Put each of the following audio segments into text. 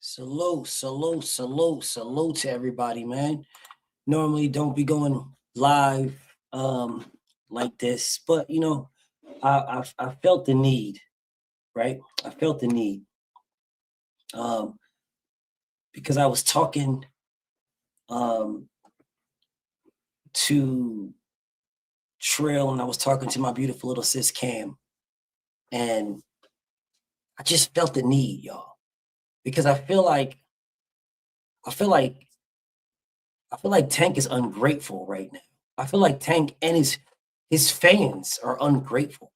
Salute, salute, salute, salute to everybody, man. Normally don't be going live like this, but I felt the need, right? I felt the need um because I was talking um to Trill and I was talking to my beautiful little sis Cam, and I just felt the need, y'all, because I feel like I feel like Tank is ungrateful right now. I feel like Tank and his fans are ungrateful.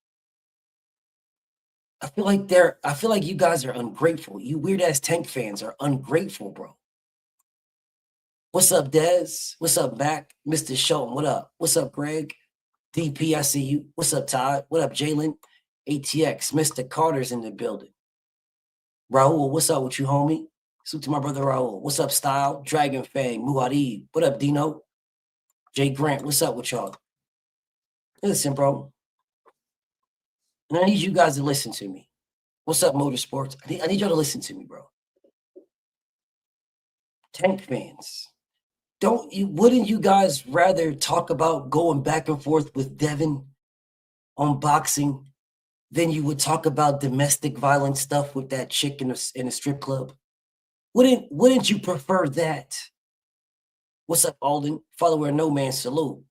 I feel like you guys are ungrateful. You weird ass Tank fans are ungrateful, bro. What's up, Dez? What's up, Mac? Mr. Shelton, what up? What's up, Greg? DP, I see you. What's up, Todd? What up, Jalen? ATX, Mr. Carter's in the building. Raul, what's up with you, homie? Salute to my brother Raul. What's up, Style? Dragon Fang, Muad'Dib. What up, Dino? Jay Grant, what's up with y'all? Listen, bro. And I need you guys to listen to me. What's up, Motorsports? I need y'all to listen to me, bro. Tank fans, wouldn't you guys rather talk about going back and forth with Devin on boxing than you would talk about domestic violence stuff with that chick in a strip club? Wouldn't you prefer that? What's up, Alden? Follower No Man, salute.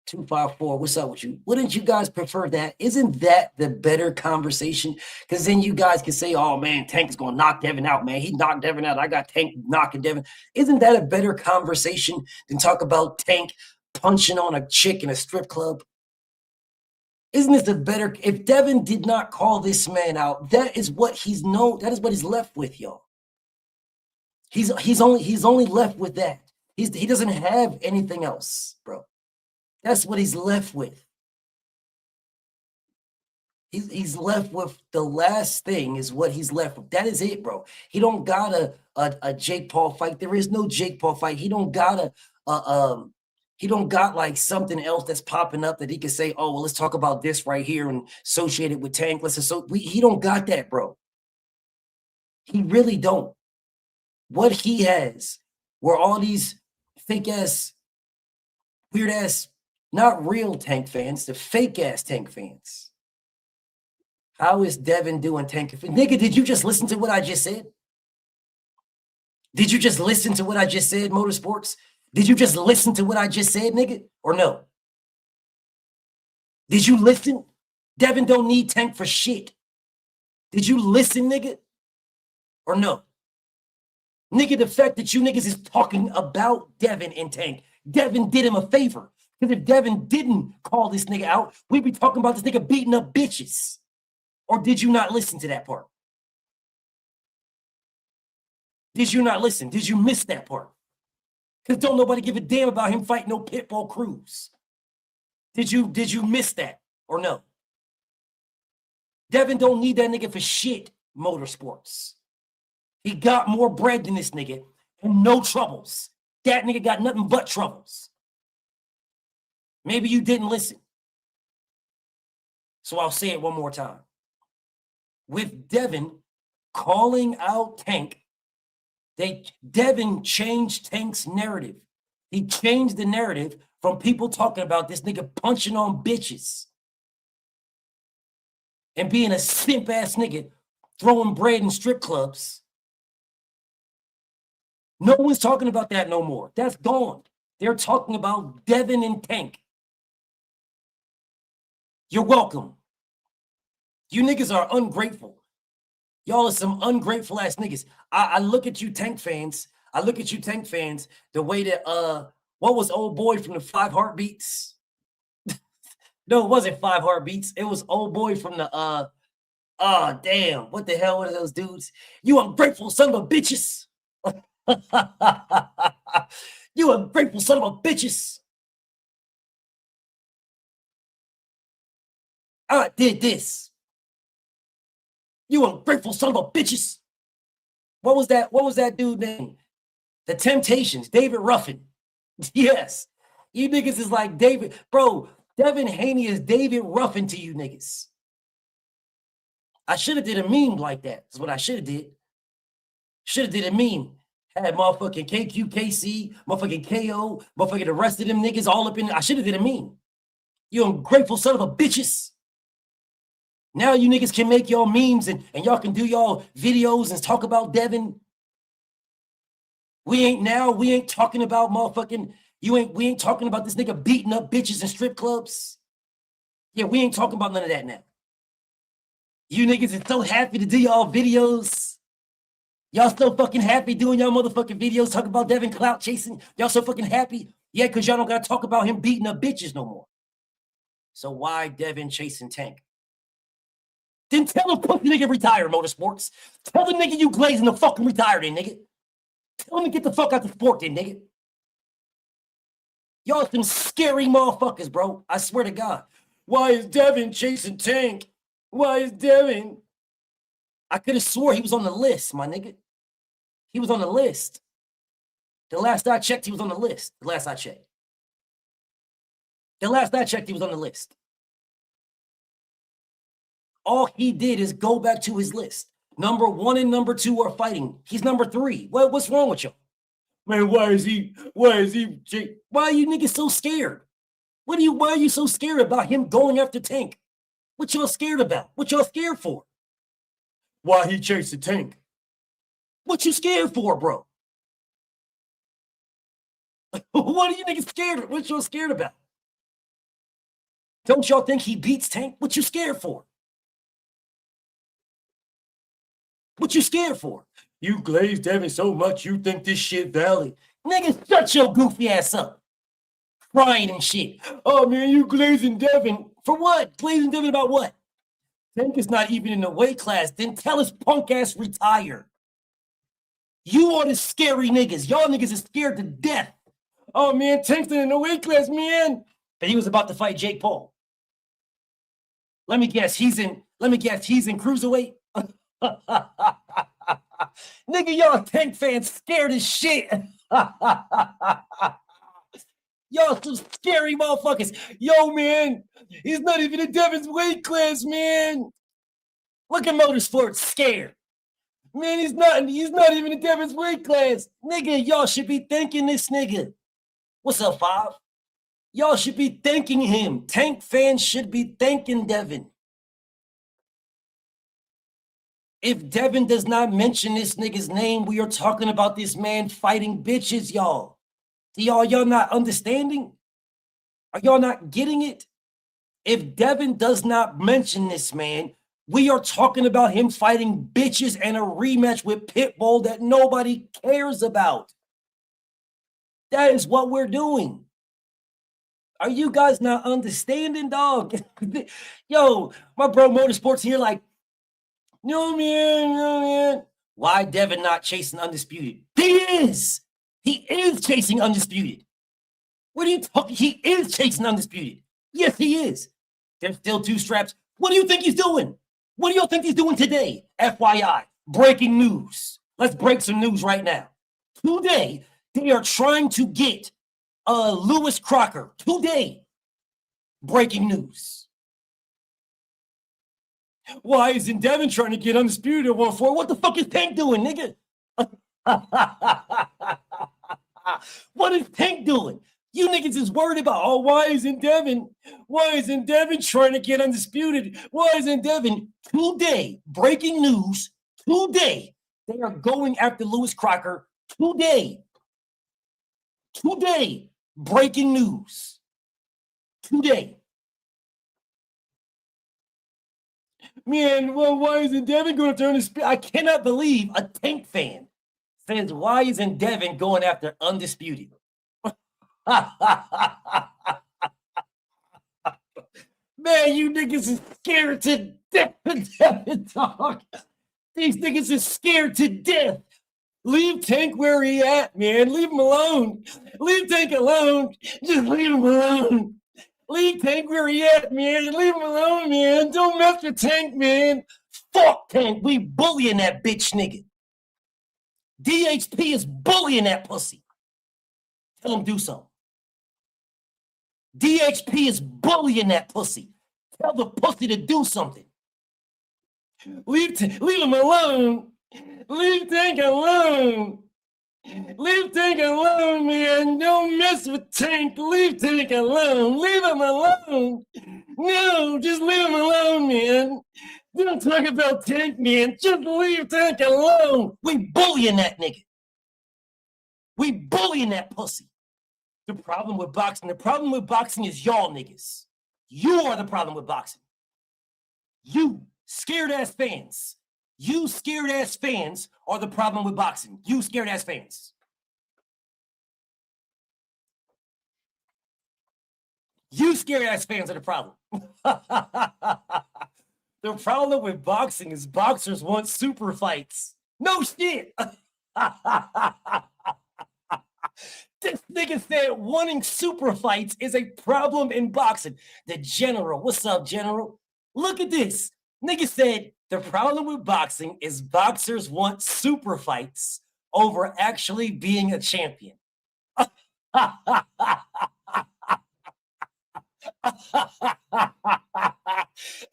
254, what's up with you? Wouldn't you guys prefer that? Isn't that the better conversation? Because then you guys can say, oh man, Tank is going to knock Devin out, man. He knocked Devin out. I got Tank knocking Devin. Isn't that a better conversation than talk about Tank punching on a chick in a strip club? Isn't this a better, if Devin did not call this man out, that is what he's known, that is what he's left with, y'all. He's only left with that. He doesn't have anything else, bro. That's what he's left with. He's left with the last thing is what he's left with. That is it, bro. He don't got a Jake Paul fight. There is no Jake Paul fight. He don't got he don't got like something else that's popping up that he can say, oh, well, let's talk about this right here and associate it with Tank. He don't got that, bro. He really don't. What he has were all these fake ass, weird ass, not real Tank fans, the fake ass Tank fans. How is Devin doing, Tank? Nigga, did you just listen to what I just said? Did you just listen to what I just said, Motorsports? Did you just listen to what I just said, nigga? Or no? Did you listen? Devin don't need Tank for shit. Did you listen, nigga? Or no? Nigga, the fact that you niggas is talking about Devin and Tank, Devin did him a favor. Because if Devin didn't call this nigga out, we'd be talking about this nigga beating up bitches. Or did you not listen to that part? Did you not listen? Did you miss that part? Because don't nobody give a damn about him fighting no Pitbull Cruz. Did you miss that or no? Devin don't need that nigga for shit, Motorsports. He got more bread than this nigga and no troubles. That nigga got nothing but troubles. Maybe you didn't listen. So I'll say it one more time. With Devin calling out Tank, Devin changed Tank's narrative. He changed the narrative from people talking about this nigga punching on bitches and being a simp ass nigga throwing bread in strip clubs. No one's talking about that no more. That's gone. They're talking about Devin and Tank. You're welcome. You niggas are ungrateful. Y'all are some ungrateful ass niggas. I look at you Tank fans. I look at you Tank fans the way that what was old boy from the 5 Heartbeats? No, it wasn't 5 Heartbeats. It was old boy from the damn, what the hell were those dudes? You ungrateful son of a bitches. You ungrateful son of a bitches. I did this. You ungrateful son of a bitches. What was that dude name? The Temptations, David Ruffin. Yes. You niggas is like David. Bro, Devin Haney is David Ruffin to you niggas. I should have did a meme like that. That's what I should have did. Should have did a meme. Had motherfucking KQKC, motherfucking KO, motherfucking the rest of them niggas all up in I should have did a meme. You ungrateful son of a bitches. Now you niggas can make y'all memes and y'all can do y'all videos and talk about Devin. We ain't talking about motherfucking, we ain't talking about this nigga beating up bitches in strip clubs. Yeah, we ain't talking about none of that now. You niggas is so happy to do y'all videos. Y'all so fucking happy doing y'all motherfucking videos talking about Devin clout chasing. Y'all so fucking happy. Yeah, because y'all don't got to talk about him beating up bitches no more. So why Devin chasing Tank? Then tell him pussy nigga retire, Motorsports. Tell the nigga you glazing the fucking retire then, nigga. Tell him to get the fuck out the sport then, nigga. Y'all some scary motherfuckers, bro. I swear to God. Why is Devin chasing Tank? Why is Devin? I could have swore he was on the list, my nigga. He was on the list. The last I checked, he was on the list. The last I checked, he was on the list. All he did is go back to his list. Number 1 and number 2 are fighting. He's number 3. What's wrong with y'all? Man, why are you niggas so scared? Why are you so scared about him going after Tank? What y'all scared about? What y'all scared for? Why he chasing Tank? What you scared for, bro? What are you niggas scared of? What y'all scared about? Don't y'all think he beats Tank? What you scared for? What you scared for? You glazed Devin so much you think this shit valid. Nigga, shut your goofy ass up. Crying and shit. Oh man, you glazing Devin. For what? Glazing Devin about what? Tank is not even in the weight class. Then tell his punk ass retire. You are the scary niggas. Y'all niggas is scared to death. Oh man, Tank's in the weight class, man. But he was about to fight Jake Paul. Let me guess, he's in cruiserweight. Nigga, y'all Tank fans scared as shit. Y'all some scary motherfuckers. Yo, man, he's not even in Devin's weight class, man. Look at Motorsports scared. Man, he's not even in Devin's weight class. Nigga, y'all should be thanking this nigga. What's up, Five? Y'all should be thanking him. Tank fans should be thanking Devin. If Devin does not mention this nigga's name, we are talking about this man fighting bitches, y'all. Y'all not understanding? Are y'all not getting it? If Devin does not mention this man, we are talking about him fighting bitches and a rematch with Pitbull that nobody cares about. That is what we're doing. Are you guys not understanding, dog? Yo, my bro Motorsports here like, no, man. Why Devin not chasing Undisputed? He is. He is chasing Undisputed. What are you talking? He is chasing Undisputed. Yes, he is. There's still 2 straps. What do you think he's doing? What do y'all think he's doing today? FYI, breaking news. Let's break some news right now. Today, they are trying to get Lewis Crocker. Today, breaking news. Why isn't Devin trying to get Undisputed at 1-4? What the fuck is Tank doing, nigga? What is Tank doing? You niggas is worried about, why isn't Devin trying to get Undisputed? Why isn't Devin? Today, breaking news, today, they are going after Lewis Crocker. Today, breaking news. Today. Man, well, why isn't Devin going after Undisputed? I cannot believe a Tank fan says, why isn't Devin going after Undisputed? Man, you niggas is scared to death. Devin, dog. These niggas is scared to death. Leave Tank where he at, man. Leave him alone. Leave Tank alone. Just leave him alone. Leave Tank where he at, man. Leave him alone, man. Don't mess with Tank, man. Fuck Tank. We bullying that bitch nigga. DHP is bullying that pussy. Tell him do something. DHP is bullying that pussy. Tell the pussy to do something. Leave him alone. Leave Tank alone. Leave Tank alone, man. Don't mess with Tank. Leave Tank alone. Leave him alone. No, just leave him alone, man. Don't talk about Tank, man. Just leave Tank alone. We bullying that nigga. We bullying that pussy. The problem with boxing is y'all niggas. You are the problem with boxing. You scared ass fans. You scared ass fans are the problem with boxing. You scared ass fans. You scared ass fans are the problem. The problem with boxing is boxers want super fights. No shit. This nigga said wanting super fights is a problem in boxing. The general, what's up, general? Look at this. Nigga said the problem with boxing is boxers want super fights over actually being a champion.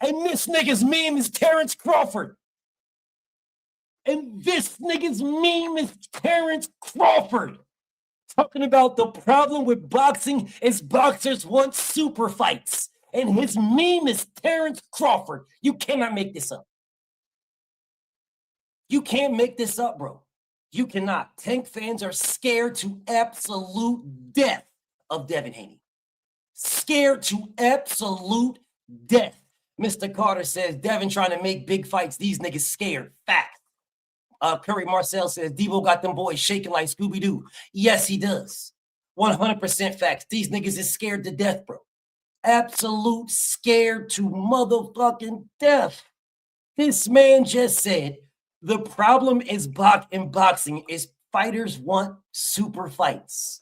And this nigga's meme is Terrence Crawford. And this nigga's meme is Terrence Crawford. Talking about the problem with boxing is boxers want super fights. And his meme is Terrence Crawford. You cannot make this up. You can't make this up, bro. You cannot. Tank fans are scared to absolute death of Devin Haney. Scared to absolute death. Mr. Carter says, Devin trying to make big fights. These niggas scared. Fact. Curry Marcel says, Debo got them boys shaking like Scooby-Doo. Yes, he does. 100% facts. These niggas is scared to death, bro. Absolute scared to motherfucking death. This man just said, the problem is in boxing is fighters want super fights.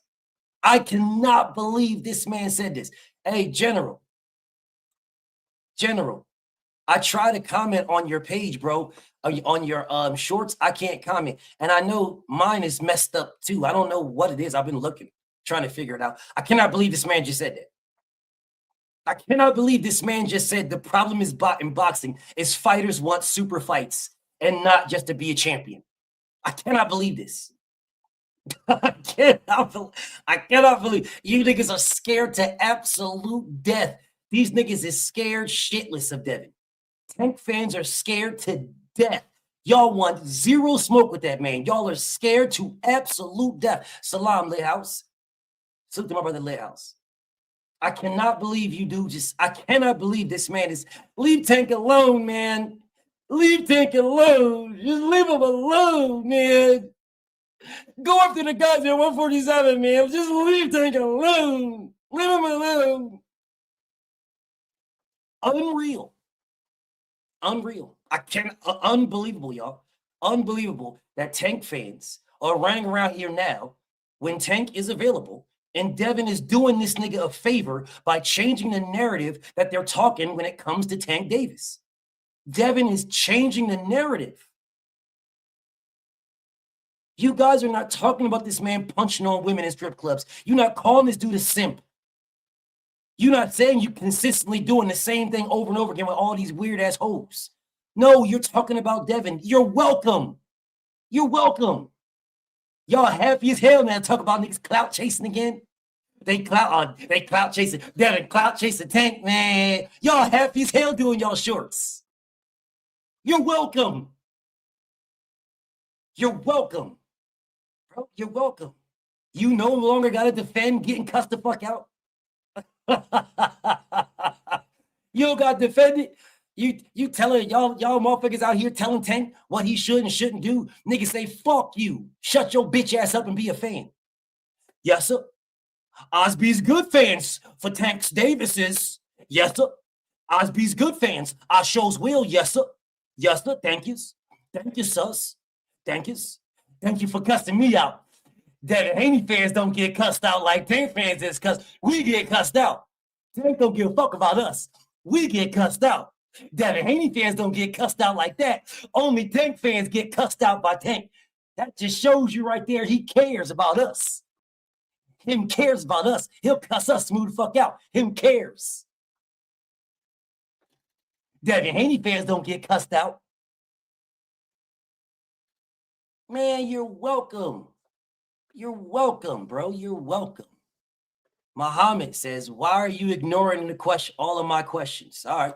I cannot believe this man said this. Hey, General, I try to comment on your page, bro, on your shorts. I can't comment. And I know mine is messed up too. I don't know what it is. I've been looking, trying to figure it out. I cannot believe this man just said that. I cannot believe this man just said the problem is in boxing is fighters want super fights and not just to be a champion. I cannot believe this. I cannot believe you niggas are scared to absolute death. These niggas is scared shitless of Devin. Tank fans are scared to death. Y'all want zero smoke with that man. Y'all are scared to absolute death. Salam, Lit House. Salute to my brother, Lit House. I cannot believe you do I cannot believe this man is, leave Tank alone, man. Leave Tank alone. Just leave him alone, man. Go after the guys at 147, man. Just leave Tank alone. Leave him alone. Unreal. I can't, unbelievable, y'all. Unbelievable that Tank fans are running around here now when Tank is available. And Devin is doing this nigga a favor by changing the narrative that they're talking when it comes to Tank Davis. Devin is changing the narrative. You guys are not talking about this man punching on women in strip clubs. You're not calling this dude a simp. You're not saying you consistently doing the same thing over and over again with all these weird ass hoes. No, you're talking about Devin. You're welcome. You're welcome. Y'all happy as hell now talk about niggas clout chasing again. They clout chasing. Devin clout chasing Tank, man. Y'all happy as hell doing y'all shorts. You're welcome. You're welcome. Bro, you're welcome. You no longer gotta defend getting cussed the fuck out. You don't gotta defend it. You telling y'all motherfuckers out here telling Tank what he should and shouldn't do. Niggas say, fuck you. Shut your bitch ass up and be a fan. Yes, sir. Osby's good fans for Tank Davis's. Yes, sir. Osby's good fans. Our shows will. Yes, sir. Yes, sir. Thank yous. Thank you, sus. Thank yous. Thank you for cussing me out. Devin Haney fans don't get cussed out like Tank fans is because we get cussed out. Tank don't give a fuck about us. We get cussed out. Devin Haney fans don't get cussed out like that. Only Tank fans get cussed out by Tank. That just shows you right there he cares about us. Him cares about us. He'll cuss us smooth the fuck out. Him cares. Devin Haney fans don't get cussed out. Man, you're welcome. You're welcome, bro. You're welcome. Muhammad says, why are you ignoring the question, all of my questions? All right.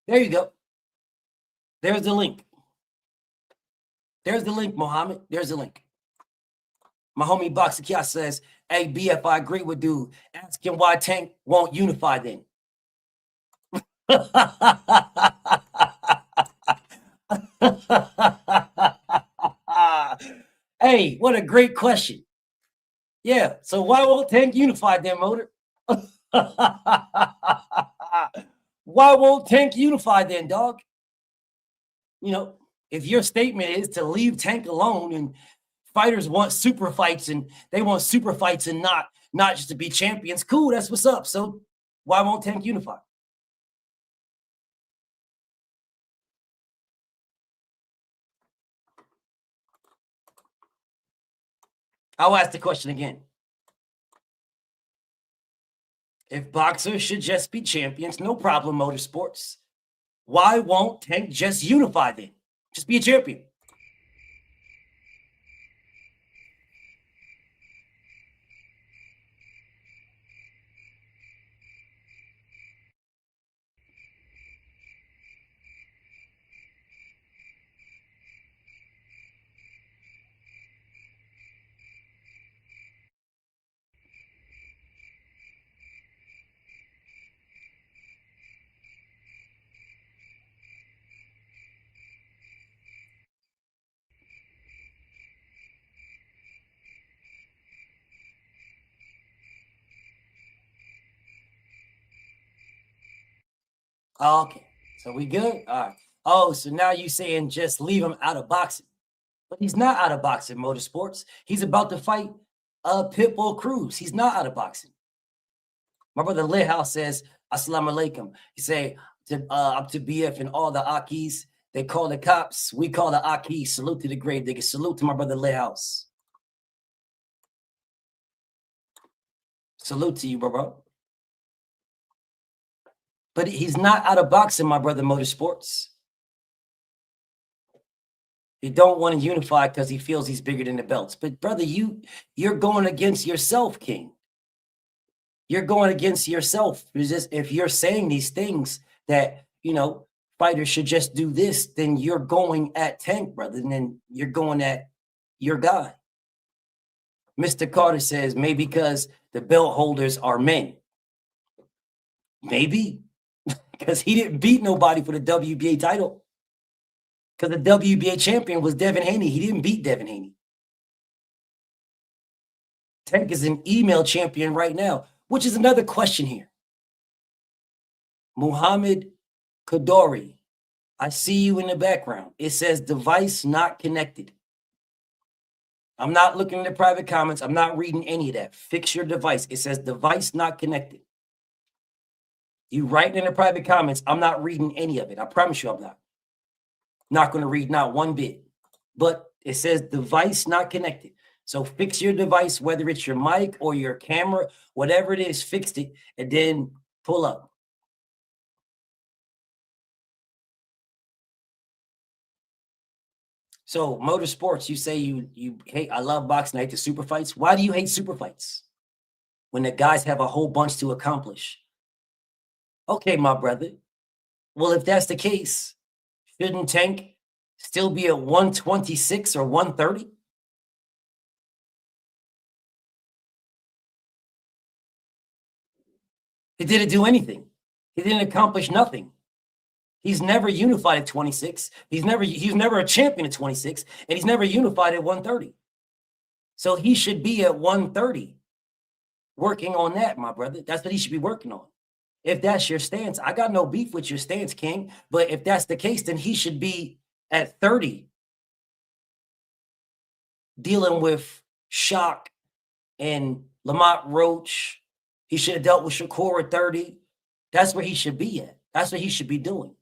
There you go. There's the link. There's the link, Muhammad. There's the link. My homie Boxer Kia says, hey, BF, I agree with dude. Ask him why Tank won't unify then. Hey, what a great question. Yeah, so why won't Tank unify then, Motor? Why won't Tank unify then, dog? You know, if your statement is to leave Tank alone and fighters want super fights and they want super fights and not just to be champions, cool, that's what's up. So why won't Tank unify? I'll ask the question again. If boxers should just be champions, no problem, Motorsports. Why won't Tank just unify then? Just be a champion. Okay, so we good? All right. Oh, so now you saying just leave him out of boxing. But he's not out of boxing, Motorsports. He's about to fight Pitbull Cruz. He's not out of boxing. My brother Lit House says, Assalamu alaikum. He say, I'm to BF and all the Akis. They call the cops. We call the Akis. Salute to the grave digger. Salute to my brother Lit House. Salute to you, bro. But he's not out of boxing, my brother Motorsports. He don't want to unify because he feels he's bigger than the belts. But brother, you're going against yourself, King. You're going against yourself. If you're saying these things that, fighters should just do this, then you're going at Tank, brother. And then you're going at your guy. Mr. Carter says, maybe because the belt holders are men. Maybe. Because he didn't beat nobody for the WBA title. Because the WBA champion was Devin Haney. He didn't beat Devin Haney. Tank is an email champion right now, which is another question here. Muhammad Kadori, I see you in the background. It says device not connected. I'm not looking at the private comments. I'm not reading any of that. Fix your device. It says device not connected. You write in the private comments. I'm not reading any of it. I promise you I'm not. Not going to read not one bit. But it says device not connected. So fix your device, whether it's your mic or your camera, whatever it is, fix it, and then pull up. So Motorsports, you say you hate, I love boxing, I hate the super fights. Why do you hate super fights? When the guys have a whole bunch to accomplish. Okay, my brother. Well, if that's the case, shouldn't Tank still be at 126 or 130? He didn't do anything. He didn't accomplish nothing. He's never unified at 26. He's never a champion at 26, and he's never unified at 130. So he should be at 130 working on that, my brother. That's what he should be working on. If that's your stance, I got no beef with your stance, King. But if that's the case, then he should be at 30 dealing with Shock and Lamont Roach. He should have dealt with Shakur at 30. That's where he should be at. That's what he should be doing.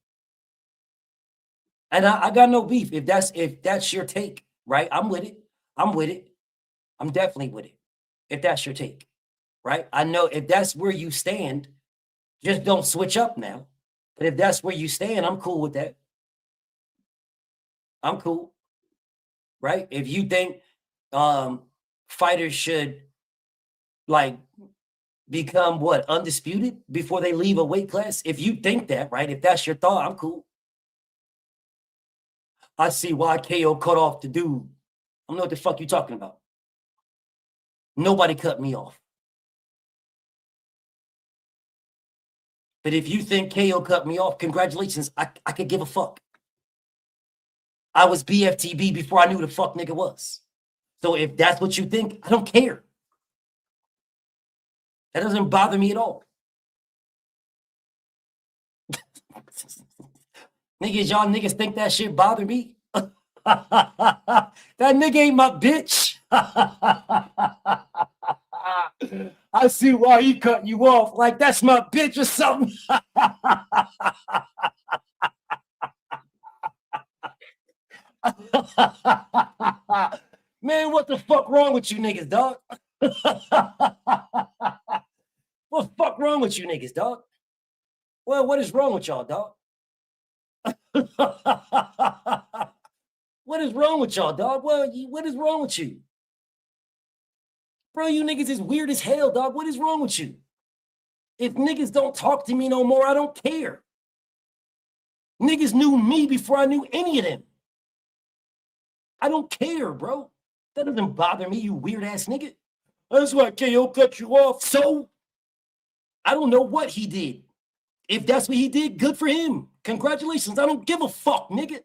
And I got no beef. If that's your take, right? I'm with it. I'm with it. I'm definitely with it. If that's your take, right? I know if that's where you stand, just don't switch up now. But if that's where you stand, I'm cool with that. I'm cool, right? If you think fighters should like become what undisputed before they leave a weight class, if you think that, right? If that's your thought, I'm cool. I see why KO cut off the dude. I don't know what the fuck you talking about. Nobody cut me off. But if you think KO cut me off, congratulations. I could give a fuck. I was BFTB before I knew who the fuck nigga was. So if that's what you think, I don't care. That doesn't bother me at all. Niggas, y'all niggas think that shit bother me? That nigga ain't my bitch. I see why he cutting you off. Like that's my bitch or something. Man, what the fuck wrong with you niggas, dog? What the fuck wrong with you niggas, dog? Well, what is wrong with y'all, dog? What is wrong with y'all, dog? Well, what is wrong with you? Bro, you niggas is weird as hell, dog. What is wrong with you? If niggas don't talk to me no more, I don't care. Niggas knew me before I knew any of them. I don't care, bro. That doesn't bother me, you weird ass nigga. That's why KO cut you off. So, I don't know what he did. If that's what he did, good for him. Congratulations. I don't give a fuck, nigga.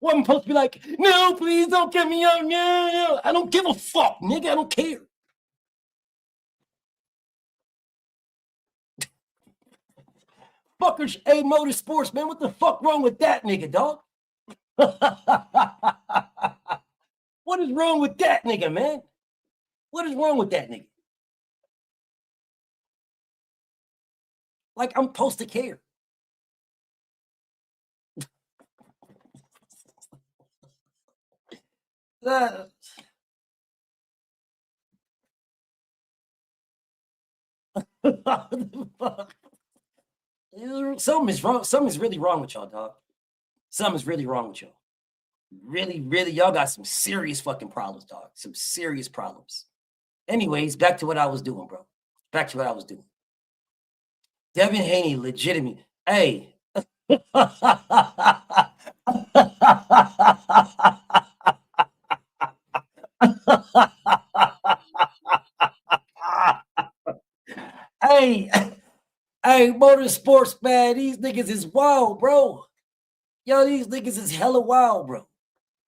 Well, I'm supposed to be like, no, please don't get me out. No. I don't give a fuck, nigga. I don't care. Fuckers, A Motorsports, man. What the fuck wrong with that nigga, dog? What is wrong with that nigga, man? What is wrong with that nigga? Like, I'm supposed to care. Something is wrong. Something is really wrong with y'all, dog. Something is really wrong with y'all. Really, really, y'all got some serious fucking problems, dog. Some serious problems. Anyways, back to what I was doing, bro. Back to what I was doing. Devin Haney, legitimate. Hey. Hey, hey, Motorsports, man. These niggas is wild, bro. Yo, these niggas is hella wild, bro.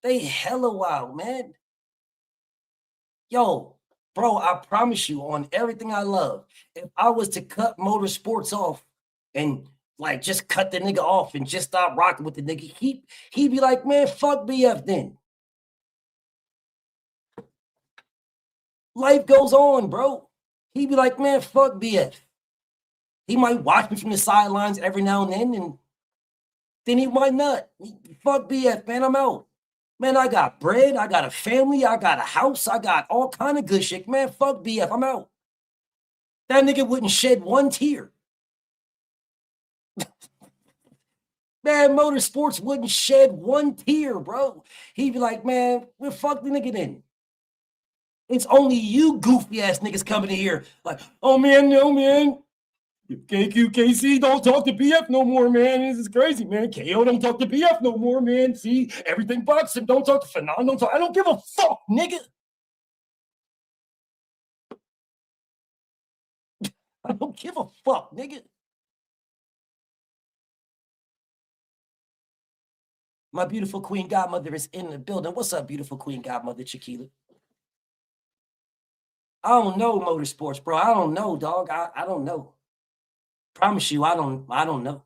They hella wild, man. Yo, bro, I promise you on everything I love, if I was to cut Motorsports off and like just cut the nigga off and just stop rocking with the nigga, he'd be like, man, fuck BF then. Life goes on, bro. He'd be like, man, fuck BF. He might watch me from the sidelines every now and then he might not. Fuck BF, man, I'm out. Man, I got bread, I got a family, I got a house, I got all kind of good shit. Man, fuck BF, I'm out. That nigga wouldn't shed one tear. Man, Motorsports wouldn't shed one tear, bro. He'd be like, man, well, fuck the nigga then. It's only you goofy ass niggas coming in here like, oh man, no man. KQKC don't talk to BF no more, man. This is crazy, man. KO don't talk to BF no more, man. See, everything boxing. Don't talk to Fanon. Don't talk. I don't give a fuck, nigga. I don't give a fuck, nigga. My beautiful queen godmother is in the building. What's up, beautiful queen godmother, Chiquila? I don't know Motorsports, bro. I don't know, dog. I don't know. Promise you, I don't know.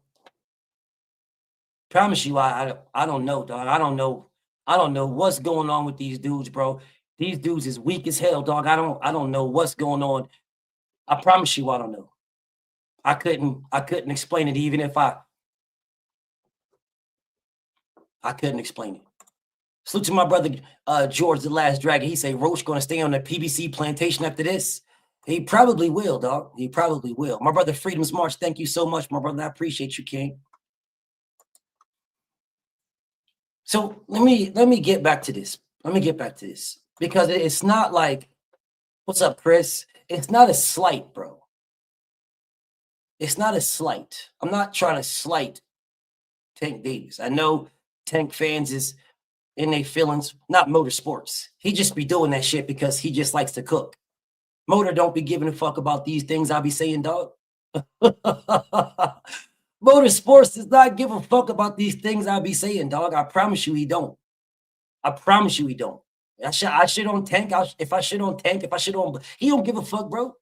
Promise you, I don't know, dog. I don't know what's going on with these dudes, bro. These dudes is weak as hell, dog. I don't know what's going on. I promise you, I don't know. I couldn't explain it even if I couldn't explain it. Salute to my brother George the Last Dragon. He say Roach gonna stay on the PBC plantation after this. He probably will, dog. He probably will. My brother, Freedom's March. Thank you so much, my brother. I appreciate you, King. So let me get back to this. Let me get back to this because it's not like, what's up, Chris? It's not a slight, bro. It's not a slight. I'm not trying to slight Tank Davis. I know Tank fans is in their feelings, not Motorsports. He just be doing that shit because he just likes to cook. Motor don't be giving a fuck about these things I be saying, dog. Motorsports does not give a fuck about these things I be saying, dog. I promise you he don't. I promise you he don't. I shit on Tank. If I shit on Tank, if I shit on, he don't give a fuck, bro.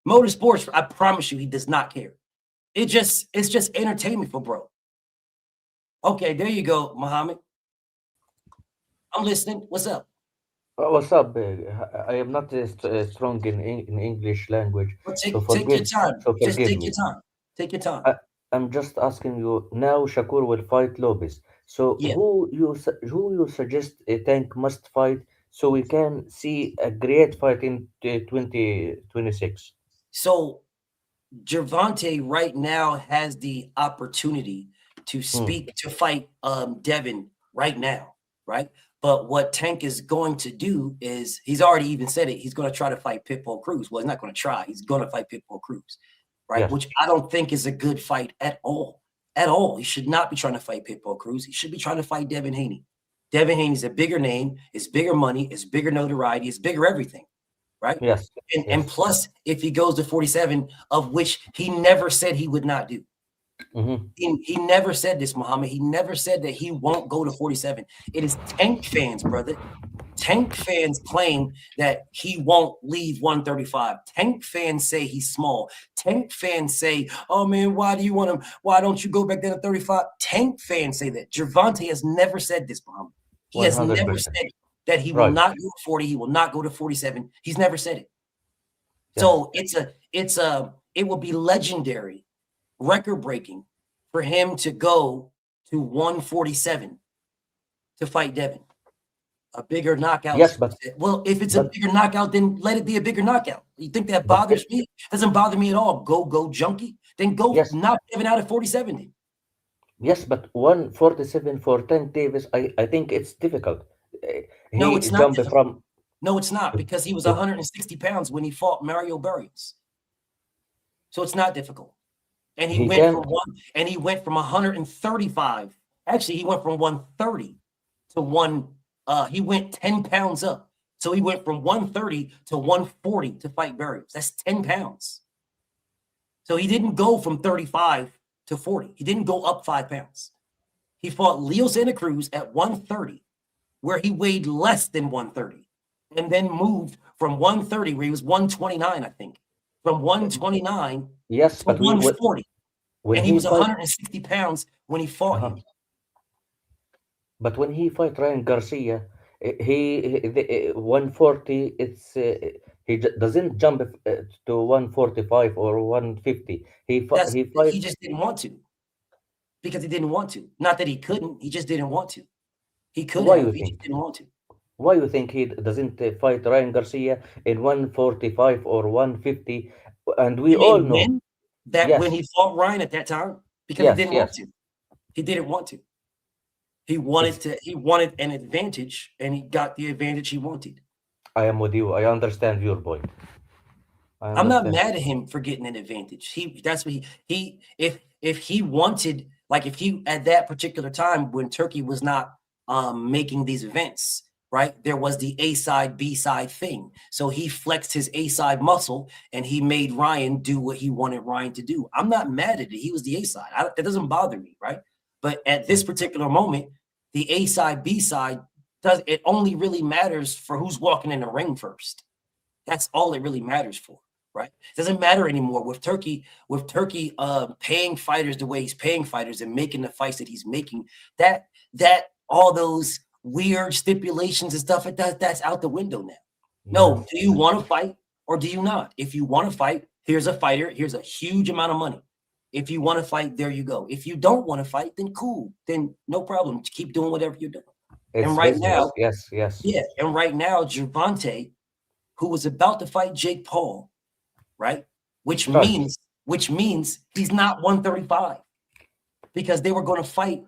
Motorsports, I promise you, he does not care. It's just entertainment for bro. Okay, there you go, Muhammad. I'm listening. What's up? What's up? I am not strong in English language, Well, so take your forgive time. so Just forgive take your me. time. Take your time. I, I'm just asking you now. Shakur will fight Lopez. So Yeah. who you suggest a Tank must fight so we can see a great fight in 2026? So Gervonta right now has the opportunity to Hmm. fight Devin right now, right? But what Tank is going to do is he's already even said it. He's going to try to fight Pitbull Cruz. Well, he's not going to try. He's going to fight Pitbull Cruz, right? Yes. Which I don't think is a good fight at all. At all. He should not be trying to fight Pitbull Cruz. He should be trying to fight Devin Haney. Devin Haney's a bigger name, it's bigger money, it's bigger notoriety, it's bigger everything, right? Yes. And Yes. plus, if he goes to 47, of which he never said he would not do. Mm-hmm. He never said this, Muhammad. He never said that he won't go to 47. It is Tank fans, brother. Tank fans claim that he won't leave 135. Tank fans say he's small. Tank fans say, oh man, why do you want him? Why don't you go back down to 35? Tank fans say that. Gervonta has never said this, Muhammad. He has never 100%. said that he will Right. not go to 40. He will not go to 47. He's never said it. Yes. So it will be legendary, record breaking for him to go to 147 to fight Devin. A bigger knockout. Yes, but Well, if it's a but bigger knockout, then let it be a bigger knockout. You think that but bothers me? Doesn't bother me at all. Go junkie. Then go yes. knock Devin out at 47. Then. Yes, but 147 for Tank Davis, I think it's difficult. No, He it's not jumped difficult. from No, it's not because he was to 160 pounds when he fought Mario Barrios. So it's not difficult. And he can. he went from 135. Actually, he went from 130 to he went 10 pounds up. So he went from 130 to 140 to fight Barrios. That's 10 pounds. So he didn't go from 35 to 40. He didn't go up 5 pounds. He fought Leo Santa Cruz at 130, where he weighed less than 130, and then moved from 130, where he was 129, I think, from 129 Yes, to but 140. when And he he was fight 160 pounds when he fought uh him. but when he fight Ryan Garcia, the, 140. Doesn't jump to 145 or 150. He fight. He just didn't want to because he didn't want to. Not that he couldn't, he just didn't want to. He could Why have, you he just think? didn't want to. Why you think he doesn't fight Ryan Garcia in 145 or 150? And we You all mean know. when? That when Yes, he fought Ryan at that time? Because he yes, didn't want yes. to. He didn't want to. It's. He wanted an advantage and he got the advantage he wanted. I am with you. I understand your point. I I'm not understand. mad at him for getting an advantage. That's what if he wanted, like if he at that particular time when Turkey was not making these events, right? There was the A side, B side thing. So he flexed his A side muscle and he made Ryan do what he wanted Ryan to do. I'm not mad at it. He was the A side. That doesn't bother me, right? But at this particular moment, the A side, B side does it only really matters for who's walking in the ring first. That's all it really matters for, right? It doesn't matter anymore with Turkey. With Turkey, paying fighters the way he's paying fighters and making the fights that he's making. That all those weird stipulations and stuff like that's out the window now. No, Yes, do you yes. want to fight or do you not? If you want to fight, here's a fighter. Here's a huge amount of money. If you want to fight, there you go. If you don't want to fight, then cool. Then no problem. Keep doing whatever you're doing. And It's right business. now, Yes, yes. yeah, and right now, Gervonta who was about to fight Jake Paul, right? Which Right. means he's not 135 because they were going to fight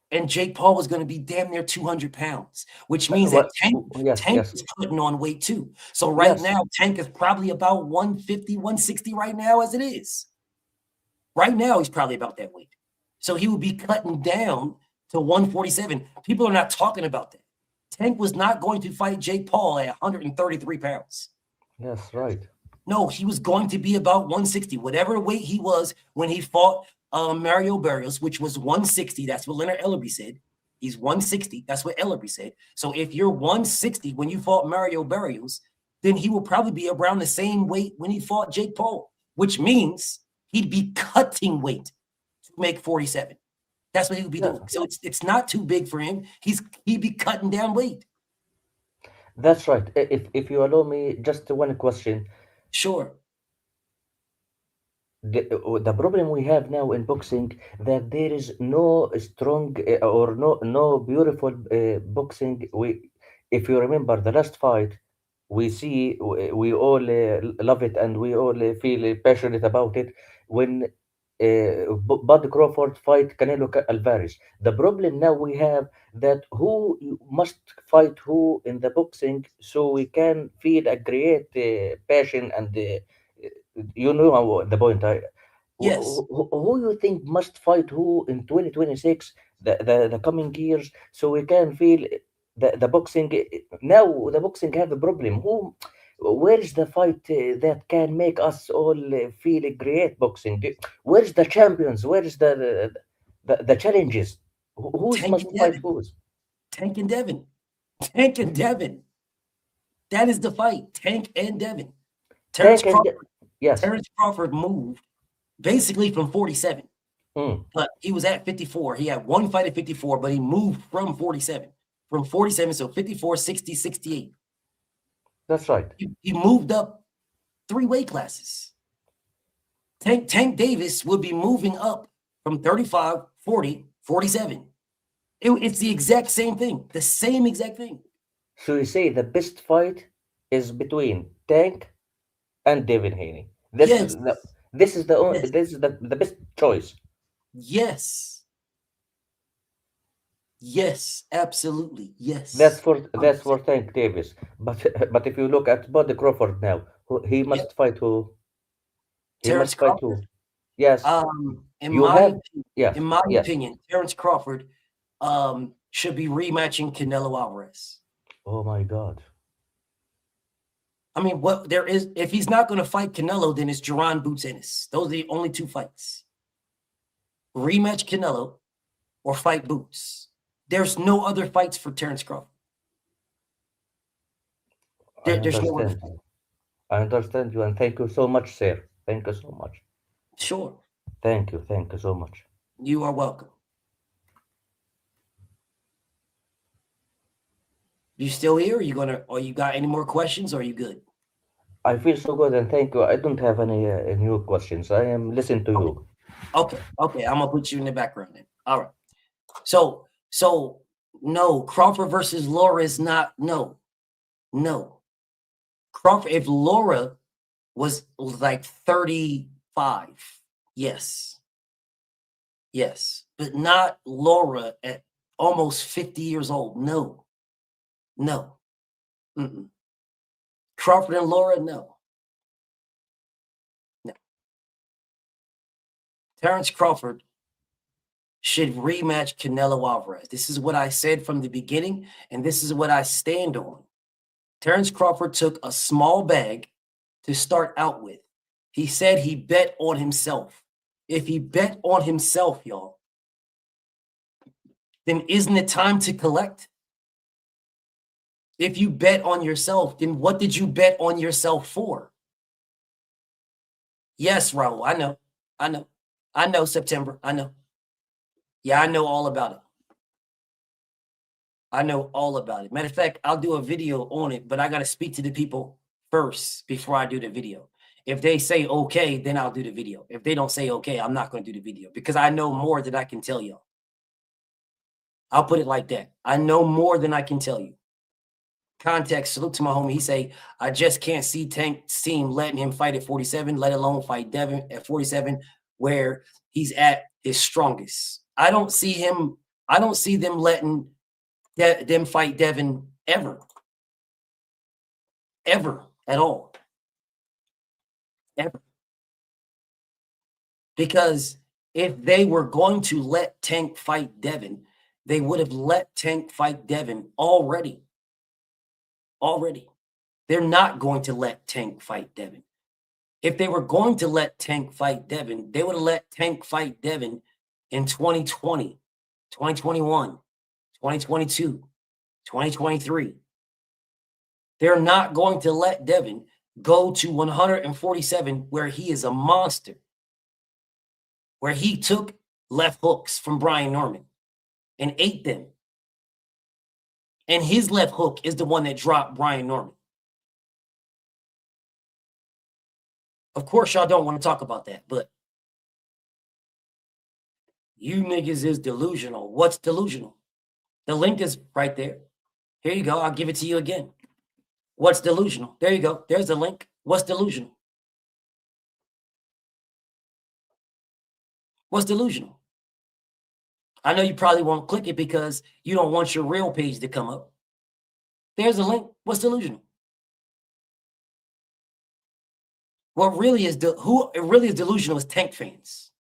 and Jake Paul was going to be damn near 200 pounds, which means that Well, yes, Tank yes, is putting on weight too. So right yes, now, Tank is probably about 150, 160 right now as it is. Right now, he's probably about that weight. So he will be cutting down to 147. People are not talking about that. Tank was not going to fight Jake Paul at 133 pounds. yes, right. No, he was going to be about 160, whatever weight he was when he fought Mario Barrios, which was 160. That's what Leonard Ellerby said. He's 160. That's what Ellerby said. So if you're 160 when you fought Mario Barrios, then he will probably be around the same weight when he fought Jake Paul, which means he'd be cutting weight to make 47. That's what he would be doing. So it's not too big for him. He'd be cutting down weight. That's right. If you allow me, just one question. Sure. The problem we have now in boxing that there is no strong or no beautiful boxing. If you remember the last fight, we all love it and we all feel passionate about it when Bud Crawford fight Canelo Alvarez. The problem now we have that who must fight who in the boxing so we can feel a great passion and you know the point. Yes. Who you think must fight who in 2026, the coming years, so we can feel the boxing now. The boxing have a problem. Where is the fight that can make us all feel a great boxing? Where's the champions? Where is the challenges? Who's Tank must and fight Devin. who's? Tank and Devin. Tank and Devin. That is the fight. Tank and Devin. Terrence Tank and Crawford. yes. Terrence Crawford moved basically from 47, Mm, but he was at 54. He had one fight at 54, but he moved from 47. From 47, so 54, 60, 68. that's right. He moved up 3 weight classes. Tank Davis would be moving up from 35, 40, 47. It's the exact same thing. The same exact thing. So you say the best fight is between Tank and Devin Haney. Yes. Yes. This is the best choice. Yes. Yes. Absolutely. Yes. That's 100%. for Tank Davis. But but if you look at Buddy Crawford now, he Yeah. must fight who? He Terrence must fight Crawford. who? Yes, In you my have. opinion, Yes, in my yes. opinion, Terrence Crawford should be rematching Canelo Alvarez. Oh my God. I mean, what there is, if he's not going to fight Canelo, then it's Jaron Boots Ennis. Those are the only 2 fights. Rematch Canelo or fight Boots. There's no other fights for Terrence Crawford. I There's no other understand fight. you. I understand you, and thank you so much, sir. Thank you so much. Sure. Thank you so much. You are welcome. You still here? Or you got any more questions or are you good? I feel so good, and thank you. I don't have any new questions. I am listening to Okay. you. Okay. I'm gonna put you in the background then. All right. So no, Crawford versus Laura is not no. Crawford, if Laura was like 35, yes. Yes. But not Laura at almost 50 years old. No. No. Mm-mm. Crawford and Laura, no. No. Terrence Crawford should rematch Canelo Alvarez. This is what I said from the beginning, and this is what I stand on. Terrence Crawford took a small bag to start out with. He said he bet on himself. If he bet on himself, y'all, then isn't it time to collect? If you bet on yourself, then what did you bet on yourself for? Yes, Raul, I know. I know. I know, September. I know. Yeah, I know all about it. I know all about it. Matter of fact, I'll do a video on it, but I got to speak to the people first before I do the video. If they say okay, then I'll do the video. If they don't say okay, I'm not going to do the video because I know more than I can tell you. I'll put it like that. I know more than I can tell you. Context, salute to my homie. He say, I just can't see Tank seem letting him fight at 47, let alone fight Devin at 47, where he's at his strongest. I don't see them letting them fight Devin ever at all. Ever. Because if they were going to let Tank fight Devin, they would have let Tank fight Devin already. They're not going to let Tank fight Devin. If they were going to let Tank fight Devin, they would have let Tank fight Devin in 2020, 2021, 2022, 2023. They're not going to let Devin go to 147 where he is a monster, where he took left hooks from Brian Norman and ate them. And his left hook is the one that dropped Brian Norman. Of course, y'all don't want to talk about that, but you niggas is delusional. What's delusional? The link is right there. Here you go. I'll give it to you again. What's delusional? There you go. There's the link. What's delusional? What's delusional? I know you probably won't click it because you don't want your real page to come up. There's a link. What's delusional? What really is delusional is Tank fans.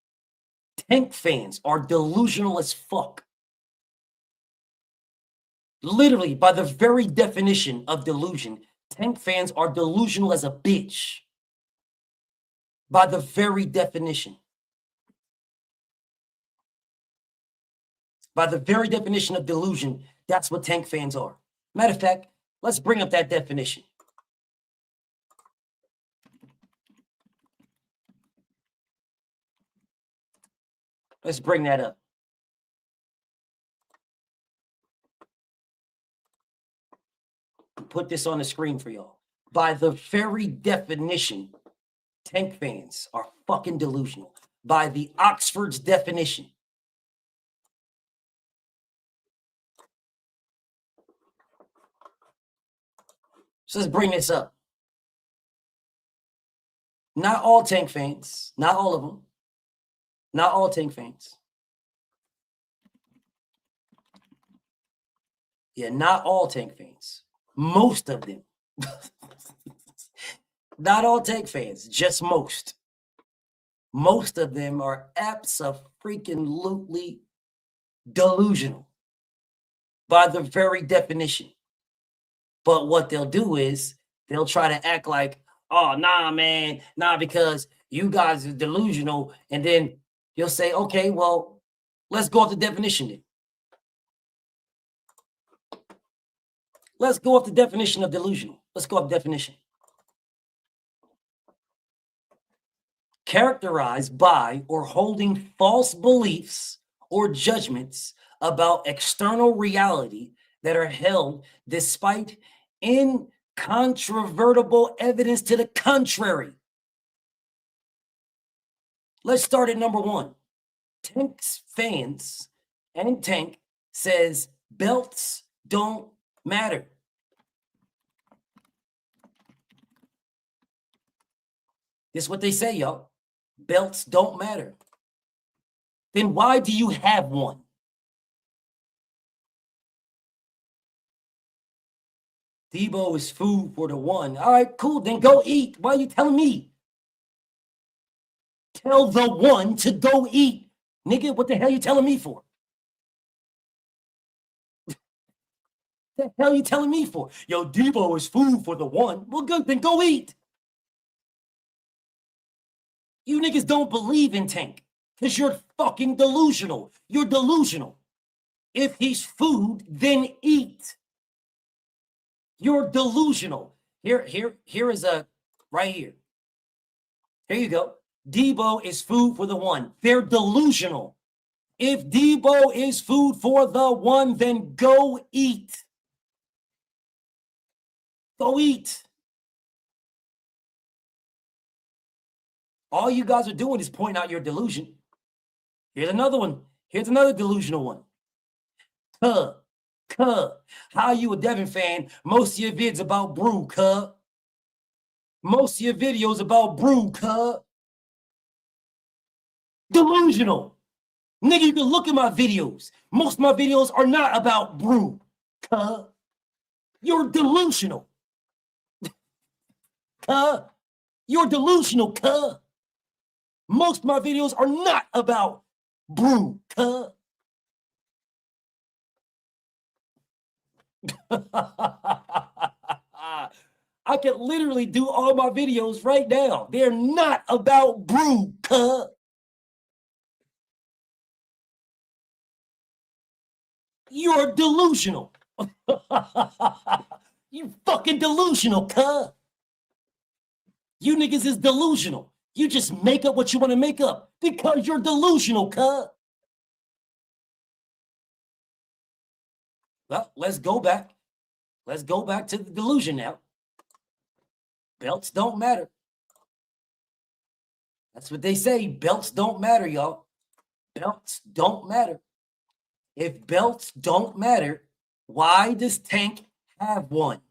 Tank fans are delusional as fuck. Literally, by the very definition of delusion, Tank fans are delusional as a bitch. By the very definition. By the very definition of delusion, that's what Tank fans are. Matter of fact, let's bring up that definition. Let's bring that up. Put this on the screen for y'all. By the very definition, Tank fans are fucking delusional. By the Oxford's definition. So let's bring this up. Not all Tank fans, not all of them. Not all Tank fans. Yeah, not all Tank fans. Most of them. Not all Tank fans, just most. Most of them are abso-freaking-lutely delusional by the very definition. But what they'll do is they'll try to act like, oh, nah, man, nah, because you guys are delusional. And then you'll say, okay, well, let's go off the definition then. Let's go off the definition of delusional. Let's go off the definition. Characterized by or holding false beliefs or judgments about external reality that are held despite incontrovertible evidence to the contrary. Let's start at number one. Tank's fans and Tank says belts don't matter. This is what they say, y'all. Belts don't matter. Then why do you have one? Debo is food for the one. All right, cool. Then go eat. Why are you telling me? Tell the one to go eat. Nigga, what the hell you telling me for? The hell you telling me for? Yo, Debo is food for the one. Well, good, then go eat. You niggas don't believe in Tank because you're fucking delusional. You're delusional. If he's food, then eat. You're delusional. Here is a right here. Here you go. Debo is food for the one. They're delusional. If Debo is food for the one, then go eat. Go eat. All you guys are doing is pointing out your delusion. Here's another one. Here's another delusional one. Cuh. How you a Devin fan? Most of your vids about brew, cuh. Most of your videos about brew, cuh. Delusional. Nigga, you can look at my videos. Most of my videos are not about brew, cuh. You're delusional. Cuh. You're delusional, cuh. Most of my videos are not about brew, cuh. I can literally do all my videos right now. They're not about brew, cuh. You're delusional. You fucking delusional, cuh. You niggas is delusional. You just make up what you want to make up because you're delusional, cuh. Well, let's go back. Let's go back to the delusion now. Belts don't matter. That's what they say. Belts don't matter, y'all. Belts don't matter. If belts don't matter, why does Tank have one?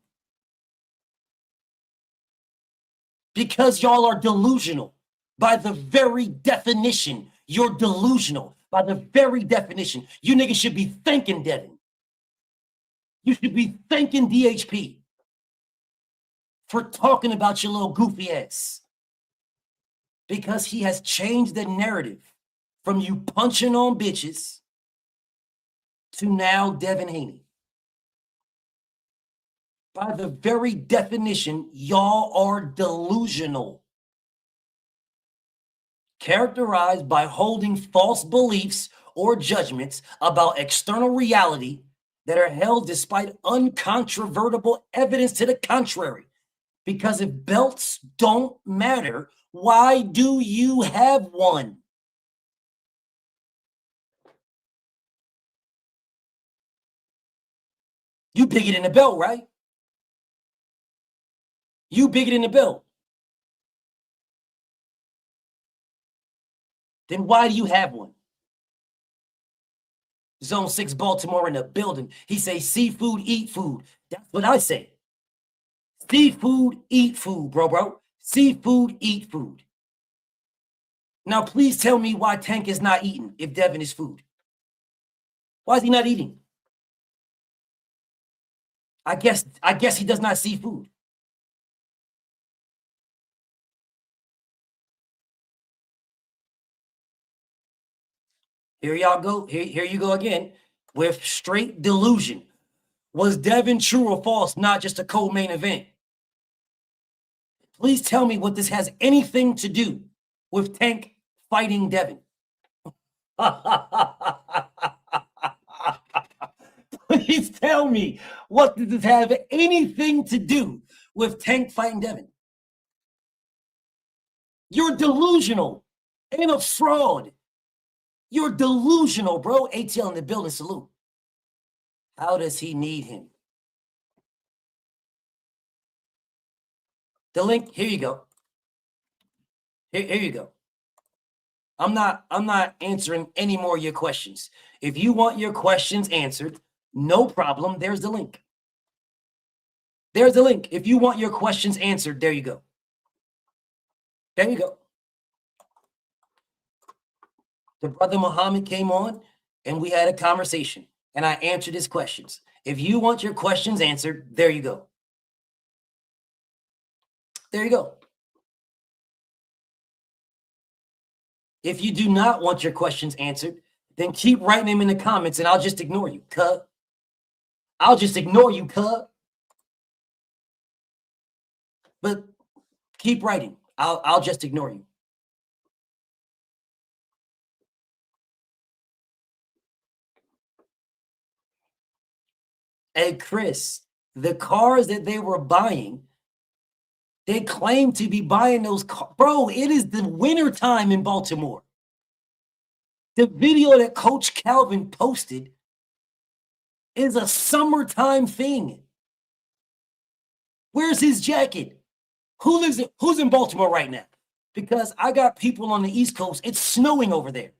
Because y'all are delusional. By the very definition, you're delusional. By the very definition, you niggas should be thanking Devin. You should be thanking DHP for talking about your little goofy ass. Because he has changed the narrative from you punching on bitches to now Devin Haney. By the very definition, y'all are delusional. Characterized by holding false beliefs or judgments about external reality that are held despite uncontrovertible evidence to the contrary. Because if belts don't matter, why do you have one? You bigger than the belt, right? You bigger than the belt. Then why do you have one? Zone 6 Baltimore in the building. He say seafood, eat food. That's what I say. Seafood, eat food, bro. Seafood, eat food. Now, please tell me why Tank is not eating if Devin is food. Why is he not eating? I guess he does not see food. Here y'all go. Here you go again with straight delusion. Was Devin true or false? Not just a co-main event. Please tell me what this has anything to do with Tank fighting Devin. Please tell me what does this have anything to do with Tank fighting Devin? You're delusional and a fraud. You're delusional, bro. ATL in the building, salute. How does he need him? The link, here you go. Here you go. I'm not answering any more of your questions. If you want your questions answered, no problem. There's the link. There's the link. If you want your questions answered, there you go. There you go. The brother Muhammad came on and we had a conversation and I answered his questions. If you want your questions answered, there you go. There you go. If you do not want your questions answered, then keep writing them in the comments and I'll just ignore you, cuh. I'll just ignore you, cuh. But keep writing. I'll just ignore you. Hey, Chris, the cars that they were buying, they claim to be buying those cars. Bro, it is the winter time in Baltimore. The video that Coach Calvin posted is a summertime thing. Where's his jacket? Who's in Baltimore right now? Because I got people on the East Coast. It's snowing over there.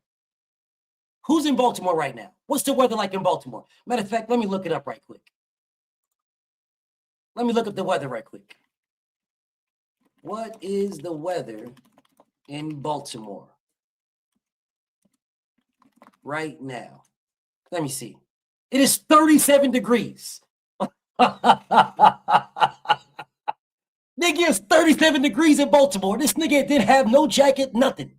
Who's in Baltimore right now? What's the weather like in Baltimore? Matter of fact, let me look it up right quick. Let me look up the weather right quick. What is the weather in Baltimore right now? Let me see. It is 37 degrees. Nigga, it's 37 degrees in Baltimore. This nigga didn't have no jacket, nothing.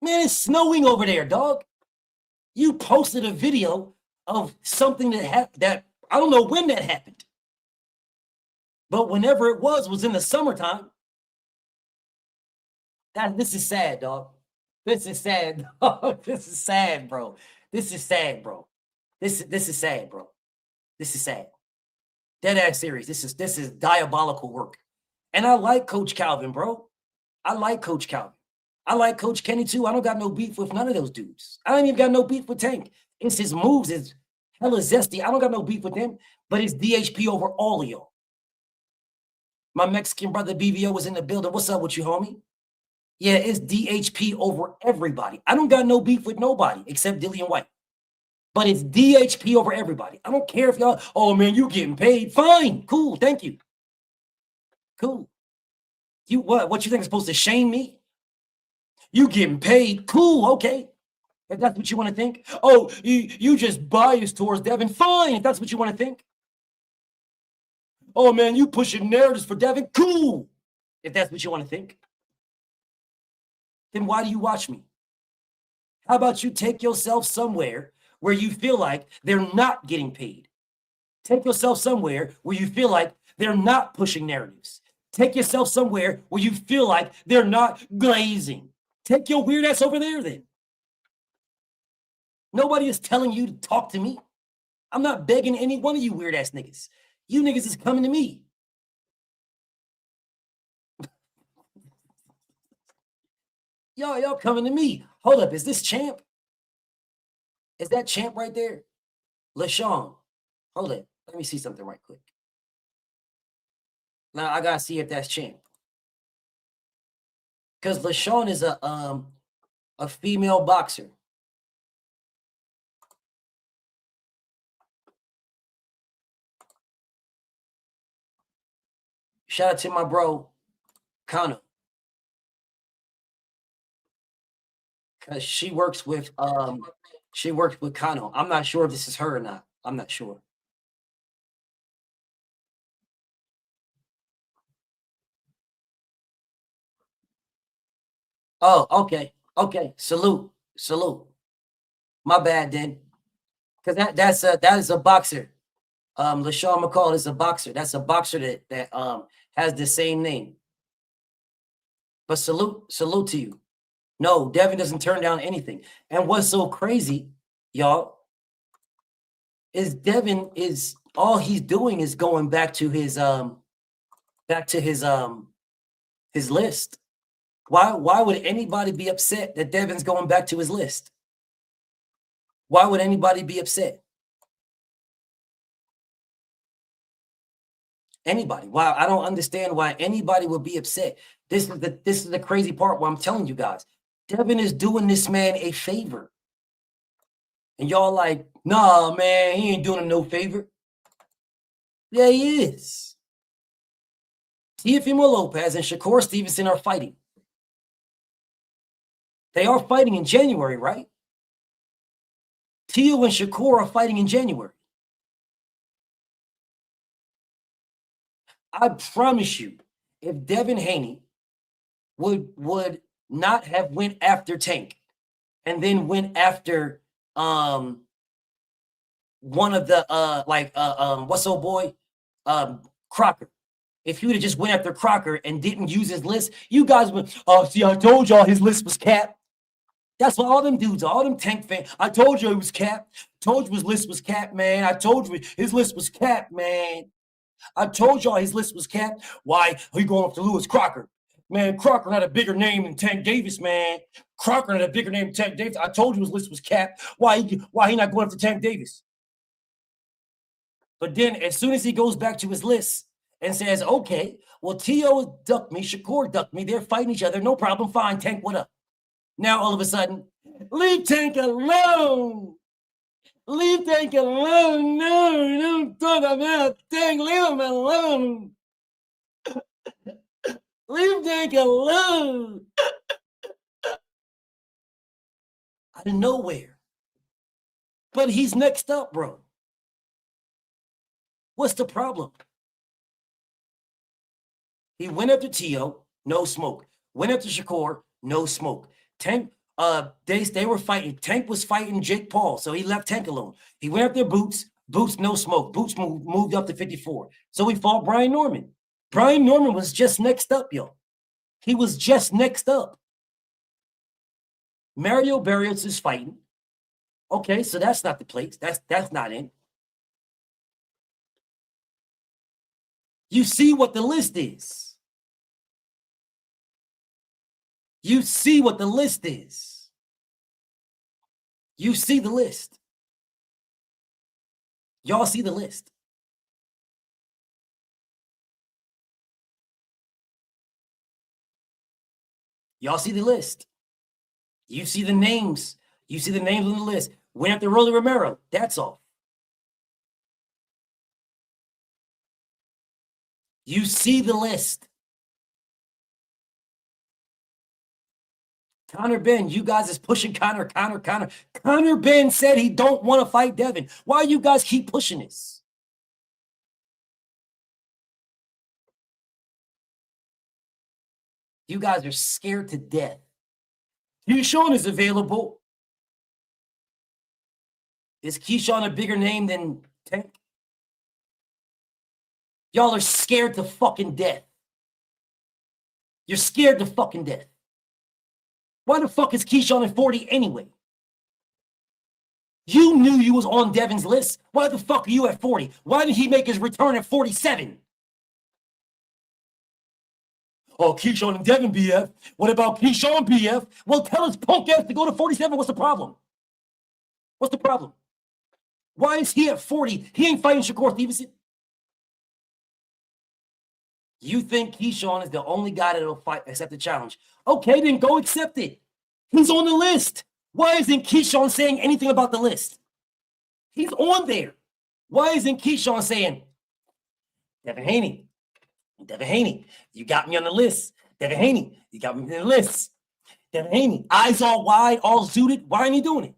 Man, it's snowing over there, dog. You posted a video of something that I don't know when that happened. But whenever it was in the summertime. This is sad, dog. This is sad. Dog. This is sad, bro. This is sad, bro. This is sad, bro. This is sad. Dead ass serious. This is diabolical work. And I like Coach Calvin, bro. I like Coach Calvin. I like Coach Kenny too. I don't got no beef with none of those dudes. I ain't even got no beef with Tank. It's his moves is hella zesty. I don't got no beef with him, but it's DHP over all of y'all. My Mexican brother BVO was in the building. What's up with you, homie? Yeah, it's DHP over everybody. I don't got no beef with nobody except Dillian White. But it's DHP over everybody. I don't care if y'all, oh man, you getting paid. Fine, cool, thank you. Cool. You what you think is supposed to shame me? You getting paid, cool, okay. If that's what you want to think. Oh, you just biased towards Devin. Fine, if that's what you want to think. Oh man, you pushing narratives for Devin. Cool, if that's what you want to think. Then why do you watch me? How about you take yourself somewhere where you feel like they're not getting paid? Take yourself somewhere where you feel like they're not pushing narratives. Take yourself somewhere where you feel like they're not glazing. Take your weird ass over there then. Nobody is telling you to talk to me. I'm not begging any one of you weird ass niggas. You niggas is coming to me. Y'all coming to me. Hold up, is this Champ? Is that Champ right there? LaShawn. Hold it. Let me see something right quick. Now I gotta see if that's Champ. Because LaShawn is a female boxer. Shout out to my bro, Kano. Because she works with Kano. I'm not sure if this is her or not. I'm not sure. Oh, okay. Okay. Salute. My bad then. Because that is a boxer. LaShawn McCall is a boxer. That's a boxer that has the same name. But salute to you. No, Devin doesn't turn down anything. And what's so crazy, y'all, is Devin is all he's doing is going back to his list. Why would anybody be upset that Devin's going back to his list? Why would anybody be upset? Anybody? Why? I don't understand why anybody would be upset. This is the crazy part where I'm telling you guys. Devin is doing this man a favor. And y'all like, nah, man, he ain't doing him no favor. Yeah, he is. Teofimo Lopez and Shakur Stevenson are fighting. They are fighting in January, right? Teo and Shakur are fighting in January. I promise you, if Devin Haney would not have went after Tank and then went after one of the what's old boy Crocker. If he would have just went after Crocker and didn't use his list, you guys would, oh, see, I told y'all his list was capped. That's what all them dudes, all them Tank fans. I told you it was capped. Told you his list was capped, man. I told you his list was capped, man. I told y'all his list was capped. Why are you going up to Lewis Crocker? Man, Crocker had a bigger name than Tank Davis, man. Crocker had a bigger name than Tank Davis. I told you his list was capped. Why he not going after Tank Davis? But then as soon as he goes back to his list and says, okay, Well, T.O. ducked me, Shakur ducked me. They're fighting each other. No problem. Fine. Tank, what up? Now, all of a sudden, leave Tank alone. Leave Tank alone. No, don't talk about Tank. Leave him alone. Leave Tank alone. Out of nowhere. But he's next up, bro. What's the problem? He went after T.O., no smoke. Went after Shakur, no smoke. Tank, they were fighting. Tank was fighting Jake Paul, so he left Tank alone. He went after Boots. Boots, no smoke. Boots moved up to 54. So he fought Brian Norman. Brian Norman was just next up, yo. He was just next up. Mario Barrios is fighting. Okay, so that's not the place. That's not in. You see what the list is. You see what the list is. You see the list. Y'all see the list. Y'all see the list. You see the names. You see the names on the list. Went after Rolly Romero. That's all. You see the list. Conor Benn, you guys is pushing Conor. Conor Benn said he don't want to fight Devin. Why you guys keep pushing this? You guys are scared to death. Keyshawn is available. Is Keyshawn a bigger name than Tank? Y'all are scared to fucking death. You're scared to fucking death. Why the fuck is Keyshawn at 40 anyway? You knew you was on Devin's list. Why the fuck are you at 40? Why did he make his return at 47? Oh, Keyshawn and Devin BF. What about Keyshawn BF? Well, tell his punk ass to go to 47. What's the problem? What's the problem? Why is he at 40? He ain't fighting Shakur Stevenson. You think Keyshawn is the only guy that'll fight, accept the challenge? Okay, then go accept it. He's on the list. Why isn't Keyshawn saying anything about the list? He's on there. Why isn't Keyshawn saying, Devin Haney, you got me on the list. Devin Haney, you got me on the list. Devin Haney, eyes all wide, all zooted. Why ain't he doing it?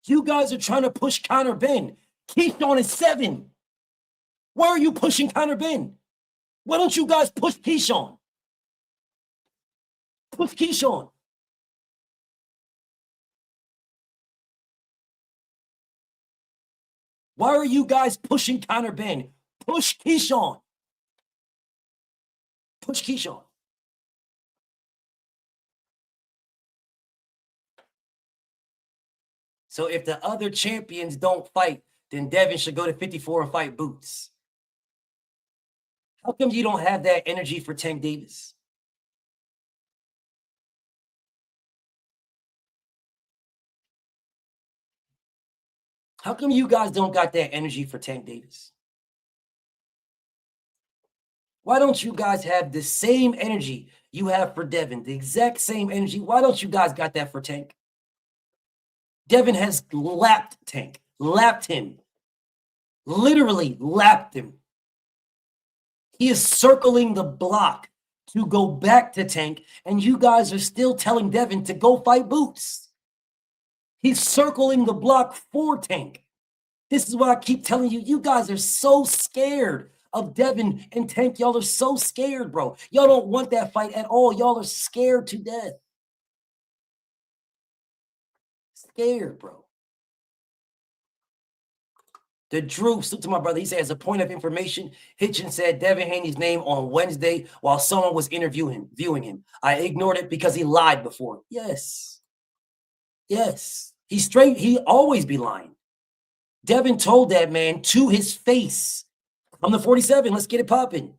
You guys are trying to push Conor Benn. Keyshawn is 7. Why are you pushing Conor Benn? Why don't you guys push Keyshawn? Push Keyshawn. Why are you guys pushing Conor Benn? Push Keyshawn. Push Keyshawn. So if the other champions don't fight, then Devin should go to 54 and fight Boots. How come you don't have that energy for Tank Davis? How come you guys don't got that energy for Tank Davis? Why don't you guys have the same energy you have for Devin? The exact same energy. Why don't you guys got that for Tank? Devin has lapped Tank. Lapped him. Literally lapped him. He is circling the block to go back to Tank, and you guys are still telling Devin to go fight Boots. He's circling the block for Tank. This is why I keep telling you, you guys are so scared of Devin and Tank. Y'all are so scared, bro. Y'all don't want that fight at all. Y'all are scared to death. Scared, bro. The Drew, to my brother, he said, as a point of information, Hitchens said Devin Haney's name on Wednesday while someone was viewing him. I ignored it because he lied before. Yes. Yes. He's straight. He always be lying. Devin told that man to his face, I'm the 47. Let's get it popping.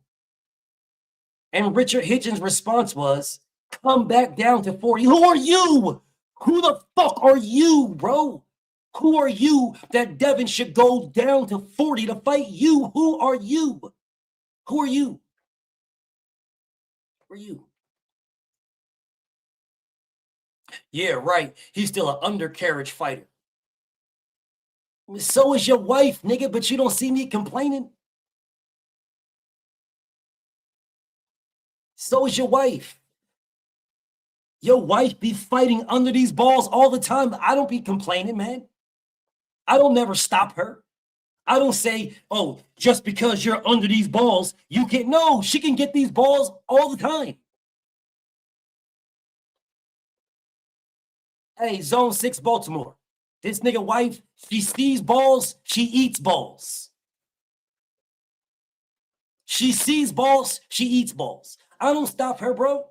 And Richard Hitchens' response was, come back down to 40. Who are you? Who the fuck are you, bro? Who are you that Devin should go down to 40 to fight you? Who are you? Who are you? Who are you? Yeah, right. He's still an undercarriage fighter. So is your wife, nigga, but you don't see me complaining. So is your wife. Your wife be fighting under these balls all the time. I don't be complaining, man. I don't never stop her. I don't say, oh, just because you're under these balls, you can't. No, she can get these balls all the time. Hey, Zone 6 Baltimore. This nigga wife, she sees balls, she eats balls. She sees balls, she eats balls. I don't stop her, bro.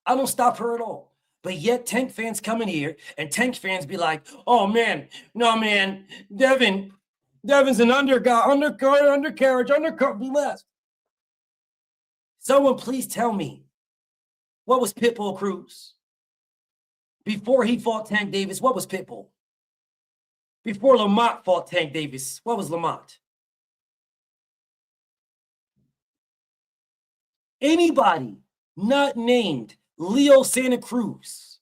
I don't stop her at all. But yet Tank fans come in here and Tank fans be like, oh man, no man, Devin's an undercarriage, less. Someone please tell me, what was Pitbull Cruz? Before he fought Tank Davis, what was Pitbull? Before Lamont fought Tank Davis, what was Lamont? Anybody not named Leo Santa Cruz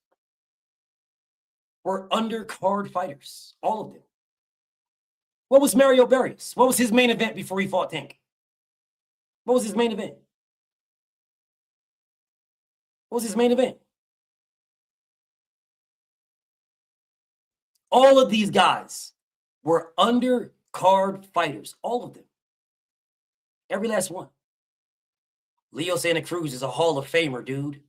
were undercard fighters, all of them. What was Mario Barrios? What was his main event before he fought Tank? What was his main event? What was his main event? All of these guys were undercard fighters, all of them. Every last one. Leo Santa Cruz is a Hall of Famer, dude.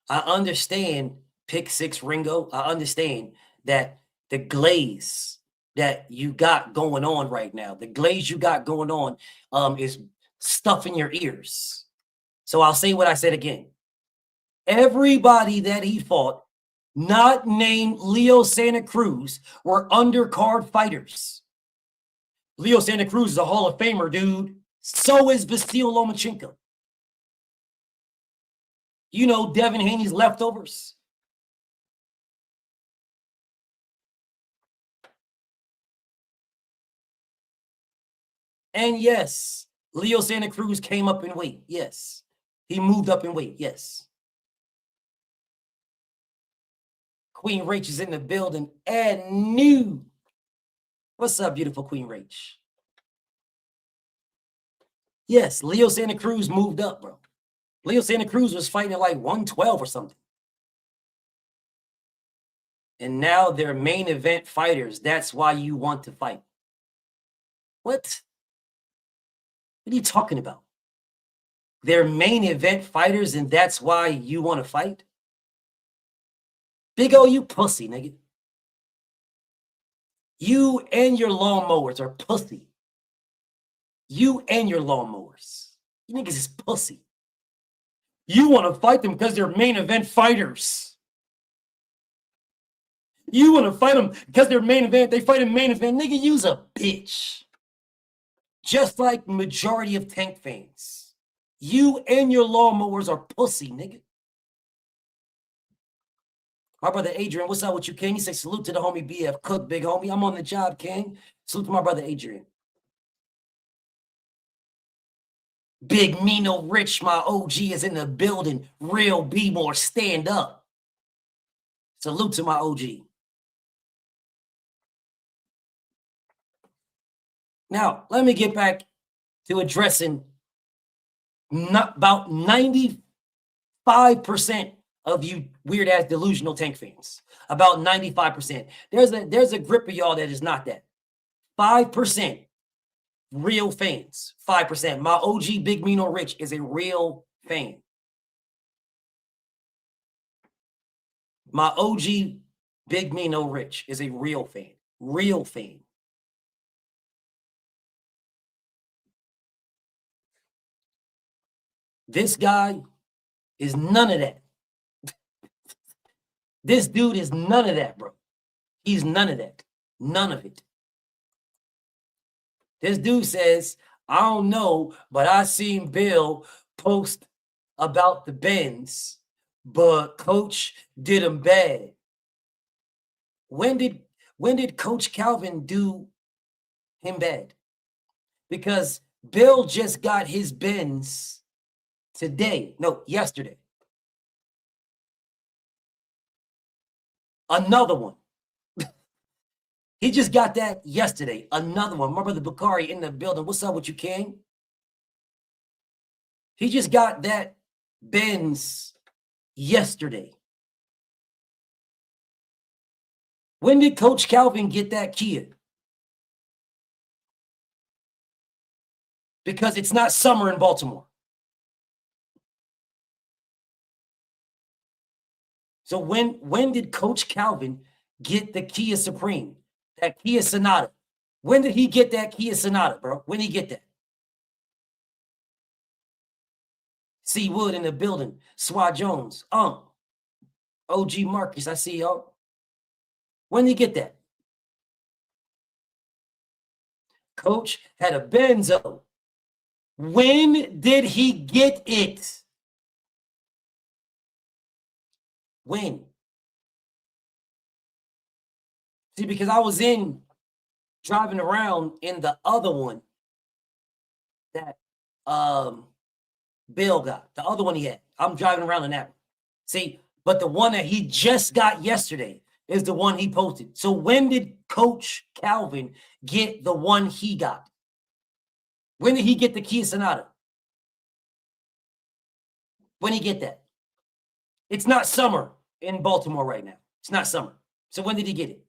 I understand Pick Six Ringo. I understand that the glaze that you got going on right now, the glaze you got going on is stuffing your ears. So I'll say what I said again. Everybody that he fought, not named Leo Santa Cruz, were undercard fighters. Leo Santa Cruz is a Hall of Famer, dude. So is Vasyl Lomachenko. You know Devin Haney's leftovers. And yes, Leo Santa Cruz came up in weight. Yes. He moved up in weight. Yes. Queen Rach is in the building and new. What's up, beautiful Queen Rach? Yes, Leo Santa Cruz moved up, bro. Leo Santa Cruz was fighting at like 112 or something. And now they're main event fighters. That's why you want to fight. What? What are you talking about? They're main event fighters and that's why you want to fight? Big O, you pussy, nigga. You and your lawnmowers are pussy. You and your lawnmowers. You niggas is pussy. You want to fight them because they're main event fighters. You want to fight them because they're main event. They fight in main event. Nigga, you's a bitch. Just like majority of Tank fans. You and your lawnmowers are pussy, nigga. My brother Adrian, what's up with you, King? He says, salute to the homie BF Cook, big homie. I'm on the job, King. Salute to my brother Adrian. Big Mino Rich, my OG, is in the building. Real B-More, stand up. Salute to my OG. Now, let me get back to addressing about 95% of you weird-ass delusional Tank fans. About 95%. There's a grip of y'all that is not that. 5% real fans. 5%. My OG Big Mino Rich is a real fan. My OG Big Mino Rich is a real fan. Real fan. This guy is none of that. This dude is none of that, bro. He's none of that. None of it. This dude says, I don't know, but I seen Bill post about the Benz, but coach did him bad. When did Coach Calvin do him bad? Because Bill just got his Benz today. No, yesterday. Another one. He just got that yesterday. Another one. My brother Bakari in the building. What's up with you, King? He just got that Benz yesterday. When did Coach Calvin get that Kia? Because it's not summer in Baltimore. So when did Coach Calvin get the Kia Supreme? That Kia Sonata. When did he get that Kia Sonata, bro? When did he get that? C. Wood in the building. Swat Jones. OG Marcus, I see y'all. When did he get that? Coach had a Benzo. When did he get it? When? See, because I was driving around in the other one that Bill got. The other one he had. I'm driving around in that one. See, but the one that he just got yesterday is the one he posted. So when did Coach Calvin get the one he got? When did he get the Kia Sonata? When did he get that? It's not summer in Baltimore right now. It's not summer. So when did he get it?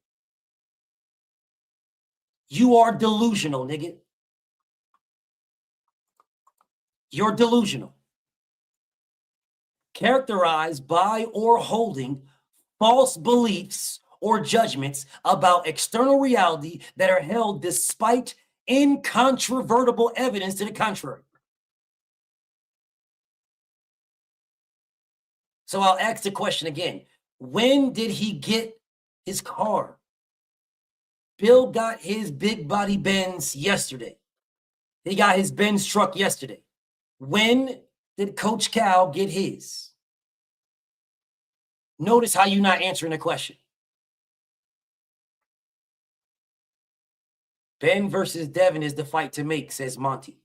You are delusional, nigga. You're delusional. Characterized by or holding false beliefs or judgments about external reality that are held despite incontrovertible evidence to the contrary. So I'll ask the question again. When did he get his car? Bill got his big body Benz yesterday. He got his Benz truck yesterday. When did Coach Cal get his? Notice how you're not answering the question. Ben versus Devin is the fight to make, says Monty.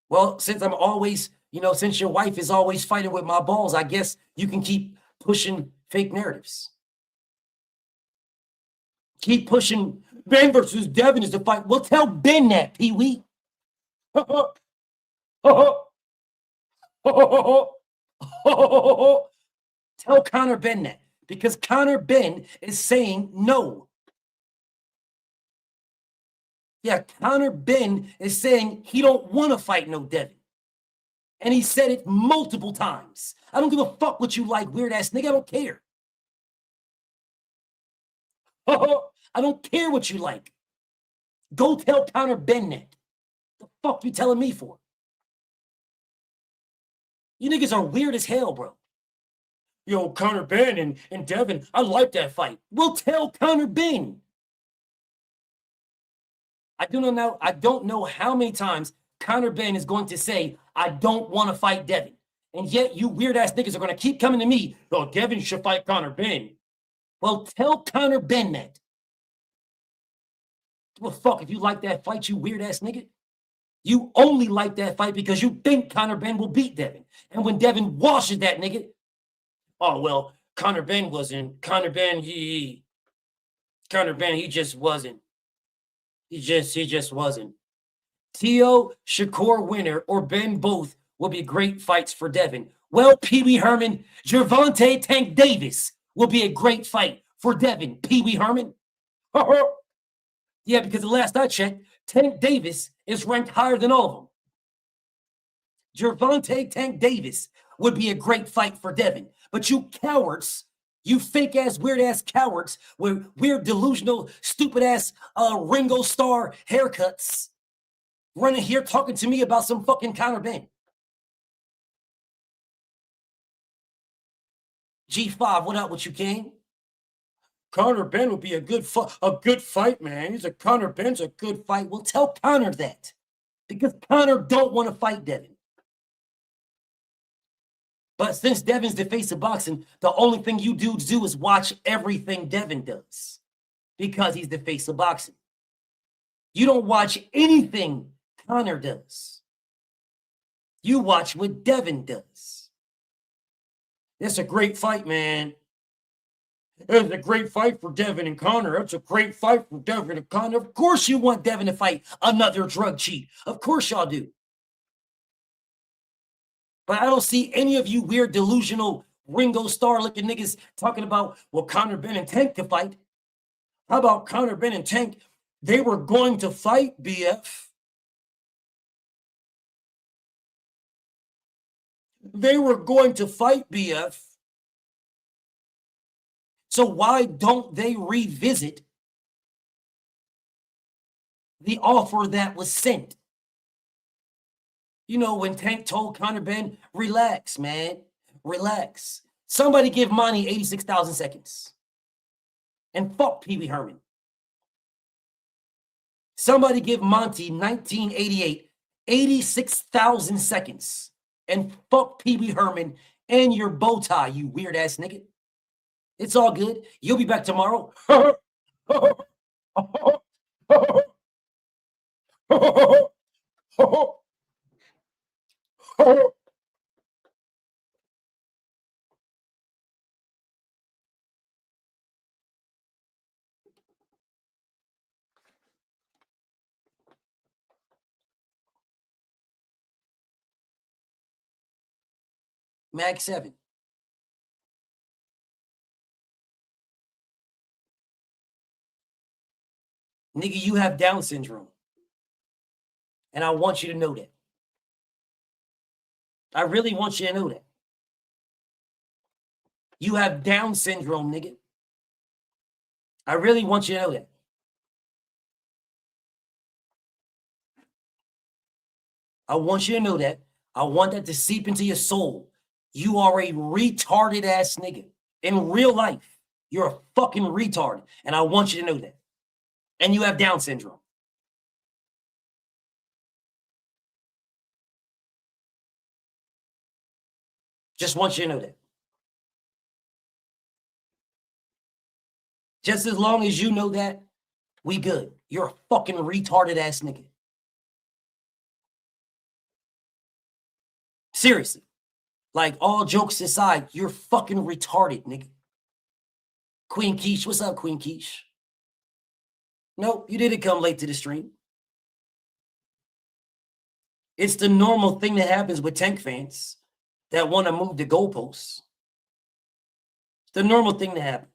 Well, since I'm always, since your wife is always fighting with my balls, I guess you can keep pushing fake narratives. Keep pushing Ben versus Devin is the fight. Well, tell Ben that, Pee-wee. Tell Connor Ben that. Because Connor Ben is saying no. Yeah, Connor Ben is saying he don't want to fight no Devin. And he said it multiple times. I don't give a fuck what you like, weird ass nigga. I don't care. I don't care what you like. Go tell Connor Ben that. The fuck you telling me for? You niggas are weird as hell, bro. Yo, Connor Ben and Devin, I like that fight. Well, tell Connor Ben. I don't know how many times Connor Ben is going to say, I don't want to fight Devin. And yet you weird ass niggas are going to keep coming to me. Oh, Devin should fight Connor Ben. Well, tell Connor Ben that. Well, fuck, if you like that fight, you weird ass nigga. You only like that fight because you think Connor Ben will beat Devin. And when Devin washes that nigga, oh, well, Connor Ben, he just wasn't. He just wasn't. Tio, Shakur winner, or Ben both will be great fights for Devin. Well, Pee Wee Herman, Gervonta Tank Davis will be a great fight for Devin. Pee Wee Herman. Yeah, because the last I checked, Tank Davis is ranked higher than all of them. Gervonta Tank Davis would be a great fight for Devin. But you cowards, you fake-ass, weird-ass cowards with weird, delusional, stupid-ass Ringo Starr haircuts running here talking to me about some fucking Connor Ben. G5, what up with you, King? Connor Ben would be a good fight, man. Connor Ben's a good fight. Well, tell Connor that. Because Connor don't want to fight Devin. But since Devin's the face of boxing, the only thing you dudes do is watch everything Devin does because he's the face of boxing. You don't watch anything Conor does. You watch what Devin does. It's a great fight, man. It's a great fight for Devin and Conor. It's a great fight for Devin and Conor. Of course you want Devin to fight another drug cheat. Of course y'all do. But I don't see any of you weird, delusional, Ringo Starr-looking niggas talking about, well, Conor, Ben, and Tank to fight. How about Conor, Ben, and Tank? They were going to fight, BF. They were going to fight, BF. So why don't they revisit the offer that was sent? You know, when Tank told Conor, Ben, relax, man, relax. Somebody give Monty 86,000 seconds. And fuck Pee Wee Herman. Somebody give Monty 1988 86,000 seconds. And fuck Pee Wee Herman and your bow tie, you weird ass nigga. It's all good. You'll be back tomorrow. Mag 7. Nigga, you have Down syndrome. And I want you to know that. I really want you to know that. You have Down syndrome, nigga. I really want you to know that. I want you to know that. I want that to seep into your soul. You are a retarded ass nigga. In real life, you're a fucking retard. And I want you to know that. And you have Down syndrome. Just want you to know that. Just as long as you know that, we good. You're a fucking retarded ass nigga. Seriously. Like, all jokes aside, you're fucking retarded, nigga. Queen Quiche, what's up, Queen Quiche? Nope, you didn't come late to the stream. It's the normal thing that happens with Tank fans that want to move the goalposts. It's the normal thing to happen.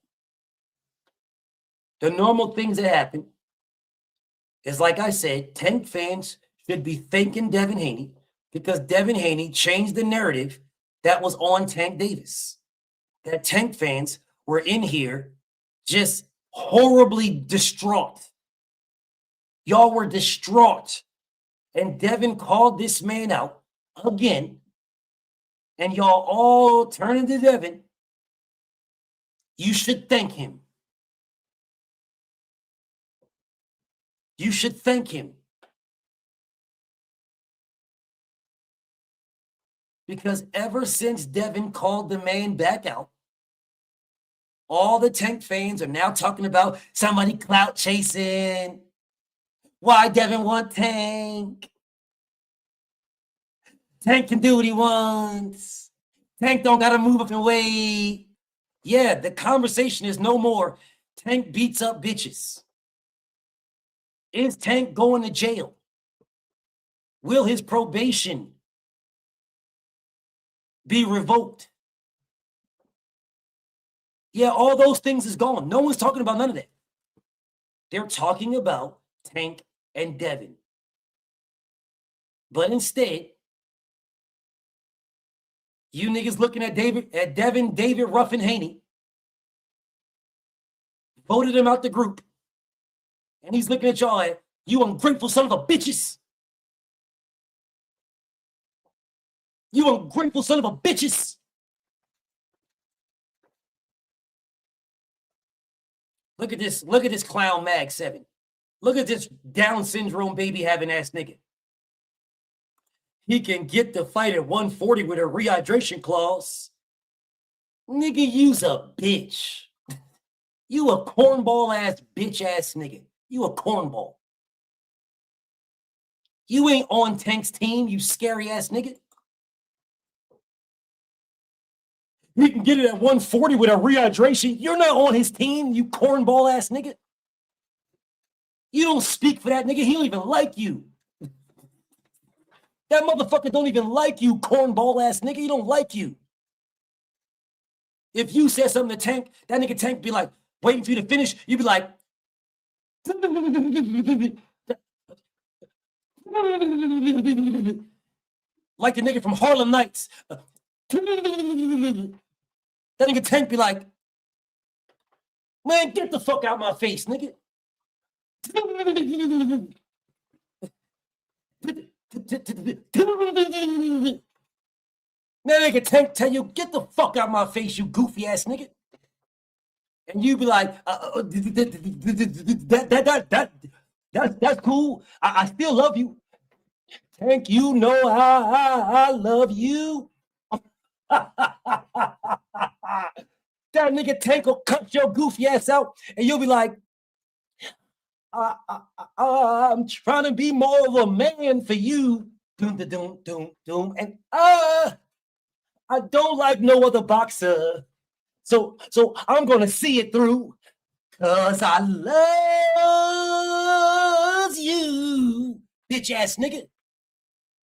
The normal things that happen is, like I said, Tank fans should be thanking Devin Haney because Devin Haney changed the narrative that was on Tank Davis. That Tank fans were in here just horribly distraught. Y'all were distraught. And Devin called this man out again. And y'all all turning to Devin. You should thank him. You should thank him. Because ever since Devin called the man back out, all the Tank fans are now talking about somebody clout chasing. Why Devin want Tank? Tank can do what he wants. Tank don't gotta move up and wait. Yeah, the conversation is no more Tank beats up bitches. Is Tank going to jail? Will his probation be revoked? Yeah, all those things is gone. No one's talking about none of that. They're talking about Tank and Devin. But instead, you niggas looking at Devin, David, Ruffin, Haney, voted him out the group. And he's looking at y'all like, you ungrateful son of a bitches. You ungrateful son of a bitches. Look at this clown Mag 7. Look at this Down syndrome baby having ass nigga. he can get the fight at 140 with a rehydration clause. Nigga, you's a bitch. You a cornball ass bitch ass nigga. You a cornball. You ain't on Tank's team, you scary ass nigga. He can get it at 140 with a rehydration. You're not on his team, you cornball ass nigga. You don't speak for that nigga. He don't even like you. That motherfucker don't even like you, cornball ass nigga. He don't like you. If you said something to Tank, that nigga Tank be like, waiting for you to finish. You be like, like the nigga from Harlem Nights. That nigga Tank be like, man, get the fuck out my face, nigga. That nigga Tank tell you, get the fuck out my face, you goofy ass nigga. And you be like, that's cool. I still love you. Tank, you know I love you. That nigga Tank will cut your goofy ass out, and you'll be like, I'm trying to be more of a man for you. Doom, doom, doom, doom. And I don't like no other boxer. So I'm gonna see it through. Cause I love you. Bitch ass nigga.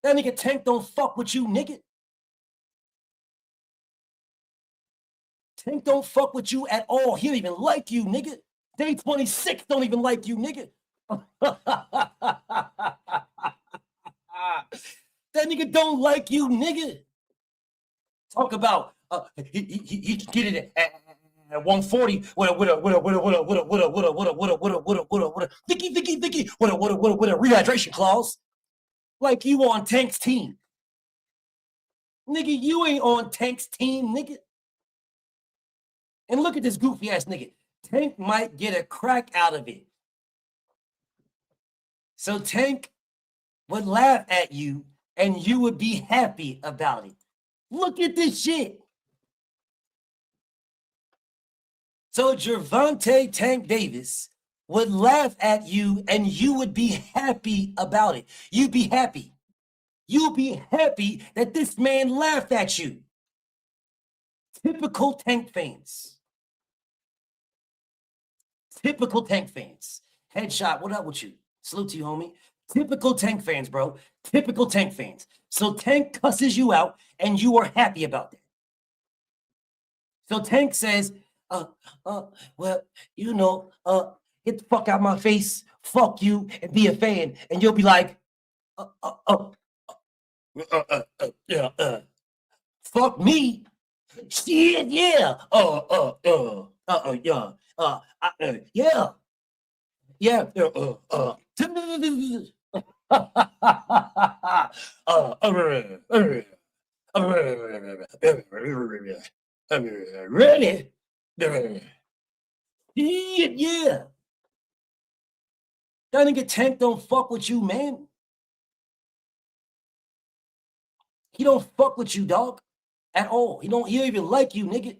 That nigga Tank don't fuck with you, nigga. Tank don't fuck with you at all. He don't even like you, nigga. Day 26 don't even like you, nigga. That nigga don't like you, nigga. Talk about he can get it at 140 with a rehydration clause. Like you on Tank's team. Nigga, you ain't on Tank's team, nigga. And look at this goofy ass nigga. Tank might get a crack out of it. So Tank would laugh at you and you would be happy about it. Look at this shit. So Gervonta Tank Davis would laugh at you and you would be happy about it. You'd be happy. You'd be happy that this man laughed at you. Typical Tank fans. Typical Tank fans. Headshot, what up with you? Salute to you, homie. Typical Tank fans, bro. Typical Tank fans. So Tank cusses you out and you are happy about that. So Tank says, well, you know, get the fuck out my face, fuck you, and be a fan. And you'll be like, fuck me. Shit, yeah. Yeah. Yeah. Really? Yeah. That nigga Tank don't fuck with you, man. He don't fuck with you, dog, at all. He don't even like you, nigga.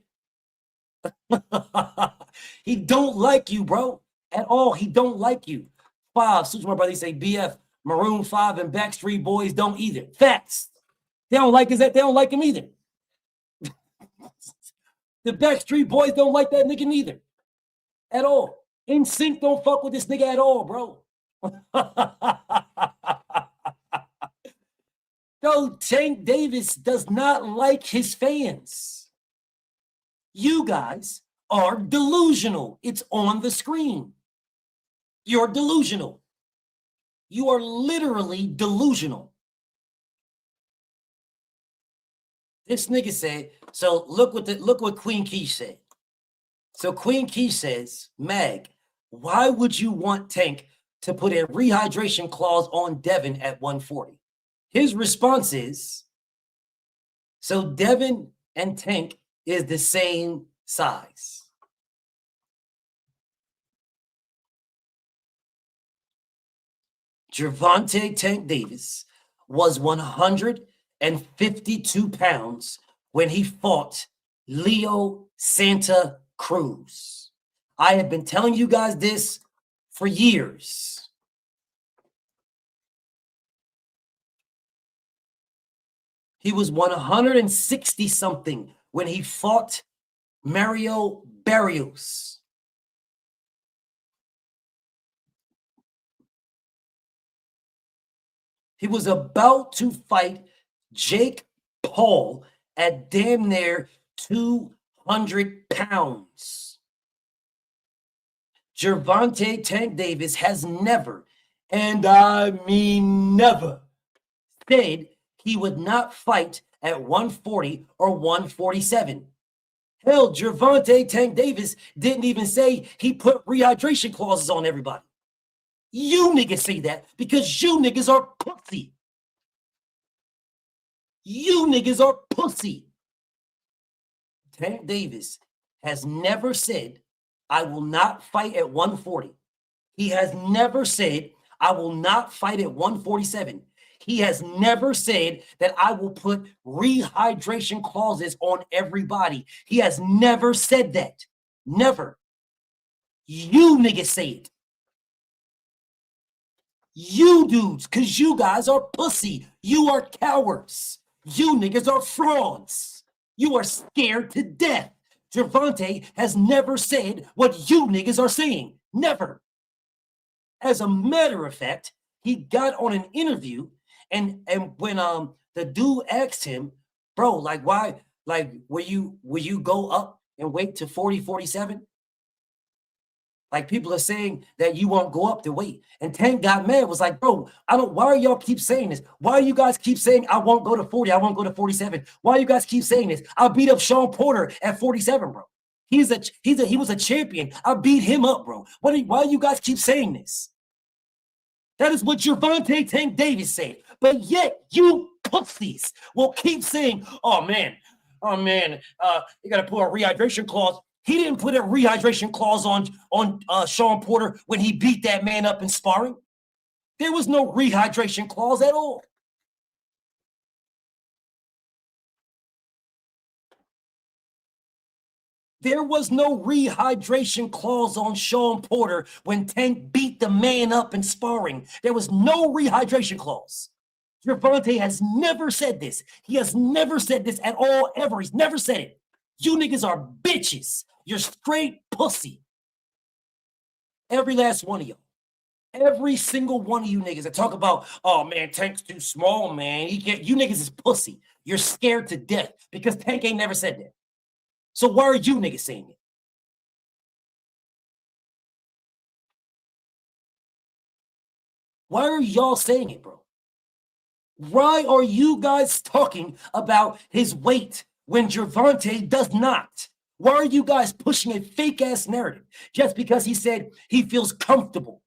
He don't like you, bro, at all. He don't like you. 5, suits my brother. He say BF, Maroon 5, and Backstreet Boys don't either. Facts. They don't like his. They don't like him either. The Backstreet Boys don't like that nigga neither, at all. NSYNC don't fuck with this nigga at all, bro. No, Tank Davis does not like his fans. You guys are delusional. It's on the screen. You're delusional. You are literally delusional. This nigga said, so look what Queen Keish said. So Queen Keish says, Mag, why would you want Tank to put a rehydration clause on Devin at 140? His response is, so Devin and Tank is the same size. Gervonta Tank Davis was 152 pounds when he fought Leo Santa Cruz. I have been telling you guys this for years. He was 160 something when he fought Mario Barrios. He was about to fight Jake Paul at damn near 200 pounds. Gervonta Tank Davis has never, and I mean never, said he would not fight at 140 or 147. Hell, Gervonta Tank Davis didn't even say he put rehydration clauses on everybody. You niggas say that because you niggas are pussy. You niggas are pussy. Tank Davis has never said, I will not fight at 140. He has never said, I will not fight at 147. He has never said that I will put rehydration clauses on everybody. He has never said that. Never. You niggas say it. You dudes, because you guys are pussy. You are cowards. You niggas are frauds. You are scared to death. Gervonta has never said what you niggas are saying. Never. As a matter of fact, he got on an interview and when the dude asked him, bro, like why, like will you go up and wait to 40, 47? Like people are saying that you won't go up to weight. And Tank got mad, was like, bro, why are y'all keep saying this? Why you guys keep saying I won't go to 40, I won't go to 47? Why you guys keep saying this? I beat up Sean Porter at 47, bro. He was a champion. I beat him up, bro. Why you guys keep saying this? That is what Gervonta Tank Davis said. But yet you pussies will keep saying, oh man, you gotta put a rehydration clause. He didn't put a rehydration clause on Sean Porter when he beat that man up in sparring. There was no rehydration clause at all. There was no rehydration clause on Sean Porter when Tank beat the man up in sparring. There was no rehydration clause. Gervonta has never said this. He has never said this at all, ever. He's never said it. You niggas are bitches. You're straight pussy. Every last one of you. Every single one of you niggas that talk about, oh man, Tank's too small, man. You niggas is pussy. You're scared to death because Tank ain't never said that. So why are you niggas saying it? Why are y'all saying it, bro? Why are you guys talking about his weight when Gervonta does not? Why are you guys pushing a fake ass narrative just because he said he feels comfortable?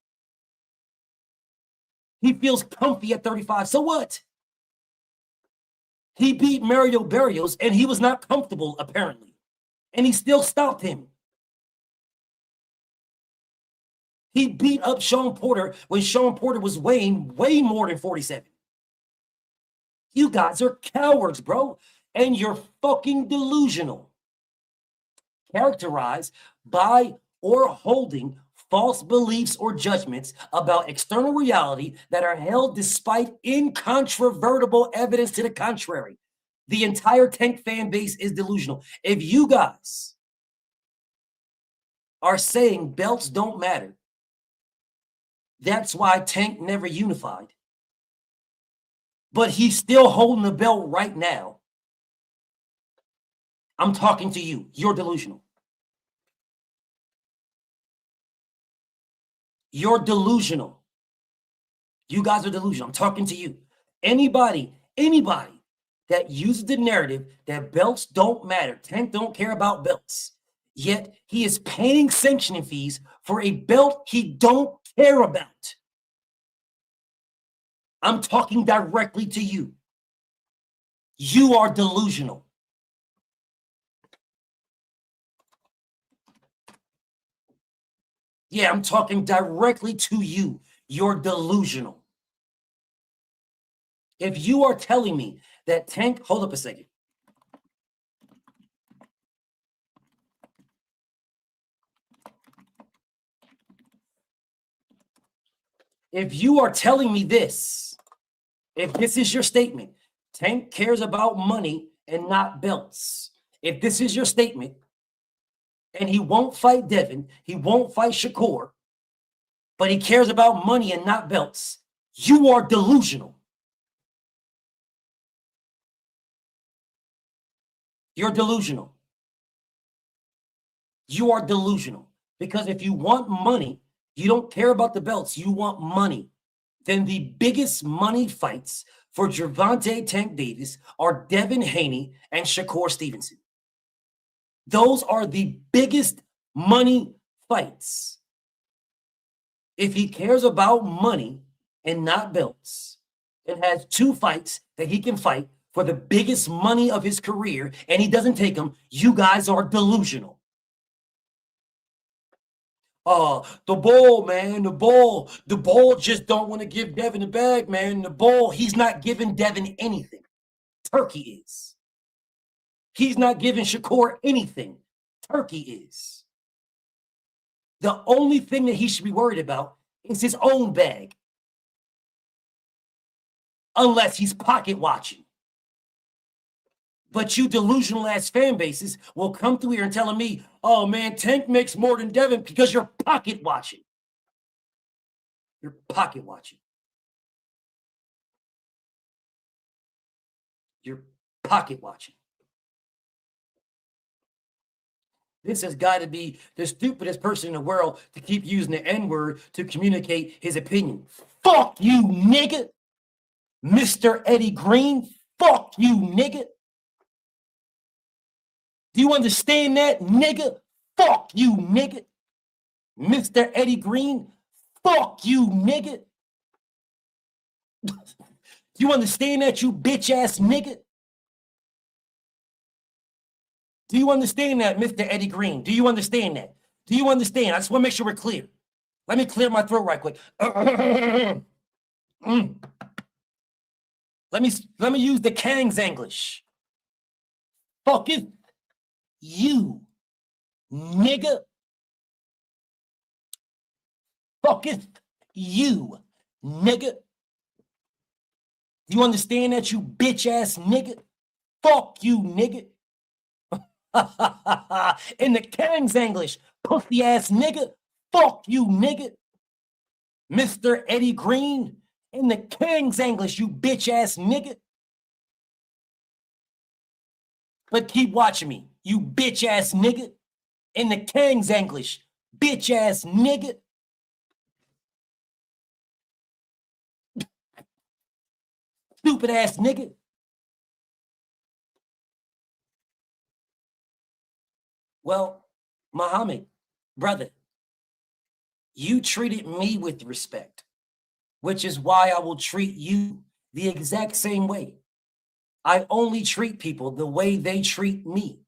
He feels comfy at 35. So what? He beat Mario Barrios and he was not comfortable apparently. And he still stopped him. He beat up Sean Porter when Sean Porter was weighing way more than 47. You guys are cowards, bro. And you're fucking delusional. Characterized by or holding false beliefs or judgments about external reality that are held despite incontrovertible evidence to the contrary. The entire Tank fan base is delusional. If you guys are saying belts don't matter, that's why Tank never unified. But he's still holding the belt right now. I'm talking to you. You're delusional. You're delusional. You guys are delusional. I'm talking to you. Anybody that uses the narrative that belts don't matter, Tank don't care about belts, yet he is paying sanctioning fees for a belt he don't care about. I'm talking directly to you. You are delusional. Yeah, I'm talking directly to you. You're delusional. If you are telling me that Tank, hold up a second. If you are telling me this, if this is your statement, Tank cares about money and not belts. If this is your statement, and he won't fight Devin, he won't fight Shakur, but he cares about money and not belts, you are delusional. You're delusional. You are delusional. Because if you want money, you don't care about the belts, you want money. Then the biggest money fights for Gervonta Tank Davis are Devin Haney and Shakur Stevenson. Those are the biggest money fights. If he cares about money and not belts, and has 2 fights that he can fight for the biggest money of his career, and he doesn't take them, you guys are delusional. The bull, man, the bull just don't want to give Devin a bag, man. The bull, he's not giving Devin anything. Turkey is. He's not giving Shakur anything. Turkey is. The only thing that he should be worried about is his own bag. Unless he's pocket watching. But you delusional ass fan bases will come through here and telling me, oh man, Tank makes more than Devin because you're pocket watching. You're pocket watching. You're pocket watching. This has got to be the stupidest person in the world to keep using the N-word to communicate his opinion. Fuck you, nigga. Mr. Eddie Green, fuck you, nigga. Do you understand that, nigga? Fuck you, nigga. Mr. Eddie Green, fuck you, nigga. Do you understand that, you bitch-ass nigga? Do you understand that, Mr. Eddie Green? Do you understand that? Do you understand? I just want to make sure we're clear. Let me clear my throat right quick. Let me use the Kang's English. Fucketh you, nigga. Fucketh you, nigga. Do you understand that, you bitch-ass nigga? Fuck you, nigga. In the Kang's English, pussy ass nigga, fuck you, nigga. Mr. Eddie Green, in the Kang's English, you bitch ass nigga. But keep watching me, you bitch ass nigga. In the Kang's English, bitch ass nigga. Stupid ass nigga. Well, Muhammad, brother, you treated me with respect, which is why I will treat you the exact same way. I only treat people the way they treat me.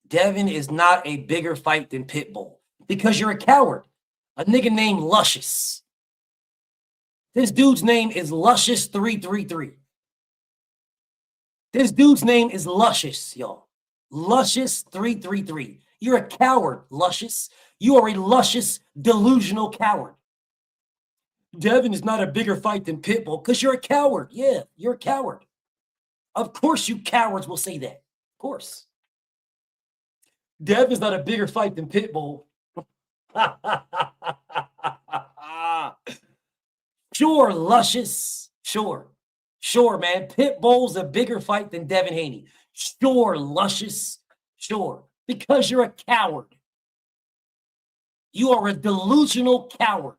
Devin is not a bigger fight than Pitbull because you're a coward. A nigga named Luscious. This dude's name is Luscious333. This dude's name is Luscious, y'all. Luscious333. You're a coward, Luscious. You are a luscious, delusional coward. Devin is not a bigger fight than Pitbull because you're a coward. Yeah, you're a coward. Of course you cowards will say that. Of course. Devin's not a bigger fight than Pitbull. Sure, Luscious. Sure. Sure, man. Pitbull's a bigger fight than Devin Haney. Sure, Luscious. Sure. Because you're a coward. You are a delusional coward.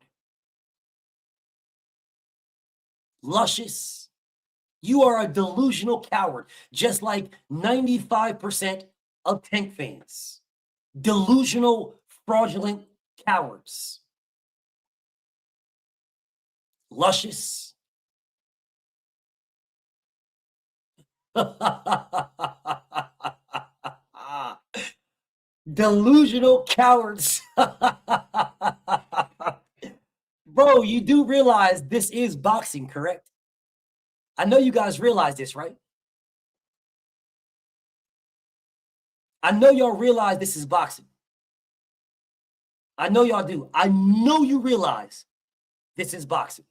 Luscious. You are a delusional coward, just like 95% of Tank fans. Delusional, fraudulent cowards. Luscious. Delusional cowards. Bro, you do realize this is boxing, correct? I know you guys realize this, right? I know y'all realize this is boxing. I know y'all do. I know you realize this is boxing.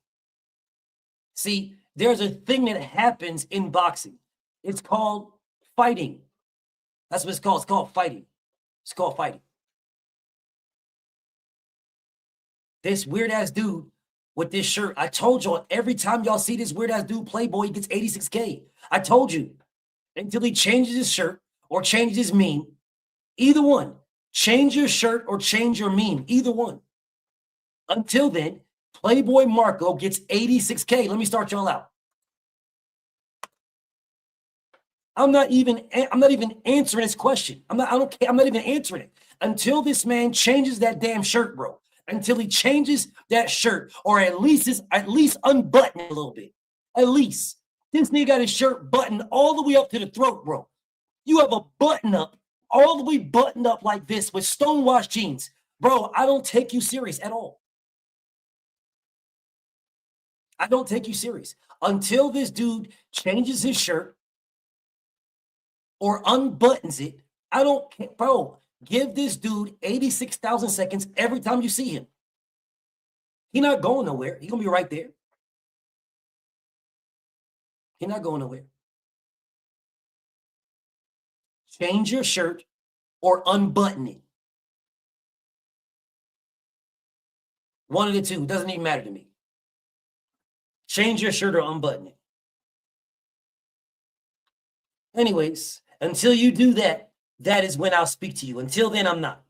See, there's a thing that happens in boxing. It's called fighting. That's what it's called. It's called fighting. It's called fighting. This weird ass dude with this shirt. I told y'all every time y'all see this weird ass dude Playboy, he gets 86K. I told you until he changes his shirt or changes his meme. Either one. Change your shirt or change your meme. Either one. Until then, Playboy Marco gets 86K. Let me start y'all out. I'm not even answering this question. I'm not even answering it. Until this man changes that damn shirt, bro. Until he changes that shirt, or at least unbutton it a little bit. At least. This nigga got his shirt buttoned all the way up to the throat, bro. You have a button up, all the way buttoned up like this with stonewashed jeans. Bro, I don't take you serious at all. I don't take you serious. Until this dude changes his shirt or unbuttons it, I don't care. Bro, give this dude 86,000 seconds every time you see him. He's not going nowhere. He's going to be right there. He's not going nowhere. Change your shirt or unbutton it. One of the two. Doesn't even matter to me. Change your shirt or unbutton it. Anyways, until you do that, that is when I'll speak to you. Until then, I'm not.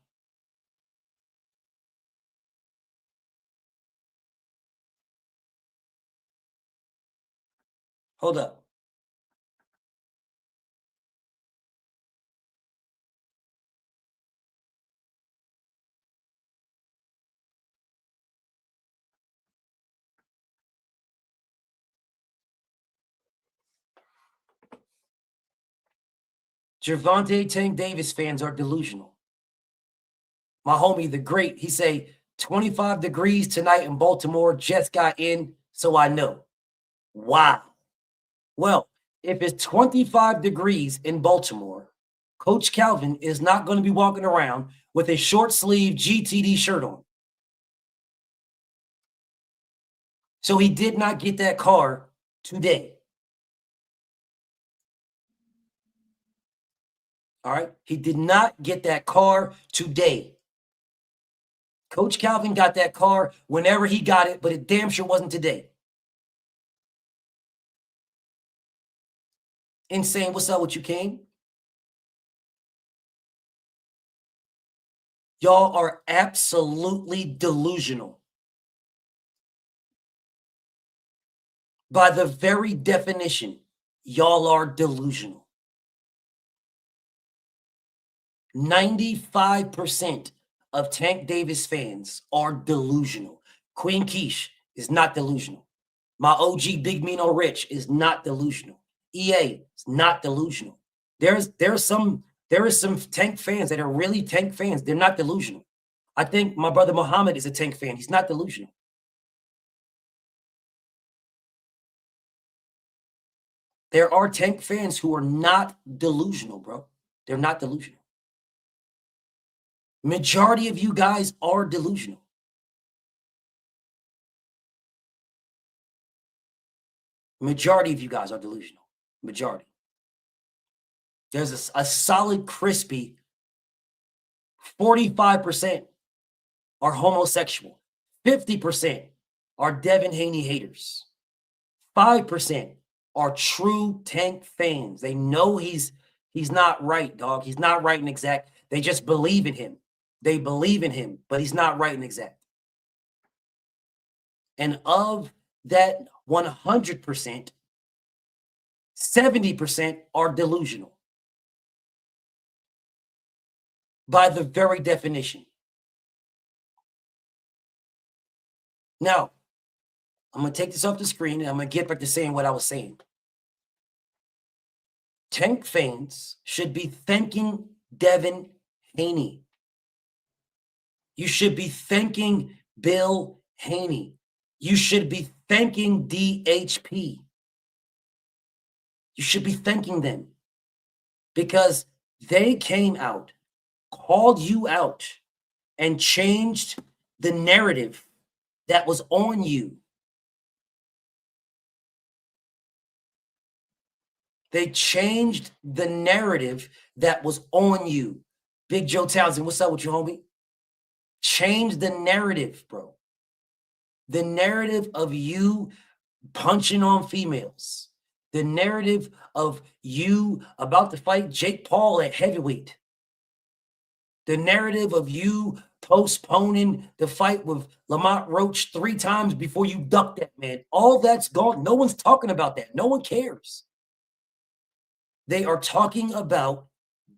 Hold up. Gervonta Tank Davis fans are delusional. My homie, the great, he say 25 degrees tonight in Baltimore. Just got in, so I know. Wow. Well, if it's 25 degrees in Baltimore, Coach Calvin is not going to be walking around with a short sleeve GTD shirt on. So he did not get that car today. All right. He did not get that car today. Coach Calvin got that car whenever he got it, but it damn sure wasn't today. Insane. What's up with you, King? Y'all are absolutely delusional. By the very definition, y'all are delusional. 95% of Tank Davis fans are delusional. Queen Quiche is not delusional. My OG Big Mino Rich is not delusional. EA is not delusional. There is some Tank fans that are really Tank fans. They're not delusional. I think my brother Muhammad is a Tank fan. He's not delusional. There are Tank fans who are not delusional, bro. They're not delusional. Majority of you guys are delusional. Majority of you guys are delusional. Majority. There's a solid, crispy 45% are homosexual. 50% are Devin Haney haters. 5% are true Tank fans. They know he's not right, dog. He's not right and exact. They just believe in him. They believe in him, but he's not right and exact. And of that 100%, 70% are delusional. By the very definition. Now, I'm going to take this off the screen and I'm going to get back to saying what I was saying. Tank fans should be thanking Devin Haney. You should be thanking Bill Haney. You should be thanking DHP. You should be thanking them because they came out, called you out, and changed the narrative that was on you. They changed the narrative that was on you. Big Joe Townsend, what's up with you, homie? Change the narrative, bro. The narrative of you punching on females. The narrative of you about to fight Jake Paul at heavyweight. The narrative of you postponing the fight with Lamont Roach 3 times before you duck that man. All that's gone. No one's talking about that. No one cares. They are talking about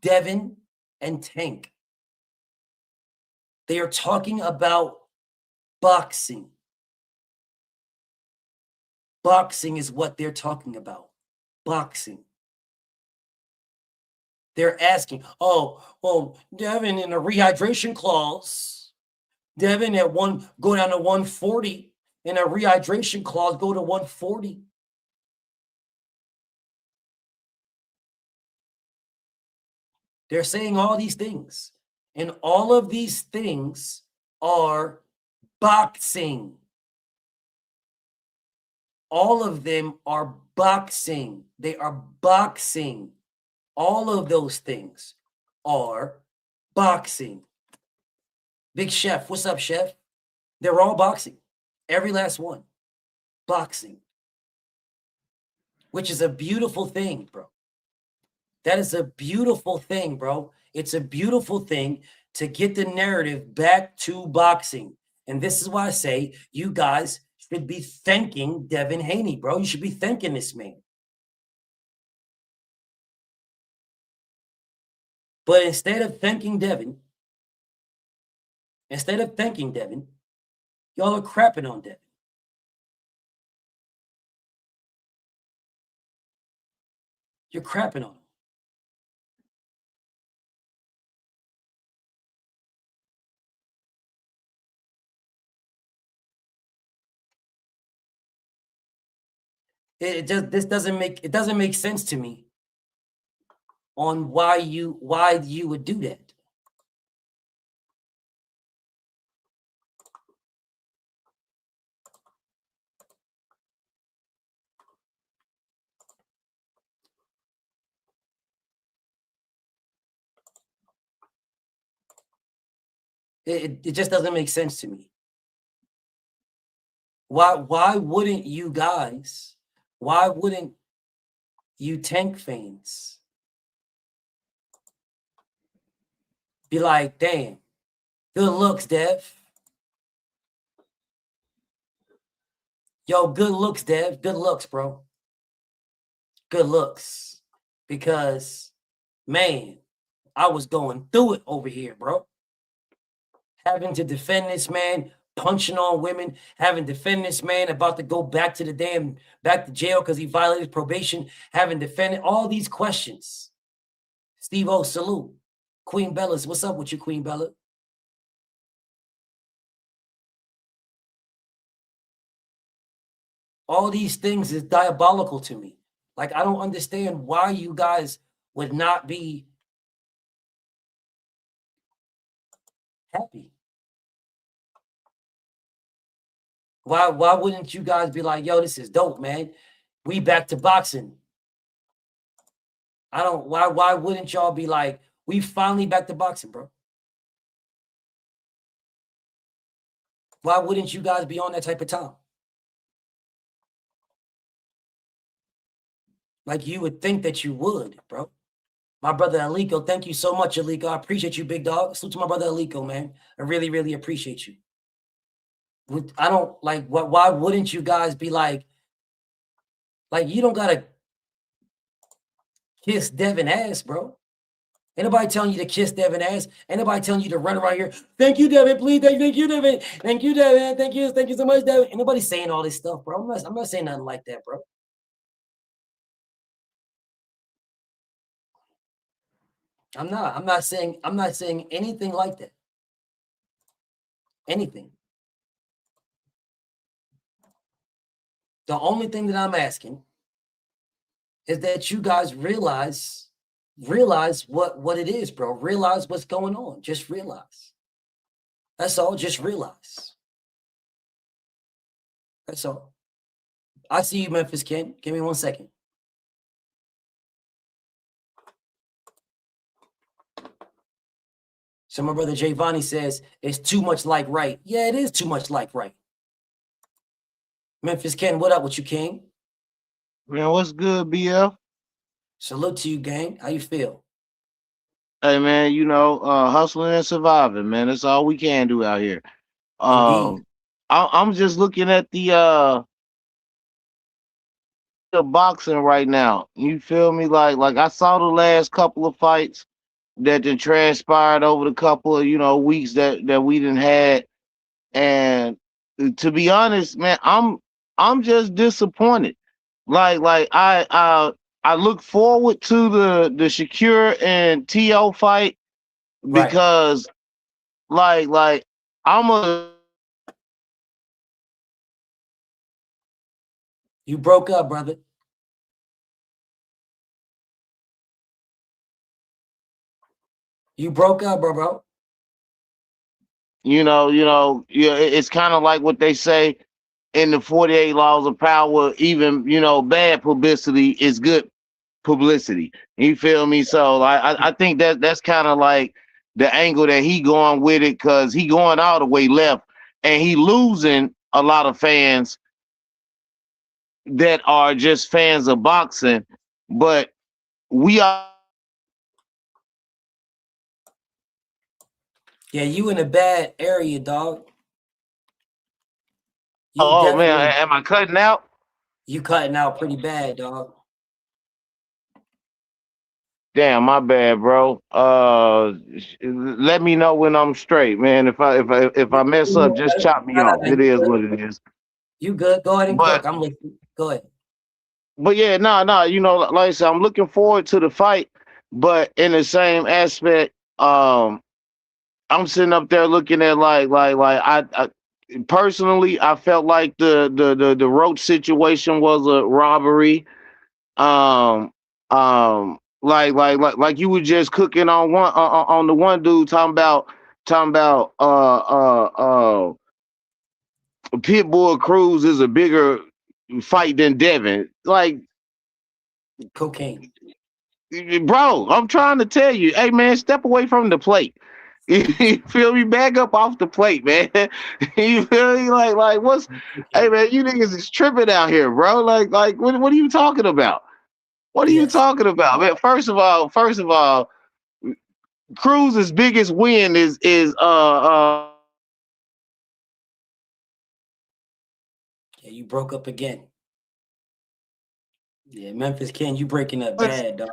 Devin and Tank. They are talking about boxing. Boxing is what they're talking about. Boxing. They're asking, oh, well, Devin in a rehydration clause. Devin at go down to 140. In a rehydration clause, go to 140. They're saying all these things. And all of these things are boxing. All of them are boxing. They are boxing. All of those things are boxing. Big Chef, what's up, Chef? They're all boxing. Every last one. Boxing. Which is a beautiful thing, bro. That is a beautiful thing, bro. It's a beautiful thing to get the narrative back to boxing. And this is why I say you guys should be thanking Devin Haney, bro. You should be thanking this man. But instead of thanking Devin, y'all are crapping on Devin. You're crapping on him. It doesn't make sense to me on why you would do that. It just doesn't make sense to me. Why wouldn't you guys? Why wouldn't you Tank fans be like, damn, good looks, Dev. Yo, good looks, Dev. Good looks, bro. Good looks. Because, man, I was going through it over here, bro. Having to defend this man, punching on women, having to defend this man about to go back to jail because he violated probation, having defended all these questions. Steve O, salute. Queen Bella's, what's up with you, Queen Bella? All these things is diabolical to me. Like, I don't understand why you guys would not be happy. Why wouldn't you guys be like, yo, this is dope, man. We back to boxing. Why wouldn't y'all be like, we finally back to boxing, bro? Why wouldn't you guys be on that type of time? Like, you would think that you would, bro. My brother Aliko, thank you so much, Aliko. I appreciate you, big dog. Salute to my brother Aliko, man. I really, really appreciate you. I don't like why wouldn't you guys be like you don't gotta kiss Devin ass, bro. Ain't nobody telling you to kiss Devin ass. Ain't nobody telling you to run around here. Thank you, Devin. Please, thank you, Devin. Thank you, Devin. Thank you so much, Devin. Ain't nobody saying all this stuff, bro. I'm not saying nothing like that, bro. I'm not saying anything like that. Anything. The only thing that I'm asking is that you guys realize what it is, bro. Realize what's going on. Just realize. That's all. Just realize. That's all. I see you, Memphis Ken. Give me 1 second. So my brother Gervonta says it's too much like right. Yeah, it is too much like right. Memphis Ken, what up with you, King? Man, what's good, BL? Salute to you, gang. How you feel? Hey man, hustling and surviving, man. That's all we can do out here. Indeed. I'm just looking at the boxing right now. You feel me? Like I saw the last couple of fights that then transpired over the couple of weeks that we didn't had, and to be honest, man, I'm just disappointed. I look forward to the Shakur and T.O. fight Right. because like I'm a You broke up, brother. You broke up, bro. yeah, it's kind of like what they say in the 48 laws of power. Even bad publicity is good publicity. You feel me? So I think that's kind of like the angle that he going with it, because he going all the way left and he losing a lot of fans that are just fans of boxing. But we are. Yeah, you in a bad area, dog. You Oh man, definitely am I cutting out? you cutting out pretty bad, dog. Damn, my bad, bro. Let me know when I'm straight, man. If I mess up, just chop me off. You It is good. what it is. You good. Go ahead and But cook. I'm listening. Go ahead. yeah, no. Like I said, I'm looking forward to the fight. But in the same aspect, I'm sitting up there looking at I personally, I felt like the Roach situation was a robbery. Um, like you were just cooking on on the one dude talking about Pitbull Cruz is a bigger fight than Devin. Like, Cocaine. bro, I'm trying to tell you, hey man, step away from the plate. You feel me? Back up off the plate, man. You feel me? Like what's hey Cocaine. man, you niggas is tripping out here, bro. Like what are you talking about? What are you Yes. talking about, man? First of all, Cruz's biggest win is Yeah, you broke up again. Yeah, Memphis Ken, you breaking up bad, dog.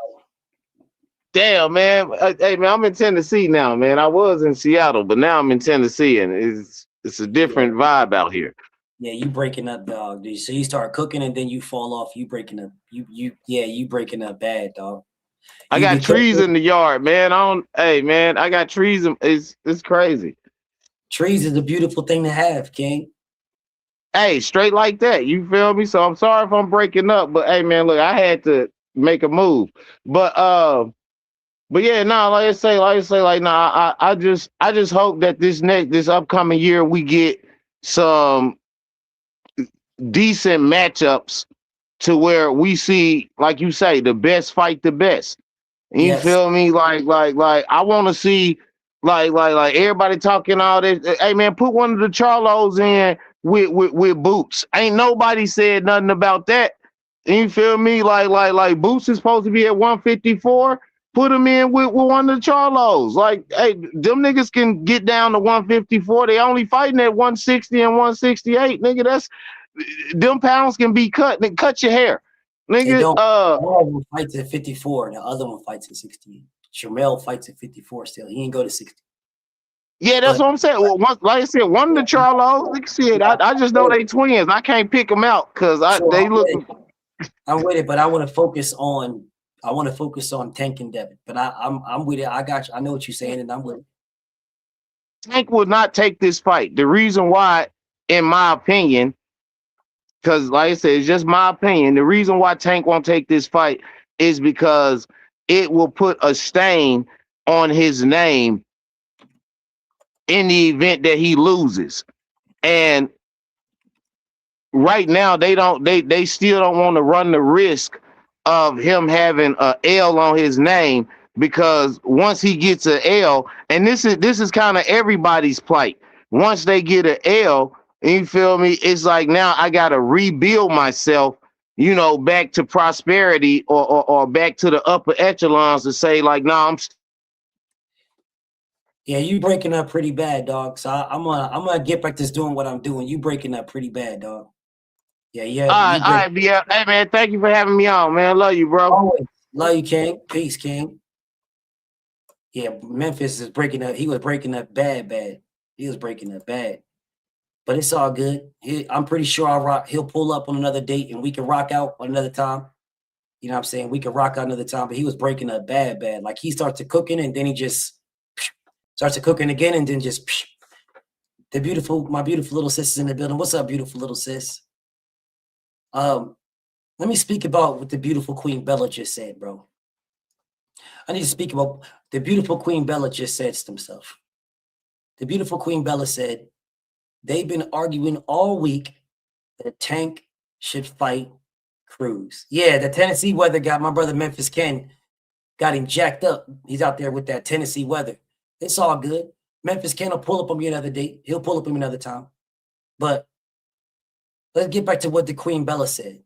damn man. Hey man, I'm in Tennessee now, man. I was in Seattle, but now I'm in Tennessee, and it's a Yeah, different vibe out here. yeah, you breaking up, dog. Dude. So you start cooking and then you fall off. You breaking up. You breaking up bad, dog. I You got be trees cooking. in the yard, man. I don't. Hey man, I got trees. It's crazy. Trees is a beautiful thing to have, King. Hey, straight like that. You feel me? So I'm sorry if I'm breaking up, but hey man, look, I had to make a move. But but yeah, no, like I just hope that this upcoming year we get some decent matchups to where we see, like you say, the best fight the best. You Yes. feel me? Like I want to see like everybody talking all this. Hey man, put one of the Charlos in with Boots. Ain't nobody said nothing about that. You feel me? Like Boots is supposed to be at 154. Put him in with one of the Charlos. Like, hey, them niggas can get down to 154. They only fighting at 160 and 168. Nigga, that's them pounds can be cut. Then cut your hair. They Nigga, don't. One of them fights at 54. The other one fights at 60. Shamel fights at 54 still. He ain't go to 60. yeah, that's But what I'm saying. Well, like I said, one of the Charlos, like I said, I just know they twins. I can't pick them out because sure, they look. I'm with it, but I want to focus on Tank and Devin. But I'm with it. I got you. I know what you're saying, and I'm with it. Tank will not take this fight. The reason why, in my opinion, Because, like I said, it's just my opinion. The reason why Tank won't take this fight is because it will put a stain on his name in the event that he loses. And right now, they still don't want to run the risk of him having a L on his name, because once he gets an L, and this is kind of everybody's plight. Once they get an L, you feel me? It's like, now I gotta rebuild myself, back to prosperity, or back to the upper echelons, to say like, nah, Yeah, you breaking up pretty bad, dog. So I'm gonna get back to doing what I'm doing. You breaking up pretty bad, dog. Yeah, all you break. right, yeah. Hey man, thank you for having me on, man. Love you, bro. Always love you, King. Peace, King. Yeah, Memphis is breaking up. He was breaking up bad. He was breaking up bad. But it's all good. I'm pretty sure he'll pull up on another date and we can rock out another time. You know what I'm saying? We can rock out another time. But he was breaking up bad. Like he starts to cooking and then he just starts to cooking again and then just my beautiful little sis is in the building. What's up, beautiful little sis? Let me speak about what the beautiful Queen Bella just said, bro. I need to speak about the beautiful Queen Bella just said to himself. The beautiful Queen Bella said, they've been arguing all week that Tank should fight Cruz. Yeah, the Tennessee weather got my brother Memphis Ken, got him jacked up. He's out there with that Tennessee weather. It's all good. Memphis Ken will pull up on me another date. He'll pull up on me another time. But let's get back to what the Queen Bella said.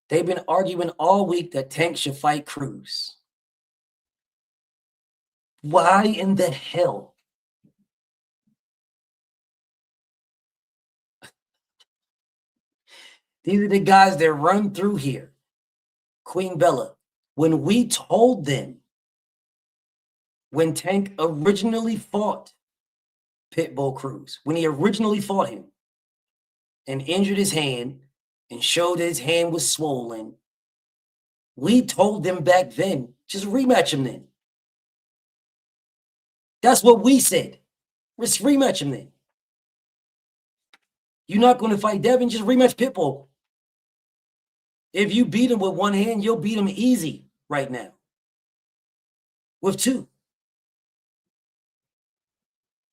They've been arguing all week that Tank should fight Cruz. Why in the hell? These are the guys that run through here. Queen Bella, when we told them, when Tank originally fought Pitbull Cruz, when he originally fought him and injured his hand and showed that his hand was swollen, we told them back then, just rematch him then. That's what we said. Let's rematch him then. You're not going to fight Devin, just rematch Pitbull. If you beat him with one hand, you'll beat him easy right now. With two.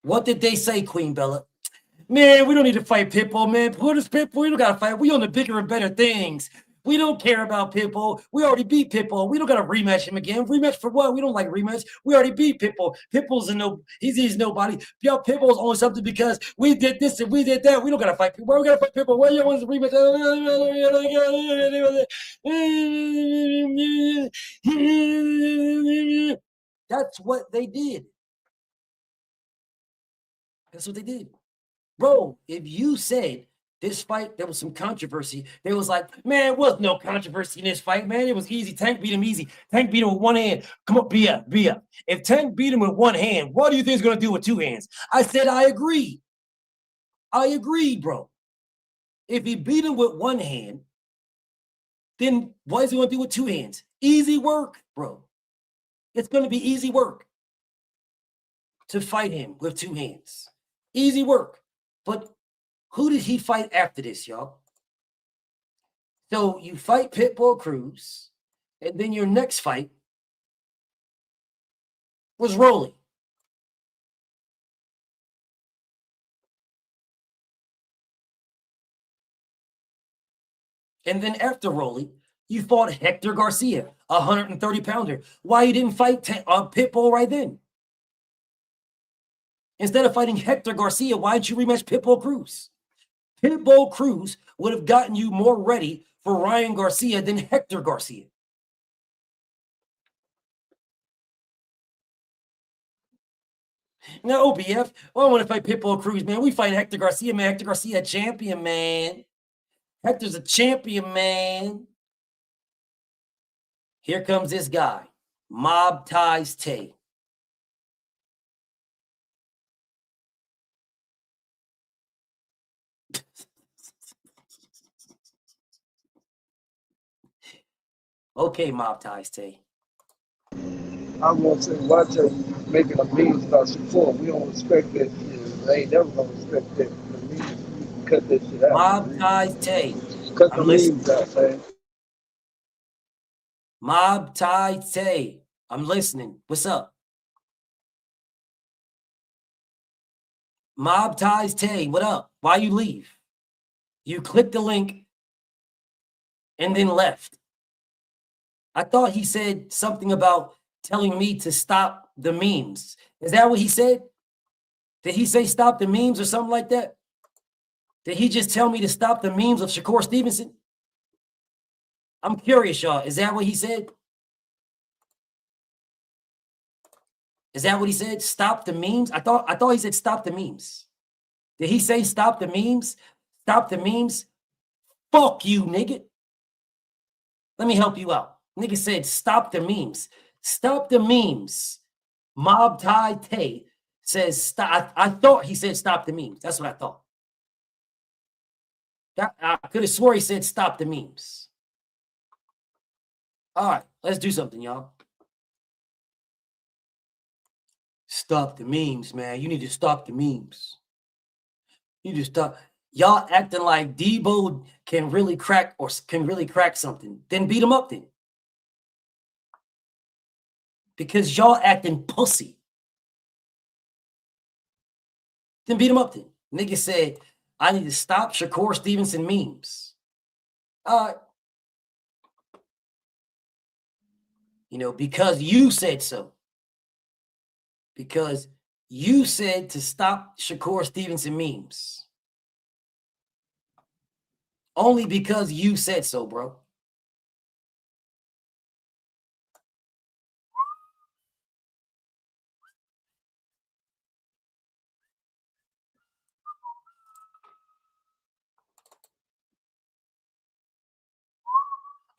What did they say, Queen Bella? Man, we don't need to fight Pitbull, man. Put us Pitbull. We don't got to fight. We on the bigger and better things. We don't care about Pitbull. We already beat Pitbull. We don't got to rematch him again. Rematch for what? We don't like rematch. We already beat Pitbull. Pitbull's he's nobody. Yo, Pitbull's only something because we did this and we did that. We don't got to fight Pitbull. We got to fight Pitbull. Why you want to rematch? That's what they did. That's what they did. Bro, if you said this fight, there was some controversy, they was like, man, there was no controversy in this fight, man. It was easy. Tank beat him easy. Tank beat him with one hand. Come on, be up. If Tank beat him with one hand, what do you think he's going to do with two hands? I said, I agree. I agreed, bro. If he beat him with one hand, then what is he going to do with two hands? Easy work, bro. It's going to be easy work to fight him with two hands. Easy work. But who did he fight after this, y'all? So you fight Pitbull Cruz, and then your next fight was Rolly. And then after Rolly, you fought Hector Garcia, a 130-pounder. Why you didn't fight Pitbull right then? Instead of fighting Hector Garcia, why didn't you rematch Pitbull Cruz? Pitbull Cruz would have gotten you more ready for Ryan Garcia than Hector Garcia. Now, OBF, I want to fight Pitbull Cruz, man. We fight Hector Garcia, man. Hector Garcia, a champion, man. Hector's a champion, man. Here comes this guy, Mob Ties Tay. Okay, Mob Ties Tay. I want to say, watch us making a means about support. We don't respect that shit. They ain't never gonna respect that. The means, we can cut that shit out. Mob Ties Tay. Cut the I'm listening. memes out, man. Mob Tai Tay. I'm listening. What's up? Mob Ties Tay, what up? Why you leave? You clicked the link and then left. I thought he said something about telling me to stop the memes. Is that what he said? Did he say stop the memes or something like that? Did he just tell me to stop the memes of Shakur Stevenson? I'm curious, y'all. Is that what he said? Is that what he said? Stop the memes? I thought he said stop the memes. Did he say stop the memes? Stop the memes? Fuck you, nigga. Let me help you out. Nigga said stop the memes. Stop the memes. Mob Tai Tay says stop. I thought he said stop the memes. That's what I thought. I could have swore he said stop the memes. All right, let's do something, y'all. Stop the memes, man. You need to stop the memes. You just stop. Y'all acting like Debo can really crack something. Then beat him up then. Because y'all acting pussy. Then beat him up then. Nigga said, I need to stop Shakur Stevenson memes. All right. You know, because you said so. Because you said to stop Shakur Stevenson memes. Only because you said so, bro.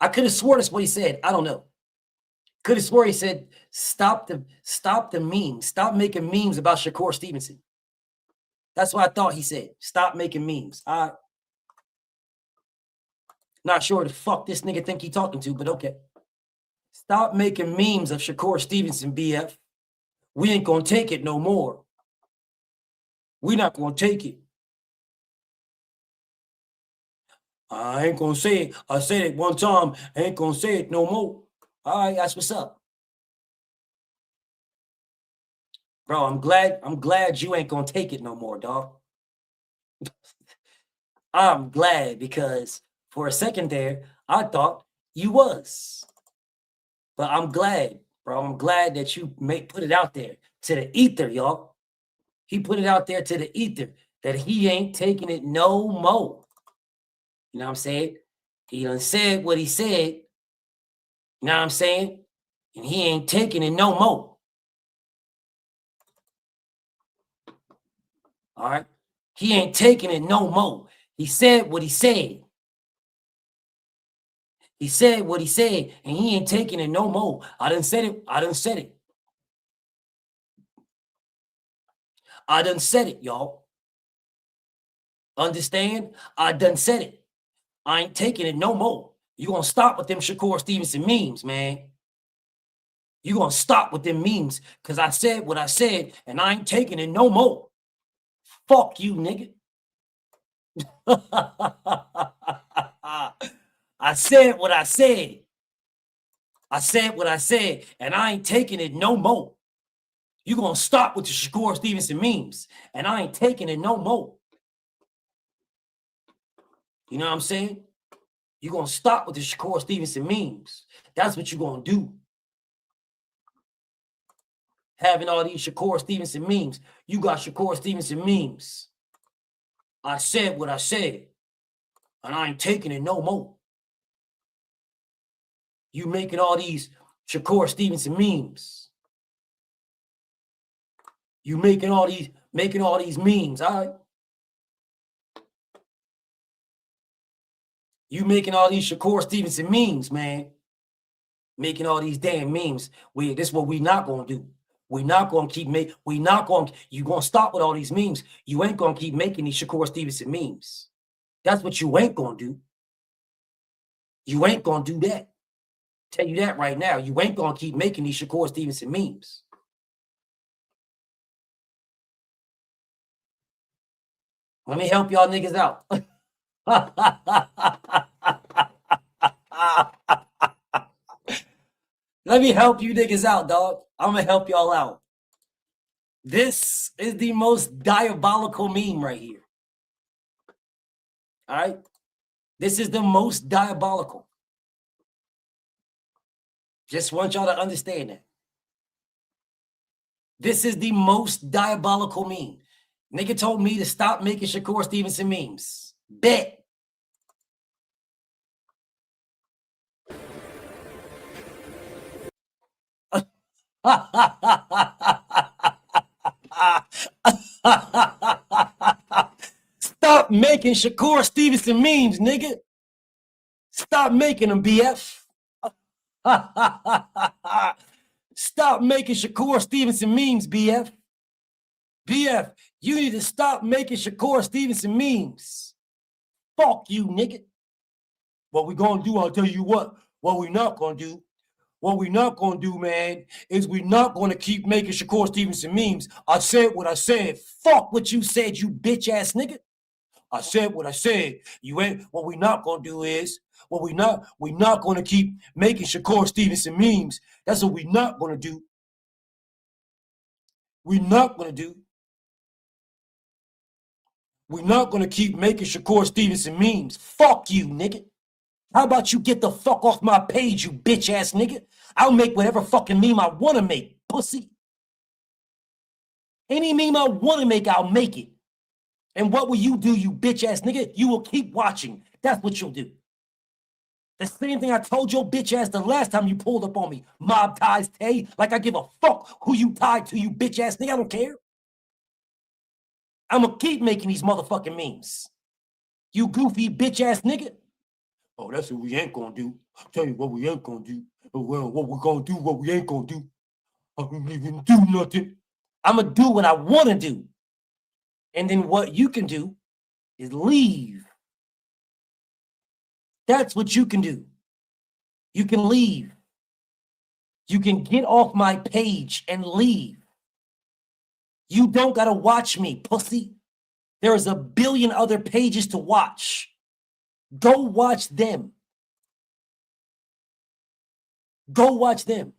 I could have sworn that's what he said. I don't know. Could have sworn he said, stop the memes. Stop making memes about Shakur Stevenson. That's what I thought he said. Stop making memes. Not sure the fuck this nigga think he talking to, but okay. Stop making memes of Shakur Stevenson, BF. We ain't gonna take it no more. We not gonna take it. I ain't gonna say it. I said it one time. I ain't gonna say it no more. All right, that's what's up. Bro, I'm glad you ain't gonna take it no more, dog. I'm glad because for a second there, I thought you was. But I'm glad, bro. I'm glad that you put it out there to the ether, y'all. He put it out there to the ether that he ain't taking it no more. You know what I'm saying? He done said what he said. You know what I'm saying? And he ain't taking it no more. All right? He ain't taking it no more. He said what he said. He said what he said, and he ain't taking it no more. I done said it. I done said it. I done said it, y'all. Understand? I done said it. I ain't taking it no more. You gonna stop with them Shakur Stevenson memes, man. You gonna stop with them memes, because I said what I said, and I ain't taking it no more. Fuck you, nigga. I said what I said. I said what I said, and I ain't taking it no more. You gonna stop with the Shakur Stevenson memes, and I ain't taking it no more. You know what I'm saying? You gonna stop with the Shakur Stevenson memes. That's what you gonna do. Having all these Shakur Stevenson memes. You got Shakur Stevenson memes. I said what I said, and I ain't taking it no more. You making all these Shakur Stevenson memes. You making all these memes, all right? You making all these Shakur Stevenson memes, man. Making all these damn memes. This is what we not gonna do. We're not gonna keep you gonna stop with all these memes. You ain't gonna keep making these Shakur Stevenson memes. That's what you ain't gonna do. You ain't gonna do that. Tell you that right now. You ain't gonna keep making these Shakur Stevenson memes. Let me help y'all niggas out. Let me help you niggas out, dog. I'm gonna help y'all out. This is the most diabolical meme right here. All right? This is the most diabolical. Just want y'all to understand that. This is the most diabolical meme. Nigga told me to stop making Shakur Stevenson memes. Bet. Stop making Shakur Stevenson memes, nigga. Stop making them, BF. Stop making Shakur Stevenson memes, BF. BF, you need to stop making Shakur Stevenson memes. Fuck you, nigga. What we gonna do, I'll tell you what. What we not gonna do. What we not gonna do, man, is we not gonna keep making Shakur Stevenson memes. I said what I said. Fuck what you said, you bitch ass nigga. I said what I said. You ain't. What we not gonna do is we not gonna keep making Shakur Stevenson memes. That's what we not gonna do. We not gonna do. We're not gonna keep making Shakur Stevenson memes. Fuck you, nigga. How about you get the fuck off my page, you bitch ass nigga? I'll make whatever fucking meme I wanna make, pussy. Any meme I wanna make, I'll make it. And what will you do, you bitch ass nigga? You will keep watching. That's what you'll do. The same thing I told your bitch ass the last time you pulled up on me. Mob ties, Tay. Like I give a fuck who you tied to, you bitch ass nigga. I don't care. I'm gonna keep making these motherfucking memes. You goofy bitch ass nigga. Oh, that's what we ain't gonna do. I'll tell you what we ain't gonna do. Well, what we're gonna do, what we ain't gonna do. I don't even do nothing. I'm gonna do what I wanna do. And then what you can do is leave. That's what you can do. You can leave. You can get off my page and leave. You don't gotta watch me, pussy. There's a billion other pages to watch. Go watch them. Go watch them.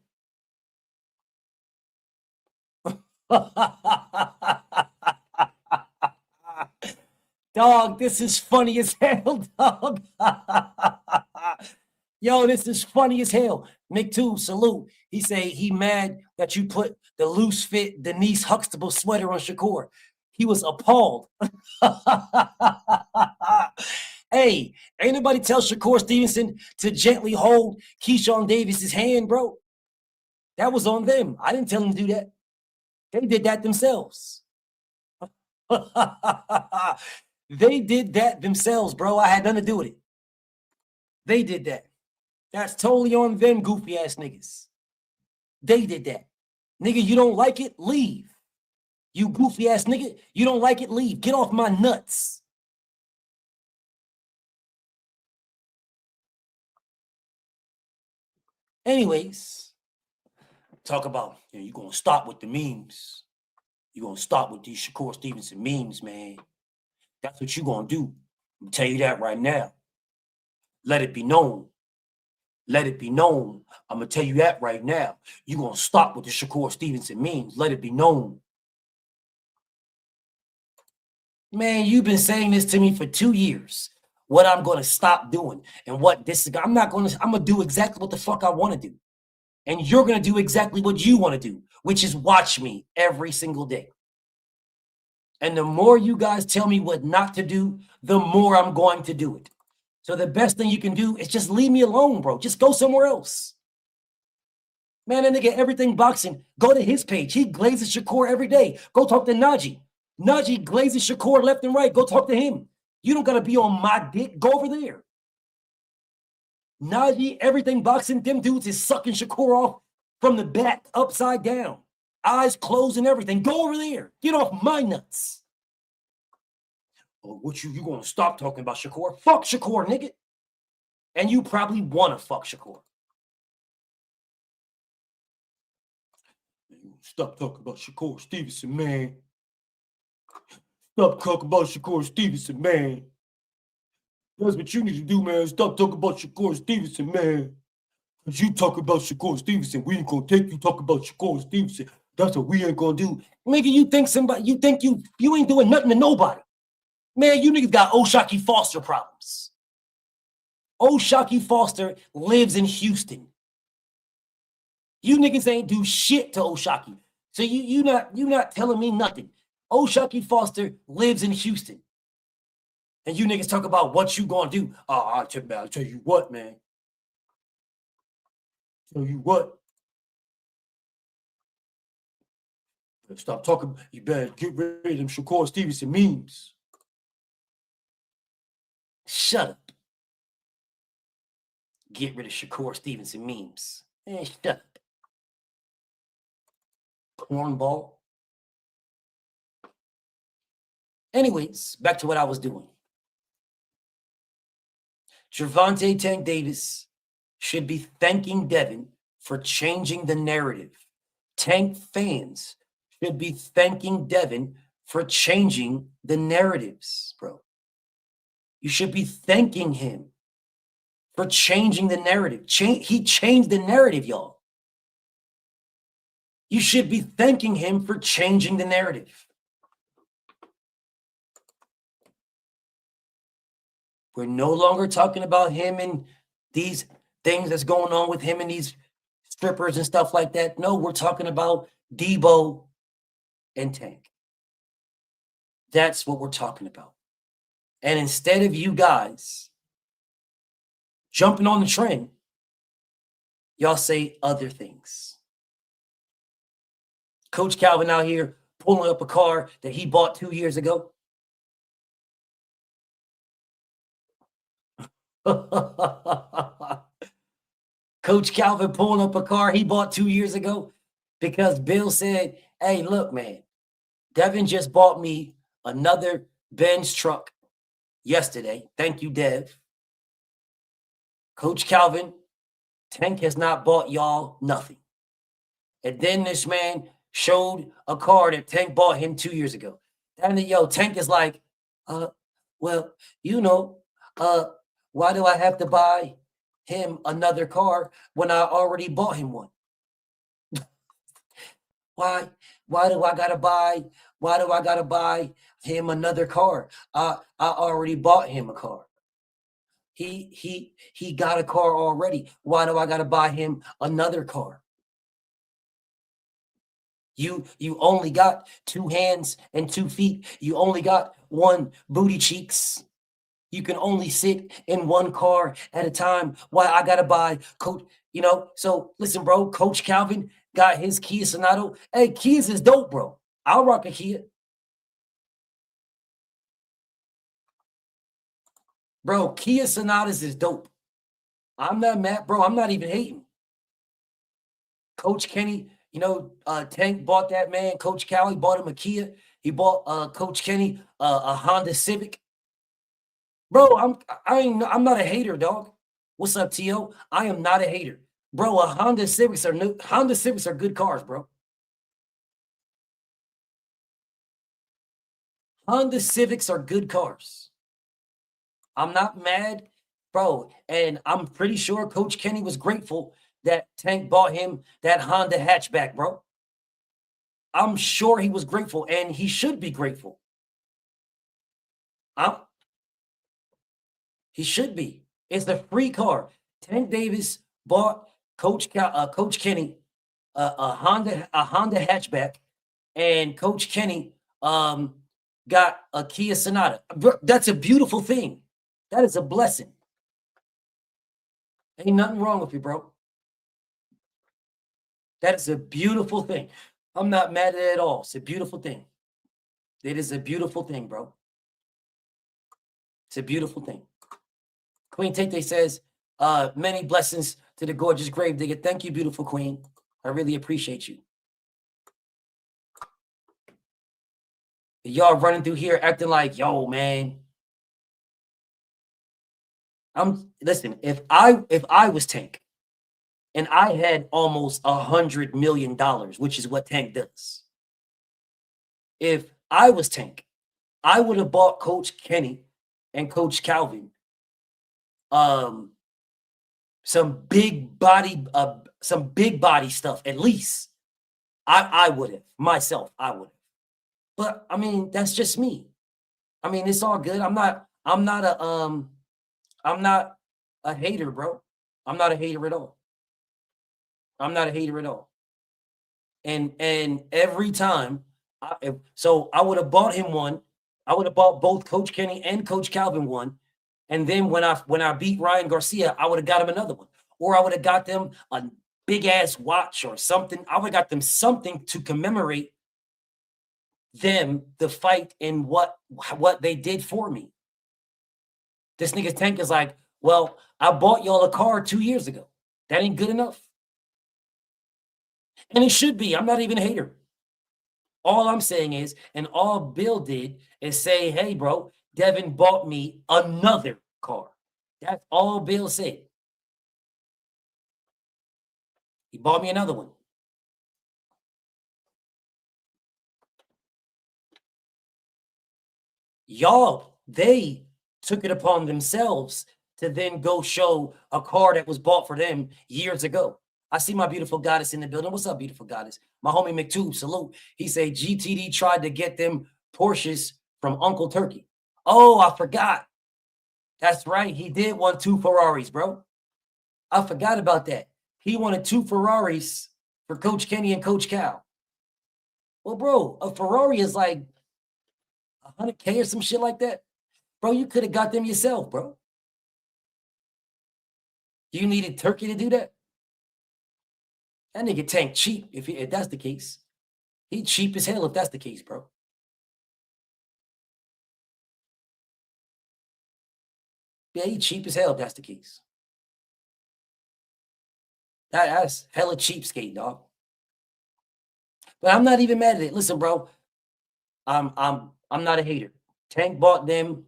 Dog, this is funny as hell, dog. Yo, this is funny as hell. McTube, salute. He say he mad that you put the loose fit Denise Huxtable sweater on Shakur. He was appalled. Hey, ain't nobody tell Shakur Stevenson to gently hold Keyshawn Davis's hand, bro. That was on them. I didn't tell them to do that. They did that themselves. They did that themselves, bro. I had nothing to do with it. They did that. That's totally on them, goofy ass niggas. They did that. Nigga, you don't like it? Leave. You goofy ass nigga, you don't like it? Leave. Get off my nuts. Anyways, talk about, you're going to stop with the memes. You're going to stop with these Shakur Stevenson memes, man. That's what you're going to do. I'm going to tell you that right now. Let it be known. Let it be known. I'm going to tell you that right now. You're going to stop with the Shakur Stevenson memes. Let it be known. Man, you've been saying this to me for 2 years. What I'm going to stop doing and what this is. I'm going to do exactly what the fuck I want to do. And you're going to do exactly what you want to do, which is watch me every single day. And the more you guys tell me what not to do, the more I'm going to do it. So the best thing you can do is just leave me alone, bro. Just go somewhere else. Man, that nigga Everything Boxing, go to his page. He glazes Shakur every day. Go talk to Najee. Najee glazes Shakur left and right. Go talk to him. You don't got to be on my dick. Go over there. Najee, Everything Boxing, them dudes is sucking Shakur off from the back, upside down. Eyes closed and everything. Go over there. Get off my nuts. Oh, what you gonna stop talking about Shakur? Fuck Shakur, nigga. And you probably wanna fuck Shakur. Stop talking about Shakur Stevenson, man. Stop talking about Shakur Stevenson, man. That's what you need to do, man. Stop talking about Shakur Stevenson, man. Cause you talk about Shakur Stevenson, we ain't gonna take you talk about Shakur Stevenson. That's what we ain't gonna do. Nigga, you think you ain't doing nothing to nobody. Man, you niggas got O'Shaquie Foster problems. O'Shaquie Foster lives in Houston. You niggas ain't do shit to O'Shaquie. So you not telling me nothing. O'Shaquie Foster lives in Houston. And you niggas talk about what you gonna do. Oh, I'll tell you what, man. Tell you what. Stop talking. You better get rid of them Shakur Stevenson memes. Shut up. Get rid of Shakur Stevenson memes. Man, shut up. Cornball. Anyways, back to what I was doing. Gervonta Tank Davis should be thanking Devin for changing the narrative. Tank fans should be thanking Devin for changing the narratives, bro. You should be thanking him for changing the narrative. He changed the narrative, y'all. You should be thanking him for changing the narrative. We're no longer talking about him and these things that's going on with him and these strippers and stuff like that. No, we're talking about Debo and Tank. That's what we're talking about. And instead of you guys jumping on the trend, y'all say other things. Coach Calvin out here pulling up a car that he bought 2 years ago. Coach Calvin pulling up a car he bought 2 years ago because Bill said, hey, look, man, Devin just bought me another Benz truck yesterday. Thank you, Dev. Coach Calvin, Tank has not bought y'all nothing. And then this man showed a car that Tank bought him 2 years ago. And then, Tank is like, well, why do I have to buy him another car when I already bought him one? Why do I gotta buy him another car? I already bought him a car. He got a car already. Why do I gotta buy him another car? You only got 2 hands and 2 feet. You only got 1 booty cheeks. You can only sit in 1 car at a time. Why I gotta buy Coach, So listen, bro, Coach Calvin got his Kia Sonato. Hey, Kias is dope, bro. I'll rock a Kia. Bro, Kia Sonatas is dope. I'm not mad, bro. I'm not even hating. Coach Kenny, Tank bought that man. Coach Cali bought him a Kia. He bought Coach Kenny a Honda Civic. Bro, I'm not a hater, dog. What's up, T.O.? I am not a hater. Bro, Honda Civics are good cars, bro. Honda Civics are good cars. I'm not mad, bro. And I'm pretty sure Coach Kenny was grateful that Tank bought him that Honda hatchback, bro. I'm sure he was grateful, and he should be grateful. He should be. It's the free car. Tank Davis bought Coach Kenny a Honda hatchback, and Coach Kenny got a Kia Sonata. That's a beautiful thing. That is a blessing. Ain't nothing wrong with you, bro. That is a beautiful thing. I'm not mad at it at all. It's a beautiful thing. It is a beautiful thing, bro. It's a beautiful thing. Queen Tete says, many blessings to the gorgeous grave digger. Thank you, beautiful queen. I really appreciate you. Y'all running through here acting like, yo, man. Listen, if I was Tank and I had almost $100 million, which is what Tank does. If I was Tank, I would have bought Coach Kenny and Coach Calvin some big body stuff. At least I would have myself. I would have. But I mean, that's just me. I mean, it's all good. I'm not a hater, bro. I'm not a hater at all. I'm not a hater at all. And every time, so I would have bought him one. I would have bought both Coach Kenny and Coach Calvin one. And then when I beat Ryan Garcia, I would have got him another one. Or I would have got them a big ass watch or something. I would have got them something to commemorate them, the fight, and what they did for me. This nigga Tank is like, well, I bought y'all a car 2 years ago. That ain't good enough. And it should be. I'm not even a hater. All I'm saying is, and all Bill did is say, hey, bro, Devin bought me another car. That's all Bill said. He bought me another one. Y'all, they took it upon themselves to then go show a car that was bought for them years ago. I see my beautiful goddess in the building. What's up, beautiful goddess? My homie McTube, salute. He said GTD tried to get them Porsches from Uncle Turkey. Oh, I forgot. That's right. He did want 2 Ferraris, bro. I forgot about that. He wanted 2 Ferraris for Coach Kenny and Coach Cal. Well, bro, a Ferrari is like $100K or some shit like that. Bro, you could have got them yourself, bro. You needed Turkey to do that? That nigga Tank cheap if that's the case. He cheap as hell if that's the case, bro. Yeah, he cheap as hell if that's the case. That's hella cheapskate, dog. But I'm not even mad at it. Listen, bro, I'm not a hater. Tank bought them,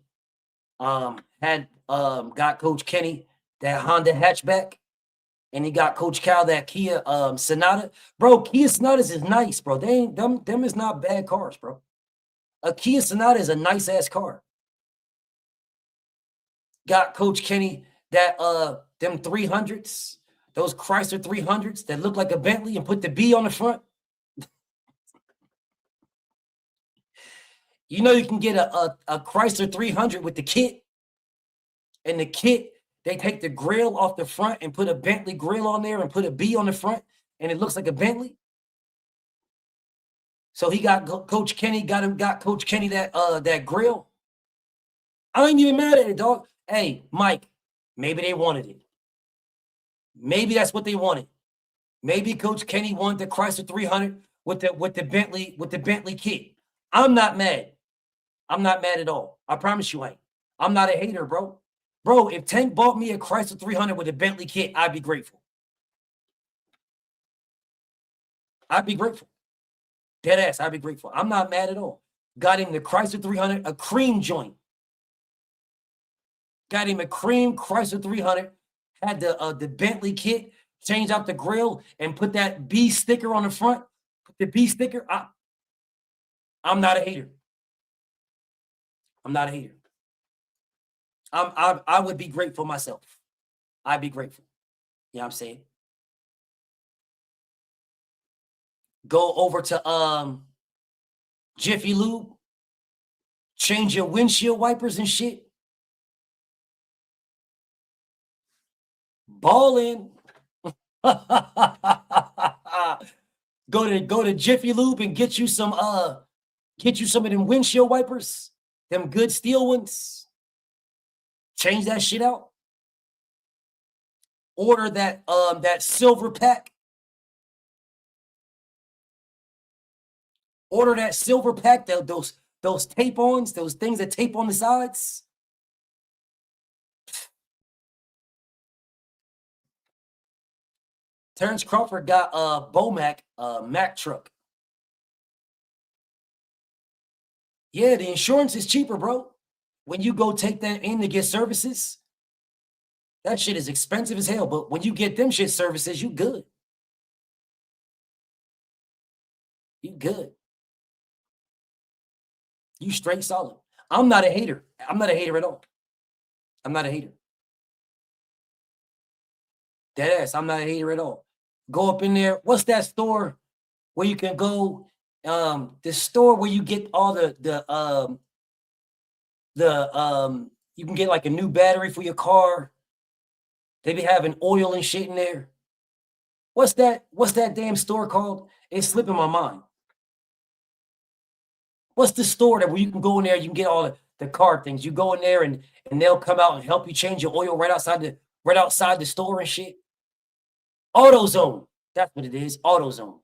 got Coach Kenny that Honda hatchback, and he got Coach Cal that Kia Sonata. Bro, Kia Sonatas is nice, bro. They ain't them is not bad cars, bro. A Kia Sonata is a nice ass car. Got Coach Kenny that them 300s, those Chrysler 300s that look like a Bentley and put the B on the front. You know you can get a Chrysler 300 with the kit, and the kit, they take the grill off the front and put a Bentley grill on there and put a B on the front, and it looks like a Bentley. So he got Coach Kenny, got Coach Kenny that grill. I ain't even mad at it, dog. Hey, Mike, maybe they wanted it. Maybe that's what they wanted. Maybe Coach Kenny wanted the Chrysler 300 with the Bentley kit. I'm not mad. I'm not mad at all. I promise you I ain't. I'm not a hater, bro. Bro, if Tank bought me a Chrysler 300 with a Bentley kit, I'd be grateful. I'd be grateful. Dead ass, I'd be grateful. I'm not mad at all. Got him the Chrysler 300, a cream joint. Got him a cream Chrysler 300, had the Bentley kit, changed out the grill, and put that B sticker on the front. Put the B sticker. I'm not a hater. I'm not a hater. I would be grateful myself. I'd be grateful. You know what I'm saying? Go over to Jiffy Lube, change your windshield wipers and shit. Ballin'. Go to Jiffy Lube and get you some of them windshield wipers, them good steel ones. Change that shit out. Order that silver pack. Order that silver pack, those tape-ons, those things that tape on the sides. Terrence Crawford got a Bomac Mack truck. Yeah, the insurance is cheaper, bro. When you go take that in to get services, that shit is expensive as hell. But when you get them shit services, you good. You good. You straight solid. I'm not a hater. I'm not a hater at all. I'm not a hater. Deadass. I'm not a hater at all. Go up in there. What's that store where you can go? The store where you get all you can get like a new battery for your car. They be having oil and shit in there. What's that damn store called? It's slipping my mind. What's the store that where you can go in there, you can get all the car things. You go in there and they'll come out and help you change your oil right outside the store and shit. AutoZone. That's what it is. AutoZone.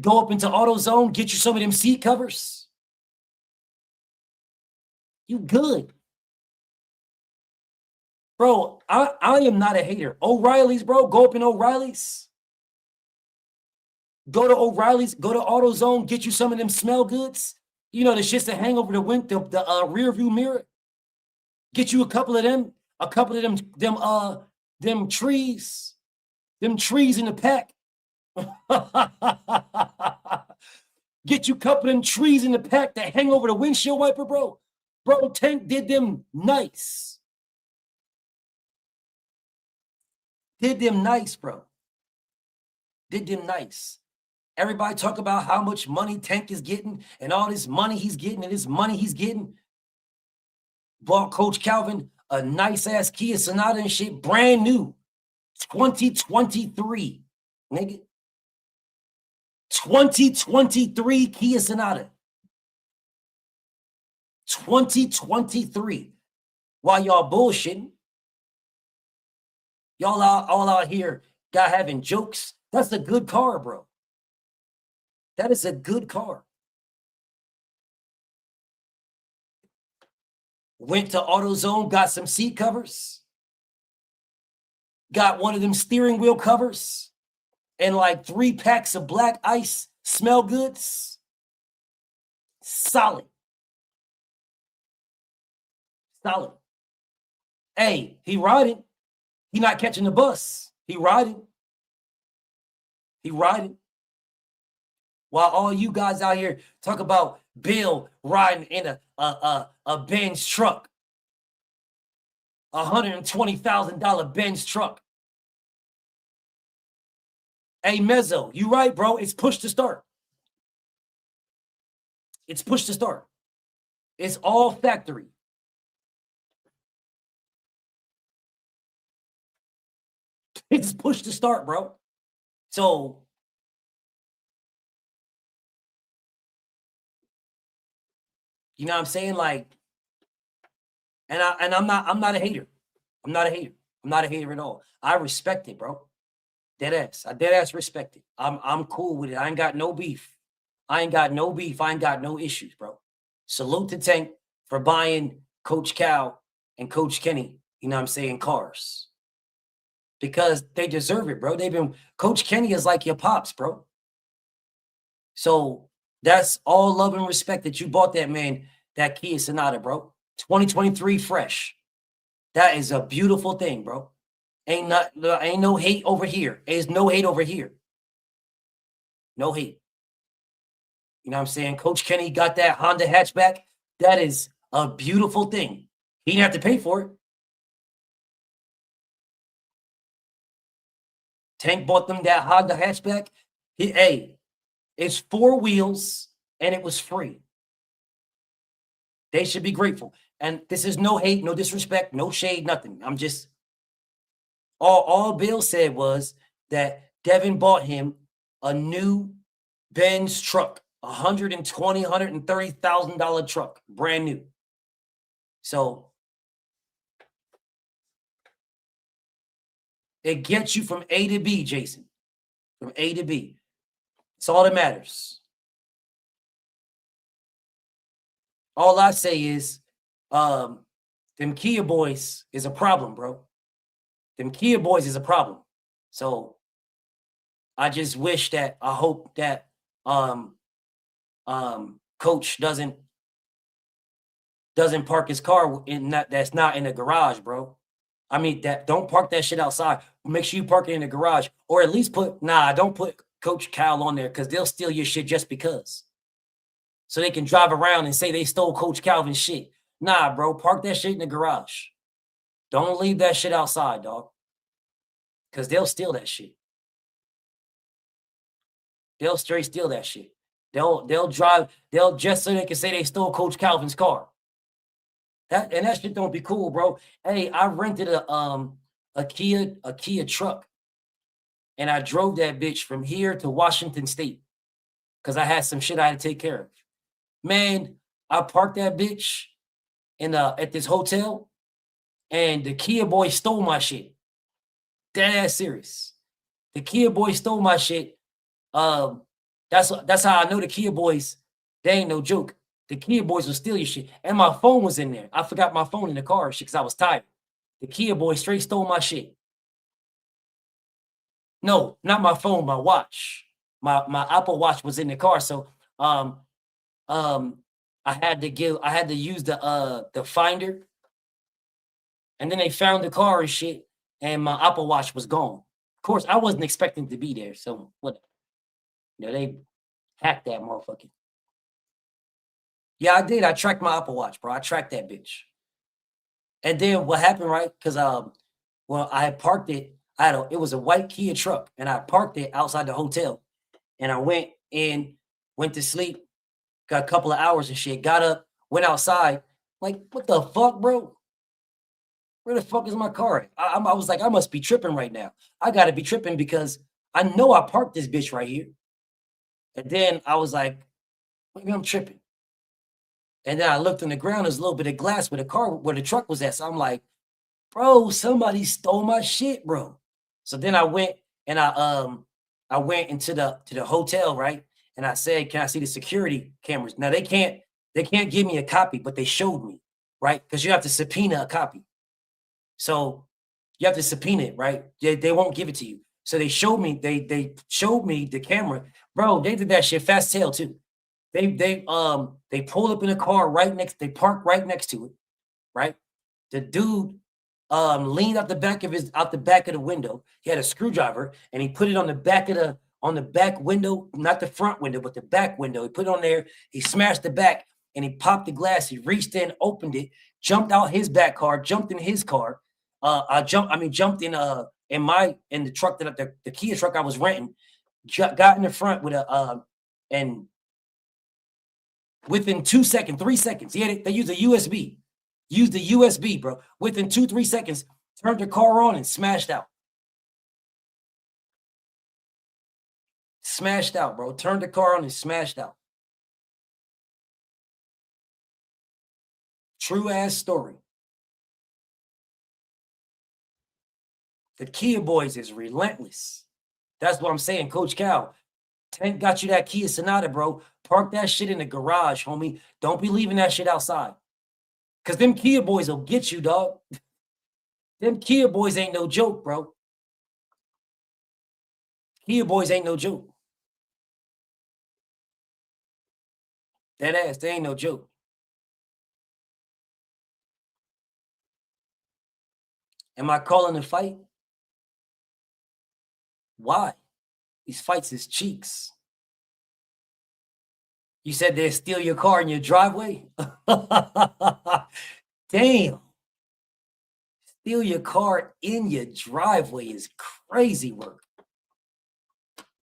Go up into AutoZone, get you some of them seat covers. You good. Bro, I am not a hater. O'Reilly's, bro. Go up in O'Reilly's. Go to O'Reilly's. Go to AutoZone. Get you some of them smell goods. You know, the shits that hang over the rear view mirror. Get you a couple of them. Them trees. Them trees in the pack. Get you a couple of them trees in the pack that hang over the windshield wiper, bro. Bro, Tank did them nice. Did them nice, bro. Did them nice. Everybody talk about how much money Tank is getting and all this money he's getting and this money he's getting. Bought Coach Calvin a nice-ass Kia Sonata and shit, brand new. 2023, nigga. 2023 Kia Sonata. 2023. While y'all bullshitting. Y'all all out here got having jokes. That's a good car, bro. That is a good car. Went to AutoZone, got some seat covers. Got one of them steering wheel covers. And like 3 packs of black ice smell goods. Solid. Solid. Hey, he riding. He not catching the bus. He riding. He riding. While all you guys out here talk about Bill riding in a Benz truck. $120,000 Benz truck. Hey, Mezzo, you right, bro. It's push to start. It's push to start. It's all factory. It's push to start, bro. So you know what I'm saying? Like, and I'm not a hater. I'm not a hater. I'm not a hater at all. I respect it, bro. Deadass. I deadass respect it. I'm cool with it. I ain't got no beef. I ain't got no beef. I ain't got no issues, bro. Salute to Tank for buying Coach Cal and Coach Kenny, you know what I'm saying, cars. Because they deserve it, bro. Coach Kenny is like your pops, bro. So that's all love and respect that you bought that man, that Kia Sonata, bro. 2023 fresh. That is a beautiful thing, bro. Ain't no hate over here. There's no hate over here. No hate. You know what I'm saying? Coach Kenny got that Honda hatchback. That is a beautiful thing. He didn't have to pay for it. Tank bought them that Honda hatchback. It's 4 wheels and it was free. They should be grateful. And this is no hate, no disrespect, no shade, nothing. I'm just, all Bill said was that Devin bought him a new Benz truck, $130,000 truck, brand new. So it gets you from A to B, Jason. From A to B. It's all that matters. All I say is, them Kia boys is a problem, bro. Them Kia boys is a problem. So I just wish that, I hope that Coach doesn't park his car that's not in the garage, bro. I mean, don't park that shit outside. Make sure you park it in the garage, or at least don't put Coach Cal on there, because they'll steal your shit just because. So they can drive around and say they stole Coach Calvin's shit. Nah, bro, park that shit in the garage. Don't leave that shit outside, dog. Because they'll steal that shit. They'll straight steal that shit. They'll drive, they'll just so they can say they stole Coach Calvin's car. That shit don't be cool, bro. Hey, I rented a Kia truck, and I drove that bitch from here to Washington State because I had some shit I had to take care of. Man, I parked that bitch in at this hotel, and the Kia boy stole my shit. Dead ass serious. The Kia boy stole my shit. That's how I know the Kia boys, they ain't no joke. The Kia boys will steal your shit. And my phone was in there. I forgot my phone in the car shit because I was tired. The Kia boy straight stole my shit. No, not my phone, my watch. My Apple Watch was in the car. So I had to use the finder. And then they found the car and shit, and my Apple Watch was gone. Of course, I wasn't expecting to be there. So what? You know, they hacked that motherfucker. Yeah, I did. I tracked my Apple Watch, bro. I tracked that bitch. And then what happened, right? Because well, I had parked it. It was a white Kia truck, and I parked it outside the hotel. And I went to sleep, got a couple of hours and shit, got up, went outside. Like, what the fuck, bro? Where the fuck is my car? I was like, I must be tripping right now. I gotta be tripping because I know I parked this bitch right here. And then I was like, maybe I'm tripping. And then I looked on the ground, there's a little bit of glass where the truck was at. So I'm like, bro, somebody stole my shit, bro. So then I went and I went into the hotel, right? And I said, can I see the security cameras? Now they can't give me a copy, but they showed me, right? Because you have to subpoena a copy. So you have to subpoena it, right? They won't give it to you. So they showed me the camera. Bro, they did that shit fast tail too. They pulled up in a car they parked right next to it, right? The dude leaned out the back of the window. He had a screwdriver and he put it on the back window, not the front window, but the back window. He put it on there, he smashed the back and he popped the glass. He reached in, opened it, jumped out his back car, jumped in his car. Jumped in the truck the Kia truck I was renting, got in the front with and within 3 seconds, they used a USB. Used the USB, bro. Within 2-3 seconds, turned the car on and smashed out. Smashed out, bro. Turned the car on and smashed out. True ass story. The Kia boys is relentless. That's what I'm saying, Coach Cal. Tank got you that Kia Sonata, bro. Park that shit in the garage, homie. Don't be leaving that shit outside. Because them Kia boys will get you, dog. Them Kia boys ain't no joke, bro. Kia boys ain't no joke. That ass, they ain't no joke. Am I calling a fight? Why? These fights is cheeks. You said they'll steal your car in your driveway? Damn. Steal your car in your driveway is crazy work.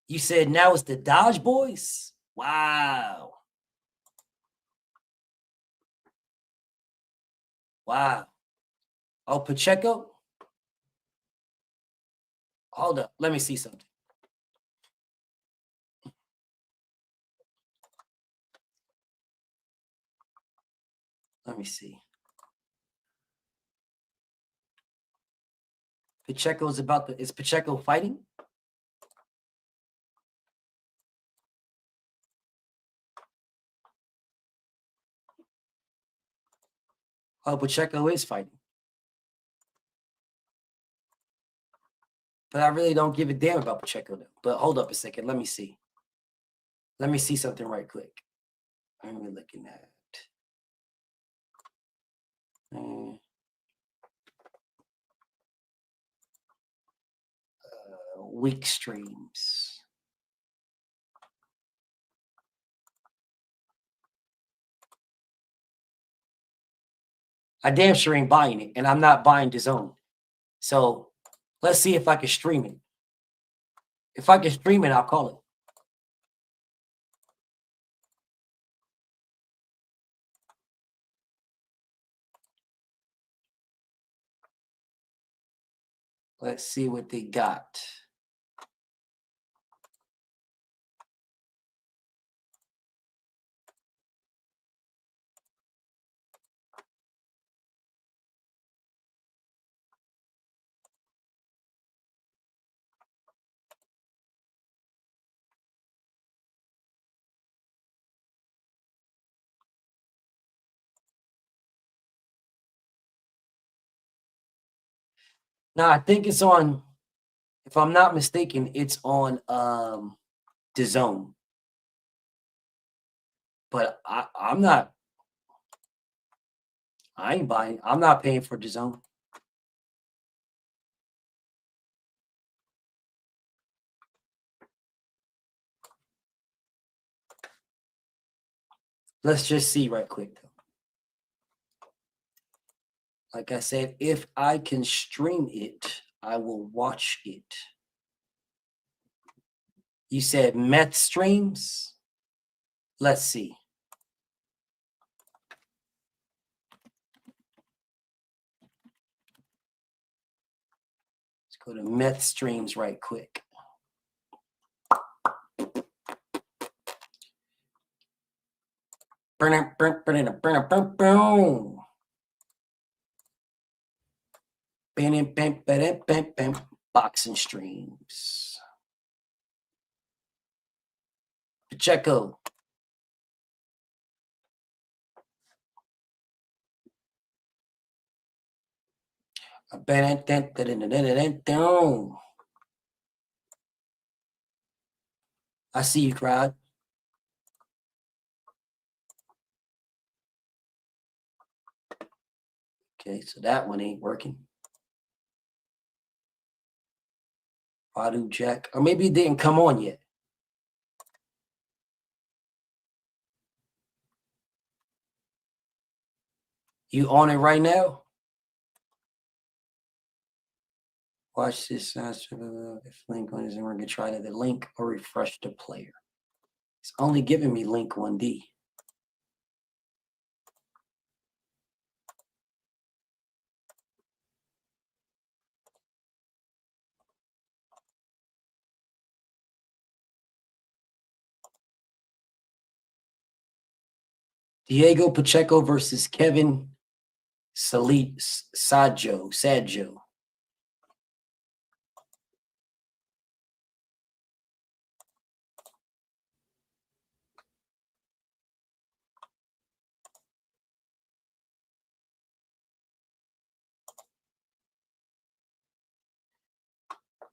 You said now it's the Dodge boys? Wow. Wow. Oh, Pacheco? Hold up. Let me see something. Let me see. Is Pacheco fighting? Oh, Pacheco is fighting. But I really don't give a damn about Pacheco though. But hold up a second. Let me see. Let me see something right quick. I'm looking at week streams. I damn sure ain't buying it, and I'm not buying DAZN. So Let's see if I can stream it. If I can stream it, I'll call it. Let's see what they got. Now I think it's on, if I'm not mistaken, it's on DAZN. But I'm not, I ain't buying, I'm not paying for DAZN. Let's just see right quick though. Like I said, if I can stream it, I will watch it. You said meth streams? Let's see. Let's go to meth streams right quick. Boxing streams. Pacheco. I see you, crowd. Okay, so that one ain't working. Badu Jack. Or maybe it didn't come on yet. You on it right now? Watch this. If link one isn't working, try the link or refresh the player. It's only giving me link 1D. Diego Pacheco versus Kevin Sajo.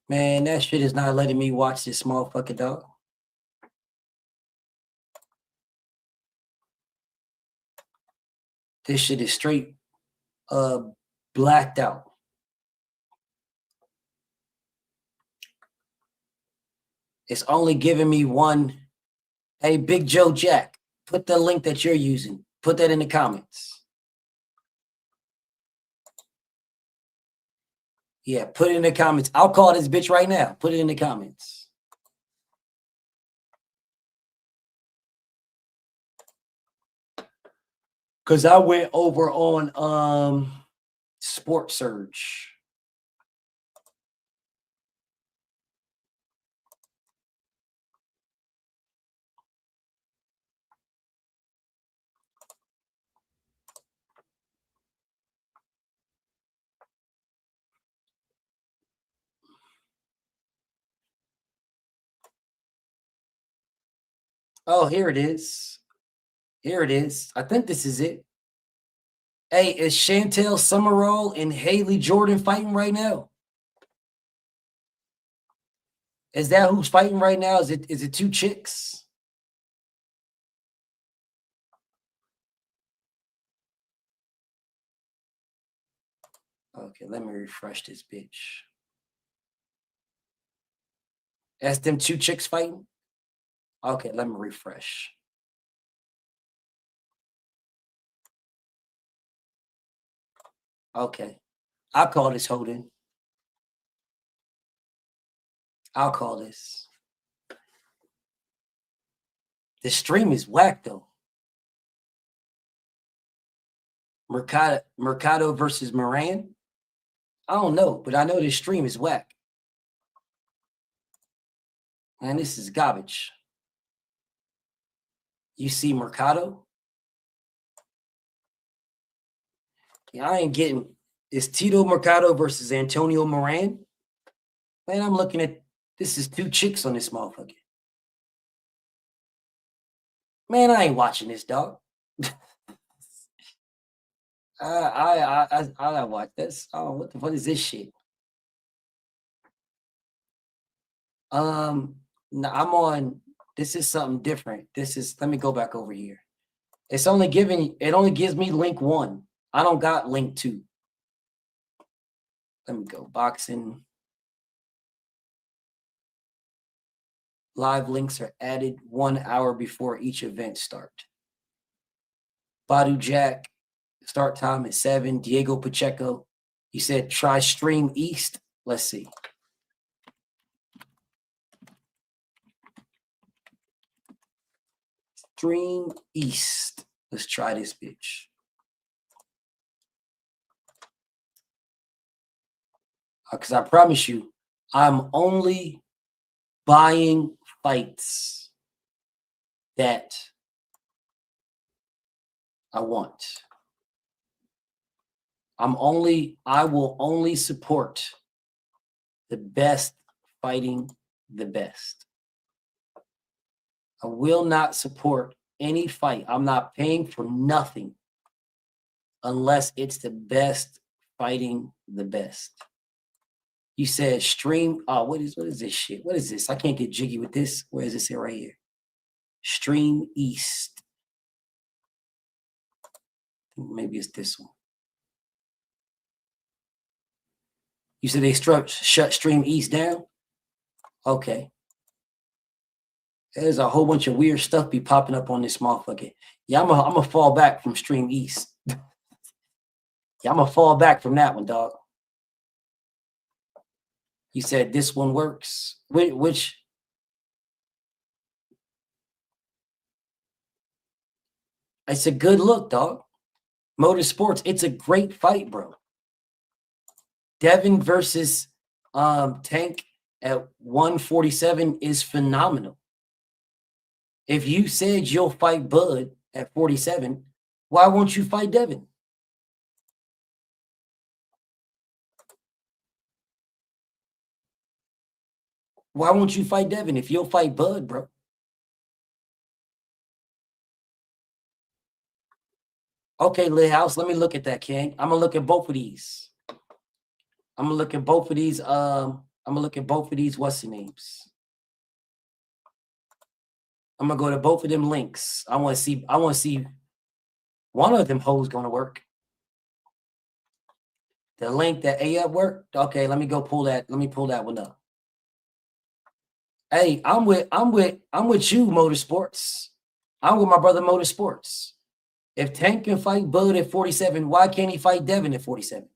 Man, that shit is not letting me watch this motherfucker, dog. This shit is straight blacked out. It's only giving me one. Hey, Big Joe Jack, put the link that you're using. Put that in the comments. Yeah, put it in the comments. I'll call this bitch right now. Put it in the comments. Because I went over on Sports Surge. Oh, here it is. Here it is. I think this is it. Hey, is Chantel Summerall and Haley Jordan fighting right now? Is that who's fighting right now? Is it two chicks? Okay, let me refresh this bitch. That's them two chicks fighting? Okay, let me refresh. Okay. I'll call this holding. I'll call this. The stream is whack though. Mercado versus Moran. I don't know, but I know this stream is whack. And this is garbage. You see Mercado? Yeah, I ain't getting. It's Tito Mercado versus Antonio Moran. Man, I'm looking at this is 2 chicks on this motherfucker. Man, I ain't watching this, dog. I watch this. Oh, what is this shit? No, I'm on. This is something different. This is. Let me go back over here. It's only giving. It only gives me link 1. I don't got link 2. Let me go boxing. Live links are added 1 hour before each event start. Badu Jack, start time at 7. Diego Pacheco, he said try Stream East. Let's see. Stream East. Let's try this bitch. Because I promise you, I'm only buying fights that I want. I will only support the best fighting the best. I will not support any fight. I'm not paying for nothing unless it's the best fighting the best. You said stream. Oh, what is this shit? What is this? I can't get jiggy with this. Where is this here right here? Stream East. Maybe it's this one. You said they shut Stream East down? Okay. There's a whole bunch of weird stuff be popping up on this motherfucker. Yeah, I'm gonna fall back from Stream East. Yeah, I'm gonna fall back from that one, dog. You said this one works. Which it's a good look, dog. Motorsports, it's a great fight, bro. Devin versus Tank at 147 is phenomenal. If you said you'll fight Bud at 47, why won't you fight Devin? Why won't you fight Devin if you'll fight Bud, bro? Okay, Lit House, let me look at that, King. I'm gonna look at both of these. I'm gonna look at both of these. I'm gonna look at both of these. What's the names? I'm gonna go to both of them links. I want to see one of them hoes gonna work. The link that AF worked. Okay, let me go pull that. Let me pull that one up. Hey, I'm with you, Motorsports. I'm with my brother Motorsports. If Tank can fight Bud at 47, why can't he fight Devin at 47?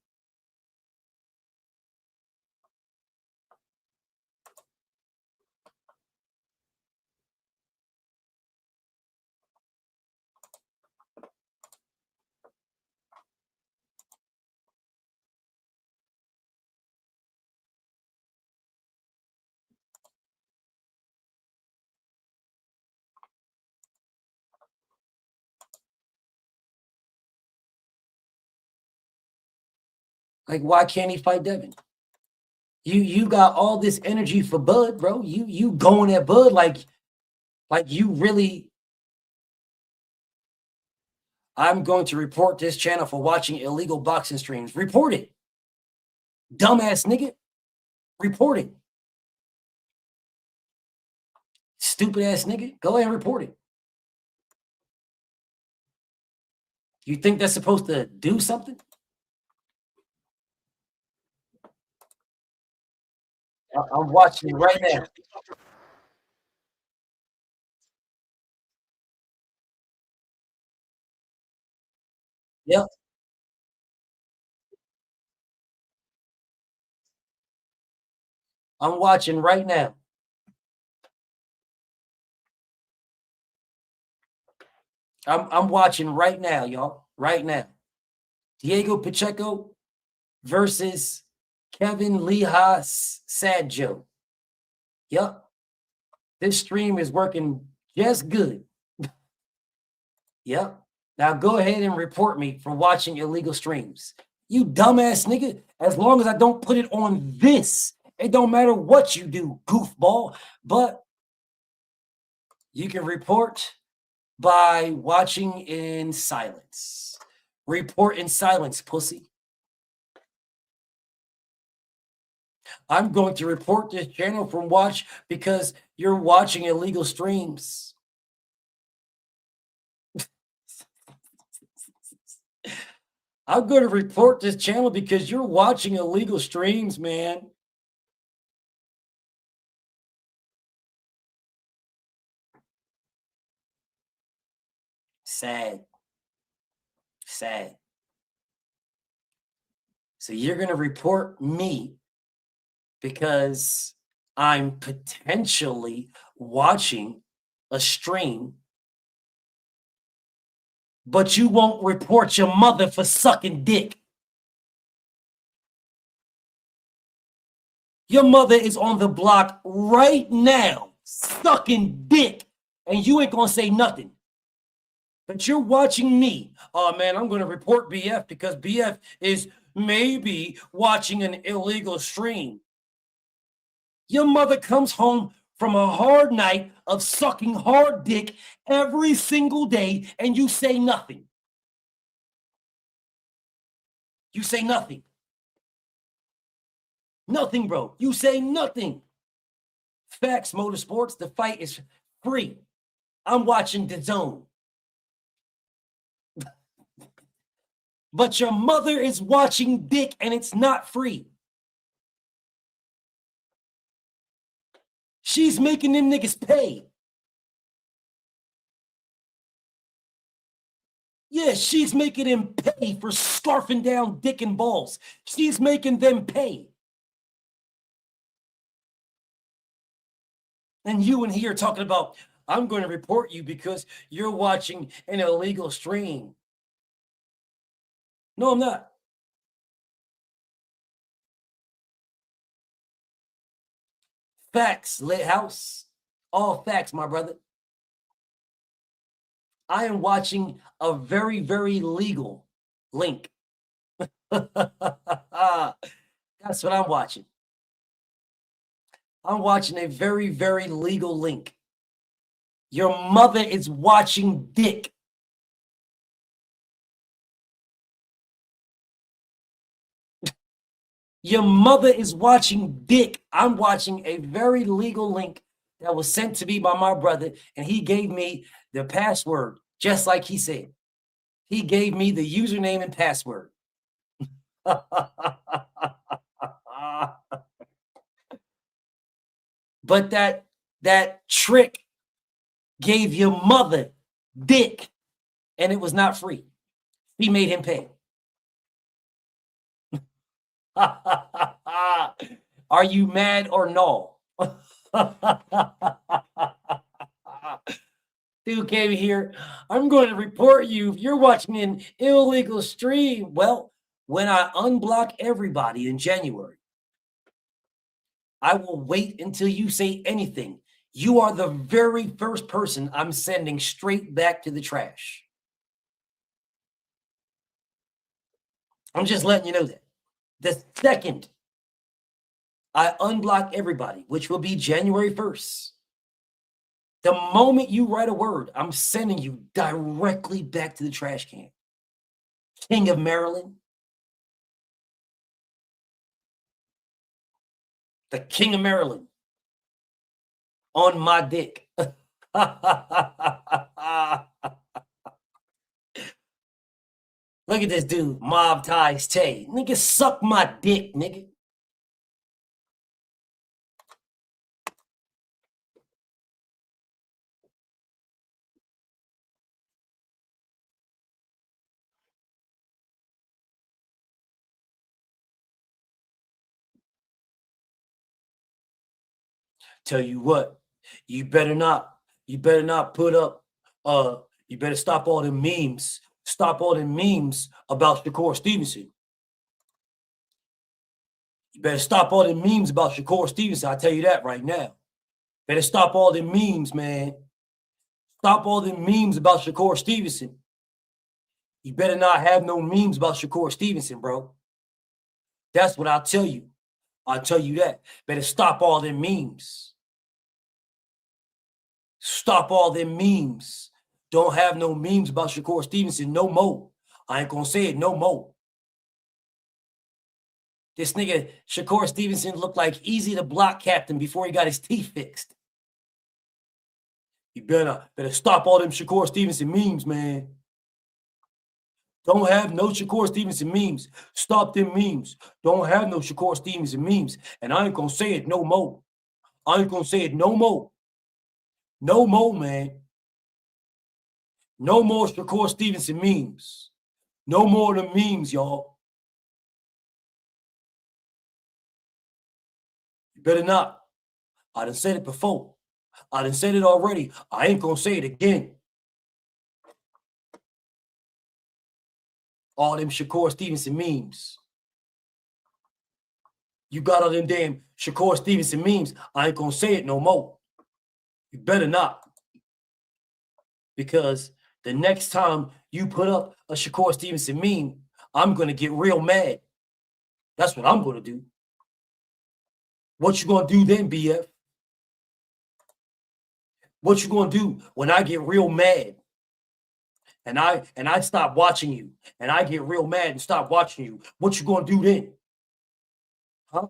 Like, why can't he fight Devin? You got all this energy for Bud, bro. You going at Bud like you really. I'm going to report this channel for watching illegal boxing streams. Report it. Dumbass nigga. Report it. Stupid ass nigga. Go ahead and report it. You think that's supposed to do something? I'm watching it right now. Yep. I'm watching right now. I'm watching right now, y'all. Right now. Diego Pacheco versus Kevin Lehigh Sad Joe. Yup. This stream is working just good. Yep. Now go ahead and report me for watching illegal streams. You dumbass nigga. As long as I don't put it on this, it don't matter what you do, goofball. But you can report by watching in silence. Report in silence, pussy. I'm going to report this channel from watch because you're watching illegal streams. I'm going to report this channel because you're watching illegal streams, man. Sad. Sad. So you're going to report me because I'm potentially watching a stream, but you won't report your mother for sucking dick. Your mother is on the block right now, sucking dick, and you ain't gonna say nothing. But you're watching me. Oh man, I'm gonna report BF because BF is maybe watching an illegal stream. Your mother comes home from a hard night of sucking hard dick every single day, and you say nothing. You say nothing. Nothing, bro. You say nothing. Facts, Motorsports. The fight is free. I'm watching the zone. But your mother is watching dick and it's not free. She's making them niggas pay. Yeah, she's making them pay for scarfing down dick and balls. She's making them pay. And you in here talking about, I'm going to report you because you're watching an illegal stream. No, I'm not. Facts, Lit House. All facts, my brother. I am watching a very, very legal link. That's what I'm watching. I'm watching a very, very legal link. Your mother is watching dick. Your mother is watching dick. I'm watching a very legal link that was sent to me by my brother, and he gave me the password, just like he said. He gave me the username and password. But that trick gave your mother dick, and it was not free. He made him pay. Are you mad or no? Dude came here. I'm going to report you if you're watching an illegal stream. Well, when I unblock everybody in January, I will wait until you say anything. You are the very first person I'm sending straight back to the trash. I'm just letting you know that. The second I unblock everybody, which will be January 1st, the moment you write a word, I'm sending you directly back to the trash can. King of Maryland. The King of Maryland. On my dick. Look at this dude, Mob Ties Tay. Nigga, suck my dick, nigga. Tell you what, you better not put up, you better stop all the memes. Stop all the memes about Shakur Stevenson. You better stop all the memes about Shakur Stevenson. I'll tell you that right now. Better stop all the memes, man. Stop all the memes about Shakur Stevenson. You better not have no memes about Shakur Stevenson, bro. That's what I'll tell you. I'll tell you that. Better stop all them memes. Stop all them memes. Don't have no memes about Shakur Stevenson no more. I ain't gonna say it no more. This nigga, Shakur Stevenson, looked like Easy the Block Captain before he got his teeth fixed. You better stop all them Shakur Stevenson memes, man. Don't have no Shakur Stevenson memes. Stop them memes. Don't have no Shakur Stevenson memes. And I ain't gonna say it no more. I ain't gonna say it no more. No more, man. No more Shakur Stevenson memes. No more of the memes, y'all. You better not. I done said it before. I done said it already. I ain't gonna say it again. All them Shakur Stevenson memes. You got all them damn Shakur Stevenson memes. I ain't gonna say it no more. You better not. Because the next time you put up a Shakur Stevenson meme, I'm gonna get real mad. That's what I'm gonna do. What you gonna do then, BF? What you gonna do when I get real mad? And I stop watching you, and I get real mad and stop watching you. What you gonna do then? Huh?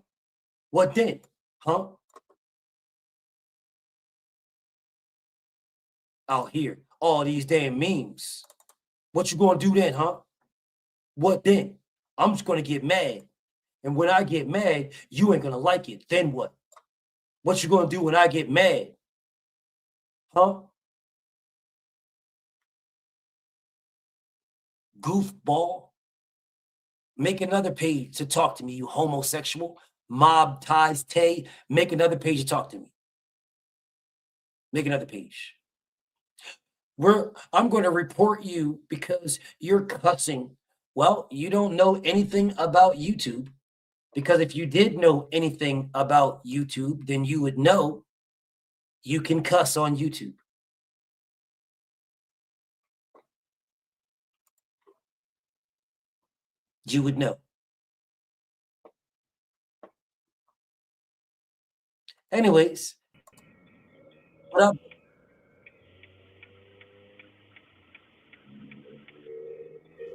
What then? Huh? Out here, all these damn memes. What you gonna do then, huh? What then? I'm just gonna get mad. And when I get mad, you ain't gonna like it. Then what? What you gonna do when I get mad? Huh? Goofball. Make another page to talk to me, you homosexual. Mob ties Tay. Make another page to talk to me. Make another page. I'm going to report you because you're cussing. Well, you don't know anything about YouTube. Because if you did know anything about YouTube, then you would know you can cuss on YouTube. You would know. Anyways, what up?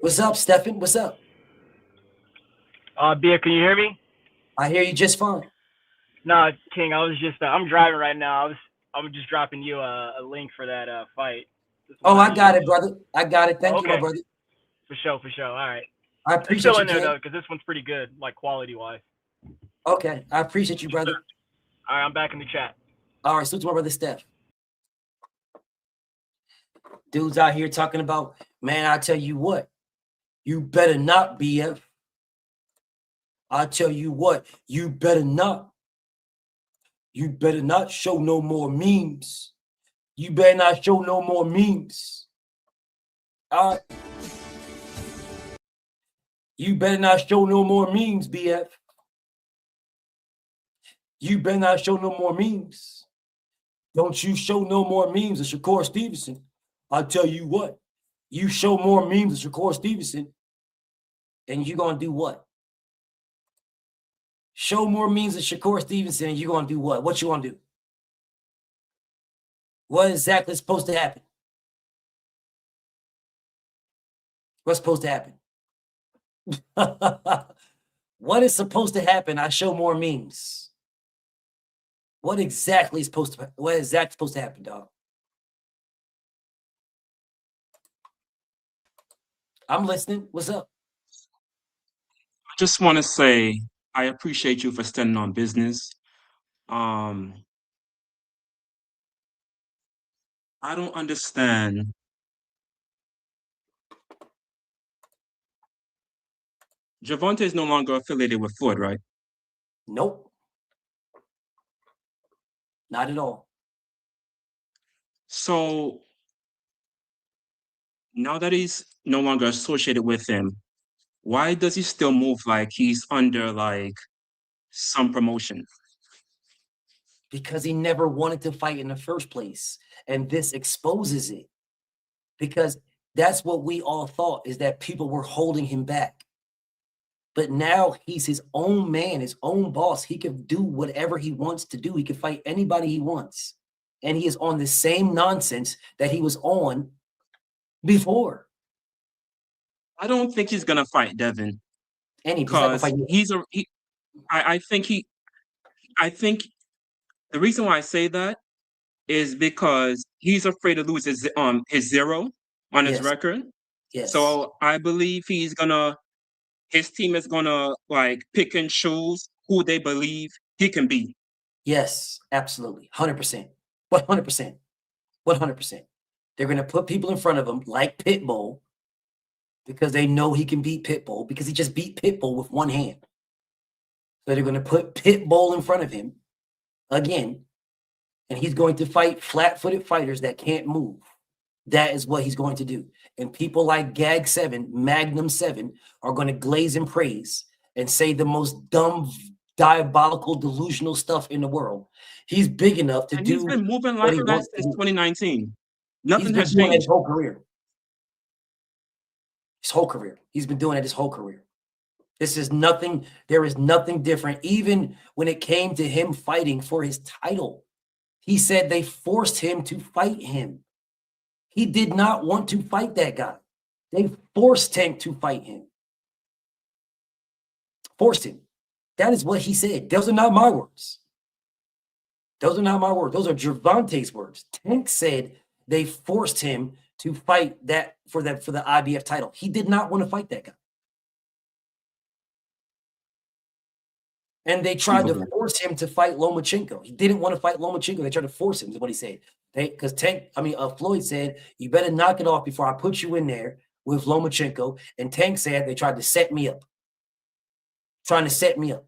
What's up, Stefan? What's up? Bia, can you hear me? I hear you just fine. No, King. I was just I'm driving right now. I'm just dropping you a link for that fight. Oh, I got it, brother. I got it. Thank you, my Okay. brother. For sure. All right. I It's appreciate still you, in there King. though, because this one's pretty good, like quality wise. Okay, I appreciate you, brother. All right, I'm back in the chat. All right, salute to my brother Steph. Dudes out here talking about, man, I tell you what, you better not, BF. I tell you what, you better not. You better not show no more memes. You better not show no more memes. All right. You better not show no more memes, BF. You better not show no more memes. Don't you show no more memes of Shakur Stevenson. I tell you what, you show more memes of Shakur Stevenson, and you're going to do what? Show more memes of Shakur Stevenson, and you're going to do what? What you going to do? What exactly is supposed to happen? What's supposed to happen? What is supposed to happen? I show more memes. What exactly is supposed to happen, dog? I'm listening. What's up? I just want to say I appreciate you for standing on business. I don't understand. Gervonta is no longer affiliated with Ford, right? Nope. Not at all. So now that he's no longer associated with him, why does he still move like he's under like some promotion? Because he never wanted to fight in the first place. And this exposes it. Because that's what we all thought, is that people were holding him back. But now he's his own man, his own boss. He can do whatever he wants to do. He can fight anybody he wants. And he is on the same nonsense that he was on before. I don't think he's gonna fight Devin And he's not gonna because fight you. he's a he. I think the reason why I say that is because he's afraid to lose his zero on his Yes. record. Yes. So I believe his team is gonna like pick and choose who they believe he can beat. Yes, absolutely. 100%. 100%. 100%. They're going to put people in front of him like Pitbull because they know he can beat Pitbull because he just beat Pitbull with one hand. So they're going to put Pitbull in front of him again, and he's going to fight flat-footed fighters that can't move. That is what he's going to do. And people like Gag 7, Magnum 7 are going to glaze in praise and say the most dumb, diabolical, delusional stuff in the world. He's big enough to And do he's been moving what like he that wants to since do. 2019. He's Nothing been has doing it his changed. whole career. His whole career. He's been doing it his whole career. This is nothing. There is nothing different. Even when it came to him fighting for his title, he said they forced him to fight him. He did not want to fight that guy. They forced Tank to fight him. Forced him. That is what he said. Those are not my words. Those are not my words. Those are Gervonta's words. Tank said they forced him to fight that for the IBF title. He did not want to fight that guy. And they tried to force him to fight Lomachenko. He didn't want to fight Lomachenko. They tried to force him, is what he said. Because Floyd said, you better knock it off before I put you in there with Lomachenko. And Tank said they tried to set me up. Trying to set me up.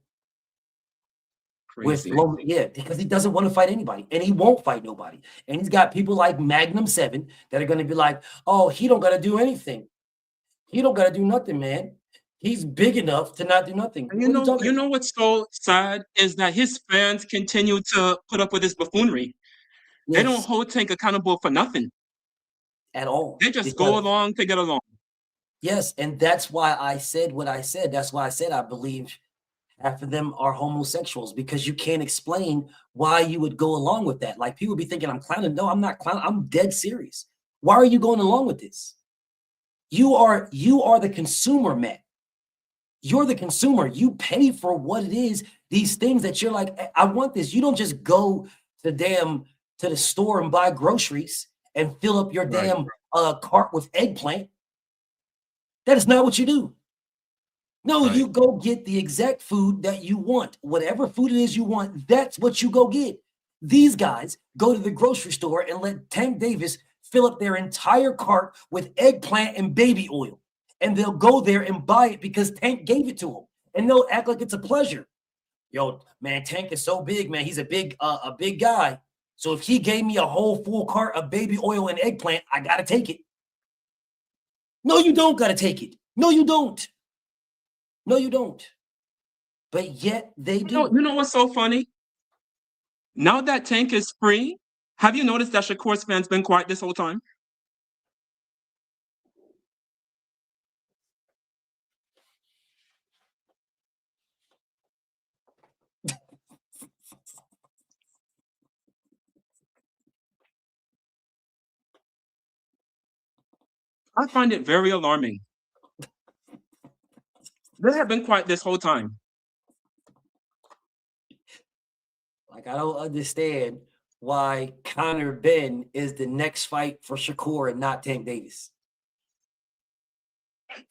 Crazy. Because he doesn't want to fight anybody. And he won't fight nobody. And he's got people like Magnum 7 that are going to be like, oh, he don't got to do anything. He don't got to do nothing, man. He's big enough to not do nothing. And you know what's so sad is that his fans continue to put up with his buffoonery. They don't hold Tank accountable for nothing. At all. They just go along to get along. Yes, and that's why I said what I said. That's why I said I believe half of them are homosexuals, because you can't explain why you would go along with that. Like, people be thinking I'm clowning. No, I'm not clowning. I'm dead serious. Why are you going along with this? You are the consumer, Matt. You're the consumer. You pay for what it is, these things that you're like, I want this. You don't just go to the store and buy groceries and fill up your damn cart with eggplant. That is not what you do. No, you go get the exact food that you want. Whatever food it is you want, that's what you go get. These guys go to the grocery store and let Tank Davis fill up their entire cart with eggplant and baby oil. And they'll go there and buy it because Tank gave it to them. And they'll act like it's a pleasure. Yo, man, Tank is so big, man. He's a big guy. So if he gave me a whole full cart of baby oil and eggplant, I got to take it. No, you don't got to take it. No, you don't. No, you don't. But yet they do. You know what's so funny? Now that Tank is free, have you noticed that Shakur's fans been quiet this whole time? I find it very alarming. They have been quiet this whole time. Like, I don't understand why Conor Ben is the next fight for Shakur and not Tank Davis.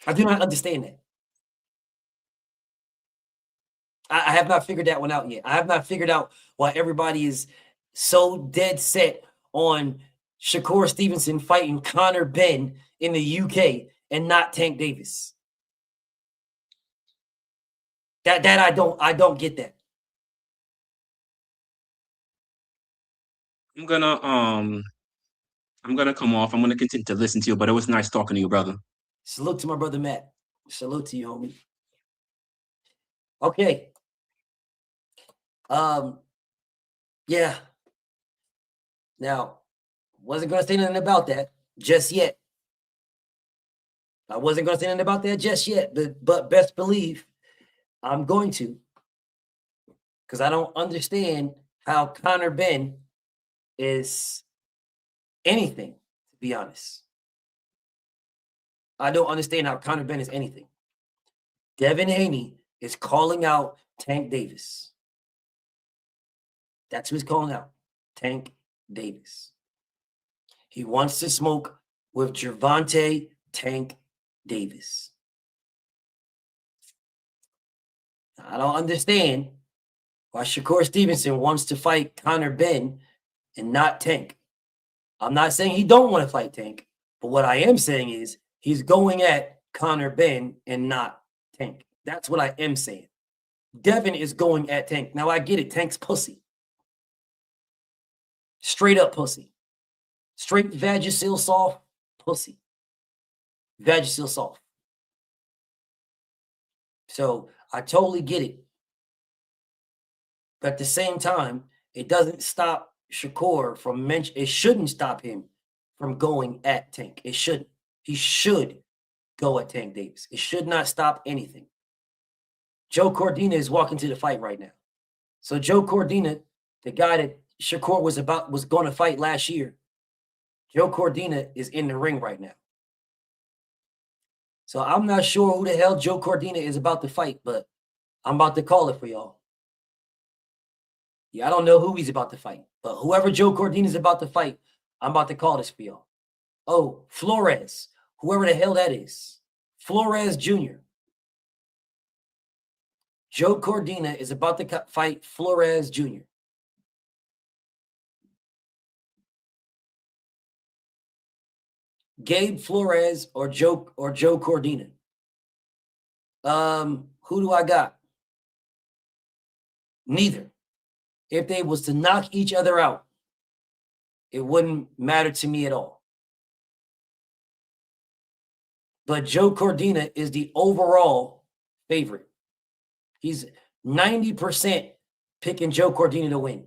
I do not understand that. I have not figured that one out yet. I have not figured out why everybody is so dead set on Shakur Stevenson fighting Conor Ben in the UK and not Tank Davis. That I don't get that. I'm gonna come off. I'm gonna continue to listen to you, but it was nice talking to you, brother. Salute to my brother Matt. Salute to you, homie. Okay. Yeah. Now, wasn't gonna say nothing about that just yet. I wasn't gonna say anything about that just yet, but best believe I'm going to, because I don't understand how Connor Ben is anything, to be honest. I don't understand how Connor Ben is anything. Devin Haney is calling out Tank Davis. That's who he's calling out. Tank Davis. He wants to smoke with Gervonta Tank Davis. I don't understand why Shakur Stevenson wants to fight Connor Ben and not Tank. I'm not saying he don't want to fight Tank, but what I am saying is he's going at Connor Ben and not Tank. That's what I am saying. Devin is going at Tank. Now I get it. Tank's pussy. Straight up pussy. Straight Vagisil soft pussy. Vagisil soft. So I totally get it. But at the same time, it doesn't stop Shakur from it shouldn't stop him from going at Tank. It shouldn't. He should go at Tank Davis. It should not stop anything. Joe Cordina is walking to the fight right now. So Joe Cordina, the guy that Shakur was going to fight last year, Joe Cordina is in the ring right now. So I'm not sure who the hell Joe Cordina is about to fight, but I'm about to call it for y'all. Yeah, I don't know who he's about to fight, but whoever Joe Cordina is about to fight, I'm about to call this for y'all. Oh, Flores, whoever the hell that is. Flores Jr. Joe Cordina is about to fight Flores Jr. Gabe Flores or Joe Cordina. Who do I got? Neither. If they was to knock each other out, it wouldn't matter to me at all. But Joe Cordina is the overall favorite. He's 90% picking Joe Cordina to win.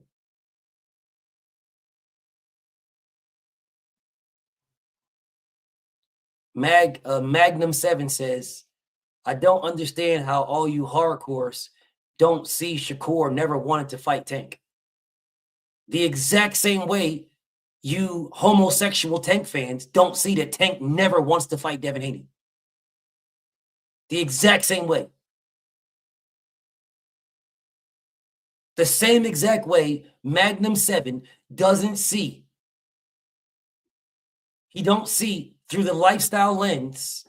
Magnum 7 says, I don't understand how all you hardcores don't see Shakur never wanted to fight Tank. The exact same way you homosexual Tank fans don't see that Tank never wants to fight Devin Haney. The exact same way. The same exact way Magnum 7 doesn't see. He don't see through the lifestyle lens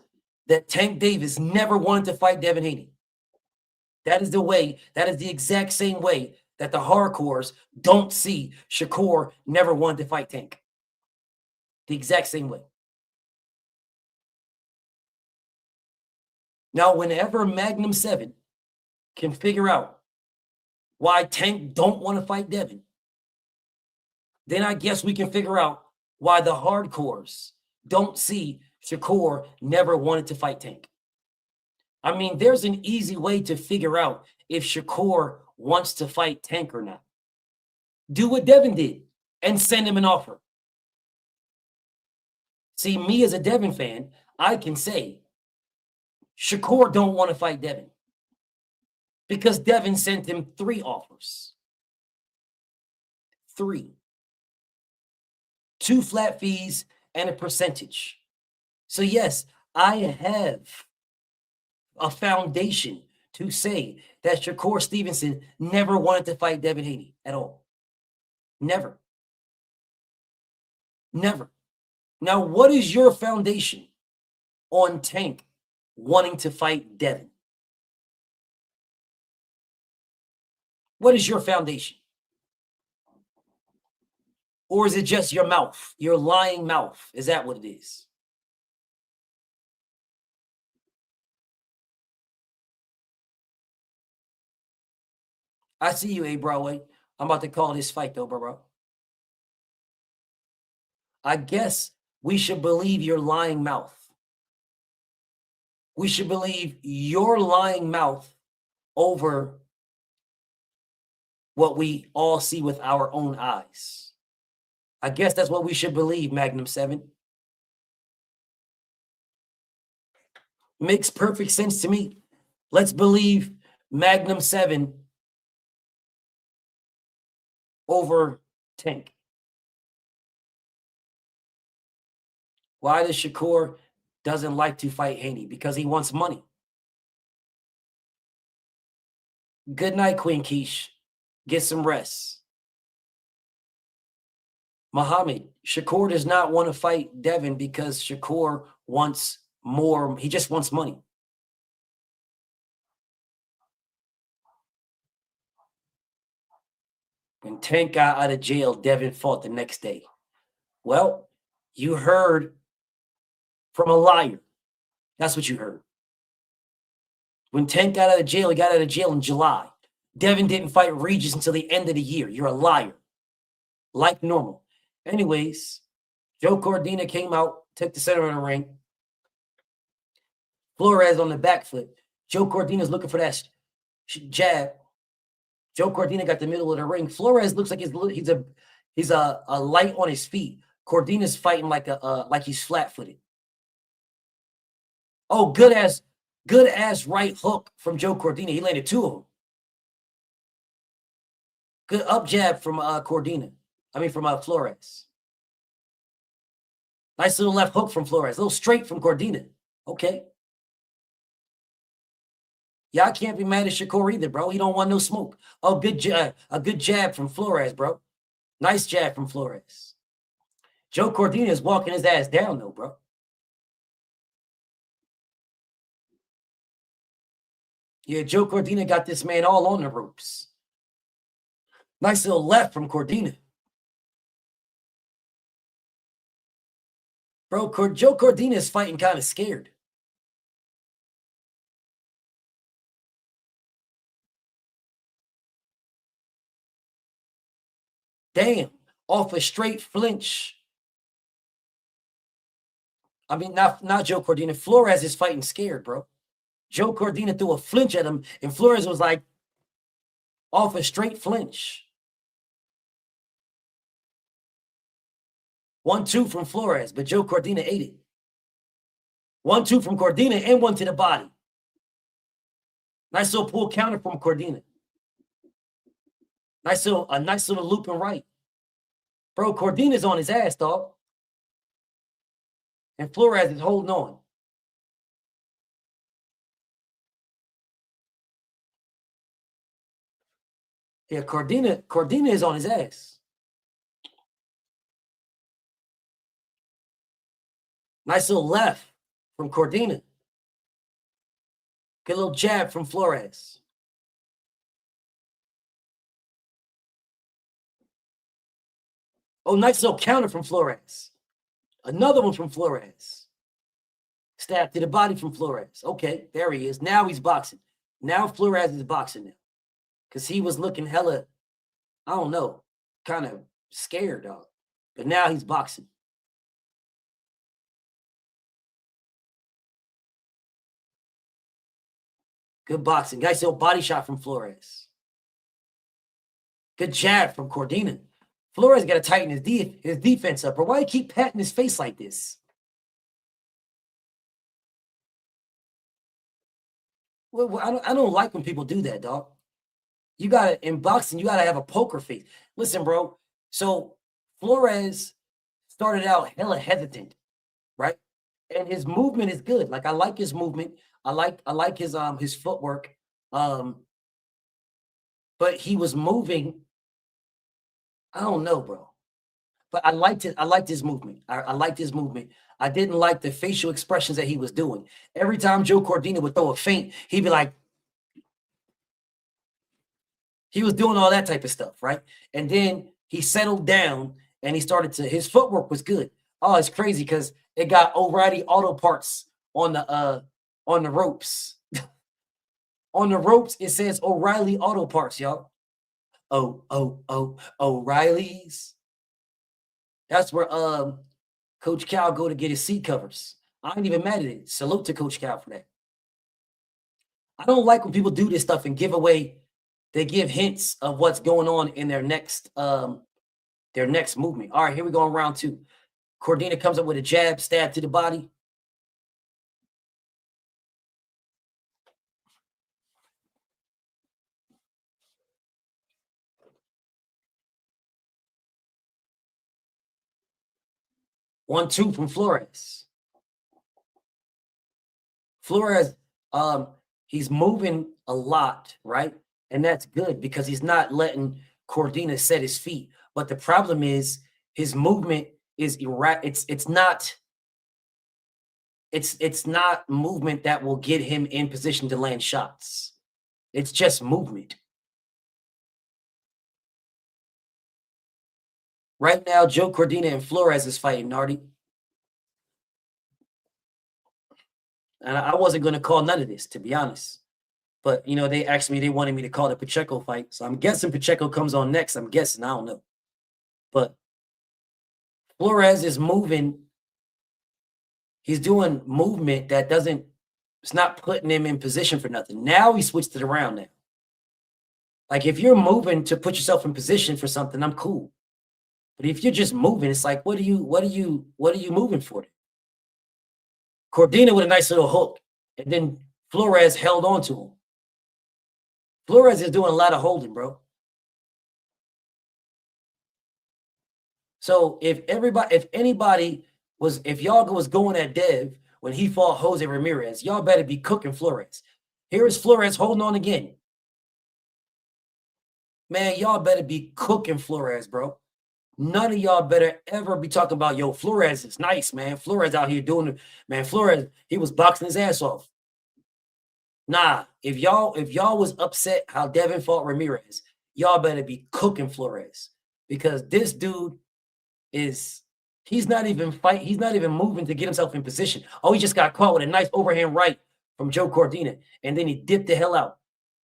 that Tank Davis never wanted to fight Devin Haney. That is the exact same way that the hardcores don't see Shakur never wanted to fight Tank. The exact same way. Now, whenever Magnum 7 can figure out why Tank don't want to fight Devin, then I guess we can figure out why the hardcores don't see Shakur never wanted to fight Tank. I mean, there's an easy way to figure out if Shakur wants to fight Tank or not. Do what Devin did and send him an offer. See, me as a Devin fan, I can say Shakur don't want to fight Devin because Devin sent him 3 offers. 3. 2 flat fees and a percentage. So yes, I have a foundation to say that Shakur Stevenson never wanted to fight Devin Haney at all. Never. Never. Now, what is your foundation on Tank wanting to fight Devin? What is your foundation? Or is it just your mouth, your lying mouth? Is that what it is? I see you, A. Broadway. I'm about to call this fight, though, bro. I guess we should believe your lying mouth. We should believe your lying mouth over what we all see with our own eyes. I guess that's what we should believe, Magnum 7. Makes perfect sense to me. Let's believe Magnum 7 over Tank. Why does Shakur doesn't like to fight Haney? Because he wants money. Good night, Queen Keish. Get some rest. Muhammad, Shakur does not want to fight Devin because Shakur wants more. He just wants money. When Tank got out of jail, Devin fought the next day. Well, you heard from a liar. That's what you heard. When Tank got out of jail, he got out of jail in July. Devin didn't fight Regis until the end of the year. You're a liar. Like normal. Anyways, Joe Cordina came out, took the center of the ring. Flores on the back foot. Joe Cordina's looking for that jab. Joe Cordina got the middle of the ring. Flores looks like he's a light on his feet. Cordina's fighting like he's flat-footed. Oh, good ass right hook from Joe Cordina. He landed 2 of them. Good up jab from from Flores. Nice little left hook from Flores. A little straight from Cordina. Okay. Yeah, I can't be mad at Shakur either, bro. He don't want no smoke. Oh, a good jab from Flores, bro. Nice jab from Flores. Joe Cordina is walking his ass down, though, bro. Yeah, Joe Cordina got this man all on the ropes. Nice little left from Cordina. Bro, Joe Cordina is fighting kind of scared. Damn, off a straight flinch. I mean, not Joe Cordina. Flores is fighting scared, bro. Joe Cordina threw a flinch at him, and Flores was like off a straight flinch. 1-2 from Flores, but Joe Cordina ate it. 1-2 from Cordina and 1 to the body. Nice little pull counter from Cordina. A nice little loop and right. Bro, Cordina's on his ass, dog. And Flores is holding on. Yeah, Cordina is on his ass. Nice little left from Cordina. Good little jab from Flores. Oh, nice little counter from Flores. Another one from Flores. Stab to the body from Flores. Okay, there he is. Now he's boxing. Now Flores is boxing now. Because he was looking hella, I don't know, kind of scared, dog. But now he's boxing. Good boxing. Nice little body shot from Flores. Good jab from Cordina. Flores got to tighten his defense up. Or why you keep patting his face like this? Well, I don't like when people do that, dog. You got to, in boxing, you got to have a poker face. Listen, bro. So Flores started out hella hesitant, right? And his movement is good. Like, I like his movement. I like his footwork. But he was moving. I don't know, bro. But I liked it. I liked his movement. I liked his movement. I didn't like the facial expressions that he was doing. Every time Joe Cordina would throw a feint, he'd be like, he was doing all that type of stuff, right? And then he settled down and he started to, his footwork was good. Oh, it's crazy because it got O'Reilly Auto Parts on the ropes. On the ropes, it says O'Reilly Auto Parts, y'all. O'Reilly's. That's where Coach Cal go to get his seat covers. I ain't even mad at it. Salute to Coach Cal for that. I don't like when people do this stuff and give away, they give hints of what's going on in their next movement. All right, here we go on round 2. Cordina comes up with a jab, stab to the body. One, two from Flores. Flores, he's moving a lot, right? And that's good because he's not letting Cordina set his feet. But the problem is his movement is it's not movement that will get him in position to land shots. It's just movement. Right now, Joe Cordina and Flores is fighting, Nardi. And I wasn't going to call none of this, to be honest. But, you know, they asked me, they wanted me to call the Pacheco fight. So I'm guessing Pacheco comes on next. I'm guessing. I don't know. But Flores is moving. He's doing movement that it's not putting him in position for nothing. Now he switched it around now. Like if you're moving to put yourself in position for something, I'm cool. But if you're just moving, it's like, what are you moving for? Cordina with a nice little hook, and then Flores held on to him. Flores is doing a lot of holding, bro. So if y'all was going at Dev when he fought Jose Ramirez, y'all better be cooking Flores. Here is Flores holding on again. Man, y'all better be cooking Flores, bro. None of y'all better ever be talking about, yo, Flores is nice, man. Flores out here doing it. Man, Flores, he was boxing his ass off. Nah, if y'all was upset how Devin fought Ramirez, y'all better be cooking Flores. Because this dude he's not even moving to get himself in position. Oh, he just got caught with a nice overhand right from Joe Cordina. And then he dipped the hell out.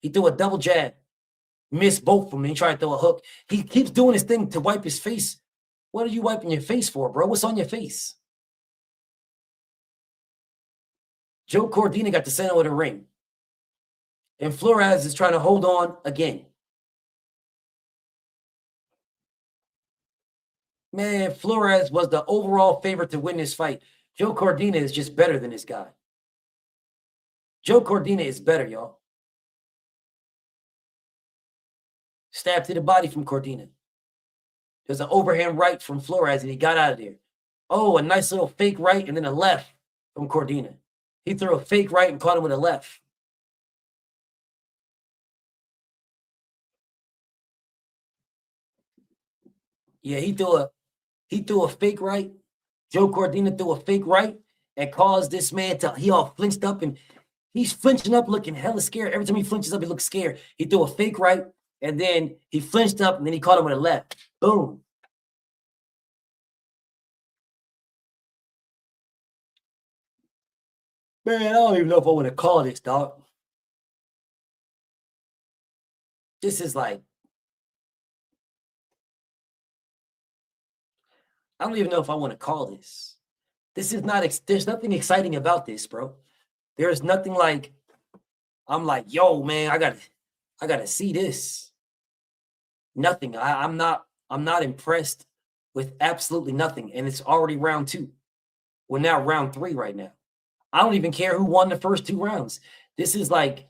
He threw a double jab. Missed both of them. He tried to throw a hook. He keeps doing his thing to wipe his face. What are you wiping your face for, bro? What's on your face? Joe Cordina got the center of the ring. And Flores is trying to hold on again. Man, Flores was the overall favorite to win this fight. Joe Cordina is just better than this guy. Joe Cordina is better, y'all. Stab to the body from Cordina. There's an overhand right from Flores, and he got out of there. Oh, a nice little fake right and then a left from Cordina. He threw a fake right and caught him with a left. Yeah, he threw a fake right. Joe Cordina threw a fake right and caused this man he all flinched up, and he's flinching up looking hella scared. Every time he flinches up, he looks scared. He threw a fake right, and then he flinched up, and then he caught him with a left. Boom. Man, I don't even know if I want to call this, dog. This is like, I don't even know if I want to call this. This is not, there's nothing exciting about this, bro. There's nothing like, I'm like, yo, man, I gotta see this. Nothing. I'm not impressed with absolutely nothing. And it's already round 2. We're now round 3 right now. I don't even care who won the first 2 rounds. This is like,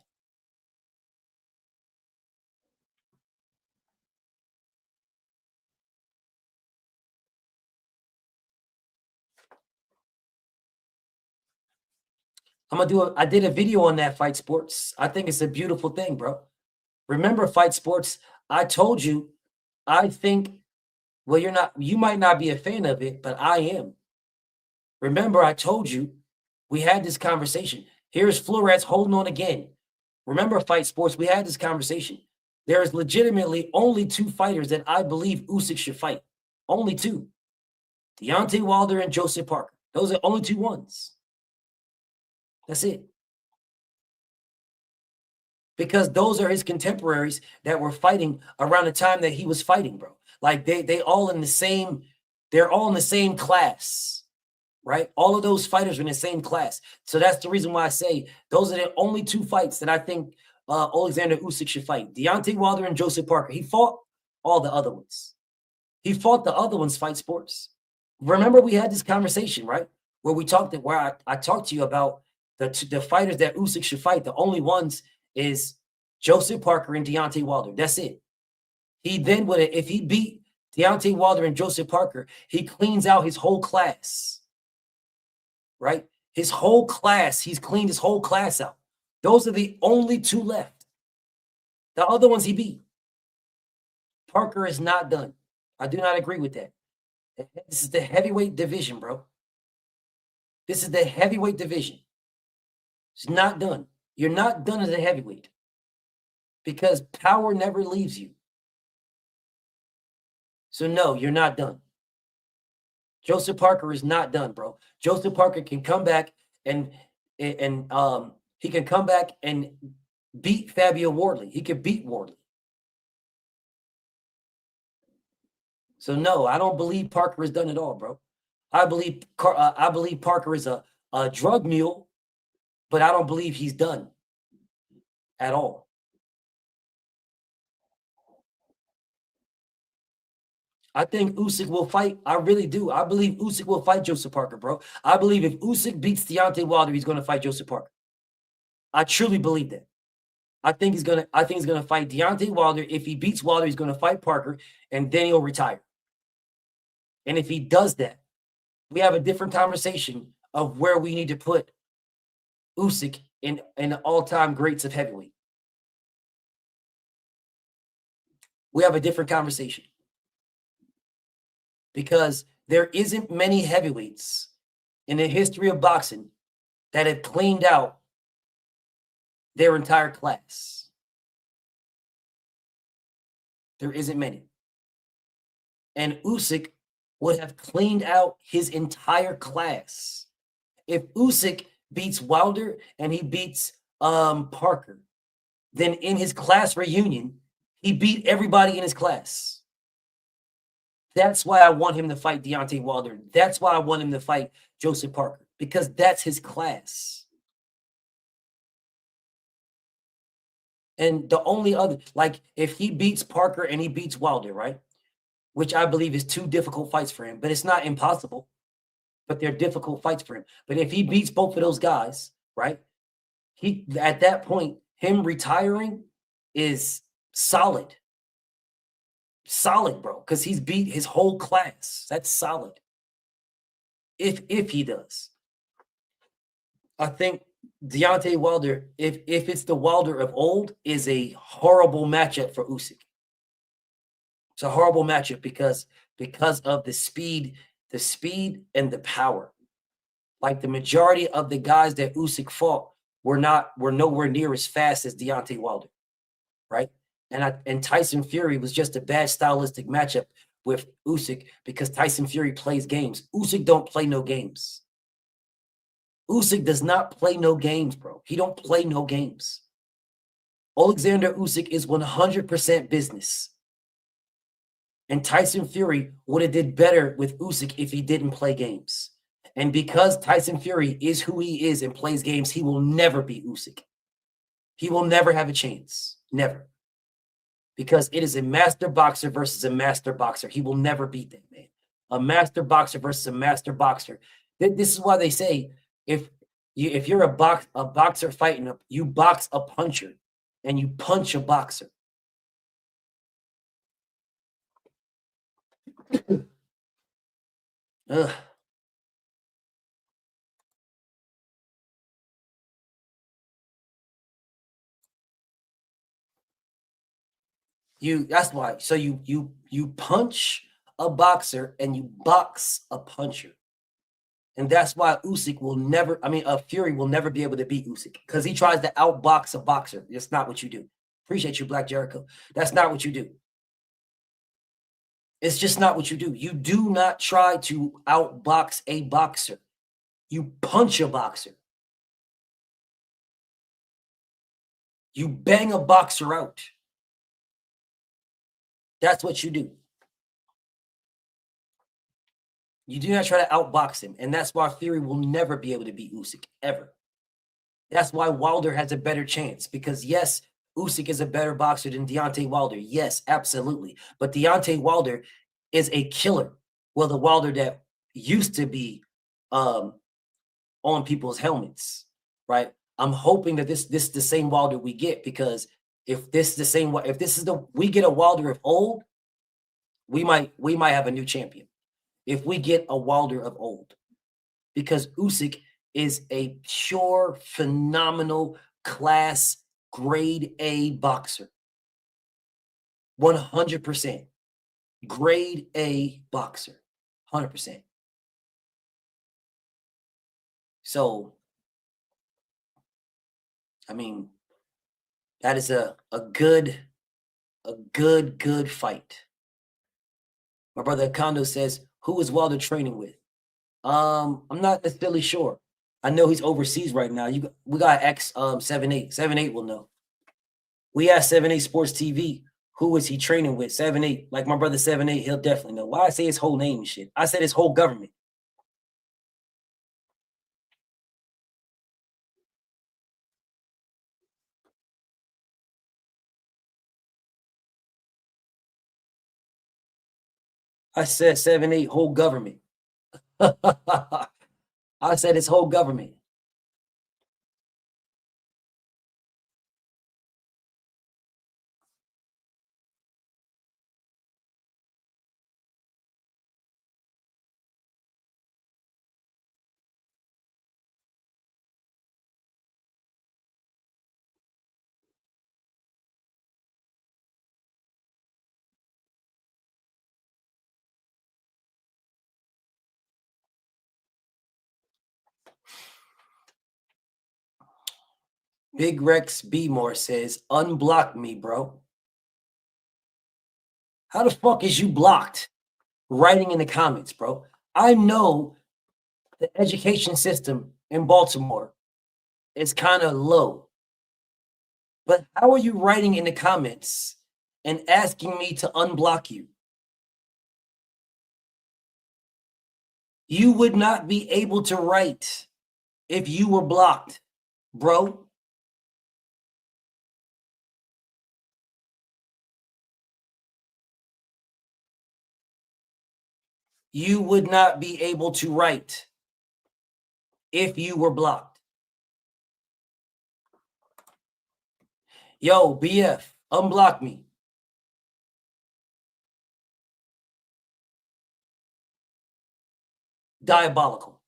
I did a video on that, Fight Sports. I think it's a beautiful thing, bro. Remember, Fight Sports, I told you, I think, well, you might not be a fan of it, but I am. Remember, I told you, we had this conversation. Here's Flores holding on again. Remember, Fight Sports, we had this conversation. There is legitimately only 2 fighters that I believe Usyk should fight. Only 2. Deontay Wilder and Joseph Parker. Those are only 2 ones. That's it. Because those are his contemporaries that were fighting around the time that he was fighting, bro. Like they're all in the same class. right? All of those fighters are in the same class. So that's the reason why I say those are the only 2 fights that I think Alexander Usyk should fight. Deontay Wilder and Joseph Parker. He fought all the other ones. He fought the other ones fight sports. Remember we had this conversation, right? Where I talked to you about the fighters that Usyk should fight. The only ones is Joseph Parker and Deontay Wilder. That's it. He then would, if he beat Deontay Wilder and Joseph Parker, he cleans out his whole class, right? His whole class, he's cleaned his whole class out. Those are the only 2 left. The other ones he beat. Parker is not done. I do not agree with that. This is the heavyweight division, bro. This is the heavyweight division. It's not done. You're not done as a heavyweight because power never leaves you. So no, you're not done. Joseph Parker is not done, bro. Joseph Parker can come back and he can come back and beat Fabio Wardley. He could beat Wardley. So no, I don't believe Parker is done at all, bro. I believe Parker is a drug mule, but I don't believe he's done at all. I think Usyk will fight. I really do. I believe Usyk will fight Joseph Parker, bro. I believe if Usyk beats Deontay Wilder, he's going to fight Joseph Parker. I truly believe that. I think he's gonna fight Deontay Wilder. If he beats Wilder, he's gonna fight Parker, and then he'll retire. And if he does that, we have a different conversation of where we need to put Usyk in the all-time greats of heavyweight. We have a different conversation. Because there isn't many heavyweights in the history of boxing that have cleaned out their entire class. There isn't many. And Usyk would have cleaned out his entire class. If Usyk beats Wilder and he beats Parker, then in his class reunion, he beat everybody in his class. That's why I want him to fight Deontay Wilder. That's why I want him to fight Joseph Parker, because that's his class. And the only other, like if he beats Parker and he beats Wilder, right? Which I believe is 2 difficult fights for him, but it's not impossible, but they're difficult fights for him. But if he beats both of those guys, right? He, at that point, him retiring is solid. Solid, bro, because he's beat his whole class. That's solid. If he does. I think Deontay Wilder, if it's the Wilder of old, is a horrible matchup for Usyk. It's a horrible matchup because of the speed and the power. Like the majority of the guys that Usyk fought were nowhere near as fast as Deontay Wilder, right? And Tyson Fury was just a bad stylistic matchup with Usyk because Tyson Fury plays games. Usyk don't play no games. Usyk does not play no games, bro. He don't play no games. Alexander Usyk is 100% business. And Tyson Fury would have did better with Usyk if he didn't play games. And because Tyson Fury is who he is and plays games, he will never beat Usyk. He will never have a chance. Never. Because it is a master boxer versus a master boxer. He will never beat that, man. A master boxer versus a master boxer. This is why they say if you're a boxer fighting, you box a puncher and you punch a boxer. Ugh. That's why. So you punch a boxer and you box a puncher. And that's why Usyk will never, Fury will never be able to beat Usyk because he tries to outbox a boxer. That's not what you do. Appreciate you, Black Jericho. That's not what you do. It's just not what you do. You do not try to outbox a boxer. You punch a boxer. You bang a boxer out. That's what you do. You do not try to outbox him. And that's why Fury will never be able to beat Usyk, ever. That's why Wilder has a better chance. Because, yes, Usyk is a better boxer than Deontay Wilder. Yes, absolutely. But Deontay Wilder is a killer. Well, the Wilder that used to be on people's helmets, right? I'm hoping that this is the same Wilder we get, because if this is the same, if this is we get a Wilder of old, we might have a new champion. If we get a Wilder of old, because Usyk is a pure, phenomenal class, grade A boxer. 100%. Grade A boxer. 100%. So, I mean, that is a good fight. My brother Kondo says, who is Wilder training with? I'm not necessarily sure. I know he's overseas right now. We got X 78. 78 will know. We asked 78 Sports TV, who is he training with? 78. Like my brother 78, he'll definitely know. Why I say his whole name and shit? I said his whole government. I said 78 whole government. I said his whole government. Big Rex B More says, unblock me, bro. How the fuck is you blocked? Writing in the comments, bro. I know the education system in Baltimore is kind of low. But how are you writing in the comments and asking me to unblock you? You would not be able to write if you were blocked, bro. You would not be able to write if you were blocked. Yo, BF, unblock me. Diabolical.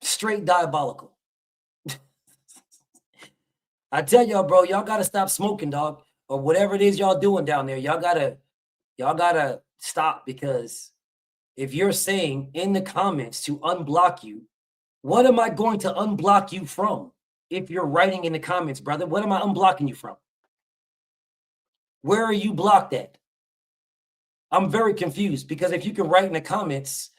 Straight diabolical. I tell y'all, bro, y'all gotta stop smoking, dog, or whatever it is y'all doing down there. Y'all gotta stop, because if you're saying in the comments to unblock you, what am I going to unblock you from? If you're writing in the comments, brother, what am I unblocking you from? Where are you blocked at? I'm very confused, because if you can write in the comments,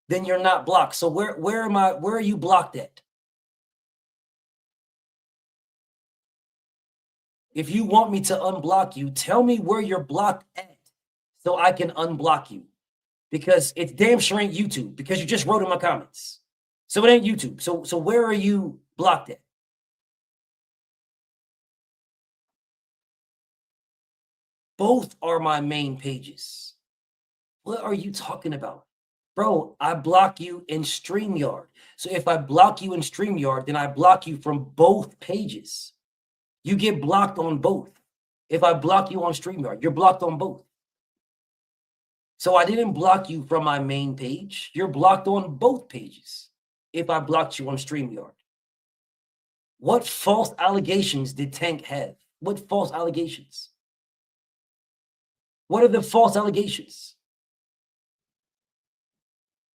then you're not blocked. So where are you blocked at? If you want me to unblock you, tell me where you're blocked at so I can unblock you. Because it's damn sure ain't YouTube, because you just wrote in my comments. So it ain't YouTube. So where are you blocked at? Both are my main pages. What are you talking about? Bro, I block you in StreamYard. So if I block you in StreamYard, then I block you from both pages. You get blocked on both. If I block you on StreamYard, you're blocked on both. So I didn't block you from my main page. You're blocked on both pages if I blocked you on StreamYard. What false allegations did Tank have? What false allegations? What are the false allegations?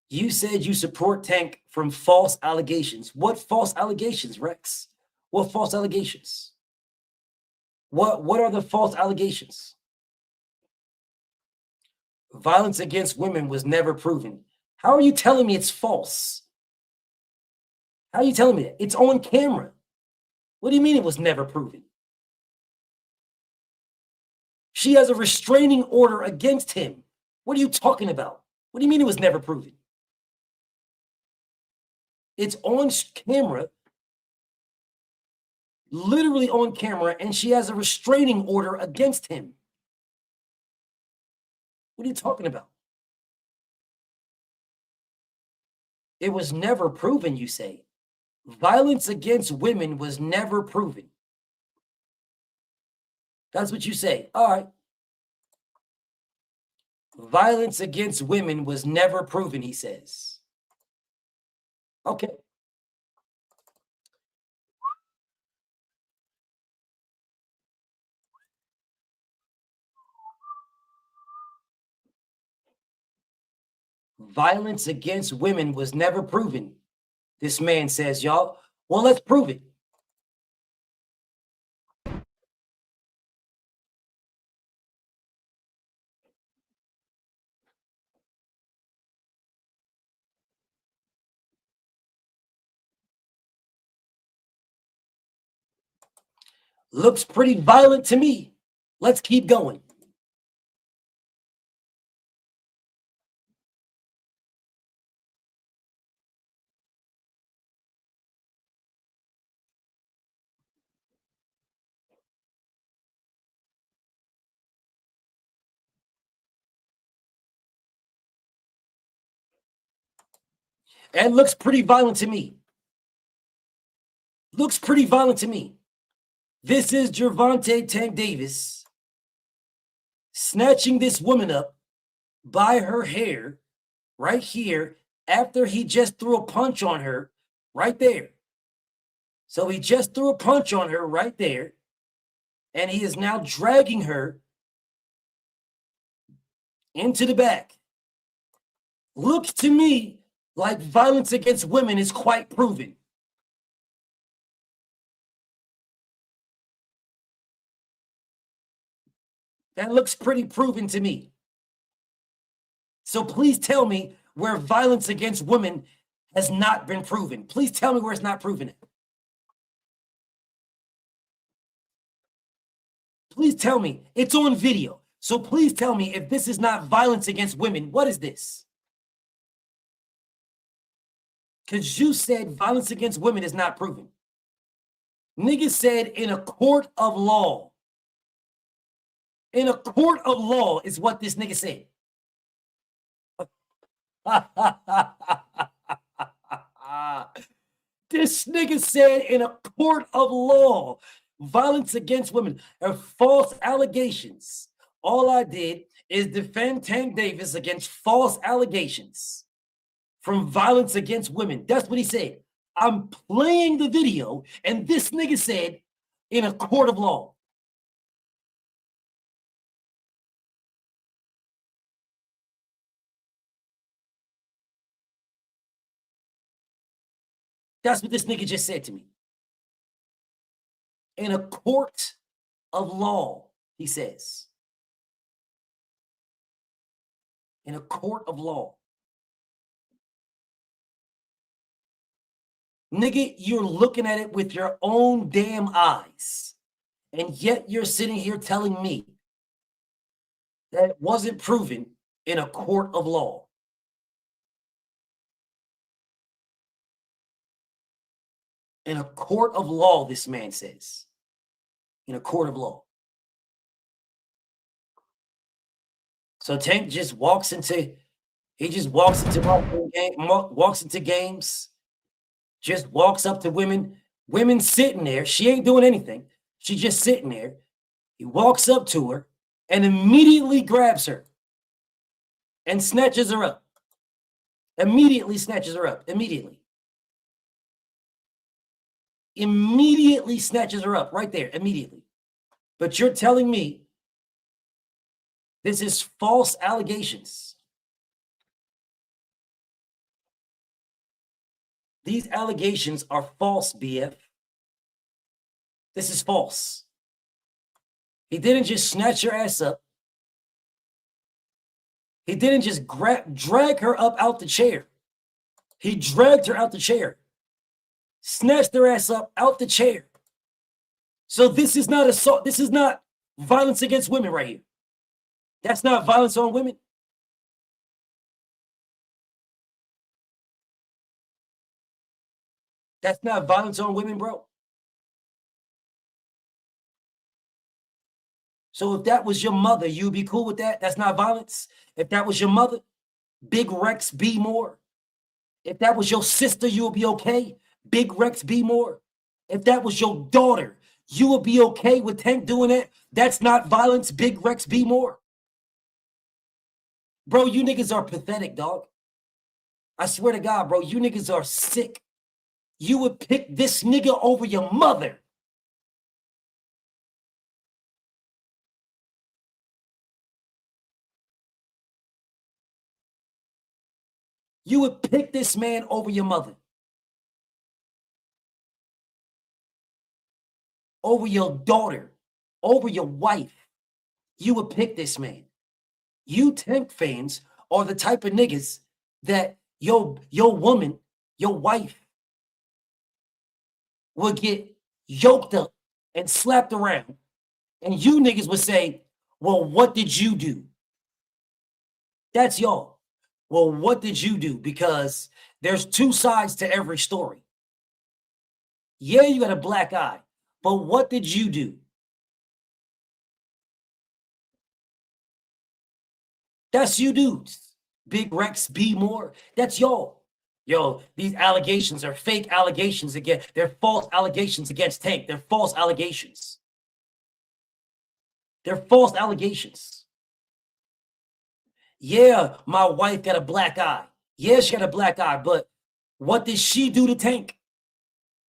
You said you support Tank from false allegations. What false allegations, Rex? What false allegations? What are the false allegations? Violence against women was never proven. How are you telling me it's false? How are you telling me that? It's on camera. What do you mean it was never proven? She has a restraining order against him. What are you talking about? What do you mean it was never proven? It's on camera, literally on camera, and she has a restraining order against him. What are you talking about? It was never proven, you say. Violence against women was never proven. That's what you say. All right. Violence against women was never proven, he says. Okay. Violence against women was never proven. This man says, y'all. Well, let's prove it. Looks pretty violent to me. Let's keep going. And looks pretty violent to me. Looks pretty violent to me. This is Gervonta Tank Davis snatching this woman up by her hair right here after he just threw a punch on her right there. So he just threw a punch on her right there, and he is now dragging her into the back. Looks to me like violence against women is quite proven. That looks pretty proven to me. So please tell me where violence against women has not been proven. Please tell me where it's not proven it. Please tell me. It's on video. So please tell me if this is not violence against women, what is this? Because you said violence against women is not proven. Nigga said in a court of law. In a court of law is what this nigga said. This nigga said in a court of law, violence against women are false allegations. All I did is defend Tank Davis against false allegations from violence against women. That's what he said. I'm playing the video, and this nigga said in a court of law. That's what this nigga just said to me. In a court of law, he says. In a court of law. Nigga, you're looking at it with your own damn eyes. And yet you're sitting here telling me that it wasn't proven in a court of law. In a court of law, this man says. In a court of law. So Tank just walks into games, just walks up to women. Women sitting there. She ain't doing anything. She just sitting there. He walks up to her and immediately grabs her and snatches her up. Immediately snatches her up. Immediately snatches her up right there, immediately. But you're telling me this is false allegations. These allegations are false, BF. This is false. He didn't just snatch her ass up. He didn't just drag her up out the chair. He dragged her out the chair. Snatched their ass up out the chair. So this is not assault. This is not violence against women right here. That's not violence on women. That's not violence on women, bro. So if that was your mother, you'd be cool with that? That's not violence? If that was your mother, Big Rex B. Moore. If that was your sister, you would be okay? Big Rex B. Moore. If that was your daughter, you would be okay with Tank doing that? That's not violence, Big Rex B. Moore. Bro, you niggas are pathetic, dog. I swear to God, bro, you niggas are sick. You would pick this nigga over your mother. You would pick this man over your mother. Over your daughter. Over your wife. You would pick this man. You Tank fans are the type of niggas that your woman, your wife, would get yoked up and slapped around. And you niggas would say, well, what did you do? That's y'all. Well, what did you do? Because there's two sides to every story. Yeah, you got a black eye, but what did you do? That's you dudes. Big Rex B. Moore. That's y'all. Yo, these allegations are fake allegations again. They're false allegations against Tank. They're false allegations. They're false allegations. Yeah, my wife got a black eye. Yeah, she got a black eye, but what did she do to Tank?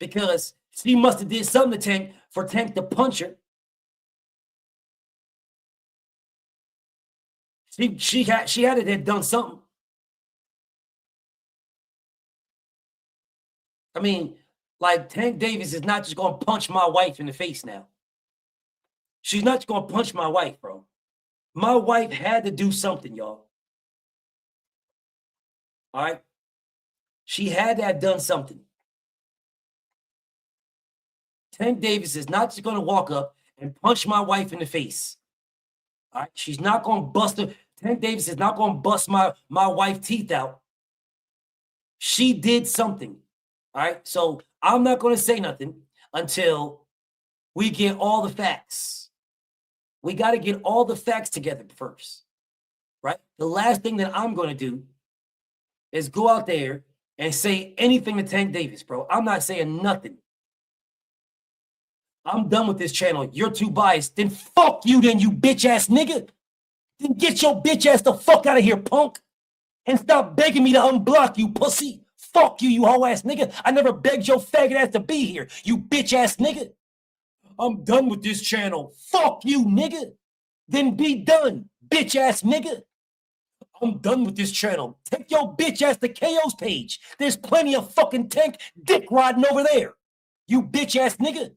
Because she must have did something to Tank for Tank to punch her. She had to have done something. I mean, like Tank Davis is not just gonna punch my wife in the face now. She's not just gonna punch my wife, bro. My wife had to do something, y'all. All right? She had to have done something. Tank Davis is not just gonna walk up and punch my wife in the face. All right? She's not gonna bust her. Tank Davis is not gonna bust my wife's teeth out. She did something. All right? So I'm not gonna say nothing until we get all the facts. We got to get all the facts together first, right? The last thing that I'm going to do is go out there and say anything to Tank Davis, bro. I'm not saying nothing. I'm done with this channel. You're too biased. Then fuck you then, you bitch-ass nigga. Then get your bitch ass the fuck out of here, punk. And stop begging me to unblock you, pussy. Fuck you, you hoe-ass nigga. I never begged your faggot ass to be here, you bitch-ass nigga. I'm done with this channel. Fuck you, nigga. Then be done, bitch ass nigga. I'm done with this channel. Take your bitch ass to KO's page. There's plenty of fucking Tank dick riding over there. You bitch ass nigga.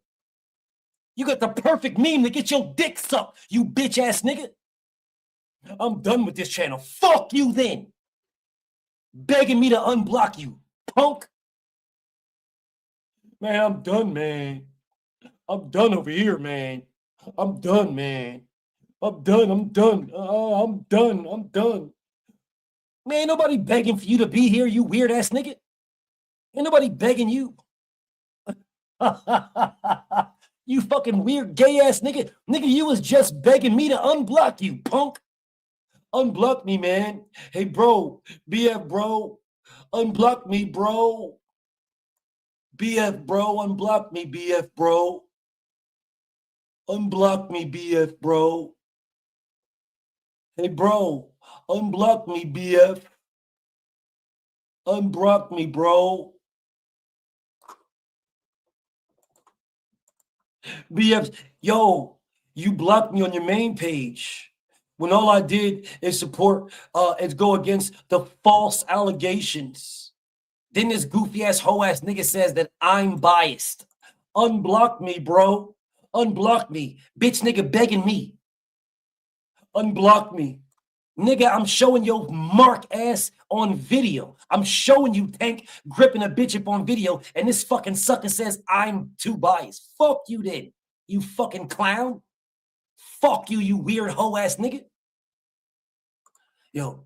You got the perfect meme to get your dick sucked, you bitch ass nigga. I'm done with this channel. Fuck you then. Begging me to unblock you, punk. Man, I'm done, man. I'm done over here, man. I'm done, man. I'm done. I'm done. I'm done. I'm done. Man, ain't nobody begging for you to be here, you weird ass nigga. Ain't nobody begging you. You fucking weird gay ass nigga. Nigga, you was just begging me to unblock you, punk. Unblock me, man. Hey, bro. BF, bro. Unblock me, bro. BF, bro. Unblock me, BF, bro. Unblock me, BF, bro. Hey, bro, unblock me, BF. Unblock me, bro. BF, yo, you blocked me on your main page when all I did is support, is go against the false allegations. Then this goofy-ass, hoe-ass nigga says that I'm biased. Unblock me, bro. Unblock me. Bitch nigga begging me. Unblock me. Nigga, I'm showing your mark ass on video. I'm showing you Tank gripping a bitch up on video, and this fucking sucker says I'm too biased. Fuck you then, you fucking clown. Fuck you, you weird hoe ass nigga. Yo,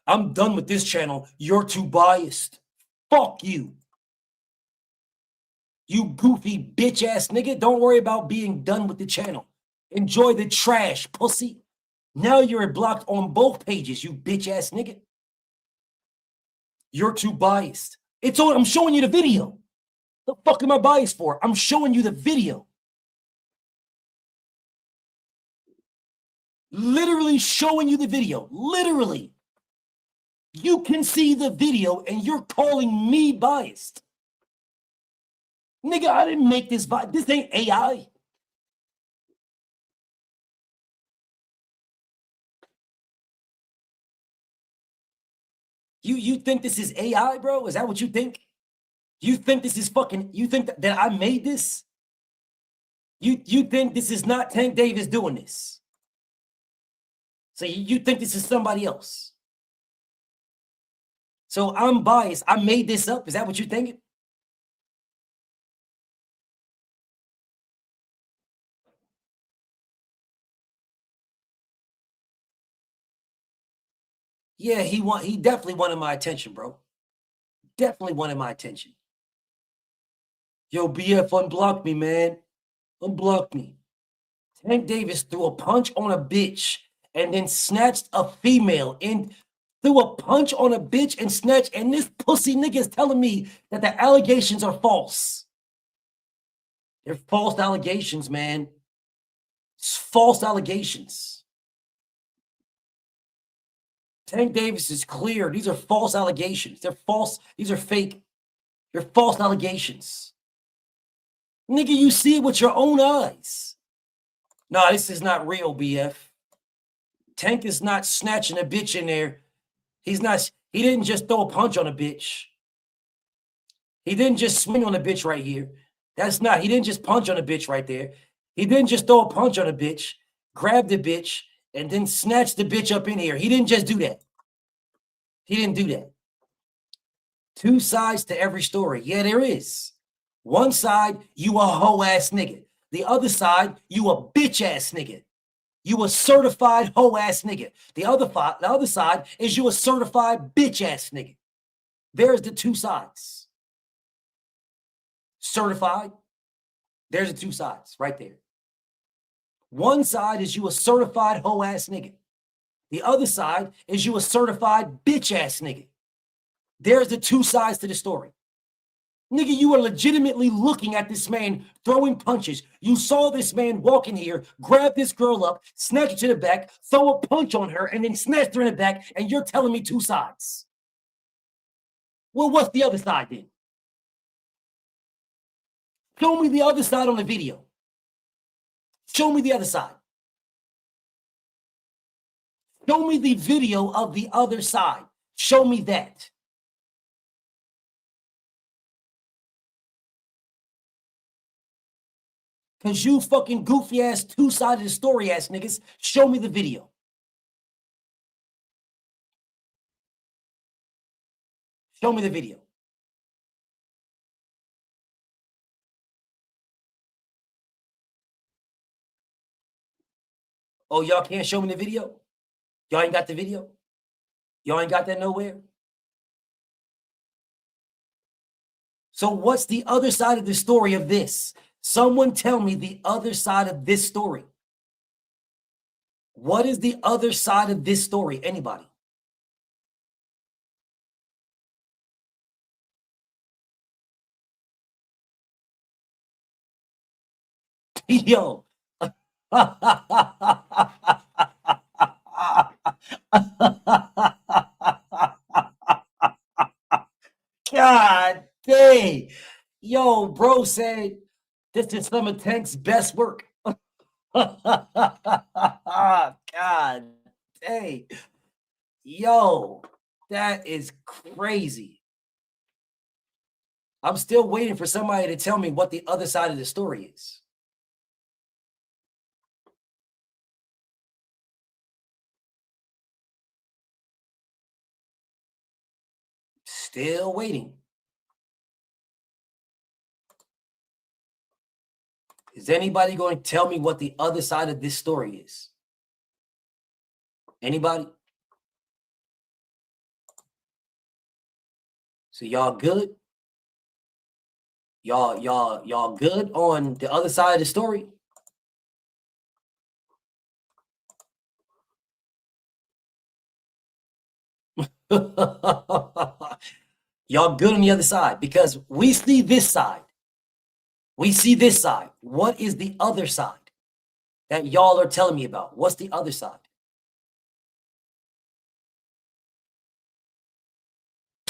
I'm done with this channel. You're too biased. Fuck you. You goofy bitch ass nigga. Don't worry about being done with the channel. Enjoy the trash, pussy. Now you're blocked on both pages, you bitch ass nigga. You're too biased. It's on. I'm showing you the video. The fuck am I biased for? I'm showing you the video. Literally showing you the video. Literally. You can see the video and you're calling me biased. Nigga, I didn't make this. This ain't AI. You think this is AI, bro? Is that what you think? You think this is fucking, you think that I made this? You think this is not Tank Davis doing this? So you think this is somebody else? So I'm biased. I made this up. Is that what you're thinking? Yeah, he definitely wanted my attention, bro. Definitely wanted my attention. Yo, BF, unblock me, man. Unblock me. Tank Davis threw a punch on a bitch and then snatched a female and threw a punch on a bitch and snatched, and this pussy nigga is telling me that the allegations are false. They're false allegations, man. It's false allegations. Tank Davis is clear. These are false allegations. They're false. These are fake. They're false allegations. Nigga, you see it with your own eyes. No, this is not real, BF. Tank is not snatching a bitch in there. He didn't just throw a punch on a bitch. He didn't just swing on a bitch right here. He didn't just punch on a bitch right there. He didn't just throw a punch on a bitch, grab the bitch, and then snatch the bitch up in here. He didn't just do that. He didn't do that. Two sides to every story. Yeah, there is. One side, you a hoe ass nigga. The other side, you a bitch ass nigga. You a certified hoe ass nigga. The other side is you a certified bitch ass nigga. There's the two sides. Certified. There's the two sides right there. One side is you a certified hoe ass nigga. The other side is you a certified bitch ass nigga. There's the two sides to the story. Nigga, you are legitimately looking at this man throwing punches. You saw this man walk in here, grab this girl up, snatch her to the back, throw a punch on her, and then snatch her in the back, and you're telling me two sides. Well, what's the other side then? Show me the other side on the video. Show me the other side. Show me the video of the other side. Show me that. Because you fucking goofy ass, two-sided story ass niggas, show me the video. Show me the video. Oh, y'all can't show me the video? Y'all ain't got the video? Y'all ain't got that nowhere? So what's the other side of the story of this? Someone tell me the other side of this story. What is the other side of this story? Anybody? Yo. God dang. Yo, bro said this is some of Tank's best work. God dang. Yo, that is crazy. I'm still waiting for somebody to tell me what the other side of the story is. Still waiting. Is anybody going to tell me what the other side of this story is? Anybody? So y'all good? Y'all good on the other side of the story? Y'all good on the other side because we see this side. We see this side. What is the other side that y'all are telling me about? What's the other side?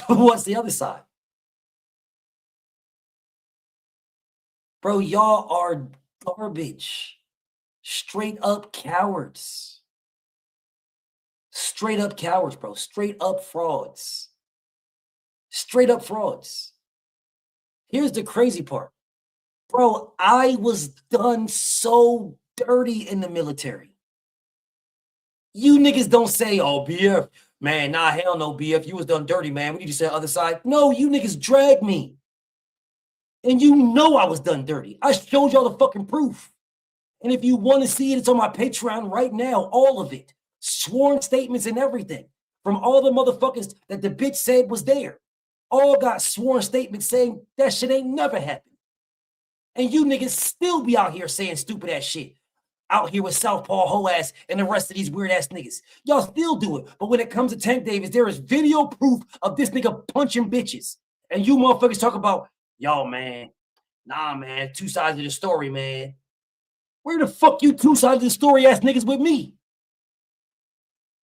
What's the other side? Bro, y'all are garbage. Straight up cowards. Straight up cowards, bro. Straight up frauds. Straight up frauds. Here's the crazy part. Bro, I was done so dirty in the military. You niggas don't say, oh, BF, man, nah, hell no, BF. You was done dirty, man. We need to say the other side. No, you niggas dragged me. And you know I was done dirty. I showed y'all the fucking proof. And if you want to see it, it's on my Patreon right now. All of it. Sworn statements and everything. From all the motherfuckers that the bitch said was there. All got sworn statements saying that shit ain't never happened. And you niggas still be out here saying stupid ass shit. Out here with Southpaw hoe ass and the rest of these weird ass niggas. Y'all still do it. But when it comes to Tank Davis, there is video proof of this nigga punching bitches. And you motherfuckers talk about, yo, man, nah, man, two sides of the story, man. Where the fuck you two sides of the story ass niggas with me?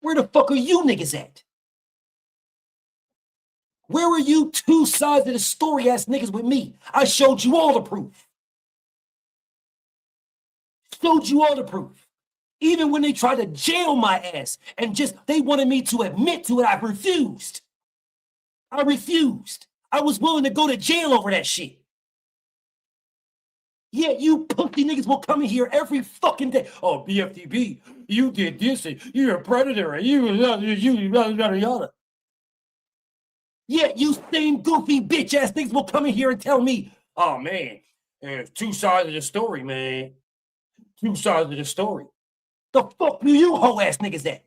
Where the fuck are you niggas at? Where are you two sides of the story ass niggas with me? I showed you all the proof. Showed you all the proof. Even when they tried to jail my ass and just, they wanted me to admit to it, I refused. I refused. I was willing to go to jail over that shit. Yeah, you pussy niggas will come in here every fucking day. Oh, BFTB, you did this, and you're a predator, and you yada yada. Yeah, you same goofy bitch ass niggas will come in here and tell me, oh man, there's two sides of the story, man. Two sides of the story. The fuck do you hoe ass niggas at?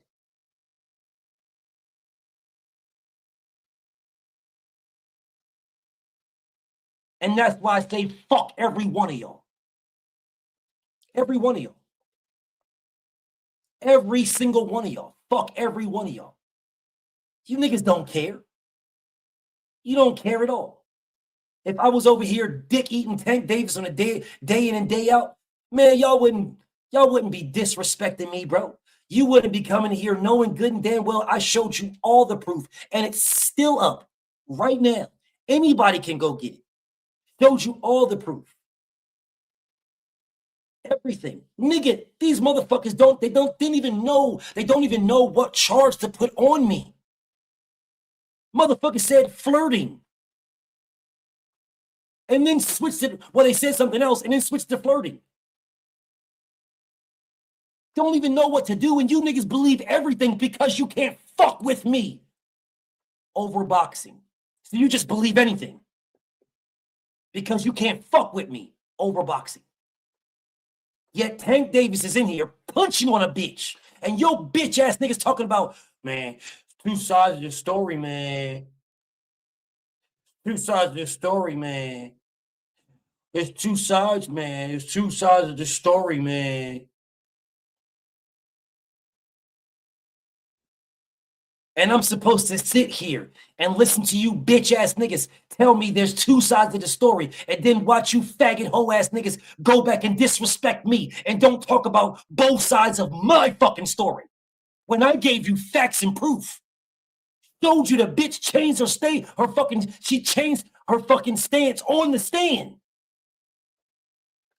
And that's why I say fuck every one of y'all. Every one of y'all. Every single one of y'all. Fuck every one of y'all. You niggas don't care. You don't care at all. If I was over here dick eating Tank Davis on a day in and day out, man, y'all wouldn't be disrespecting me, bro. You wouldn't be coming here knowing good and damn well I showed you all the proof, and it's still up right now. Anybody can go get it. Showed you all the proof. Everything. Nigga, these motherfuckers didn't even know what charge to put on me. Motherfucker said flirting. And then switched it, well, they said something else, and then switched to flirting. Don't even know what to do, and you niggas believe everything because you can't fuck with me over boxing. So you just believe anything because you can't fuck with me over boxing. Yet Tank Davis is in here punching on a bitch, and your bitch ass niggas talking about, man, two sides of the story, man. Two sides of the story, man. It's two sides, man. It's two sides of the story, man. And I'm supposed to sit here and listen to you bitch ass niggas tell me there's two sides of the story, and then watch you faggot hoe ass niggas go back and disrespect me and don't talk about both sides of my fucking story. When I gave you facts and proof, showed you the bitch changed she changed her fucking stance on the stand.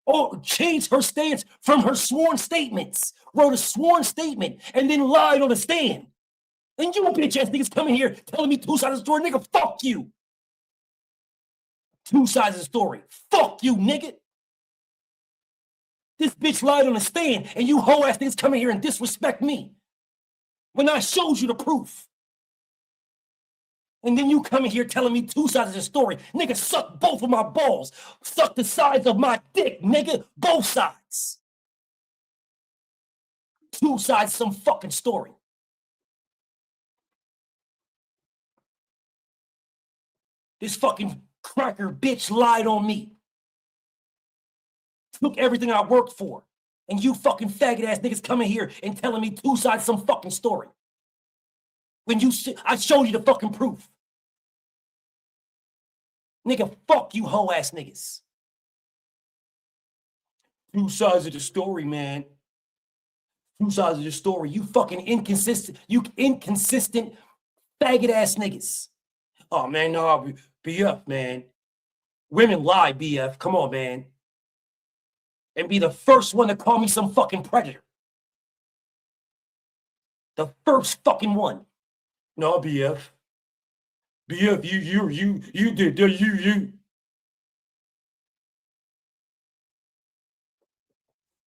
Or changed her stance from her sworn statements, wrote a sworn statement, and then lied on the stand. And you bitch ass niggas coming here telling me two sides of the story, nigga, fuck you. Two sides of the story. Fuck you, nigga. This bitch lied on the stand, and you hoe ass niggas coming here and disrespect me when I showed you the proof. And then you coming here telling me two sides of the story. Nigga, suck both of my balls. Suck the sides of my dick, nigga. Both sides. Two sides of some fucking story. This fucking cracker bitch lied on me. Took everything I worked for. And you fucking faggot ass niggas coming here and telling me two sides of some fucking story. When I showed you the fucking proof. Nigga, fuck you hoe ass niggas. Two sides of the story, man. Two sides of the story. You fucking inconsistent faggot ass niggas. Oh man, no, BF, man. Women lie, BF. Come on, man. And be the first one to call me some fucking predator. The first fucking one. No, BF. BF, you did that, you.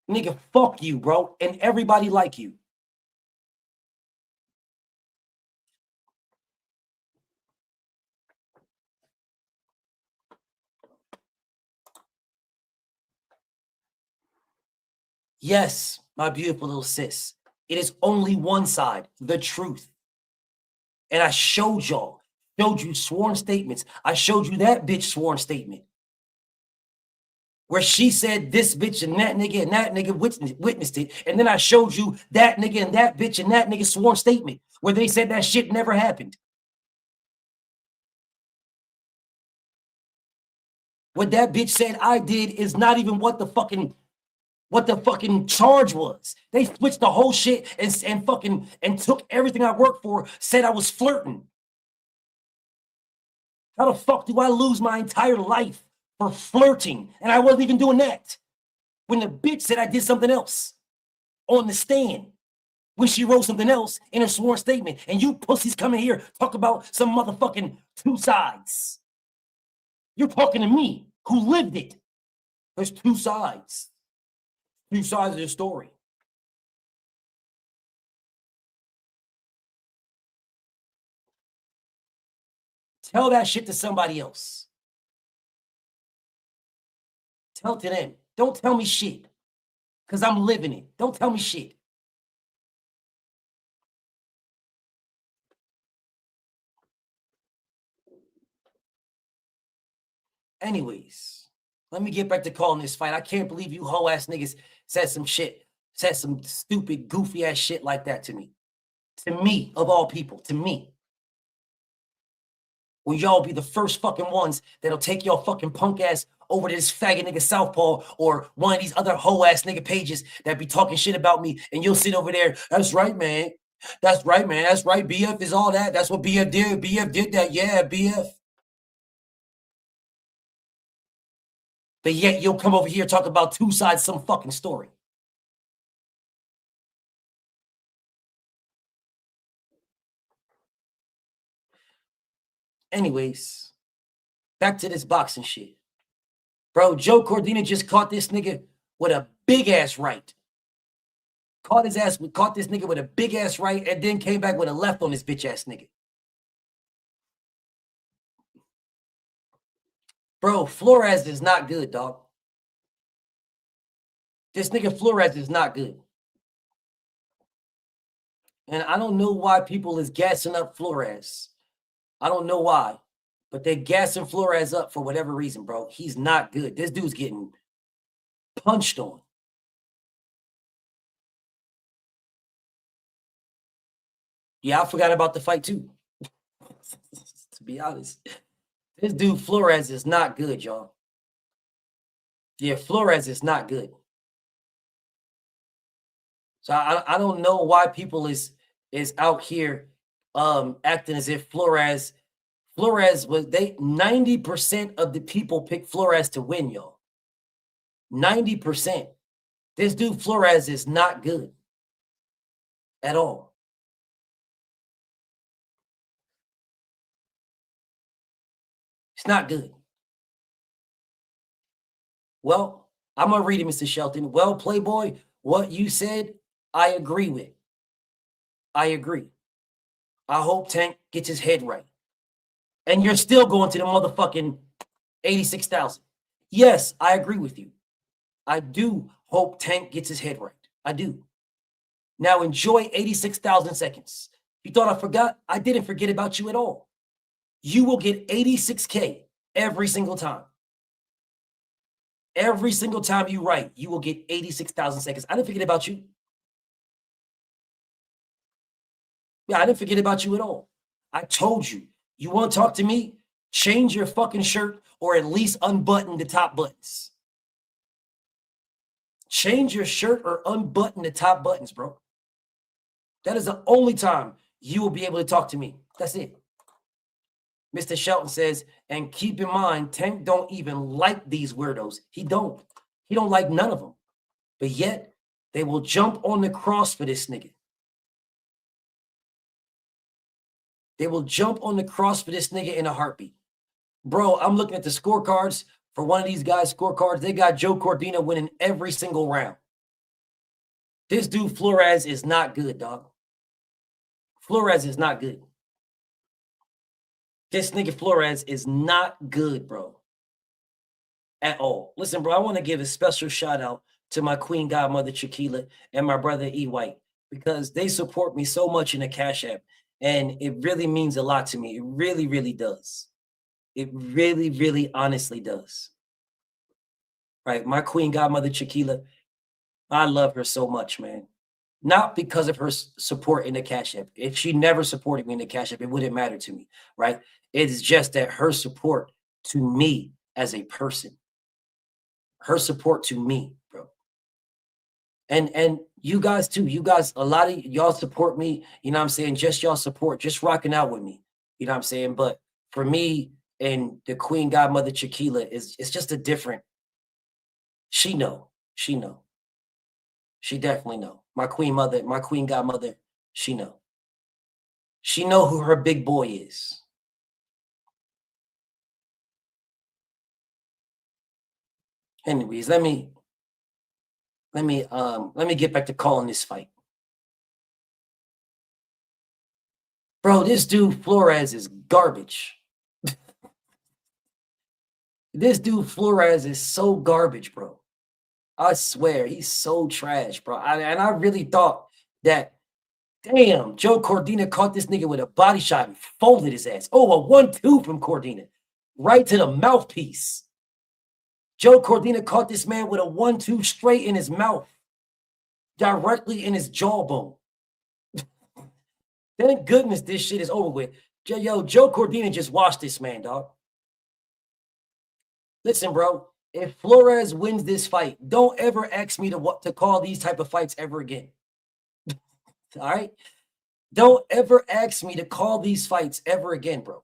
Nigga, fuck you, bro. And everybody like you. Yes, my beautiful little sis. It is only one side, the truth. And I showed y'all, showed you sworn statements. I showed you that bitch sworn statement. Where she said this bitch and that nigga witnessed it. And then I showed you that nigga and that bitch and that nigga sworn statement where they said that shit never happened. What that bitch said I did is not even what the fucking charge was. They switched the whole shit and took everything I worked for, said I was flirting. How the fuck do I lose my entire life for flirting? And I wasn't even doing that. When the bitch said I did something else on the stand, when she wrote something else in her sworn statement, and you pussies coming here talk about some motherfucking two sides. You're talking to me who lived it. There's two sides. Two sides of the story. Tell that shit to somebody else. Tell it to them. Don't tell me shit. Because I'm living it. Don't tell me shit. Anyways, let me get back to calling this fight. I can't believe you hoe ass niggas said some stupid, goofy ass shit like that to me. To me, of all people, to me. When y'all be the first fucking ones that'll take y'all fucking punk ass over to this faggot nigga Southpaw or one of these other hoe ass nigga pages that be talking shit about me, and you'll sit over there. That's right, man. That's right, man. That's right. BF is all that. That's what BF did. BF did that. Yeah, BF. But yet you'll come over here and talk about two sides of some fucking story. Anyways, back to this boxing shit. Bro, Joe Cordina just caught this nigga with a big ass right. Caught this nigga with a big ass right and then came back with a left on this bitch ass nigga. Bro, Flores is not good, dog. This nigga Flores is not good. And I don't know why people is gassing up Flores. I don't know why. But they're gassing Flores up for whatever reason, bro. He's not good. This dude's getting punched on. Yeah, I forgot about the fight too. To be honest. This dude Flores is not good, y'all. Yeah, Flores is not good. So I don't know why people is out here acting as if Flores was 90% of the people picked Flores to win, y'all. 90%. This dude Flores is not good at all. It's not good. Well, I'm gonna read it, Mr. Shelton. Well, Playboy, what you said, I agree with. I agree. I hope Tank gets his head right. And you're still going to the motherfucking 86,000. Yes, I agree with you. I do hope Tank gets his head right. I do. Now enjoy 86,000 seconds. You thought I forgot? I didn't forget about you at all. You will get 86K every single time. Every single time you write, you will get 86,000 seconds. I didn't forget about you. Yeah, I didn't forget about you at all. I told you, you want to talk to me? Change your fucking shirt or at least unbutton the top buttons. Change your shirt or unbutton the top buttons, bro. That is the only time you will be able to talk to me. That's it. Mr. Shelton says, and keep in mind, Tank don't even like these weirdos. He don't. He don't like none of them. But yet, they will jump on the cross for this nigga. They will jump on the cross for this nigga in a heartbeat. Bro, I'm looking at the scorecards for one of these guys' scorecards. They got Joe Cordina winning every single round. This dude, Flores, is not good, dog. Flores is not good. This nigga Flores is not good, bro. At all. Listen, bro, I want to give a special shout out to my queen godmother, Chiquila, and my brother, E. White, because they support me so much in the Cash App. And it really means a lot to me. It really, really does. It really, really honestly does. Right? My queen godmother, Chiquila, I love her so much, man. Not because of her support in the Cash App. If she never supported me in the Cash App, it wouldn't matter to me, right? It's just that her support to me as a person, her support to me, bro. And you guys too, you guys, a lot of y'all support me, you know what I'm saying? Just y'all support, just rocking out with me, you know what I'm saying? But for me and the queen godmother Chiquila, it's just a different, she know. She definitely know. My queen mother, my queen godmother, she know. She know who her big boy is. Anyways, let me get back to calling this fight. Bro, this dude Flores is garbage. This dude Flores is so garbage, bro. I swear, he's so trash, bro. And I really thought that, damn, Joe Cordina caught this nigga with a body shot and folded his ass. Oh, a 1-2 from Cordina. Right to the mouthpiece. Joe Cordina caught this man with a 1-2 straight in his mouth. Directly in his jawbone. Thank goodness this shit is over with. Yo, Joe Cordina just watched this man, dog. Listen, bro. If Flores wins this fight, don't ever ask me to call these type of fights ever again. All right? Don't ever ask me to call these fights ever again, bro.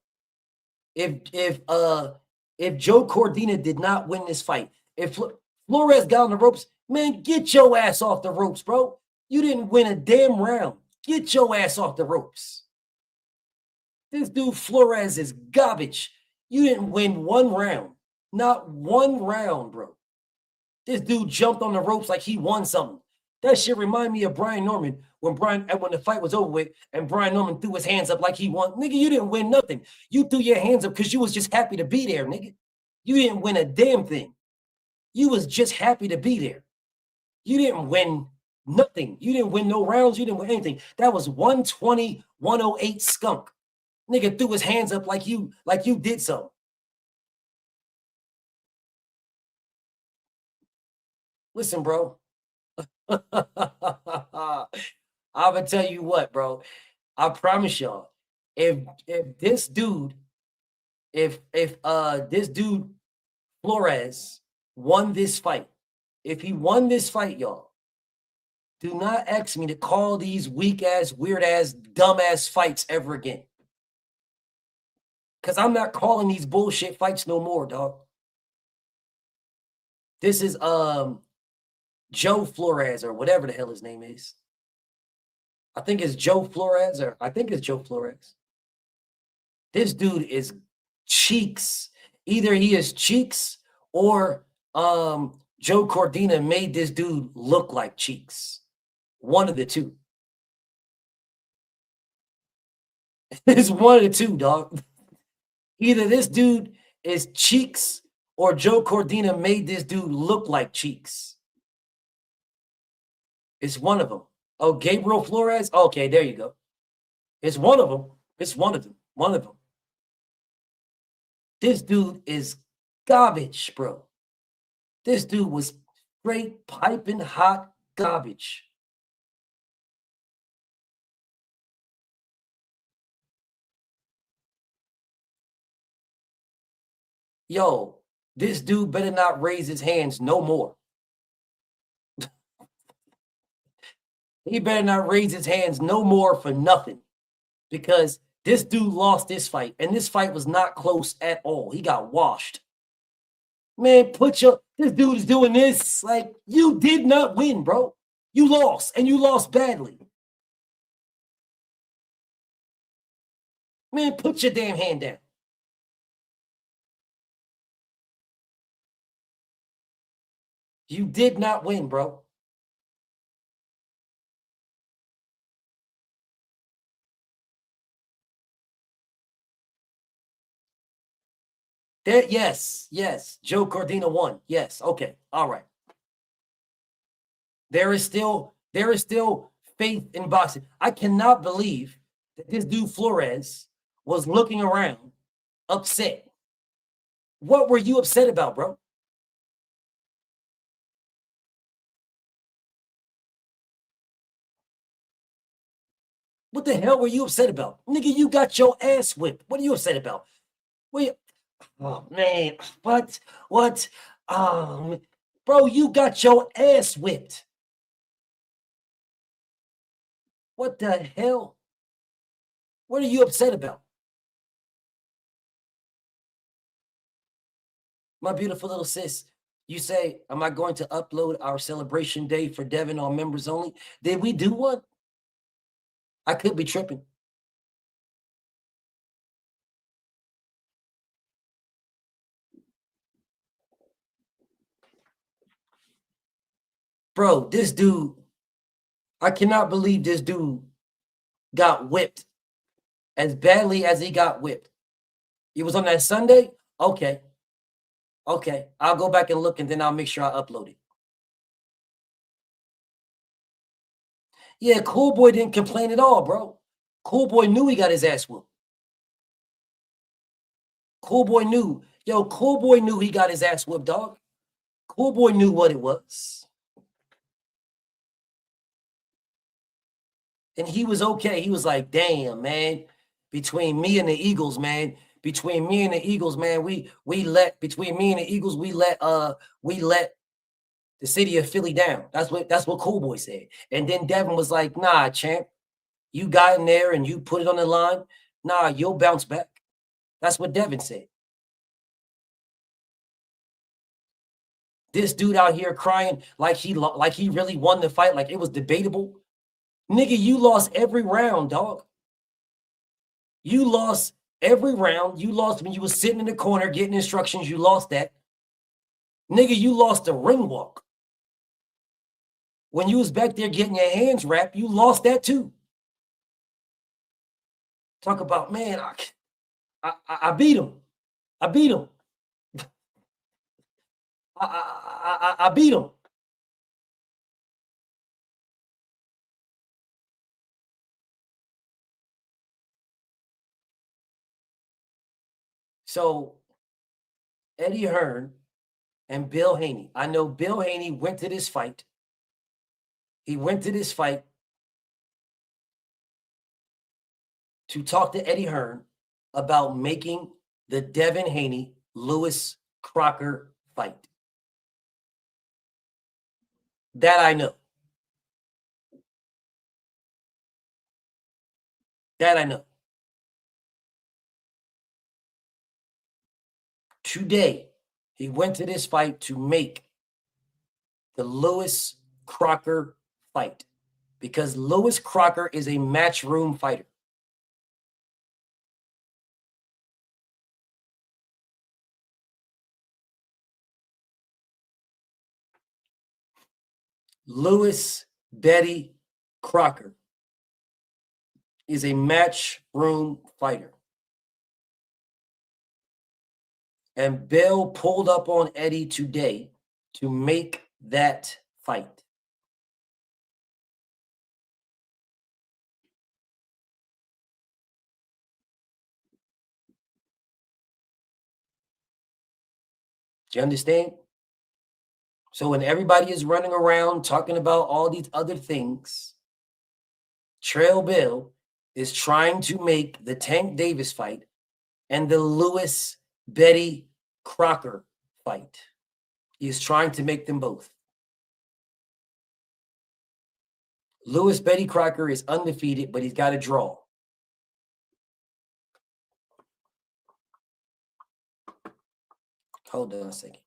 If Joe Cordina did not win this fight, if Flores got on the ropes, man, get your ass off the ropes, bro. You didn't win a damn round. Get your ass off the ropes. This dude Flores is garbage. You didn't win one round. Not one round, bro. This dude jumped on the ropes like he won something. That shit remind me of Brian Norman when the fight was over with and Brian Norman threw his hands up like he won. Nigga, you didn't win nothing. You threw your hands up because you was just happy to be there, nigga. You didn't win a damn thing. You was just happy to be there. You didn't win nothing. You didn't win no rounds. You didn't win anything. That was 120, 108 skunk. Nigga threw his hands up like you did something. Listen, bro. I'm gonna tell you what, bro. I promise y'all, if this dude Flores won this fight, if he won this fight, y'all, do not ask me to call these weak ass, weird ass, dumb ass fights ever again. Cause I'm not calling these bullshit fights no more, dog. This is Joe Flores or whatever the hell his name is. I think it's Joe Flores This dude is cheeks. Either he is cheeks or Joe Cordina made this dude look like cheeks. One of the two. It's one of the two, dog. Either this dude is cheeks or Joe Cordina made this dude look like cheeks. It's one of them. Oh, Gabriel Flores? Okay, there you go. It's one of them. It's one of them. One of them. This dude is garbage, bro. This dude was straight piping hot garbage. Yo, this dude better not raise his hands no more. He better not raise his hands no more for nothing, because this dude lost this fight, and this fight was not close at all. He got washed. Man, this dude is doing this. Like, you did not win, bro. You lost, and you lost badly. Man, put your damn hand down. You did not win, bro. Yes. Joe Cordina won. Yes. Okay. All right. There is still faith in boxing. I cannot believe that this dude Flores was looking around upset. What were you upset about, bro? What the hell were you upset about? Nigga, you got your ass whipped. What are you upset about? Oh, man. What? Bro, you got your ass whipped. What the hell? What are you upset about? My beautiful little sis, you say, am I going to upload our celebration day for Devin on members only? Did we do one? I could be tripping. Bro, this dude, I cannot believe this dude got whipped as badly as he got whipped. It was on that Sunday? Okay. I'll go back and look, and then I'll make sure I upload it. Yeah, Cool Boy didn't complain at all, bro. Cool Boy knew he got his ass whooped. Cool Boy knew. Yo, Cool Boy knew he got his ass whooped, dog. Cool Boy knew what it was. And he was okay. He was like, damn, man. Between me and the Eagles, man. We let the city of Philly down. That's what Cool Boy said. And then Devin was like, nah, champ. You got in there and you put it on the line. Nah, you'll bounce back. That's what Devin said. This dude out here crying like he really won the fight, like it was debatable. Nigga, you lost every round, dog. You lost every round. You lost when you was sitting in the corner getting instructions. You lost that. Nigga, you lost the ring walk. When you was back there getting your hands wrapped, you lost that too. Talk about, man, I beat him. I beat him. I beat him. So Eddie Hearn and Bill Haney. I know Bill Haney went to this fight. He went to this fight to talk to Eddie Hearn about making the Devin Haney Lewis Crocker fight. That I know. That I know. Today, he went to this fight to make the Lewis Crocker fight, because Lewis Crocker is a matchroom fighter. Lewis Betty Crocker is a matchroom fighter. And Bill pulled up on Eddie today to make that fight. Do you understand? So when everybody is running around talking about all these other things, Trail Bill is trying to make the Tank Davis fight and the Lewis Betty Crocker fight. He is trying to make them both. Lewis Betty Crocker is undefeated, but he's got a draw. Hold on a second.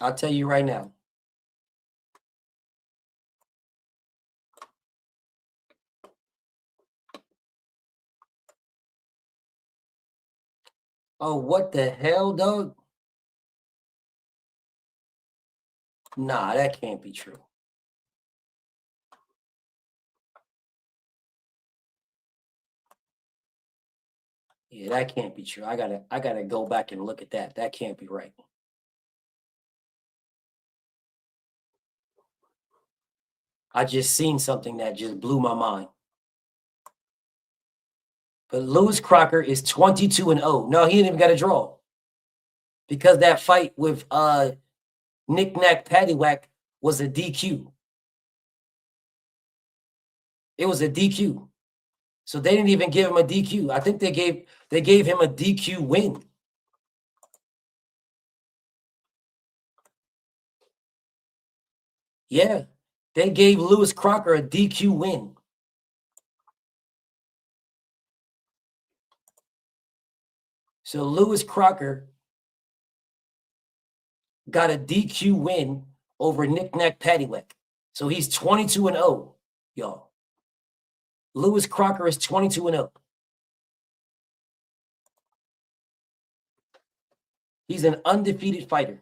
I'll tell you right now. Oh, what the hell, dog? Nah, that can't be true. Yeah, that can't be true. I gotta go back and look at that. That can't be right. I just seen something that just blew my mind. But Lewis Crocker is 22-0. No, he didn't even got a draw. Because that fight with Knick Knack Paddywhack was a DQ. It was a DQ. So they didn't even give him a DQ. I think they gave him a DQ win. Yeah, they gave Lewis Crocker a DQ win. So Lewis Crocker got a DQ win over Knick Knack Paddywhack. So he's 22-0, y'all. Lewis Crocker is 22-0. He's an undefeated fighter.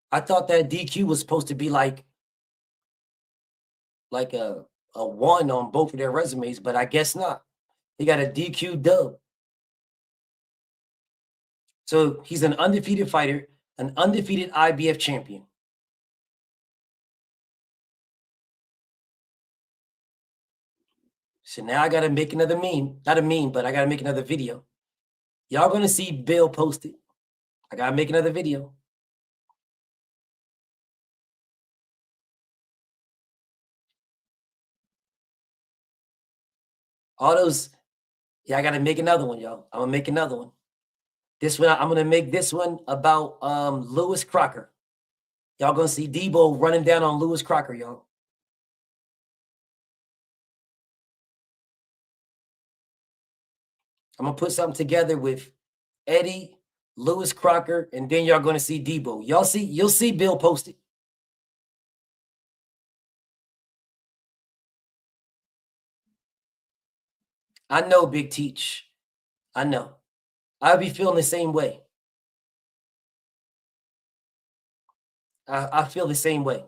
I thought that DQ was supposed to be like a 1 on both of their resumes, but I guess not. He got a DQ dub. So he's an undefeated fighter, an undefeated IBF champion. So now I got to make another meme. Not a meme, but I got to make another video. Y'all going to see Bill post it. I got to make another video. All those, yeah, I got to make another one, y'all. I'm going to make another one. This one, I'm going to make this one about Lewis Crocker. Y'all going to see Debo running down on Lewis Crocker, y'all. I'm going to put something together with Eddie, Lewis Crocker, and then y'all going to see Debo. You'll see Bill post it. I know, Big Teach. I know. I'll be feeling the same way. I feel the same way.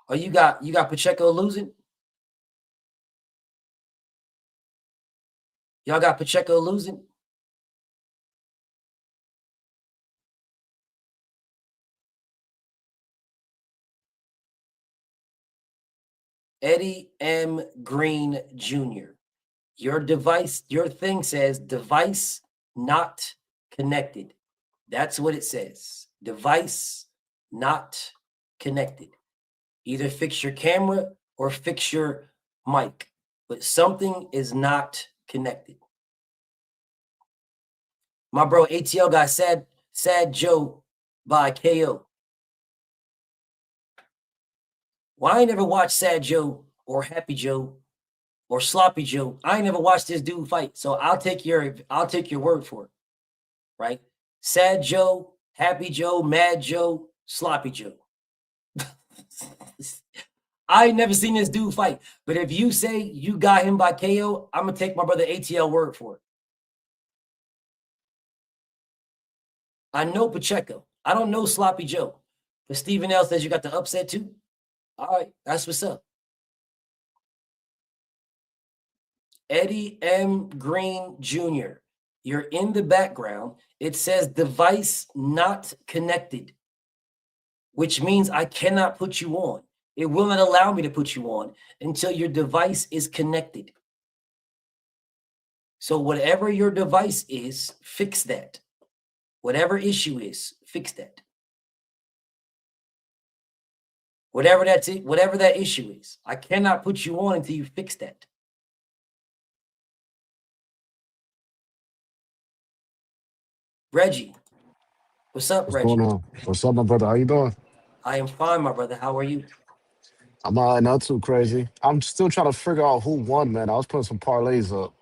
Oh, you got Pacheco losing? Y'all got Pacheco losing? Eddie M. Green Jr. Your thing says device not connected. That's what it says. Device not connected. Either fix your camera or fix your mic, but something is not connected. My bro ATL got Sad Joe by KO. Well, I ain't never watched Sad Joe or Happy Joe or Sloppy Joe. I ain't never watched this dude fight, so I'll take your word for it, right? Sad Joe, Happy Joe, Mad Joe, Sloppy Joe. I ain't never seen this dude fight, but if you say you got him by KO, I'm gonna take my brother ATL word for it. I know Pacheco. I don't know Sloppy Joe, but Stephen L says you got the upset too. All right, that's what's up. Eddie M. Green Jr. you're in the background. It says device not connected, which means I cannot put you on. It will not allow me to put you on until your device is connected. So whatever your device is, fix that. Whatever issue is, fix that. Whatever that issue is, I cannot put you on until you fix that. Reggie, what's up, What's Reggie? going on? What's up, my brother? How you doing? I am fine, my brother. How are you? I'm not too crazy. I'm still trying to figure out who won, man. I was putting some parlays up.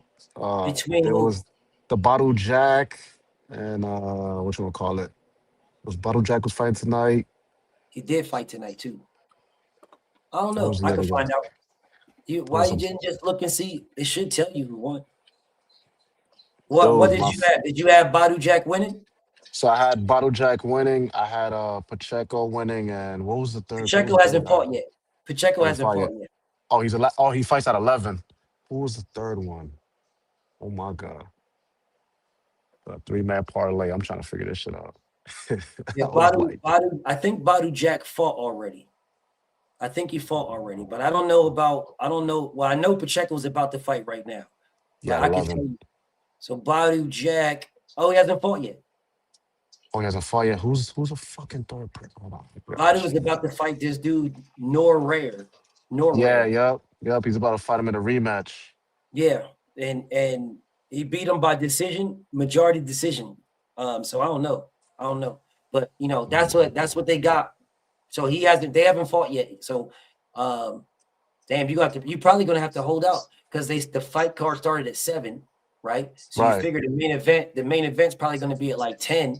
Between There who? was the Bottle Jack and what you wanna call it? Was Bottle Jack was fighting tonight. He did fight tonight too. I don't What know. was the I can other guy? find out. There Why was you some. didn't just look and see? It should tell you who won. There What was did my. you have? Did you have Badu Jack winning? So I had Bottle Jack winning. I had Pacheco winning, and what was the third? What was Pacheco the third hasn't guy? fought yet. Pacheco Oh, he hasn't fought fought yet. yet. Oh, he fights at 11. Who was the third one? Oh my god, a 3-man parlay. I'm trying to figure this shit out. Yeah, I was like. I think Badu Jack fought already. I think he fought already, but I don't know about. I don't know. Well, I know Pacheco's about to fight right now, Yeah, but at I can tell 11. you. So Badu Jack. Oh, he hasn't fought yet. Oh, he has a fire. Who's a fucking third person? Hold on. I forgot Badu this is shit. about to fight this dude, Nor Rare. Nor Yeah, Rare. yep. He's about to fight him in a rematch. Yeah, and he beat him by decision, majority decision. So I don't know, but Oh my that's what god. they got. So they haven't fought yet. So, damn, you probably gonna have to hold out because the fight card started at 7, right? So you Right, figure the main event's probably gonna be at like 10,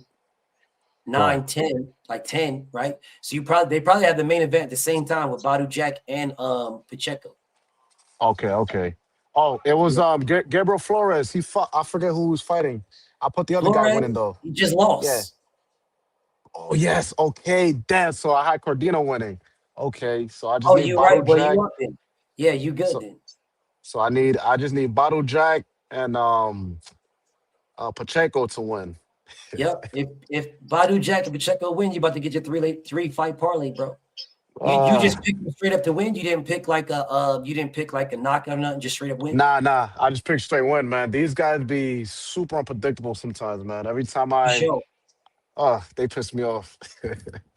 right. 9, 10, like 10, right? So they probably have the main event at the same time with Badu Jack and Pacheco. Okay. Oh, it was Yeah. Gabriel Flores. He fought. I forget who was fighting. I put the other guy winning Flores, though. he just Yeah. lost. Oh yes. Okay. Damn. So I had Cordino winning. Okay. So I just Oh, need you're Bottle right. Well, you Jack. up then. Yeah, you good So then. so I just need Bottle Jack and Pacheco to win. Yep. If Badu Jack and Pacheco win, you about to get your three fight parlay, bro. You Uh just picked them straight up to win. You didn't pick like a knockout or nothing, just straight up win. Nah. I just pick straight win, man. These guys be super unpredictable sometimes, man. Every time For sure. they piss me off.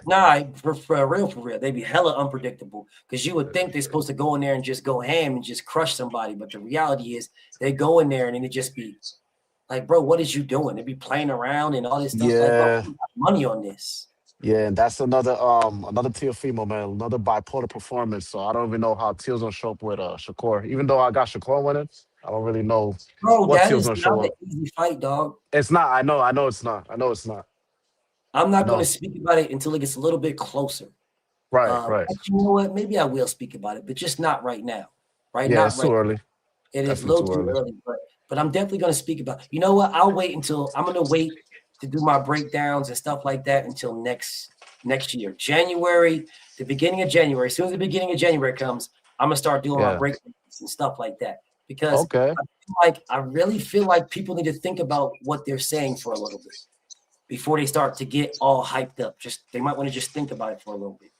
Nah, for real. They be hella unpredictable. Because you would think they're supposed to go in there and just go ham and just crush somebody. But the reality is they go in there and then it just be like, bro, what is you doing? They be playing around and all this stuff. Like, bro, Yeah, we got money on this. yeah, and that's another Teofimo, man, another bipolar performance. So I don't even know how Teal's gonna show up with Shakur. Even though I got Shakur winning, I don't really know Bro, what that Teal's is gonna not show an up. easy fight, dog. It's not. I know it's not. I know it's not. I'm I not going to know. speak about it until it gets a little bit closer. Right. Actually, you know what? Maybe I will speak about it, but just not right now. Right? Yeah, Not it's too right. early. It is a Definitely little too too early. early, but I'm definitely going to speak about it. You know what? I'm going to wait to do my breakdowns and stuff like that until next year. January, the beginning of January. As soon as the beginning of January comes, I'm going to start doing my Yeah. breakdowns and stuff like that because Okay. I really feel like people need to think about what they're saying for a little bit before they start to get all hyped up. They might want to just think about it for a little bit.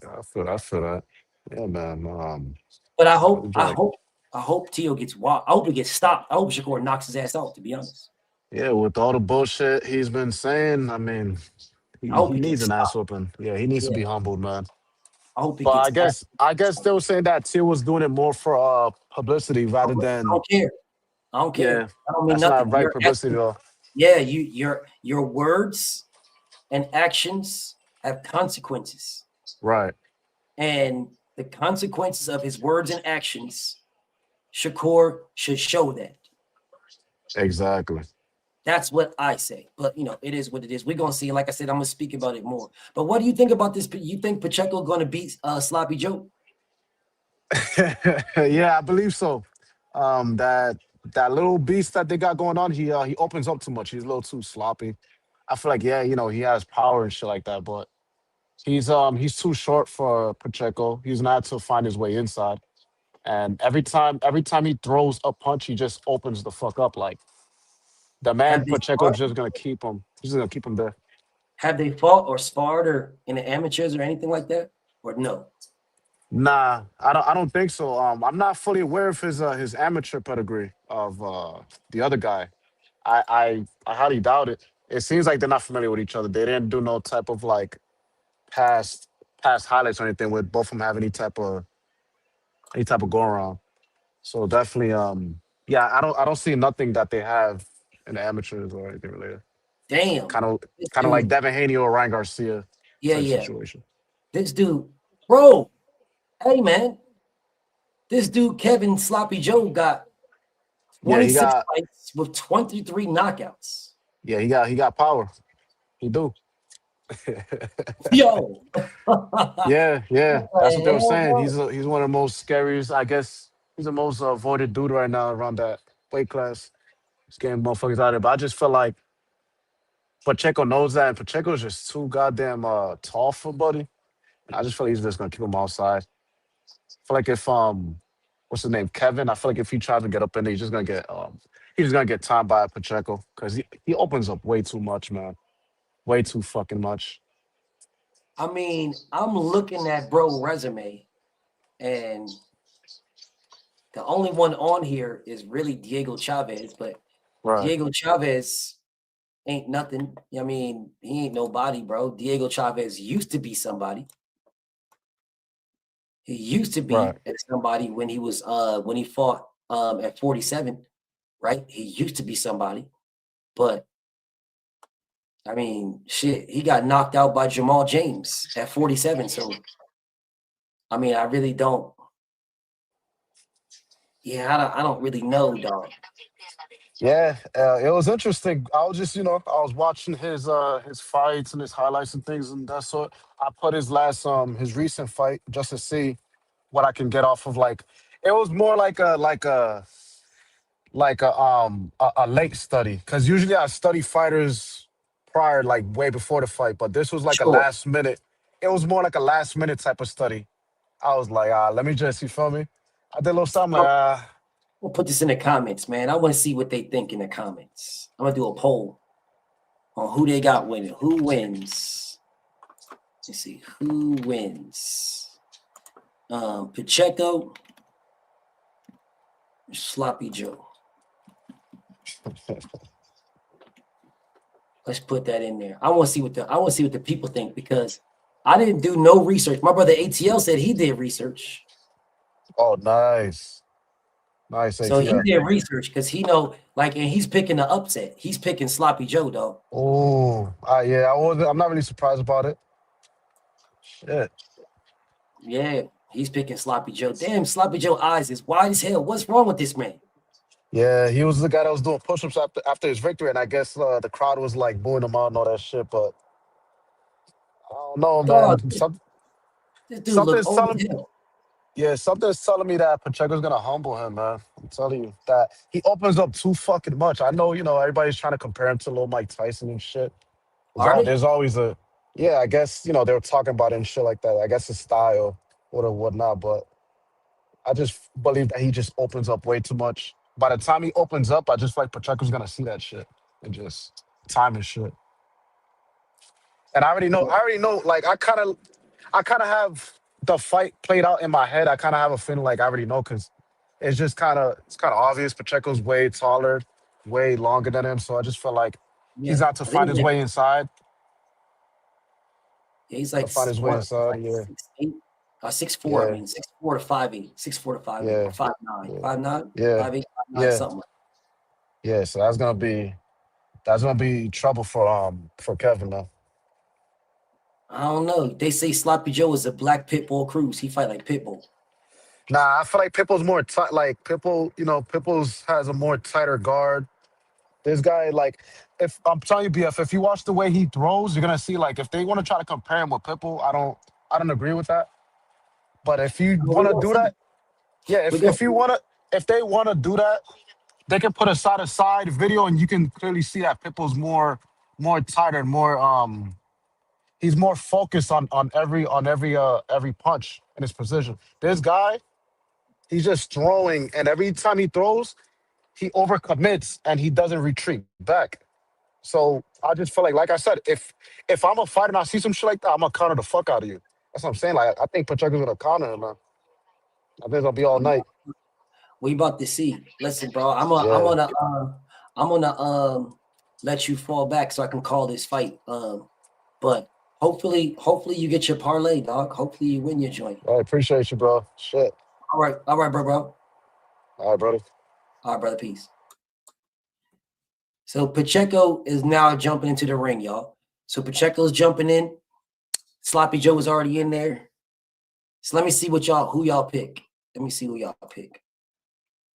Yeah, I feel that. Yeah, man. But Bottle Jack. I hope Tio gets wild. I hope he gets stopped. I hope Shakur knocks his ass out, to be honest. Yeah, with all the bullshit he's been saying, I mean, I he hope he needs gets an ass stopped. whooping. Yeah, he needs to Yeah. be humbled, man. I hope he But gets I guess they were saying that Till was doing it more for publicity I rather than don't care. I don't care. yeah. I don't mean That's not nothing. right publicity though. Your words and actions have consequences. Right. And the consequences of his words and actions, Shakur should show that. Exactly. That's what I say. But it is what it is. We're gonna see. Like I said, I'm gonna speak about it more. But what do you think about this? You think Pacheco gonna beat Sloppy Joe? Yeah, I believe so. That little beast that they got going on, he opens up too much. He's a little too sloppy. I feel like he has power and shit like that, but he's too short for Pacheco. He's not to find his way inside. And every time he throws a punch, he just opens the fuck up. Like The man Have they Pacheco sparred? just gonna keep him. He's just gonna keep him there. Have they fought or sparred or in the amateurs or anything like that? Or no? Nah, I don't think so. I'm not fully aware of his amateur pedigree of the other guy. I highly doubt it. It seems like they're not familiar with each other. They didn't do no type of like past past highlights or anything with both of them have any type of go around. So definitely, yeah, I don't see nothing that they have in the amateurs or anything related. Damn. Kind of This kind of like dude. Devin Haney or Ryan Garcia Yeah, type yeah. situation. This dude, bro. Hey man, this dude Kevin Sloppy Joe got Yeah, 26 fights with 23 knockouts. he got power. He do. Yo. Yeah, yeah, What that's what the they were hell, saying. bro? He's one of the most scariest. I guess he's the most avoided dude right now around that weight class. He's getting motherfuckers out of it. But I just feel like Pacheco knows that, and Pacheco's just too goddamn tall for Buddy. And I just feel like he's just gonna keep him outside. I feel like if what's his name, Kevin? I feel like if he tries to get up in there, he's just gonna get timed by Pacheco because he opens up way too much, man. Way too fucking much. I mean, I'm looking at bro resume, and the only one on here is really Diego Chavez, but Right, Diego Chavez ain't nothing. I mean, he ain't nobody, bro. Diego Chavez used to be somebody. He used to right. be somebody when he fought at 47, right? He used to be somebody, but I mean, shit, he got knocked out by Jamal James at 47. So I mean, I really don't. Yeah, I don't really know, dog. Yeah, it was interesting. I was just, I was watching his fights and his highlights and things and that sort. I put his recent fight just to see what I can get off of like. It was more like a late study because usually I study fighters prior, like way before the fight, but this was like a Sure. last minute. It was more like a last minute type of study. I was like, let me just, you feel me? I did a little something like, So we'll put this in the comments, man. I want to see what they think in the comments. I'm gonna do a poll on who they got winning. Who wins? Let's see who wins. Pacheco, Sloppy Joe. Let's put that in there. I want to see what the people think because I didn't do no research. My brother ATL said he did research. oh, nice, nice So he ATL. did research because he know, like, and he's picking the upset. He's picking Sloppy Joe, though. Oh, yeah, I'm not really surprised about it. Shit. Yeah, he's picking Sloppy Joe. Damn, Sloppy Joe eyes is wide as hell. What's wrong with this man? Yeah, he was the guy that was doing push-ups after his victory, and I guess the crowd was like booing him out and all that shit. But I don't know, man. Dog, this dude look Something's old telling, as hell. yeah, something's telling me that Pacheco's gonna humble him, man. I'm telling you that he opens up too fucking much. I know, everybody's trying to compare him to little Mike Tyson and shit. Are they? There's always yeah, I guess they were talking about it and shit like that. I guess his style, whatnot, but I just believe that he just opens up way too much. By the time he opens up, I just feel like Pacheco's gonna see that shit and just time his shit. And I already know. Like I kind of have the fight played out in my head. I kind of have a feeling like I already know because it's kind of obvious. Pacheco's way taller, way longer than him, so I just feel like he's Yeah, out to I think find his way inside. he's To like find his way what? He's inside. like Yeah, 6'8", 6'4". I yeah, mean, 6'4" to 5'8", 6'4" to 5'8", or yeah, 5'9", yeah, 5'9", yeah, 5'8", 5'9", yeah, something like yeah. So that's gonna be trouble for Kevin though. that. I don't know. They say Sloppy Joe is a black pit bull cruise. He fight like pit bull. Nah, I feel like Pitbull's more tight. Like Pitbull's has a more tighter guard. This guy, like, if I'm telling you, BF, if you watch the way he throws, you're gonna see like if they want to try to compare him with Pitbull, I don't agree with that. But if you We're want to gonna do see. that, yeah, We're if gonna if you see. wanna if they wanna do that, they can put a side to side video and you can clearly see that Pitbull's more tighter, more he's more focused on every punch in his position. This guy, he's just throwing, and every time he throws, he overcommits and he doesn't retreat back. So I just feel like I said, if I'm a fighter and I see some shit like that, I'm gonna counter the fuck out of you. That's what I'm saying. Like I think Pacheco's gonna counter him, man. I think it'll be all night. We about to see. Listen, bro, Yeah. I'm gonna let you fall back so I can call this fight. But hopefully you get your parlay, dog. Hopefully you win your joint. I appreciate you, bro. Shit. All right, bro. All right, brother. All right, brother. Peace. So Pacheco is now jumping into the ring, y'all. So Pacheco's jumping in. Sloppy Joe is already in there. So let me see who y'all pick. Let me see who y'all pick.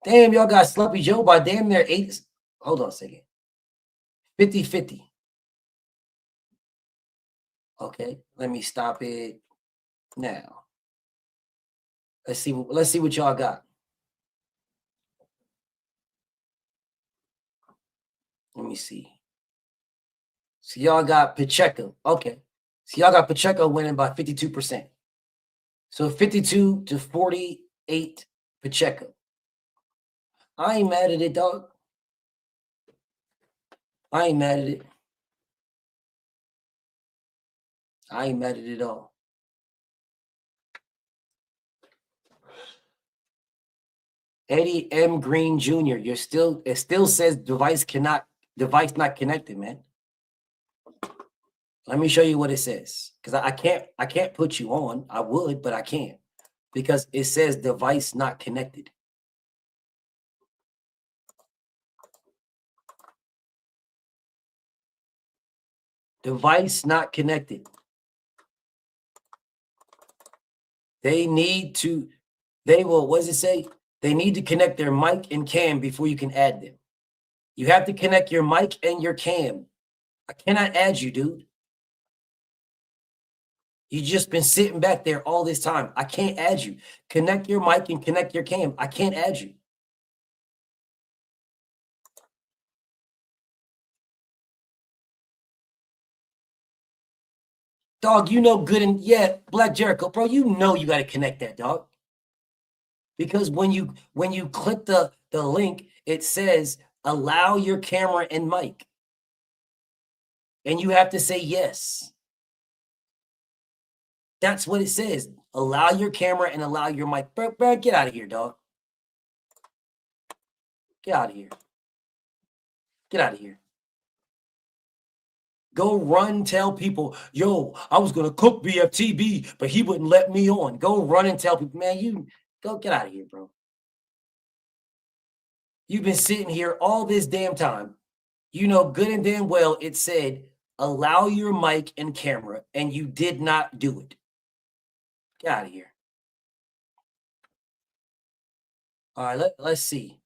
Damn, y'all got Sloppy Joe by damn near 8. Hold on a second. 50-50. Okay, let me stop it now. Let's see what y'all got. Let me see. So y'all got Pacheco. Okay. So y'all got Pacheco winning by 52%. So 52-48 Pacheco. I ain't mad at it, dog. I ain't mad at it. I ain't mad at it at all. Eddie M. Green Jr. It still says device not connected, man. Let me show you what it says. Because I can't put you on. I would, but I can't. Because it says device not connected. Device not connected. What does it say? They need to connect their mic and cam before you can add them. You have to connect your mic and your cam. I cannot add you, dude. You just been sitting back there all this time. I can't add you. Connect your mic and connect your cam. I can't add you. Dog, you know good and yeah, Black Jericho, bro, you know you got to connect that, dog. Because when you click the link, it says allow your camera and mic. And you have to say yes. That's what it says. Allow your camera and allow your mic. Bro, get out of here, dog. Get out of here. Get out of here. Go run, tell people, yo, I was going to cook BFTB, but he wouldn't let me on. Go run and tell people, man, you go get out of here, bro. You've been sitting here all this damn time. You know good and damn well it said allow your mic and camera, and you did not do it. Get out of here. All right, let's see.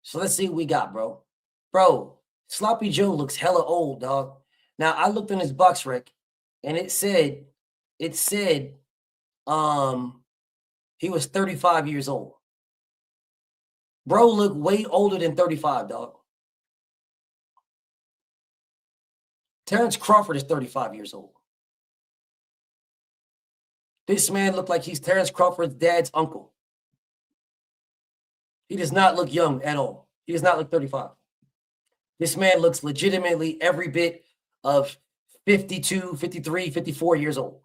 So let's see what we got, bro. Bro, Sloppy Joe looks hella old, dog. Now I looked on his box rec, and it said he was 35 years old. Bro looked way older than 35, dog. Terrence Crawford is 35 years old. This man looked like he's Terrence Crawford's dad's uncle. He does not look young at all. He does not look 35. This man looks legitimately every bit of 52, 53, 54 years old.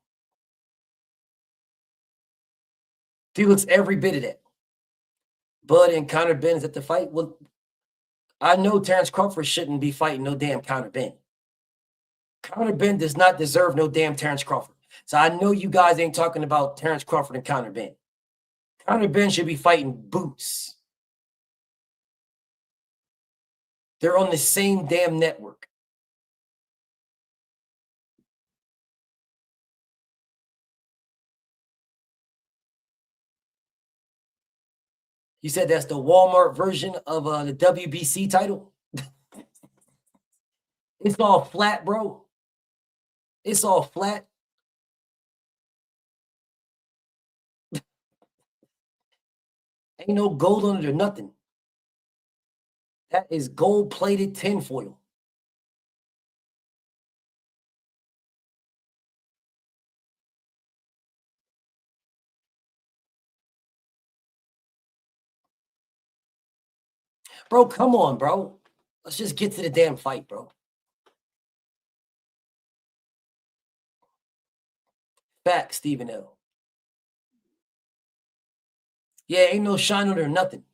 He looks every bit of that. Bud and Conor Ben is at the fight. Well, I know Terrence Crawford shouldn't be fighting no damn Conor Ben. Conor Ben does not deserve no damn Terrence Crawford. So I know you guys ain't talking about Terrence Crawford and Conor Ben. Conor Ben should be fighting Boots. They're on the same damn network. You said that's the Walmart version of the WBC title? It's all flat, bro. It's all flat. Ain't no gold on it or nothing. That is gold-plated tinfoil. Bro, come on, bro. Let's just get to the damn fight, bro. Back, Stephen L. Yeah, ain't no shine on her, nothing.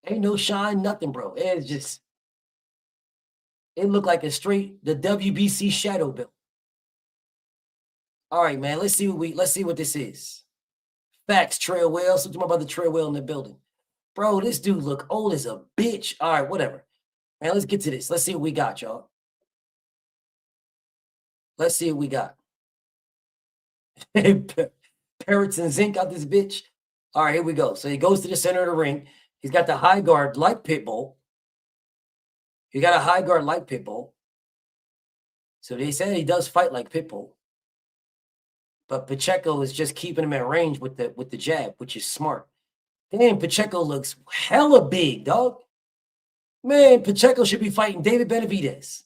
Ain't no shine, nothing, bro. It's just, it looked like a straight, the WBC shadow belt. All right, man, let's see what this is. Facts, Trail Whale. Something about the Trail Whale in the building. Bro, this dude look old as a bitch. All right, whatever. Man, let's get to this. Let's see what we got, y'all. Let's see what we got. Parrots and zinc out this bitch. All right, here we go. So he goes to the center of the ring. He's got the high guard like Pitbull. He got a high guard like Pitbull. So they said he does fight like Pitbull. But Pacheco is just keeping him at range with the jab, which is smart. Damn, Pacheco looks hella big, dog. Man, Pacheco should be fighting David Benavidez.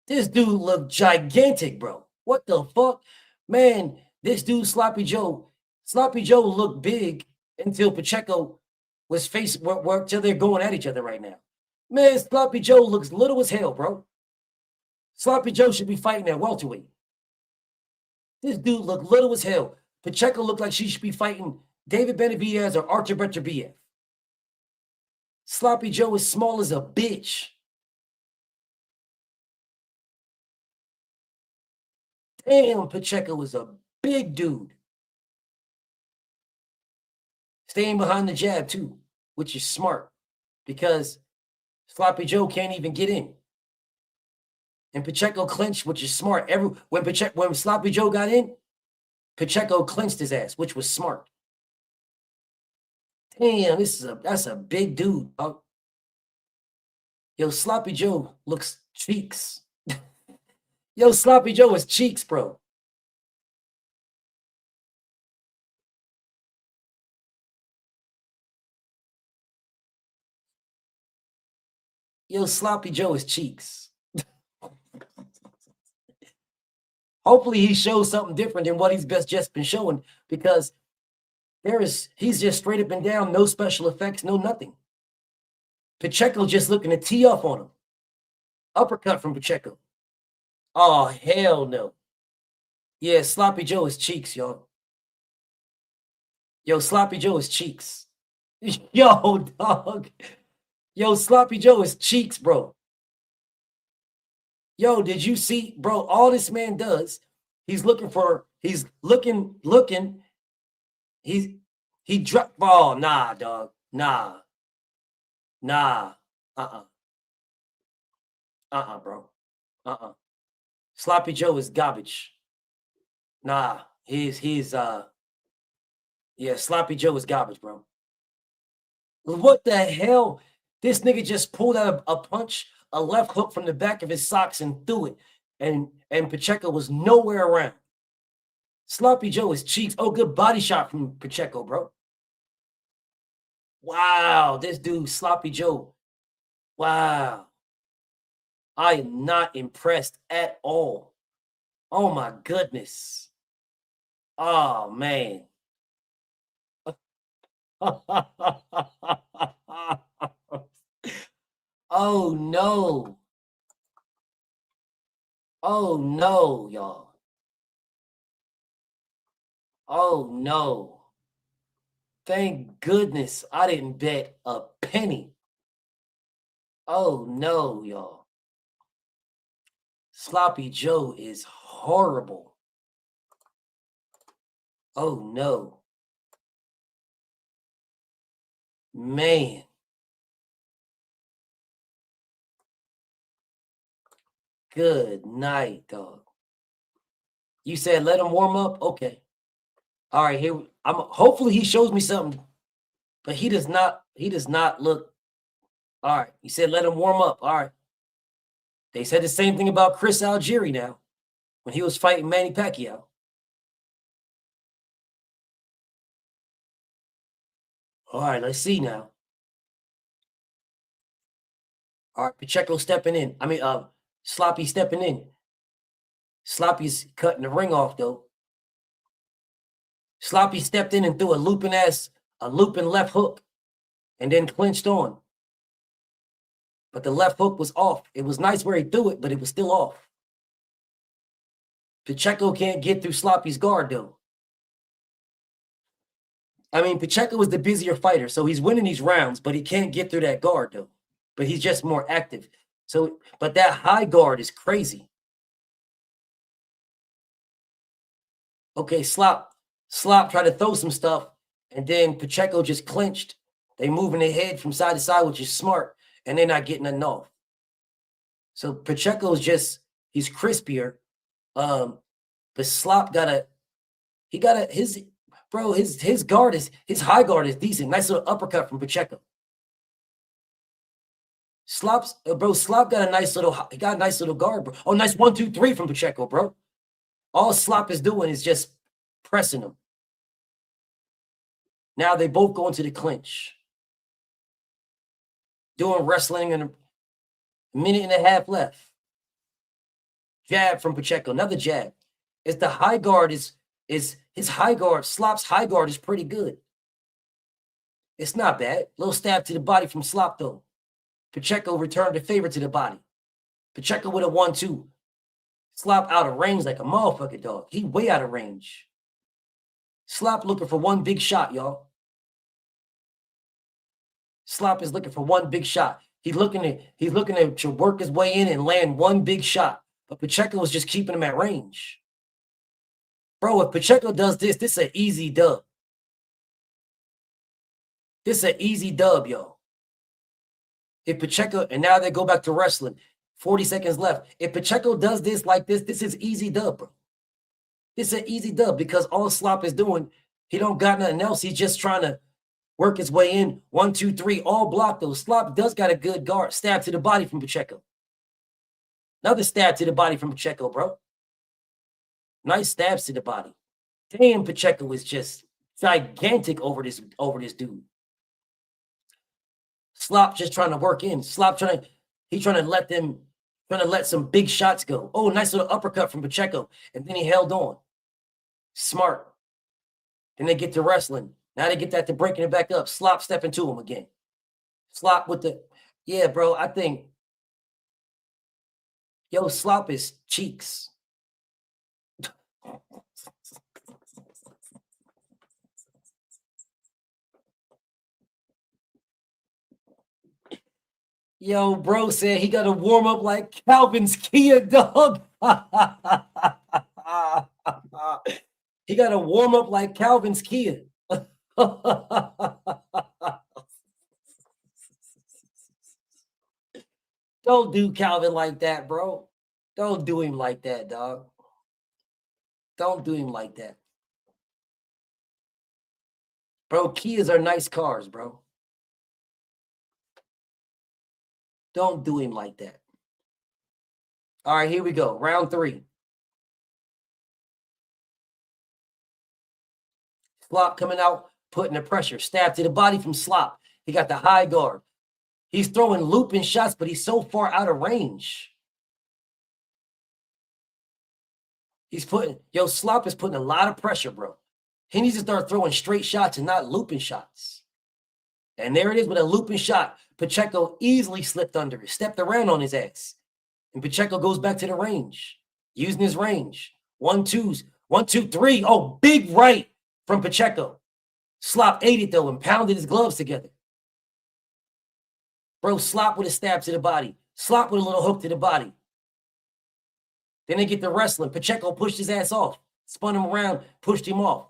This dude looked gigantic, bro. What the fuck? Man, this dude, Sloppy Joe looked big until Pacheco was till they're going at each other right now. Man, Sloppy Joe looks little as hell, bro. Sloppy Joe should be fighting at welterweight. This dude looked little as hell. Pacheco looked like she should be fighting David Benavidez or Artur Beterbiev. Sloppy Joe is small as a bitch. Damn, Pacheco is a big dude. Staying behind the jab, too, which is smart because Sloppy Joe can't even get in. And Pacheco clinched, which is smart. When Sloppy Joe got in, Pacheco clinched his ass, which was smart. Damn, that's a big dude, dog. Yo, Sloppy Joe looks cheeks. Yo, Sloppy Joe is cheeks, bro. Yo, Sloppy Joe is cheeks. Hopefully he shows something different than what he's just been showing because he's just straight up and down, no special effects, no nothing. Pacheco just looking to tee off on him. Uppercut from Pacheco. Oh, hell no. Yeah, Sloppy Joe is cheeks, y'all. Yo, Sloppy Joe is cheeks. Yo, dog. Yo, Sloppy Joe is cheeks, bro. Yo, did you see, bro, all this man does, he dropped, oh, nah, dog, nah, bro, Sloppy Joe is garbage. Nah, yeah, Sloppy Joe is garbage, bro. What the hell? This nigga just pulled out a punch, a left hook from the back of his socks and threw it. And Pacheco was nowhere around. Sloppy Joe is cheeks. Oh, good body shot from Pacheco, bro. Wow, this dude, Sloppy Joe. Wow. I am not impressed at all. Oh, my goodness. Oh, man. Oh, no. Oh, no, y'all. Oh, no. Thank goodness I didn't bet a penny. Oh, no, y'all. Sloppy Joe is horrible. Oh, no. Man. Good night, dog. You said let him warm up? Okay. All right, here hopefully he shows me something. But he does not look. All right. You said let him warm up. All right. They said the same thing about Chris Algieri now when he was fighting Manny Pacquiao. All right, let's see now. All right, Pacheco stepping in. I mean, Sloppy stepping in. Sloppy's cutting the ring off, though. Sloppy stepped in and threw a looping ass a looping left hook, and then clinched on. But the left hook was off. It was nice where he threw it, but it was still off. Pacheco can't get through Sloppy's guard, though. I mean, Pacheco was the busier fighter, so he's winning these rounds, but he can't get through that guard, though. But he's just more active. So, but that high guard is crazy. Okay, Slop tried to throw some stuff, and then Pacheco just clinched. They moving their head from side to side, which is smart, and they're not getting nothing off. So Pacheco's just, he's crispier. But Slop his guard his high guard is decent. Nice little uppercut from Pacheco. Slop got a nice little guard, bro. Oh, nice 1, 2, 3 from Pacheco, bro. All Slop is doing is just pressing him. Now they both go into the clinch. Doing wrestling in a minute and a half left. Jab from Pacheco, another jab. It's the high guard is his high guard. Slop's high guard is pretty good. It's not bad. Little stab to the body from Slop though. Pacheco returned the favor to the body. Pacheco with a 1-2. Slop out of range like a motherfucking dog. He way out of range. Slop looking for one big shot, y'all. Slop is looking for one big shot. He's looking to work his way in and land one big shot. But Pacheco was just keeping him at range. Bro, if Pacheco does this is an easy dub. This is an easy dub, yo. If Pacheco, and now they go back to wrestling. 40 seconds left. If Pacheco does this like this is easy dub, bro. This is an easy dub because all Slop is doing, he don't got nothing else. He's just trying to work his way in. 1, 2, 3, all blocked though. Slop does got a good guard. Stab to the body from Pacheco. Another stab to the body from Pacheco, bro. Nice stabs to the body. Damn, Pacheco is just gigantic over this dude. Slop just trying to work in. Slop trying to let some big shots go. Oh, nice little uppercut from Pacheco. And then he held on. Smart. Then they get to wrestling. Now they get that to breaking it back up. Slop stepping to him again. Slop with the, yeah, bro, I think, yo, Slop is cheeks. Yo, bro said he got to warm up like Calvin's Kia, dog. He got to warm up like Calvin's Kia. Don't do Calvin like that, bro. Don't do him like that, dog. Don't do him like that. Bro, Kias are nice cars, bro. Don't do him like that. All right, here we go. Round 3. Slop coming out, putting the pressure. Stab to the body from Slop. He got the high guard. He's throwing looping shots, but he's so far out of range. Slop is putting a lot of pressure, bro. He needs to start throwing straight shots and not looping shots. And there it is with a looping shot. Pacheco easily slipped under it, stepped around on his ass. And Pacheco goes back to the range, using his range. 1, 2s, 1, 2, 3. Oh, big right from Pacheco. Slop ate it, though, and pounded his gloves together. Bro, Slop with a stab to the body. Slop with a little hook to the body. Then they get to wrestling. Pacheco pushed his ass off, spun him around, pushed him off.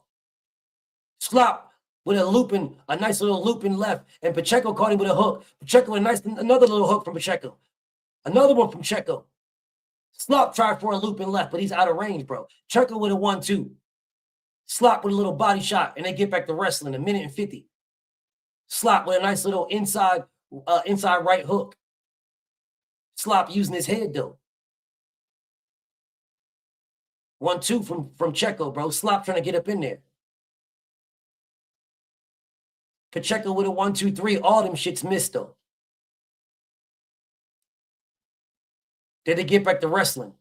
Slop with a nice little looping left, and Pacheco caught him with a hook. Pacheco another little hook from Pacheco. Another one from Pacheco. Slop tried for a looping left, but he's out of range, bro. Pacheco with a 1-2. Slop with a little body shot, and they get back to wrestling. 1:50. Slop with a nice little inside right hook. Slop using his head though. 1-2 from Checo, bro. Slop trying to get up in there. Pacheco with a 1, 2, 3. All them shits missed though. Then they get back to wrestling.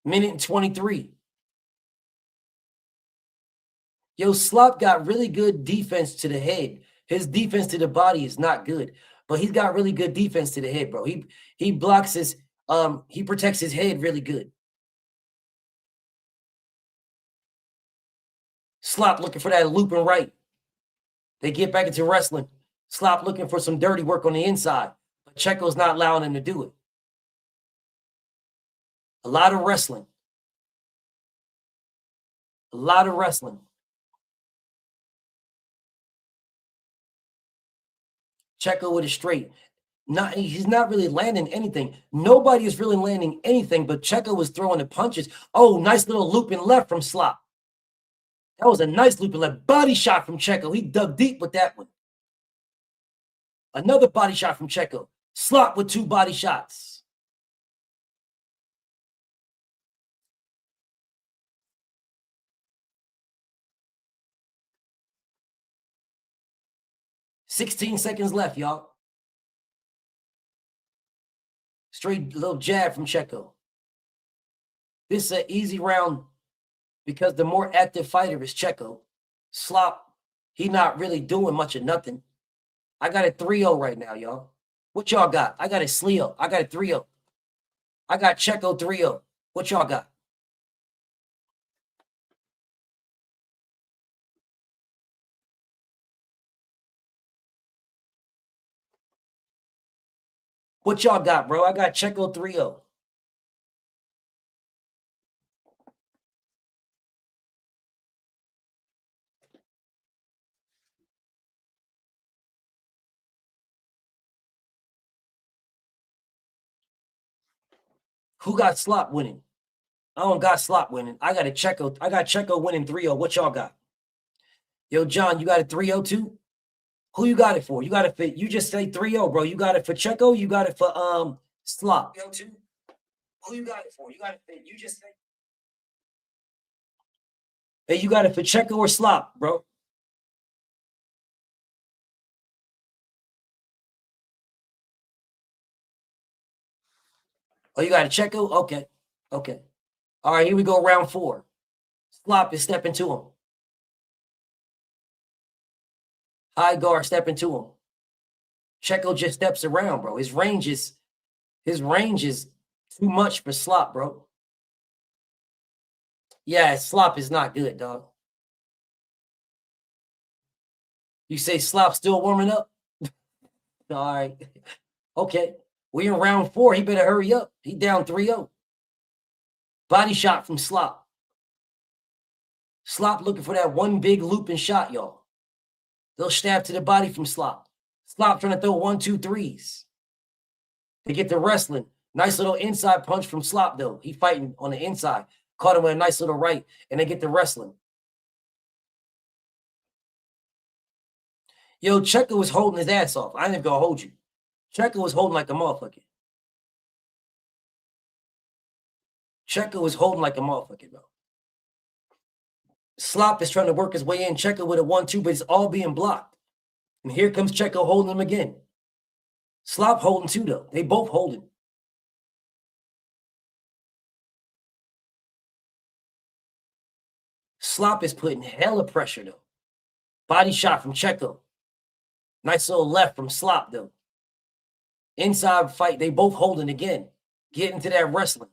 1:23. Yo, Slop got really good defense to the head. His defense to the body is not good, but he's got really good defense to the head, bro. He blocks his he protects his head really good. Slop looking for that looping right. They get back into wrestling. Slop looking for some dirty work on the inside, but Checo's not allowing him to do it. A lot of wrestling. A lot of wrestling. Checo with a straight. He's not really landing anything. Nobody is really landing anything, but Checo was throwing the punches. Oh, nice little looping left from Slop. That was a nice looping left. Body shot from Checo. He dug deep with that one. Another body shot from Checo. Slop with 2 body shots. $16 seconds left, y'all. Straight little jab from Checo. This is an easy round because the more active fighter is Checo. Slop, he not really doing much of nothing. I got a 3-0 right now, y'all. What y'all got? I got a Sleo. I got a 3-0. I got Checo 3-0. What y'all got? What y'all got, bro? I got Checo 3-0. Who got Slop winning? I don't got Slop winning. I got Checo. I got Checo winning 3-0. What y'all got? Yo, John, you got a 3-0 too? Who you got it for? You got it for, you just say 3-0, bro. You got it for Checo, you got it for Slop. Yo, too. Who you got it for? You got it for, you just say. Hey, you got it for Checo or Slop, bro? Oh, you got a Checo? Okay. Okay. All right, here we go, round 4. Slop is stepping to him. High guard stepping to him. Checo just steps around, bro. His range is too much for Slop, bro. Yeah, Slop is not good, dog. You say Slop still warming up? All right. Okay. We in round 4. He better hurry up. He down 3-0. Body shot from Slop. Slop looking for that one big looping shot, y'all. They'll stab to the body from Slop. Slop trying to throw 1, 2, 3s. They get to wrestling. Nice little inside punch from Slop, though. He fighting on the inside. Caught him with a nice little right, and they get to wrestling. Yo, Checo was holding his ass off. I ain't even gonna hold you. Checo was holding like a motherfucker. Checo was holding like a motherfucker, bro. Slop is trying to work his way in. Checo with a 1-2, but it's all being blocked. And here comes Checo holding him again. Slop holding too, though. They both holding. Slop is putting hella pressure, though. Body shot from Checo. Nice little left from Slop, though. Inside fight, they both holding again. Get into that wrestling.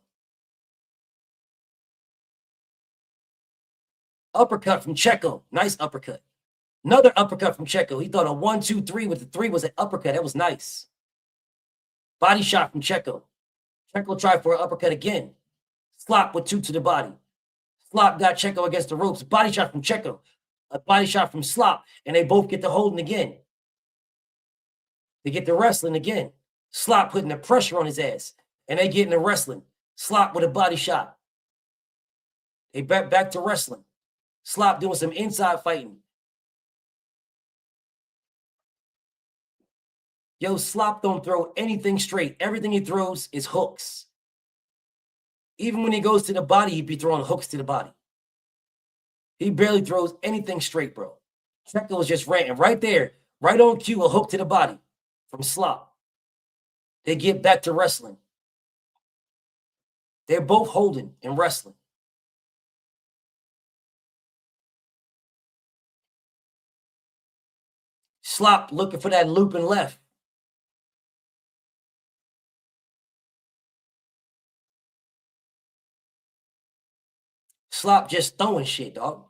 Uppercut from Checo. Nice uppercut. Another uppercut from Checo. He thought a 1, 2, 3 with the 3 was an uppercut. That was nice. Body shot from Checo. Checo tried for an uppercut again. Slop with 2 to the body. Slop got Checo against the ropes. Body shot from Checo. A body shot from Slop. And they both get to holding again. They get to wrestling again. Slop putting the pressure on his ass. And they get into wrestling. Slop with a body shot. They back to wrestling. Slop doing some inside fighting. Yo, Slop don't throw anything straight. Everything he throws is hooks. Even when he goes to the body, he be throwing hooks to the body. He barely throws anything straight, bro. Checo was just ranting right there, right on cue, a hook to the body from Slop. They get back to wrestling. They're both holding and wrestling. Slop looking for that looping left. Slop just throwing shit, dog.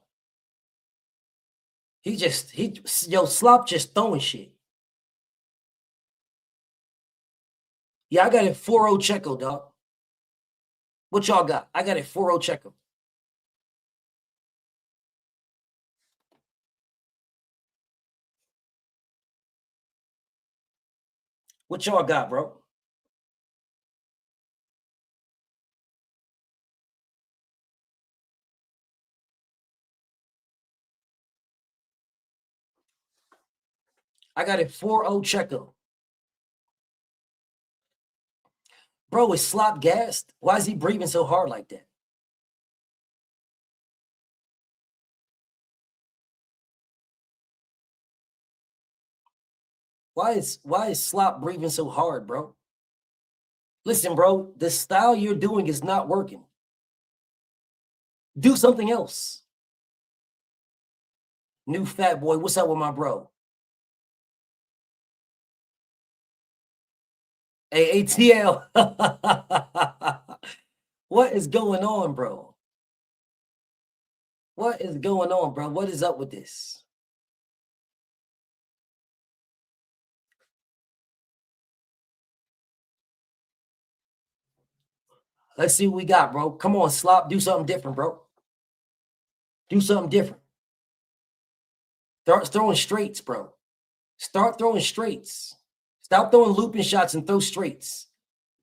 Slop just throwing shit. Yeah, I got it 4-0 Checo, dog. What y'all got? I got it 4-0 Checo. What y'all got, bro? I got it 4-0 Checo. Bro, is Slop gassed? Why is he breathing so hard like that? Why is Slop breathing so hard, bro? Listen, bro, the style you're doing is not working. Do something else. New fat boy, what's up with my bro? Hey, ATL. What is going on, bro? What is going on, bro? What is up with this? Let's see what we got, bro. Come on, Slop. Do something different, bro. Do something different. Start throwing straights, bro. Start throwing straights. Stop throwing looping shots and throw straights.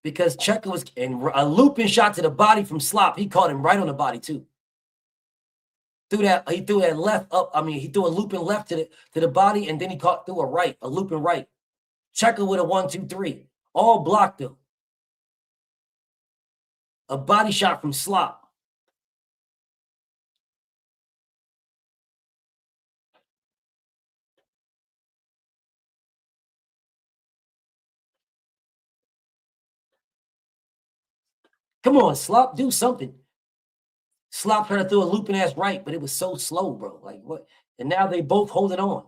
Because Checo was and a looping shot to the body from Slop. He caught him right on the body, too. He threw that left up. I mean, he threw a looping left to the body, and then he threw a looping right. Checo with a 1-2-3. All blocked him. A body shot from Slop. Come on, Slop, do something. Slop tried to throw a looping ass right, but it was so slow, bro. Like what? And now they both hold it on.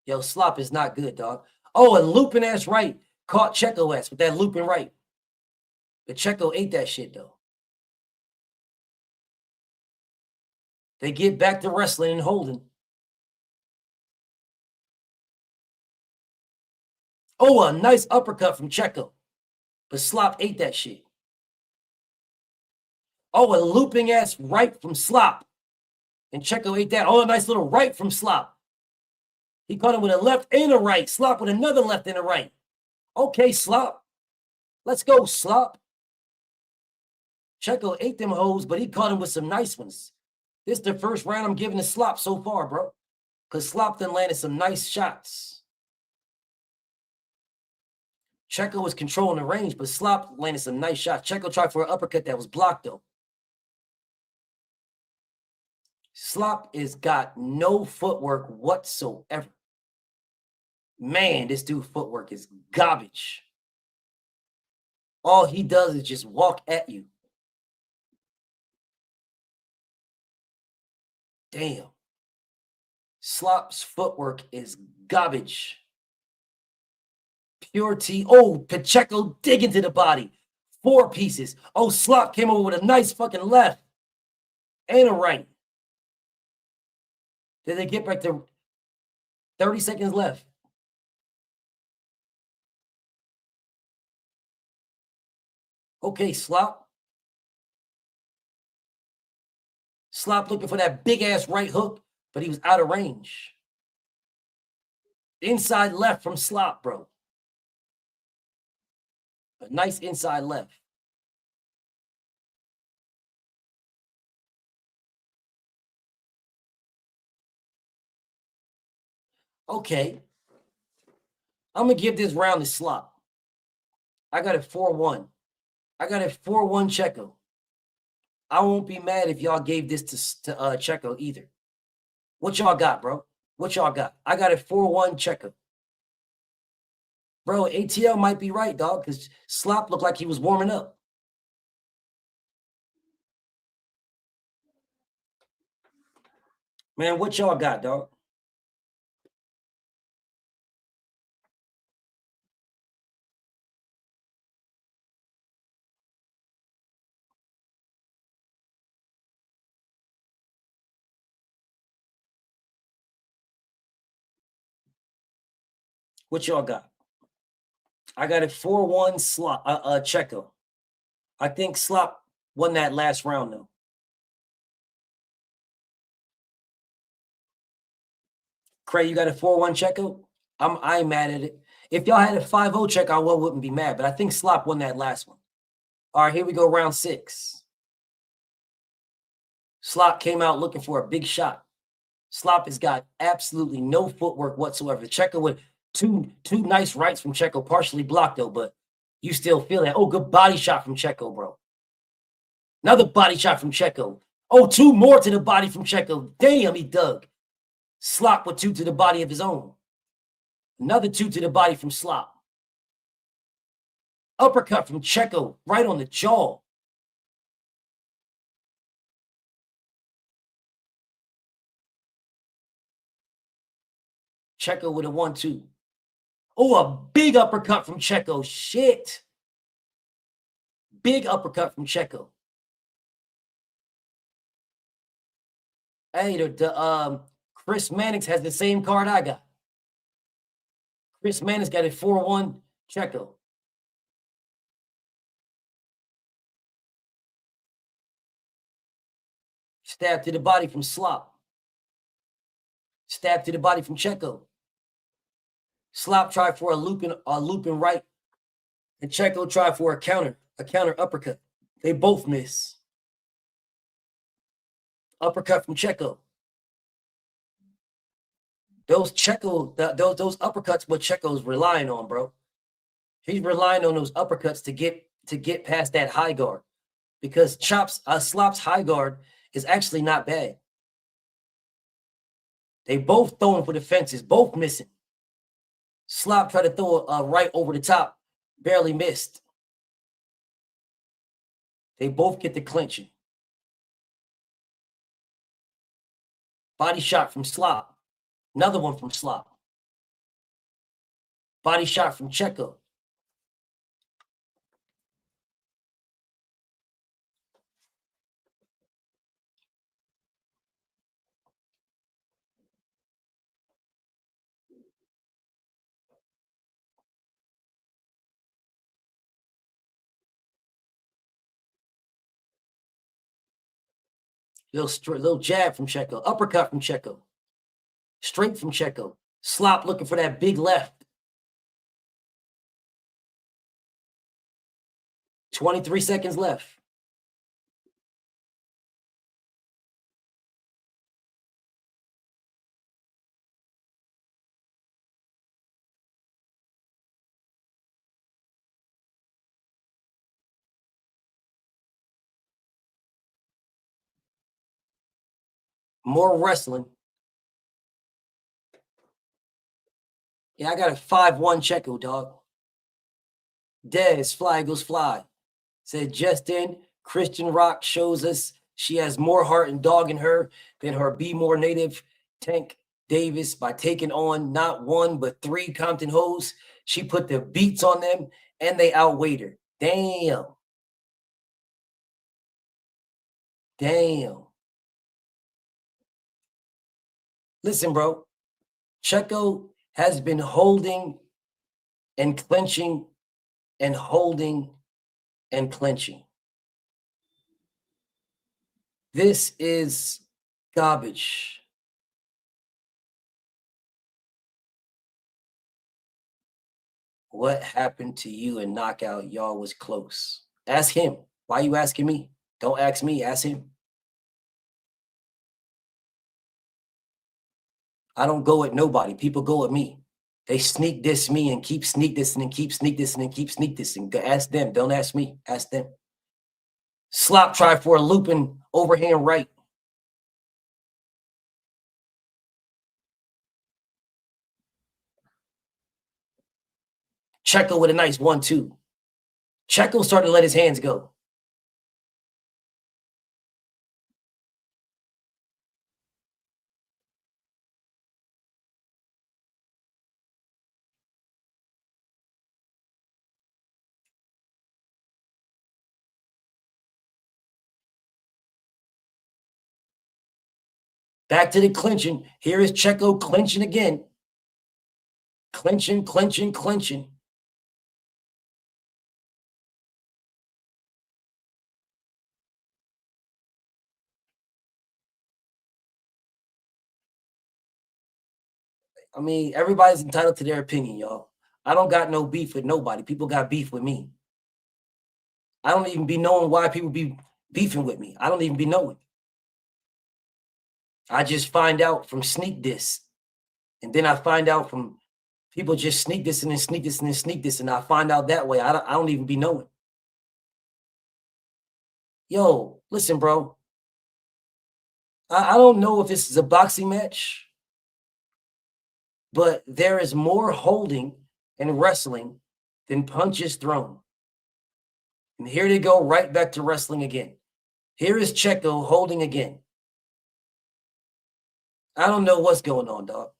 Yo, Slop is not good, dog. Oh, a looping ass right caught Checo ass with that looping right. But Checo ate that shit, though. They get back to wrestling and holding. Oh, a nice uppercut from Checo. But Slop ate that shit. Oh, a looping ass right from Slop. And Checo ate that. Oh, a nice little right from Slop. He caught him with a left and a right. Slop with another left and a right. Okay, Slop. Let's go, Slop. Checo ate them hoes, but he caught him with some nice ones. This is the first round I'm giving to Slop so far, bro. Because Slop then landed some nice shots. Checo was controlling the range, but Slop landed some nice shots. Checo tried for an uppercut that was blocked, though. Slop has got no footwork whatsoever. Man, this dude's footwork is garbage. All he does is just walk at you. Damn. Slop's footwork is garbage. Pure T. Oh, Pacheco digging to the body. 4 pieces. Oh, Slop came over with a nice fucking left and a right. Did they get back to 30 seconds left? Okay, Slop. Slop looking for that big-ass right hook, but he was out of range. Inside left from Slop, bro. A nice inside left. Okay. I'm going to give this round to Slop. I got it 4-1. I got it 4-1 Checo. I won't be mad if y'all gave this to Checo either. What y'all got, bro? What y'all got? I got it 4-1 Checo. Bro, ATL might be right, dog, because Slop looked like he was warming up. Man, what y'all got, dog? What y'all got? I got it 4-1 slot. Checo. I think Slop won that last round though. Craig, you got a 4-1 Checo? I ain't mad at it. If y'all had a 5-0 Checo, I wouldn't be mad, but I think Slop won that last one. All right, here we go, round 6. Slop came out looking for a big shot. Slop has got absolutely no footwork whatsoever. Checo with two nice rights from Checo, partially blocked though, but you still feel that. Oh, good body shot from Checo, bro. Another body shot from Checo. Oh, 2 more to the body from Checo. Damn, he dug. Slop with 2 to the body of his own. Another 2 to the body from Slop. Uppercut from Checo right on the jaw. Checo with a 1-2. Oh, a big uppercut from Checo. Shit. Big uppercut from Checo. Hey, Chris Mannix has the same card I got. Chris Mannix got a 4-1 Checo. Stab to the body from Slop. Stab to the body from Checo. Slop tried for a looping right, and Checo tried for a counter uppercut. They both miss. Uppercut from Checo. Those uppercuts, what Checo's relying on, bro. He's relying on those uppercuts to get past that high guard, because Slop's high guard is actually not bad. They both throwing for the fences, both missing. Slop tried to throw a right over the top, barely missed. They both get the clinching. Body shot from Slop. Another one from Slop. Body shot from Checo. Little jab from Checo. Uppercut from Checo. Straight from Checo. Slop looking for that big left. 23 seconds left. More wrestling. Yeah, I got a 5-1 Checo, dog. Dez, Fly Eagles Fly. Said just in, Christian Rock shows us she has more heart and dog in her than her Be More native Tank Davis by taking on not 1 but 3 Compton hoes. She put the beats on them and they outweighed her. Damn. Damn. Listen, bro. Checo has been holding and clenching and holding and clenching. This is garbage. What happened to you in knockout? Y'all was close. Ask him. Why you asking me? Don't ask me. Ask him. I don't go at nobody. People go at me. They sneak diss me and keep sneak dissing and keep sneak dissing and keep sneak dissing. Ask them. Don't ask me. Ask them. Slop tried for a looping overhand right. Checo with a nice 1-2. Checo started to let his hands go. Back to the clinching. Here is Checo clinching again. Clinching, clinching, clinching. I mean, everybody's entitled to their opinion, y'all. I don't got no beef with nobody. People got beef with me. I don't even be knowing why people be beefing with me. I don't even be knowing. I just find out from sneak diss. And then I find out from people just sneak this and then sneak this and then sneak this. And I find out that way. I don't even be knowing. Yo, listen, bro. I don't know if this is a boxing match, but there is more holding and wrestling than punches thrown. And here they go right back to wrestling again. Here is Checo holding again. I don't know what's going on, dog.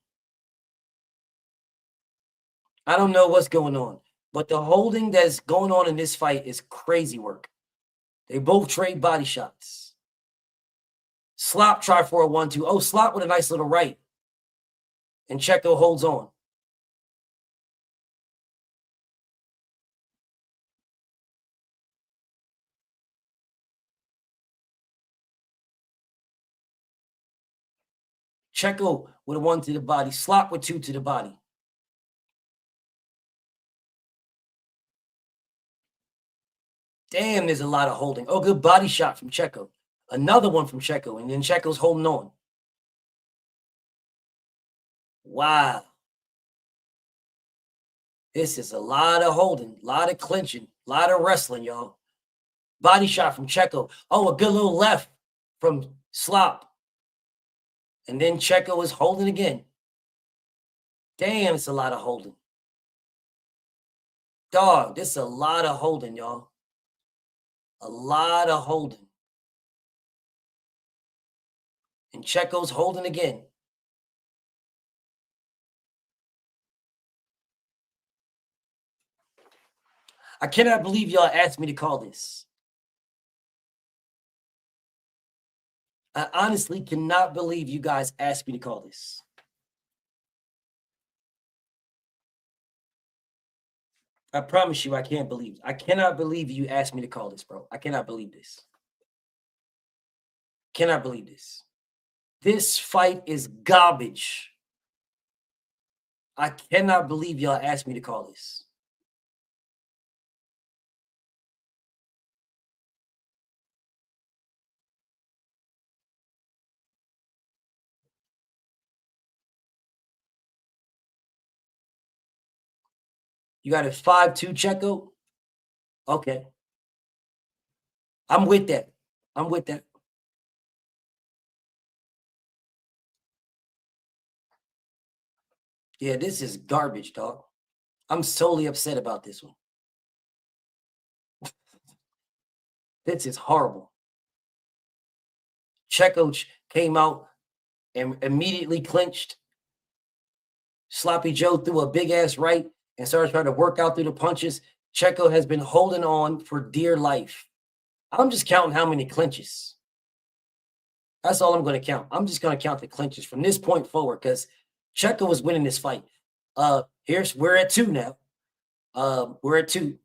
I don't know what's going on. But the holding that's going on in this fight is crazy work. They both trade body shots. Slop try for a 1-2. Oh, Slop with a nice little right. And Checo holds on. Checo with a 1 to the body. Slop with 2 to the body. Damn, there's a lot of holding. Oh, good body shot from Checo. Another one from Checo. And then Checo's holding on. Wow. This is a lot of holding, a lot of clinching, a lot of wrestling, y'all. Body shot from Checo. Oh, a good little left from Slop. And then Checo is holding again. Damn, it's a lot of holding. Dog, this is a lot of holding, y'all. A lot of holding. And Checo's holding again. I cannot believe y'all asked me to call this. I honestly cannot believe you guys asked me to call this. I promise you, I can't believe it. I cannot believe you asked me to call this, bro. I cannot believe this. Cannot believe this. This fight is garbage. I cannot believe y'all asked me to call this. You got a 5-2 Checo? Okay. I'm with that. I'm with that. Yeah, this is garbage, dog. I'm solely upset about this one. This is horrible. Checo came out and immediately clinched. Sloppy Joe threw a big-ass right and started trying to work out through the punches. Checo has been holding on for dear life. I'm just counting how many clinches. That's all I'm going to count. I'm just going to count the clinches from this point forward because Checo was winning this fight. We're at 2 now. We're at 2.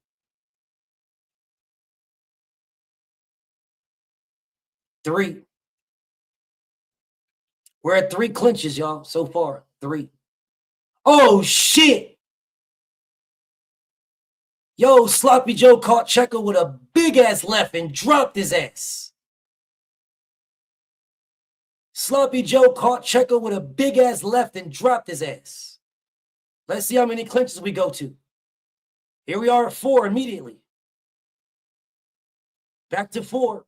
Three. We're at 3 clinches, y'all, so far. 3. Oh, shit. Yo, Sloppy Joe caught Checo with a big-ass left and dropped his ass. Sloppy Joe caught Checo with a big-ass left and dropped his ass. Let's see how many clinches we go to. Here we are at 4 immediately. Back to 4.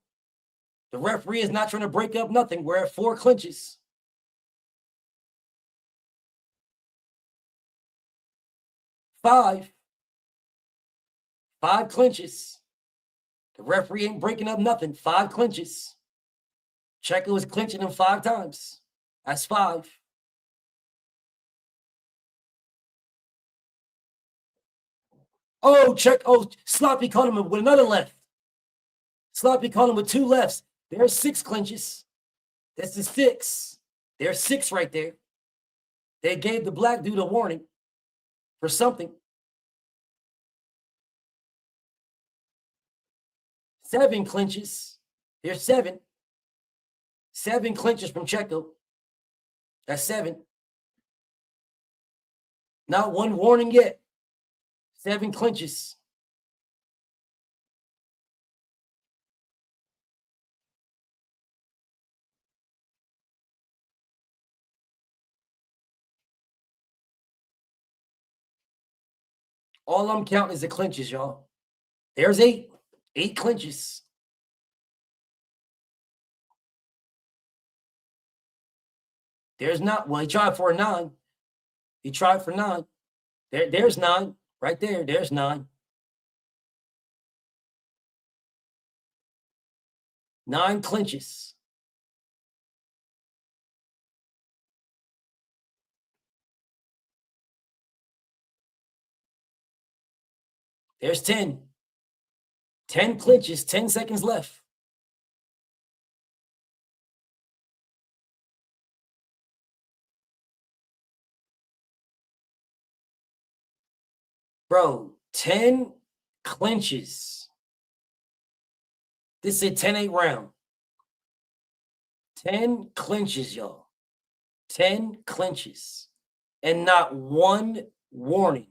The referee is not trying to break up nothing. We're at 4 clinches. 5. 5 clinches. The referee ain't breaking up nothing. 5 clinches. Checo is clinching him 5 times. That's 5. Oh, Sloppy caught him with another left. Sloppy caught him with 2 lefts. There's 6 clinches. This is 6. There's 6 right there. They gave the black dude a warning for something. 7 clinches. There's 7. 7 clinches from Checo. That's 7. Not one warning yet. 7 clinches. All I'm counting is the clinches, y'all. There's 8. 8 clinches. There's not. Well, he tried for a 9. He tried for 9. There's 9. Right there. There's 9. 9 clinches. There's 10. 10 clinches, 10 seconds left. Bro, 10 clinches. This is a 10-8 round. 10 clinches, y'all. 10 clinches. And not one warning.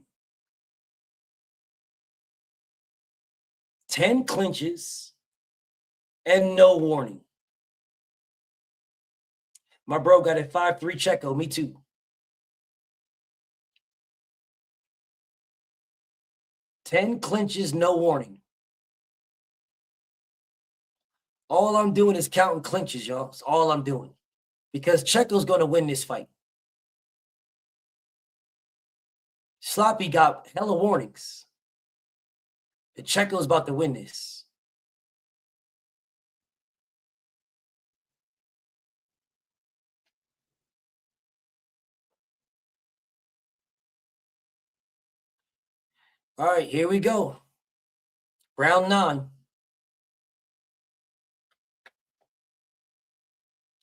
10 clinches and no warning. My bro got a 5-3 Checo. Me too. 10 clinches, no warning. All I'm doing is counting clinches, y'all. That's all I'm doing. Because Checo's going to win this fight. Sloppy got hella warnings. The Checo's about to win this. All right, here we go. Round 9.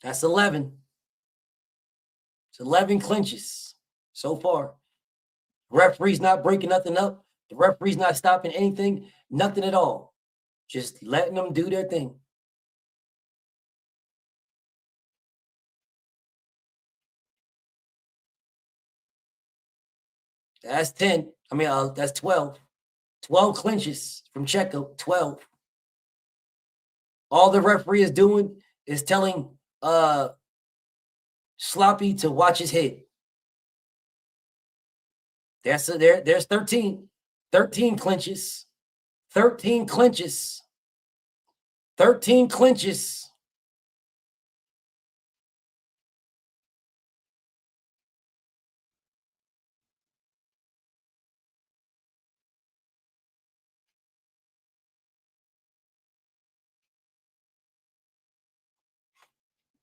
That's 11. It's 11 clinches so far. Referee's not breaking nothing up. The referee's not stopping anything. Nothing at all. Just letting them do their thing. That's 10. That's 12. 12 clinches from Checo. 12. All the referee is doing is telling Sloppy to watch his head. There's 13. 13 clinches. 13 clinches. 13 clinches.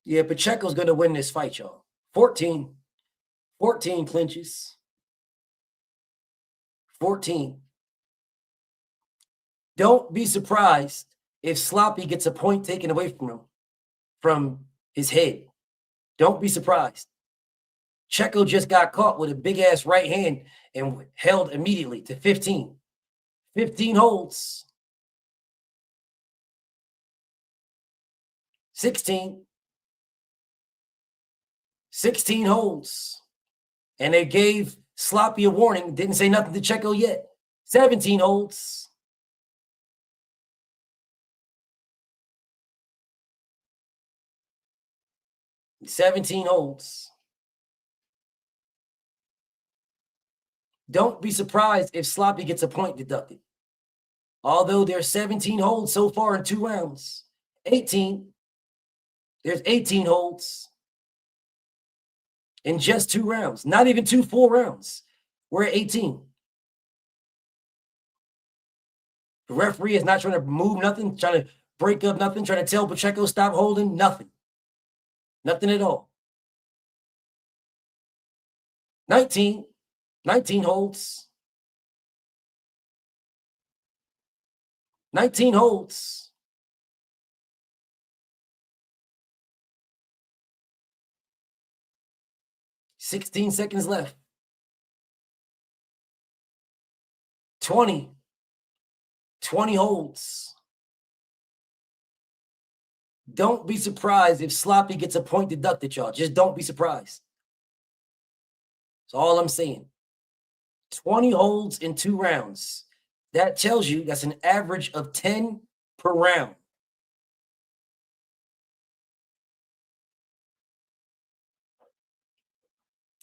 Yeah, Pacheco's going to win this fight, y'all. 14. 14 clinches. 14. Don't be surprised if Sloppy gets a point taken away from him, from his head. Don't be surprised. Checo just got caught with a big-ass right hand and held immediately to 15. 15 holds. 16. 16 holds. And they gave Sloppy a warning. Didn't say nothing to Checo yet. 17 holds. $17 holds. Don't be surprised if Sloppy gets a point deducted. Although there's 17 holds so far in 2 rounds. 18. There's 18 holds in just 2 rounds. Not even 2 full rounds. We're at 18. The referee is not trying to move nothing, trying to break up nothing, trying to tell Pacheco stop holding, nothing. Nothing at all. 19. 19 holds. 19 holds. 16 seconds left. 20. 20 holds. Don't be surprised if Sloppy gets a point deducted, y'all. Just don't be surprised. That's all I'm saying. 20 holds in 2 rounds. That tells you that's an average of 10 per round.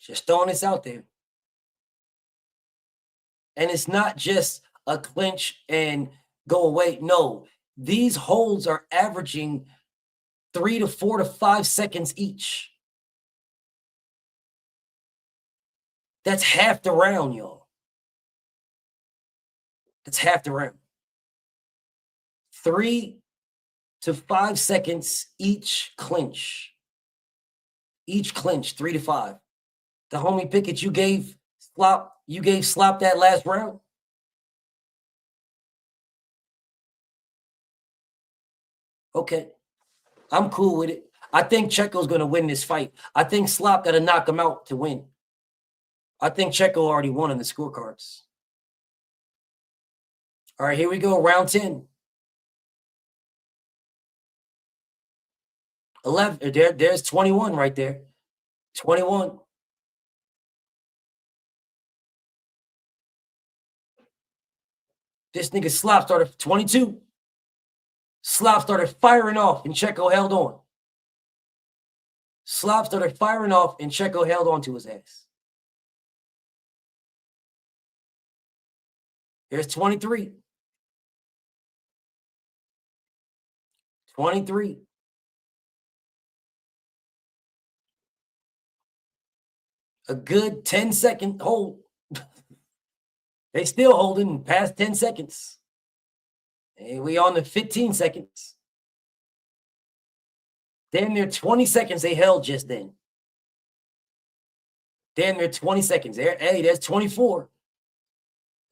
Just throwing this out there. And it's not just a clinch and go away. No, these holds are averaging 3 to 4 to 5 seconds each. That's half the round, y'all. That's half the round. 3 to 5 seconds each clinch. Each clinch, 3 to 5. The homie Pickett, you gave Slop that last round? Okay. I'm cool with it. I think Checo's going to win this fight. I think Slop got to knock him out to win. I think Checo already won on the scorecards. All right, here we go. Round 10. 11. There's 21 right there. 21. This nigga Slop started 22. Slop started firing off and Checo held on. Slop started firing off and Checo held on to his ass. Here's 23. 23. A good 10-second hold. They still holding past 10 seconds. And we on the 15 seconds. Damn near 20 seconds they held just then. Damn near 20 seconds. There, hey, there's 24.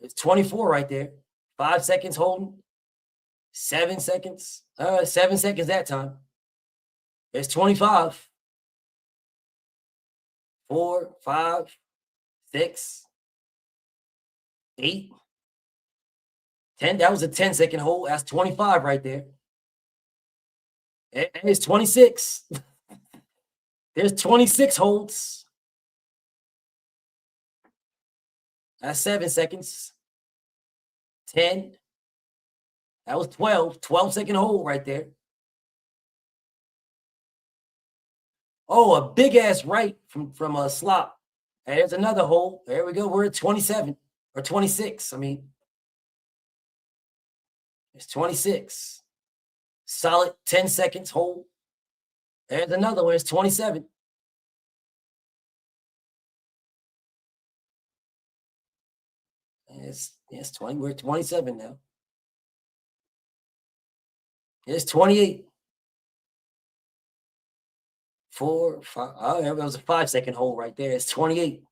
It's 24 right there. 5 seconds holding. 7 seconds. 7 seconds that time. There's 25. 4, 5, 6, 8, 10. That was a 10-second hold. That's 25 right there. And it's 26. There's 26 holds. That's 7 seconds. 10. That was 12. 12-second hold right there. Oh, a big-ass right from a Slop. And there's another hold. There we go. We're at 27 or 26. I mean, it's 26. Solid 10 seconds hold. There's another one. It's 27. It's 20. We're at 27 now. It's 28. 4, 5. Oh, that was a 5-second hold right there. It's 28.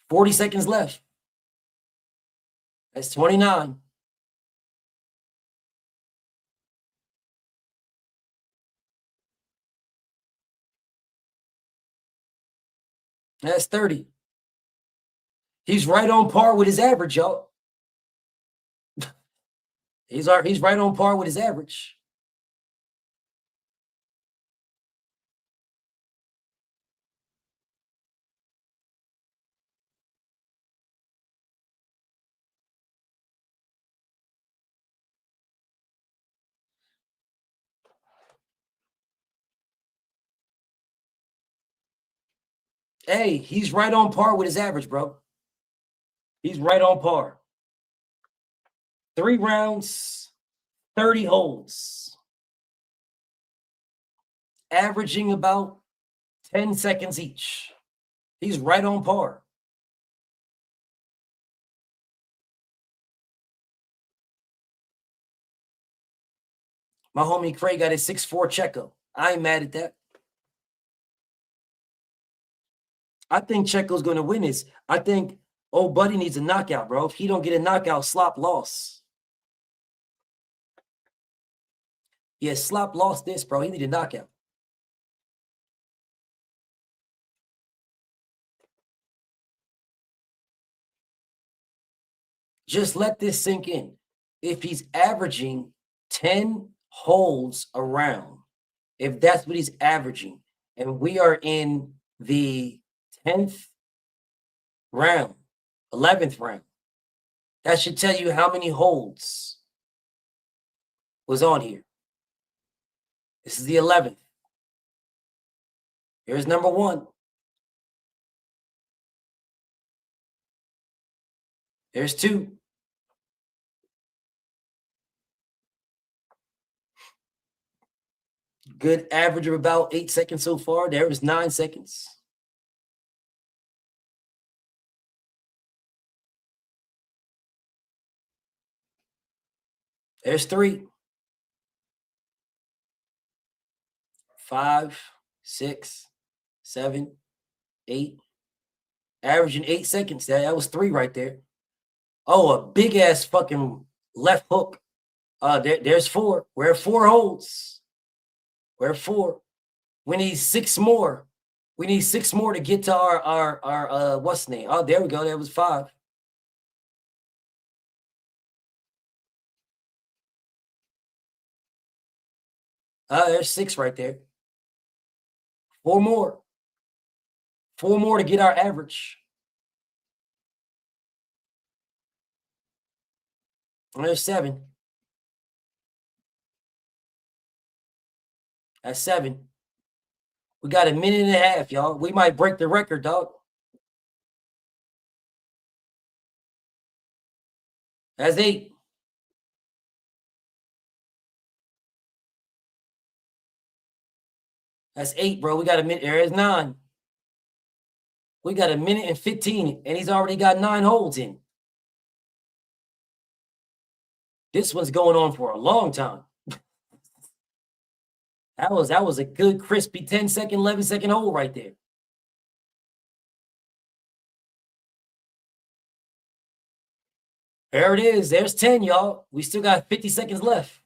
40 seconds left. That's 29. That's 30. He's right on par with his average, y'all. He's right on par with his average. Hey, he's right on par with his average, bro. He's right on par. 3 rounds, 30 holds. Averaging about 10 seconds each. He's right on par. My homie Craig got his 6'4" Checo. I ain't mad at that. I think Checo's going to win this. I think old buddy needs a knockout, bro. If he don't get a knockout, Slop lost. Yeah, Slop lost this, bro. He need a knockout. Just let this sink in. If he's averaging 10 holds around, if that's what he's averaging, and we are in the 10th round, 11th round, that should tell you how many holds was on here. This is the 11th. Here's number 1. There's 2. Good average of about 8 seconds so far. There is 9 seconds. There's 3. 5, 6, 7, 8. Averaging 8 seconds. That was 3 right there. Oh, a big ass fucking left hook. There's 4. We're at 4 holds. We're at 4. We need 6 more. We need 6 more to get to our what's the name? Oh, there we go. That was 5. There's 6 right there. 4 more. 4 more to get our average. There's 7. That's 7. We got a minute and a half, y'all. We might break the record, dog. That's 8. That's 8, bro. We got a minute. There's 9. We got a minute and 15, and he's already got 9 holds in. This one's going on for a long time. That was a good, crispy 10-second, 11-second hold right there. There it is. There's 10, y'all. We still got 50 seconds left.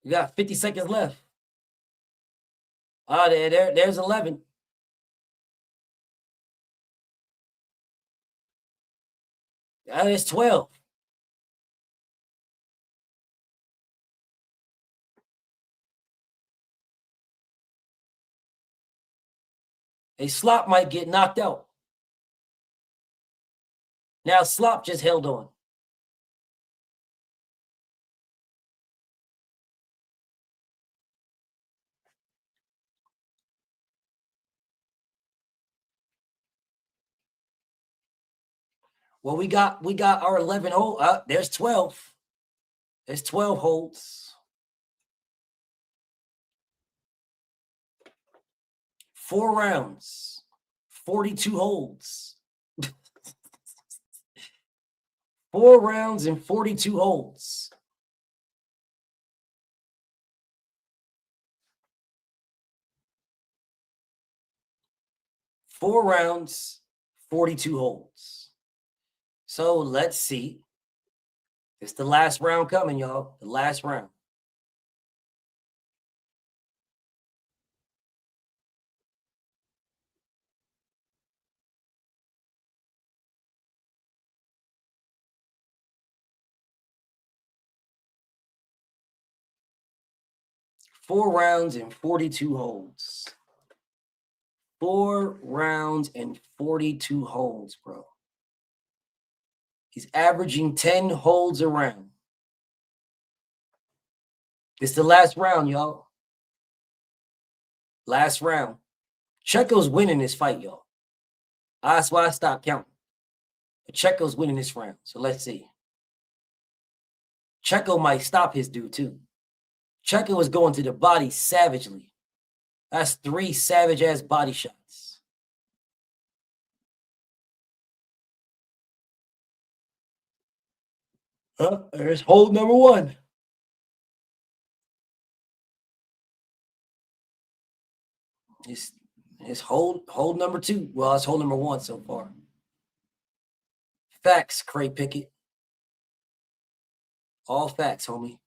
We got 50 seconds left. There's 11. There's 12. A slop might get knocked out. Now slop just held on. Well, we got our 11 hold. There's 12. There's 12 holds. 4 rounds. 42 holds. 4 rounds and 42 holds. Four rounds, 42 holds. So let's see. It's the last round coming, y'all. The last round. Four rounds and 42 holds. 4 rounds and 42 holds, bro. He's averaging 10 holds a round. It's the last round, y'all. Last round. Checo's winning this fight, y'all. That's why I stopped counting. But Checo's winning this round. So let's see. Checo might stop his dude, too. Checo was going to the body savagely. That's 3 savage-ass body shots. There's hold number 1. It's hold number 2. Well, it's hold number 1 so far. Facts, Cray Pickett. All facts, homie.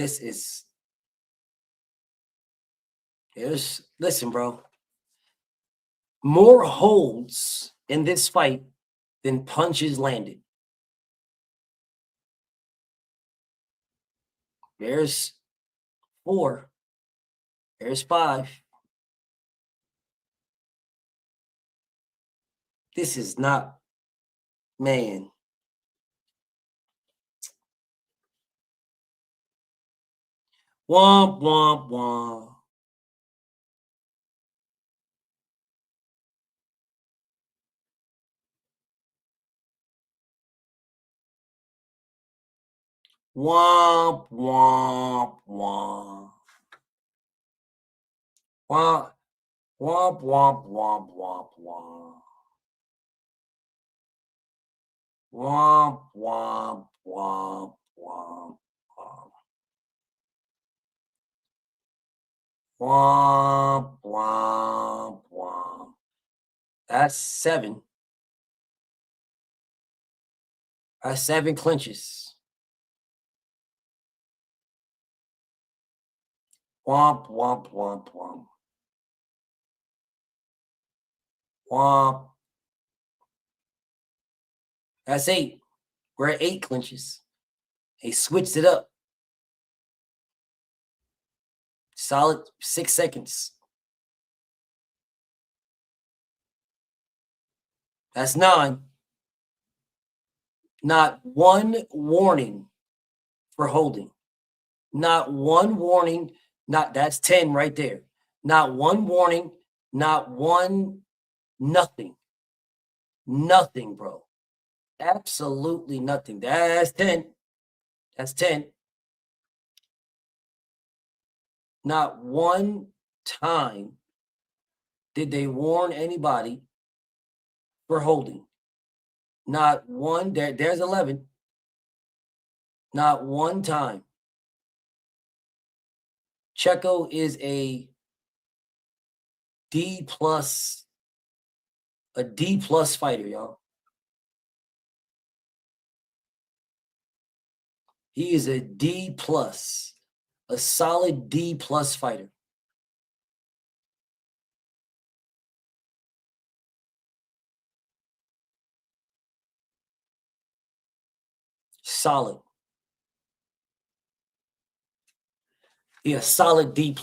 This is. Listen, bro. More holds in this fight than punches landed. There's 4. There's 5. This is not, man. Womp, womp, womp. Womp, womp, womp. Womp, womp, womp, womp, womp, womp. Womp, womp, womp, womp, womp. Womp, womp, womp. That's 7. That's 7 clinches. Womp, womp, womp, womp. Womp. That's 8. We're at 8 clinches. He switched it up. Solid 6 seconds. That's 9. Not one warning for holding. Not one warning. That's 10 right there. Not one warning. Not one. Nothing. Nothing, bro. Absolutely nothing. That's 10. That's 10. Not one time did they warn anybody for holding. Not one. There's 11. Not one time. Checo is a D+ fighter, y'all. He is a D+, a solid D+ fighter. Solid. Yeah, solid D+.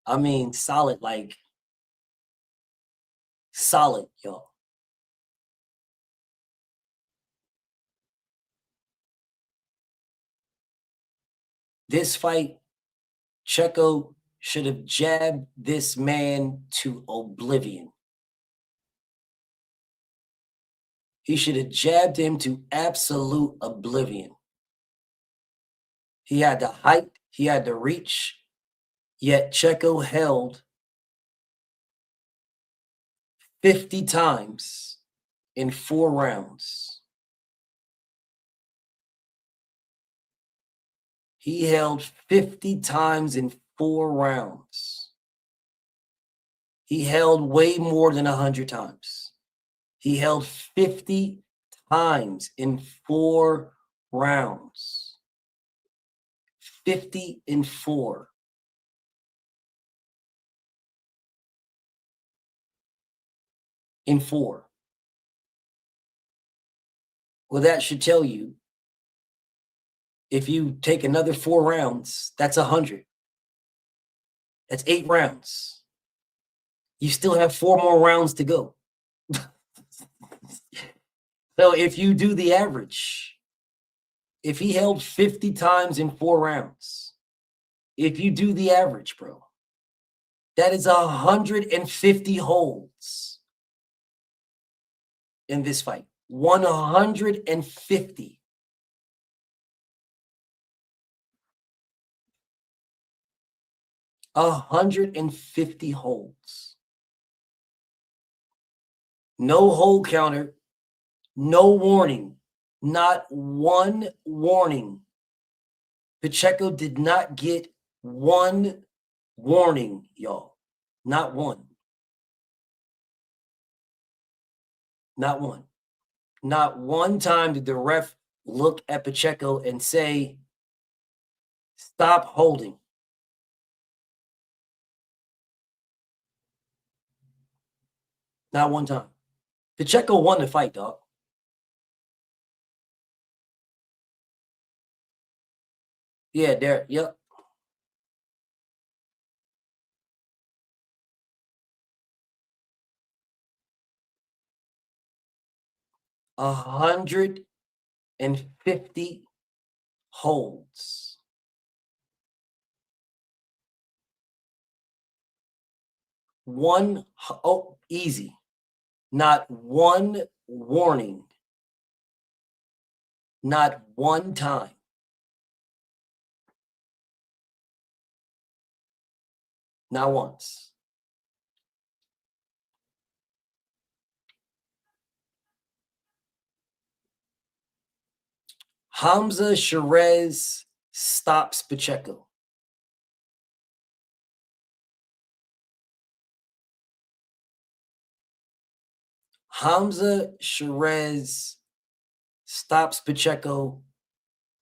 I mean, solid, like solid, y'all. This fight, Checo should have jabbed this man to oblivion. He should have jabbed him to absolute oblivion. He had the height, he had the reach, yet Checo held 50 times in 4 rounds. He held 50 times in 4 rounds. He held way more than 100 times. He held 50 times in 4 rounds. 50 in 4. In 4. Well, that should tell you, if you take another 4 rounds, that's 100. That's 8 rounds. You still have 4 more rounds to go. So if you do the average, if he held 50 times in 4 rounds, if you do the average, bro, that is 150 holds in this fight. 150. A 150 holds. No hold counter. No warning. Not one warning. Pacheco did not get one warning, y'all. Not one. Not one. Not one time did the ref look at Pacheco and say, stop holding. Not one time. Pacheco won the fight, dog. Yeah, there. Yep. A 150 holds. Easy. Not one warning. Not one time. Not once. Hamza Sherez stops Pacheco. Hamza Sherez stops Pacheco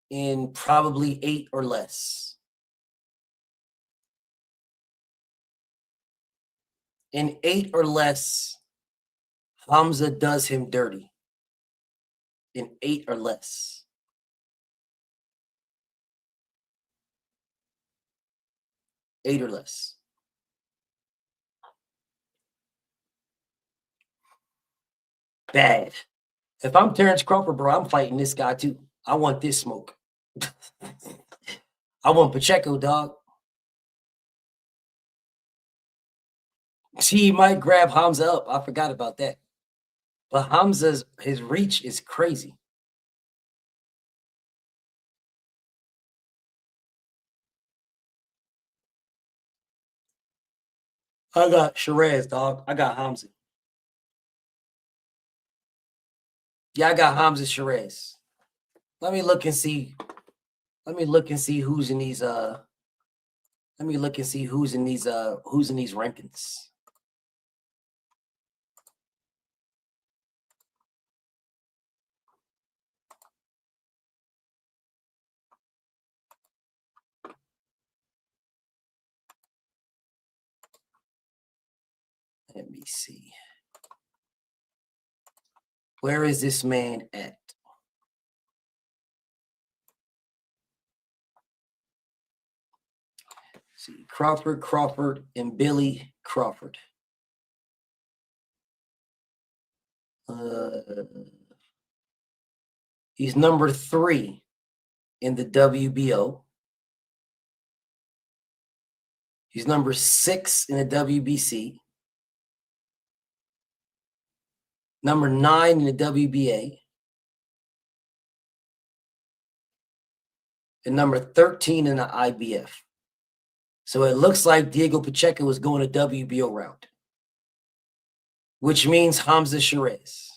in probably 8 or less. In 8 or less, Hamza does him dirty. In 8 or less. Eight or less. Bad. If I'm Terrence Crawford, bro, I'm fighting this guy too. I want this smoke. I want Pacheco, dog. He might grab Hamza up. I forgot about that. But his reach is crazy. I got Sherez, dog. I got Hamza. Yeah, I got Hamza Sherez. Let me look and see. Let me look and see who's in these let me look and see who's in these rankings. Let me see. Where is this man at? See, Crawford, and Billy Crawford. He's number 3 in the WBO. He's number 6 in the WBC. Number 9 in the WBA. And number 13 in the IBF. So it looks like Diego Pacheco is going a WBO route, which means Hamza Sherez.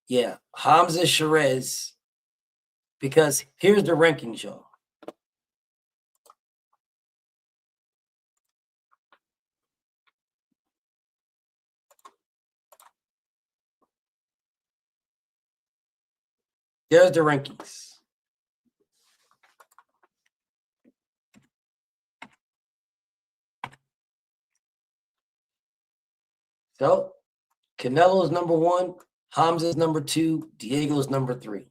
Yeah, Hamza Sherez, because here's the rankings, y'all. There's the rankings. So, Canelo's number 1, Hamza's number 2, Diego's number 3.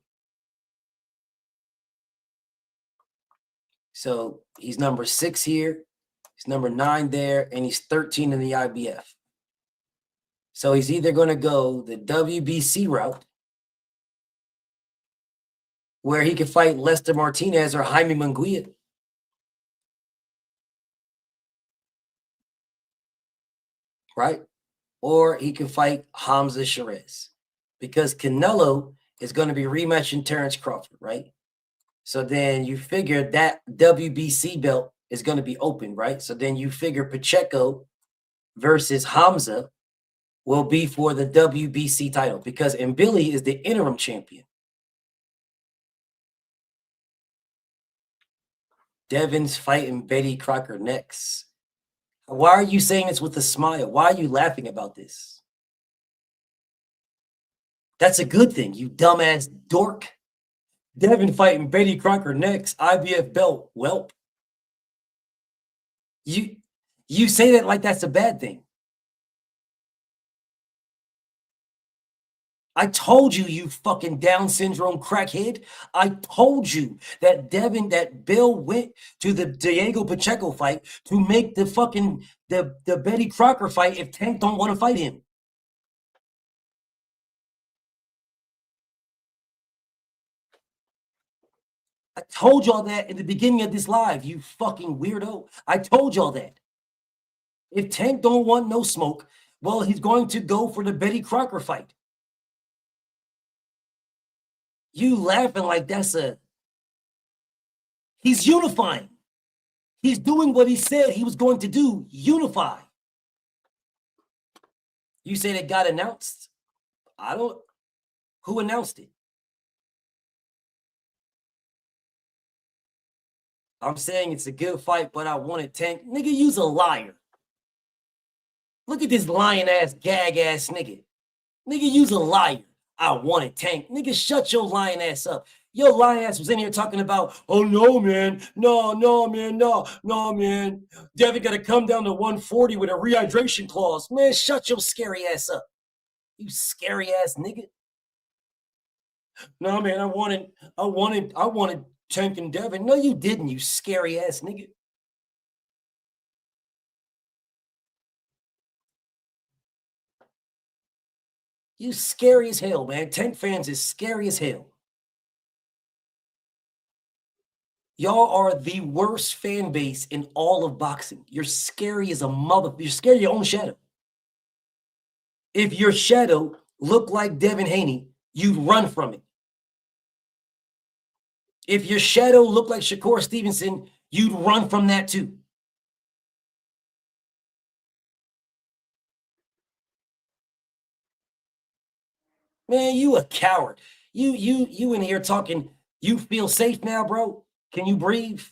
So, he's number 6 here, he's number 9 there, and he's 13 in the IBF. So, he's either going to go the WBC route, where he could fight Lester Martinez or Jaime Munguia. Right? Or he can fight Hamza Sherez, because Canelo is going to be rematching Terrence Crawford, right? So then you figure that WBC belt is going to be open, right? So then you figure Pacheco versus Hamza will be for the WBC title, because Billy is the interim champion. Devin's fighting Betty Crocker next. Why are you saying this with a smile? Why are you laughing about this? That's a good thing, you dumbass dork. Devin fighting Betty Crocker next, IBF belt, welp. You say that like that's a bad thing. I told you, you fucking Down syndrome crackhead. I told you that Bill went to the Diego Pacheco fight to make the fucking the Betty Crocker fight if Tank don't want to fight him. I told y'all that in the beginning of this live, you fucking weirdo. I told y'all that. If Tank don't want no smoke, well, he's going to go for the Betty Crocker fight. You laughing like he's unifying. He's doing what he said he was going to do, unify. You said it got announced? Who announced it? I'm saying it's a good fight, but I wanted Tank. Nigga, you's a liar. Look at this lying ass, gag ass nigga. Nigga, you's a liar. I wanted Tank. Nigga, shut your lying ass up. Your lying ass was in here talking about, oh no, man. No, man. Devin got to come down to 140 with a rehydration clause. Man, shut your scary ass up. You scary ass nigga. No, man, I wanted Tank and Devin. No, you didn't, you scary ass nigga. You scary as hell, man. Tank fans is scary as hell. Y'all are the worst fan base in all of boxing. You're scary as a mother. You're scared of your own shadow. If your shadow looked like Devin Haney, you'd run from it. If your shadow looked like Shakur Stevenson, you'd run from that too. Man, you a coward. You in here talking, you feel safe now, bro? Can you breathe?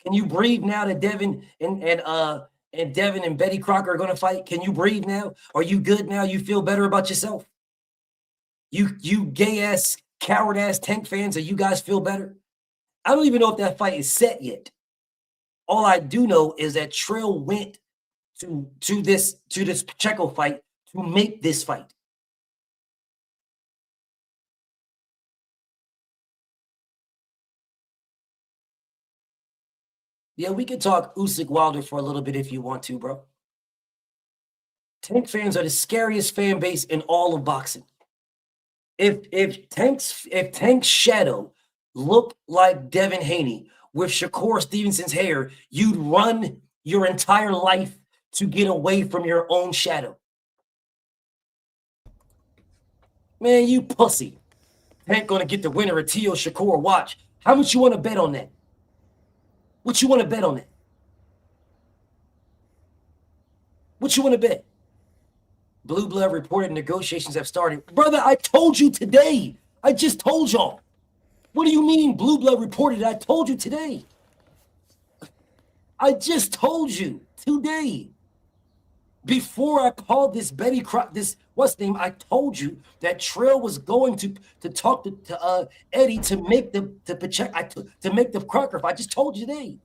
Can you breathe now that Devin and Devin and Betty Crocker are gonna fight? Can you breathe now? Are you good now? You feel better about yourself? You gay ass, coward ass Tank fans, are you guys feel better? I don't even know if that fight is set yet. All I do know is that Trill went to this Pacheco fight to make this fight. Yeah, we could talk Usyk Wilder for a little bit if you want to, bro. Tank fans are the scariest fan base in all of boxing. If Tank's shadow looked like Devin Haney with Shakur Stevenson's hair, you'd run your entire life to get away from your own shadow. Man, you pussy. Tank gonna get the winner of Tio Shakur. Watch. How much you want to bet on that? What you want to bet on that? What you want to bet? Blue Blood reported negotiations have started. Brother, I told you today. I just told y'all. What do you mean Blue Blood reported? I told you today. I just told you today. Before I called this what's the name? I told you that Trill was going to talk to Eddie to make the Pacheco to make the Crocker fight. I just told you today.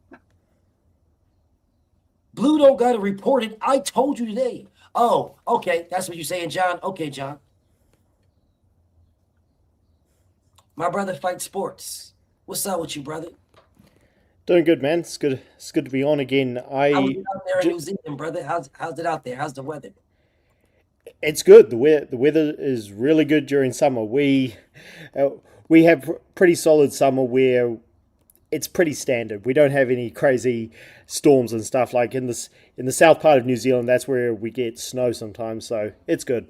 Blue don't got to report it. I told you today. Oh, okay. That's what you're saying, John. Okay, John. My brother fights sports. What's up with you, brother? Doing good, man. It's good to be on again. How was it out there in New Zealand, brother? How's it out there? How's the weather? It's good. The weather is really good during summer. We have pretty solid summer where it's pretty standard. We don't have any crazy storms and stuff like in the south part of New Zealand. That's where we get snow sometimes. So it's good.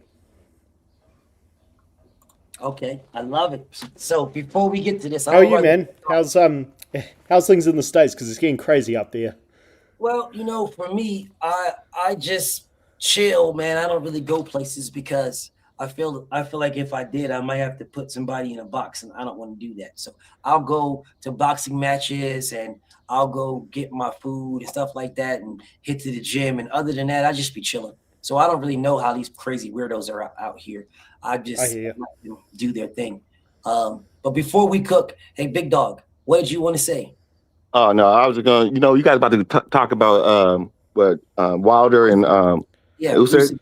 Okay, I love it. So before we get to this, how are you, man? How's things in the States? Because it's getting crazy up there. Well, for me, I just chill, man. I don't really go places because I feel like if I did, I might have to put somebody in a box, and I don't want to do that. So I'll go to boxing matches and I'll go get my food and stuff like that and hit to the gym. And other than that, I just be chilling. So I don't really know how these crazy weirdos are out here. I just hear let them do their thing. But before we cook, hey, big dog, what did you want to say? Oh no, I was just gonna. You guys about to talk about Wilder and Yeah, Usyk. Usyk.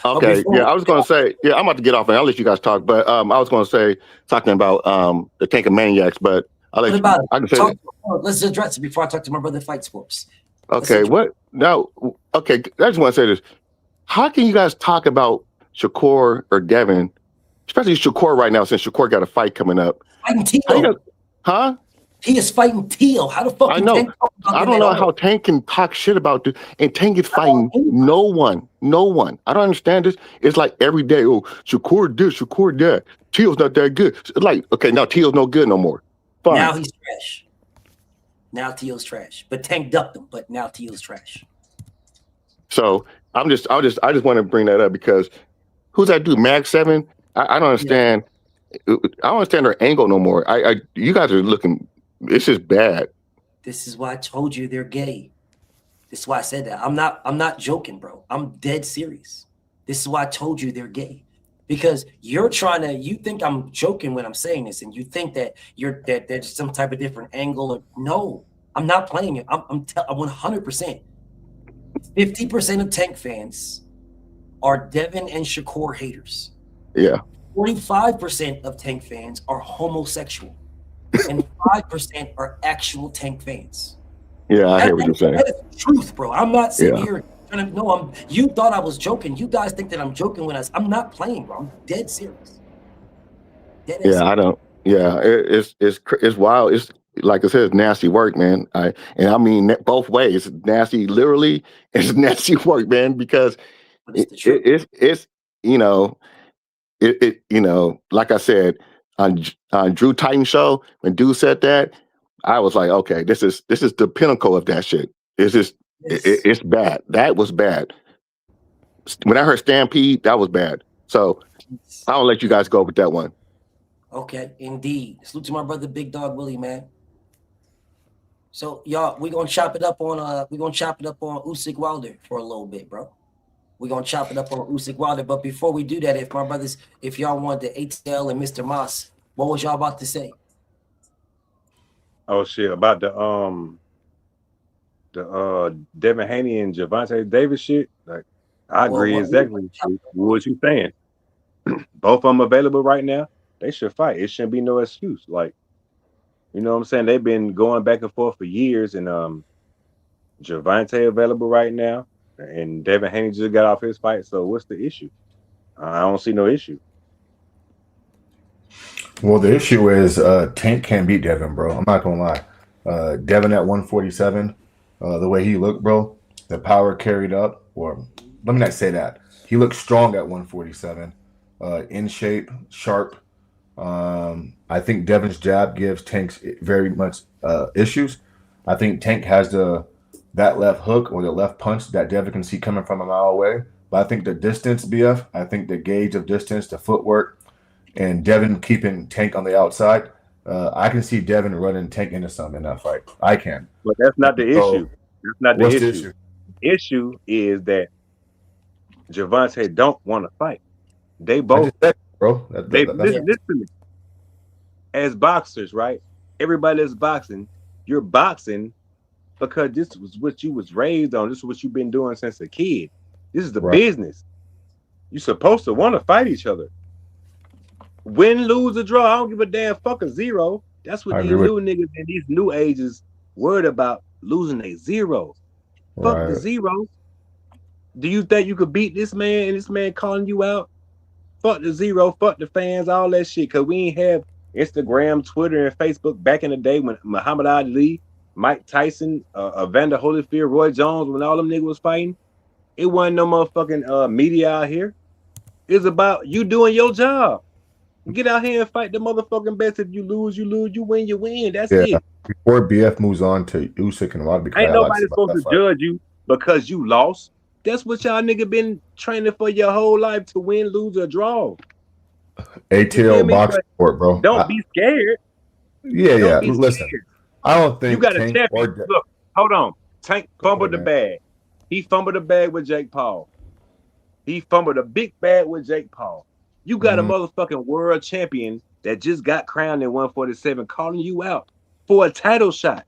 Okay, yeah, I was gonna say, yeah, I'm about to get off and I'll let you guys talk, but I was gonna say talking about the Tank of Maniacs, but I'll let What about I can say. let's address it before I talk to my brother Fight Sports. Okay, what now? Okay, I just want to say this. How can you guys talk about Shakur or Devin, especially Shakur right now, since Shakur got a fight coming up? Fighting Teal. Huh? He is fighting Teal. How the fuck? I know. I don't know how Tank can talk shit about this, and Tank is fighting no one. No one. I don't understand this. It's like every day, oh, Shakur this, Shakur that. Teal's not that good. It's like, okay, now Teal's no good no more. Fine. Now he's trash. Now Teal's trash. But Tank ducked him, but now Teal's trash. So I just want to bring that up because who's that dude? Mag 7? I don't understand. Yeah. I don't understand their angle no more. You guys are looking. This is bad. This is why I told you they're gay. This is why I said that. I'm not joking, bro. I'm dead serious. This is why I told you they're gay. Because you think I'm joking when I'm saying this, and you think that there's some type of different angle. No, I'm not playing it. I'm 100%. 50% of Tank fans are Devin and Shakur haters. Yeah. 45% of Tank fans are homosexual. And 5% are actual Tank fans. Yeah, I hear what you're saying. That is the truth, bro. I'm not sitting here trying to. No, you thought I was joking. You guys think that I'm joking when I'm not playing, bro. I'm dead serious. Dead serious. I don't. Yeah, it's wild. It's like I said, it's nasty work, man. I mean both ways. It's nasty, literally. It's nasty work, man. Because it's like I said on Drew Titan show, when dude said that, I was like, okay, this is the pinnacle of that shit. It's just it's bad. That was bad. When I heard Stampede, that was bad. So I'll let you guys go with that one. Okay, indeed. Salute to my brother Big Dog Willie, man. So y'all, we're gonna chop it up on Usyk Wilder for a little bit, bro. We're gonna chop it up on Usyk Wilder. But before we do that, if y'all want the ATL and Mr. Moss, what was y'all about to say? Oh shit, about the Devin Haney and Gervonta Davis shit. Like, I agree exactly with what you're saying. Both of them available right now. They should fight. It shouldn't be no excuse. Like, you know what I'm saying? They've been going back and forth for years, and Gervonta available right now, and Devin Haney just got off his fight. So what's the issue? I don't see no issue. Well, the issue is Tank can't beat Devin, bro. I'm not gonna lie. Devin at 147, the way he looked, bro, the power carried up. Or let me not say that. He looked strong at 147, in shape, sharp. I think Devin's jab gives Tank's very much issues. I think Tank has that left hook or the left punch that Devin can see coming from a mile away. But I think the distance, BF, I think the gauge of distance, the footwork, and Devin keeping Tank on the outside, I can see Devin running Tank into something in that fight. I can. But that's not the issue. That's not the issue. The issue is that Gervonta don't want to fight. They both, bro. Listen to me. As boxers, right? Everybody that's boxing, you're boxing because this was what you was raised on. This is what you've been doing since a kid. This is the business. You're supposed to want to fight each other. Win, lose, or draw, I don't give a damn fucking zero. That's what these new niggas and these new ages worried about, losing a zero. Fuck the zeros. Do you think you could beat this man and this man calling you out? Fuck the zero, fuck the fans, all that shit. Cause we ain't have Instagram, Twitter, and Facebook back in the day when Muhammad Ali, Mike Tyson, Evander Holyfield, Roy Jones, when all them niggas was fighting. It wasn't no motherfucking media out here. It's about you doing your job. Get out here and fight the motherfucking best. If you lose, you lose. You win, you win. That's it. Before BF moves on to Usyk and Wilder, ain't nobody supposed to judge you because you lost. That's what y'all nigga been training for your whole life, to win, lose, or draw. You feel ATL me? box But sport, bro. don't be scared. Yeah. Don't be Listen, scared. I don't You think got a Tank champion. or Look, hold on. Tank go fumbled ahead, the man. bag. He fumbled the bag with Jake Paul. He fumbled a big bag with Jake Paul. You got a Mhm. motherfucking world champion that just got crowned in 147 calling you out for a title shot.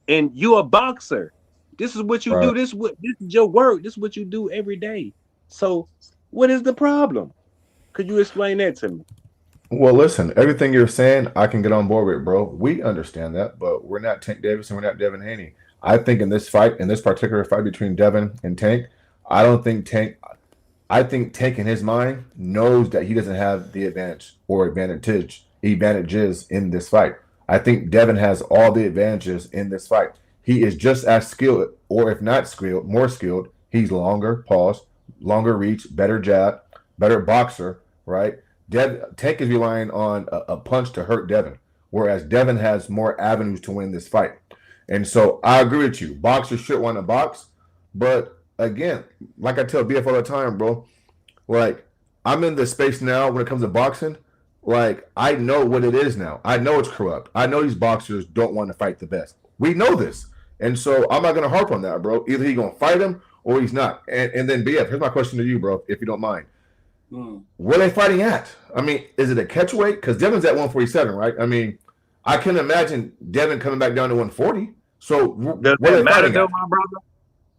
And you a boxer. This is what you Right. do. This is your work. This is what you do every day. So what is the problem? Could you explain that to me? Well, listen, everything you're saying, I can get on board with, bro. We understand that, but we're not Tank Davis and we're not Devin Haney. I think in this fight, in this particular fight between Devin and Tank, I don't think Tank. I think Tank in his mind knows that he doesn't have the advantage or advantages in this fight. I think Devin has all the advantages in this fight. He is just as skilled, or if not skilled, more skilled. He's longer reach, better jab, better boxer, right? Tank is relying on a punch to hurt Devin, whereas Devin has more avenues to win this fight. And so I agree with you. Boxers should want to box, but again, like I tell BF all the time, bro, like I'm in the space now when it comes to boxing. Like I know what it is now. I know it's corrupt. I know these boxers don't want to fight the best. We know this, and so I'm not gonna harp on that, bro. Either he's gonna fight him or he's not. And then BF, here's my question to you, bro, if you don't mind. Where are they fighting at? I mean, is it a catch weight? Because Devin's at 147, right? I mean, I can imagine Devin coming back down to 140. So Does where are that they matter fighting though, at? my brother?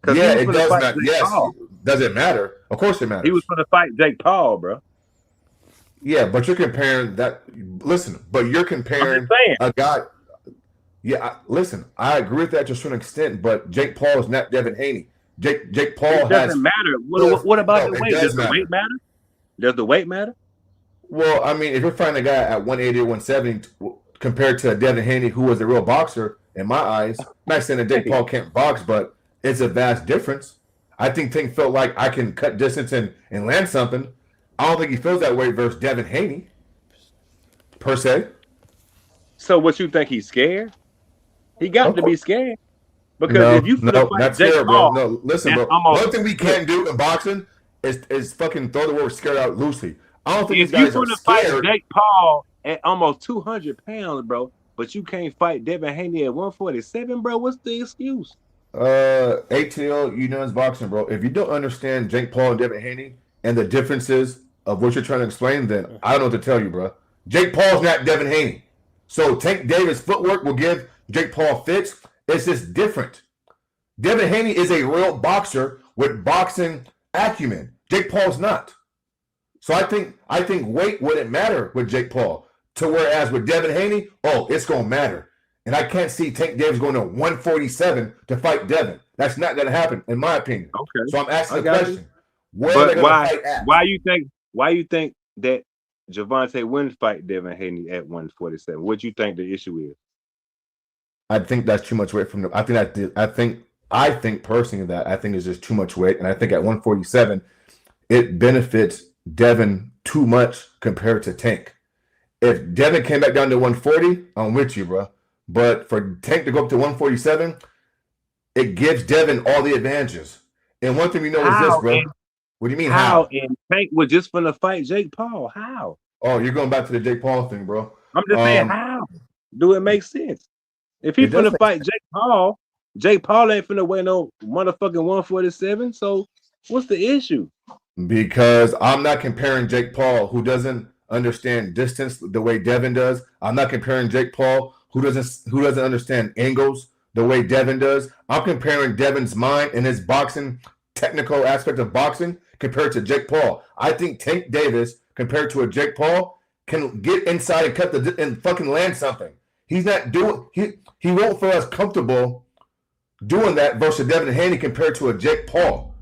Because Yeah, he was it gonna does fight matter. Jake Yes, Paul. does it matter? Of course it matters. He was gonna fight Jake Paul, bro. Yeah, but you're comparing that. Listen, but you're I'm comparing just saying. a guy. Yeah, listen, I agree with that to a certain extent, but Jake Paul is not Devin Haney. Jake Paul It has. doesn't matter. Well, What about no, the it weight? does Does the matter. weight matter? Does the weight matter? Well, I mean, if you're fighting a guy at 180 or 170 compared to Devin Haney, who was a real boxer, in my eyes, I'm not saying that Jake Paul can't box, but it's a vast difference. I think Tank felt like I can cut distance and land something. I don't think he feels that way versus Devin Haney, per se. So what you think he's scared? He got Of to course. be scared. Because if you finna fight not Jake scared, bro. Paul, No, listen, that's bro. almost One thing we can't do in boxing is fucking throw the word scared out loosely. I don't think these if you guys are finna fight scared. Jake Paul at almost 200 pounds, bro, but you can't fight Devin Haney at 147, bro, what's the excuse? ATL, you know, it's boxing, bro. If you don't understand Jake Paul and Devin Haney and the differences of what you're trying to explain, then I don't know what to tell you, bro. Jake Paul's not Devin Haney. So Tank Davis' footwork will give Jake Paul fits. It's just different. Devin Haney is a real boxer with boxing acumen. Jake Paul's not. So I think weight wouldn't matter with Jake Paul. To whereas with Devin Haney, oh, it's gonna matter. And I can't see Tank Davis going to 147 to fight Devin. That's not gonna happen, in my opinion. Okay. So I'm asking I the got you. question. Where are they But gonna fight at? why you think that Gervonta wouldn't fight Devin Haney at 147? What do you think the issue is? I think that's too much weight from them. I think personally that I think it's just too much weight. And I think at 147, it benefits Devin too much compared to Tank. If Devin came back down to 140, I'm with you, bro. But for Tank to go up to 147, it gives Devin all the advantages. And one thing we know is this, bro. What do you mean how? And Tank was just finna fight Jake Paul. How? Oh, you're going back to the Jake Paul thing, bro. I'm just saying, how? Do it make sense? If he finna fight Jake Paul ain't finna weigh no motherfucking 147. So what's the issue? Because I'm not comparing Jake Paul, who doesn't understand distance the way Devin does. I'm not comparing Jake Paul, who doesn't understand angles the way Devin does. I'm comparing Devin's mind and his boxing technical aspect of boxing compared to Jake Paul. I think Tank Davis compared to a Jake Paul can get inside and cut and fucking land something. He's not doing he won't feel as comfortable doing that versus Devin Haney compared to a Jake Paul.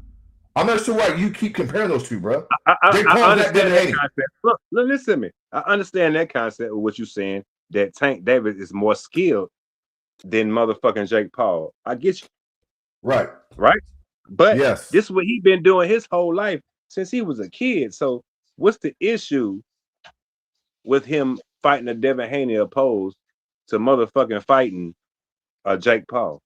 I'm not sure why you keep comparing those two, bro. I understand that concept. Look, listen to me. I understand that concept of what you're saying, that Tank Davis is more skilled than motherfucking Jake Paul. I get you. Right. But yes, this is what he been doing his whole life since he was a kid. So what's the issue with him fighting a Devin Haney opposed to motherfucking fighting a Jake Paul?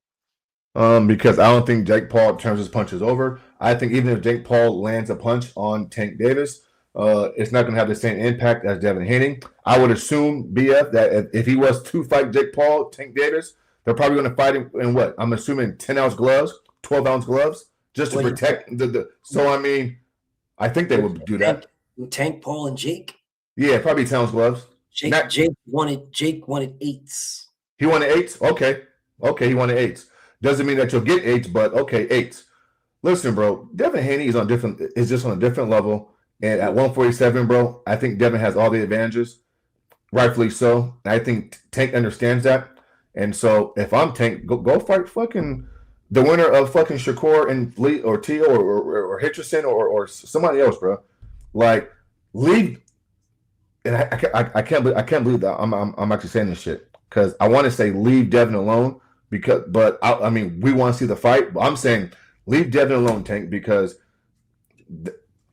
because I don't think Jake Paul turns his punches over. I think even if Jake Paul lands a punch on Tank Davis, it's not going to have the same impact as Devin Haney. I would assume, BF, that if he was to fight Jake Paul, Tank Davis, they're probably going to fight him in what? I'm assuming 10-ounce gloves, 12-ounce gloves, just to protect the. So, I mean, I think they would do that. Tank, Paul, and Jake? Yeah, probably 10-ounce gloves. Jake wanted 8s. He wanted 8s? Okay, he wanted 8s. Doesn't mean that you'll get 8s, but okay, 8s. Listen, bro, Devin Haney is just on a different level. And at 147, bro, I think Devin has all the advantages, rightfully so. And I think Tank understands that. And so if I'm Tank, go fight fucking the winner of fucking Shakur and Lee or Tio or Hitcherson or somebody else, bro. Like, leave. And I can't believe that I'm actually saying this shit, because I want to say leave Devin alone, but I mean, we want to see the fight. But I'm saying leave Devin alone, Tank, because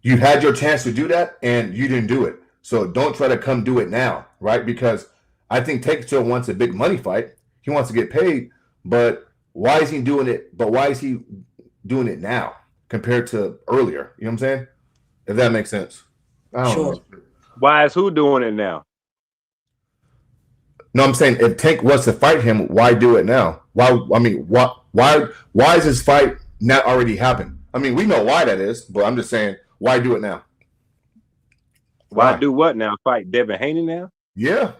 you had your chance to do that and you didn't do it. So don't try to come do it now, right? Because I think Tank still wants a big money fight. He wants to get paid, but why is he doing it? But why is he doing it now compared to earlier? You know what I'm saying? If that makes sense. I don't know. Why is who doing it now? No, I'm saying if Tank was to fight him, why do it now? Why is his fight not already happened? I mean, we know why that is, but I'm just saying, why do it now? Why do what now? Fight Devin Haney now? Yeah.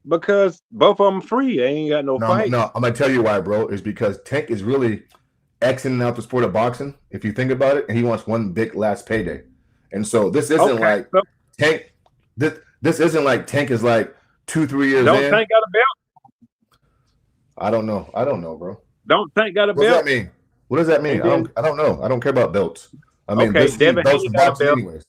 Because both of them free. They ain't got no fight. No, I'm gonna tell you why, bro. Is because Tank is really exiting out the sport of boxing, if you think about it, and he wants one big last payday. And so this isn't like Tank. This isn't like Tank is like 2-3 years Don't in. Tank got a belt? I don't know, bro. Don't Tank got a belt? What does that mean? What does that mean? I don't know. I don't care about belts. I mean, Devin Haney got a belt. Anyways.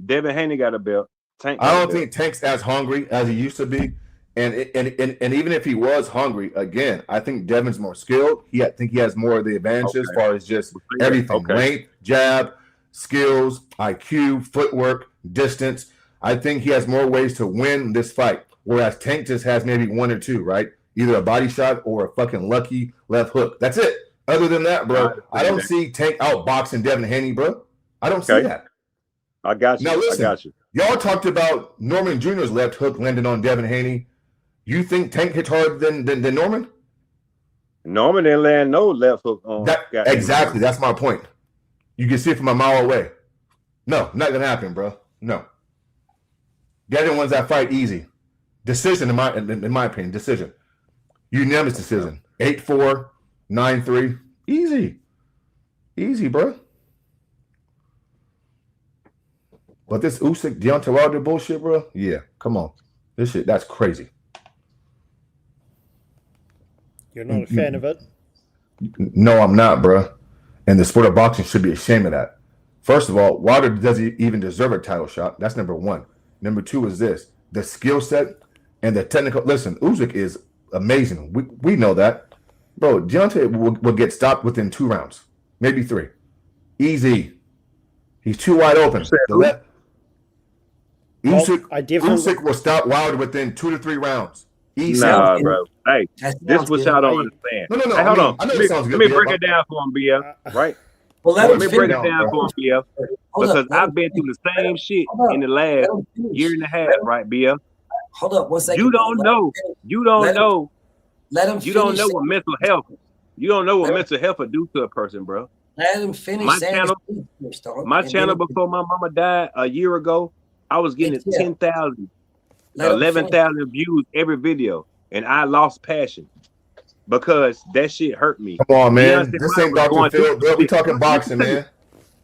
Devin Haney got a belt. I don't think Tank's as hungry as he used to be. And even if he was hungry, again, I think Devin's more skilled. I think he has more of the advantages as far as just everything. Length, jab, skills, IQ, footwork, distance. I think he has more ways to win this fight. Whereas Tank just has maybe 1 or 2, right? Either a body shot or a fucking lucky left hook. That's it. Other than that, bro, I don't see Tank outboxing Devin Haney, bro. I don't see that. I got you. Now listen, I got you. Y'all talked about Norman Jr.'s left hook landing on Devin Haney. You think Tank hits harder than Norman? Norman didn't land no left hook on. Exactly. That's my point. You can see it from a mile away. No, not gonna happen, bro. No. Devin wins that fight easy. Decision in my opinion. Decision. Unanimous decision. 8-4, 9-3. Easy, bro. But this Usyk Deontay Wilder bullshit, bro. Yeah, come on. This shit, that's crazy. You're not a fan of it? No, I'm not, bro. And the sport of boxing should be ashamed of that. First of all, Wilder doesn't even deserve a title shot. That's number one. Number two is this. The skill set and the technical. Listen, Usyk is amazing. We know that. Bro, Deontay will get stopped within 2 rounds. Maybe 3. Easy. He's too wide open. Usyk will stop Wilder within 2 to 3 rounds. Easy. Nah, bro. Hey, this is what y'all don't understand. No. Hey, hold on. I know it sounds good. Let me break it down for him, BF. Right? Well, let me break it down for him, BF. Because I've been through the same shit in the last year and a half, right, BF? Hold up 1 second. You don't know. You don't know. Let him. You don't know what mental health. You don't know what mental health will do to a person, bro. Let him finish. My channel before my mama died a year ago, I was getting 10,000, 11,000 views every video, and I lost passion because that shit hurt me. Come on, man. This ain't Dr. Phil, bro. We talking boxing, man.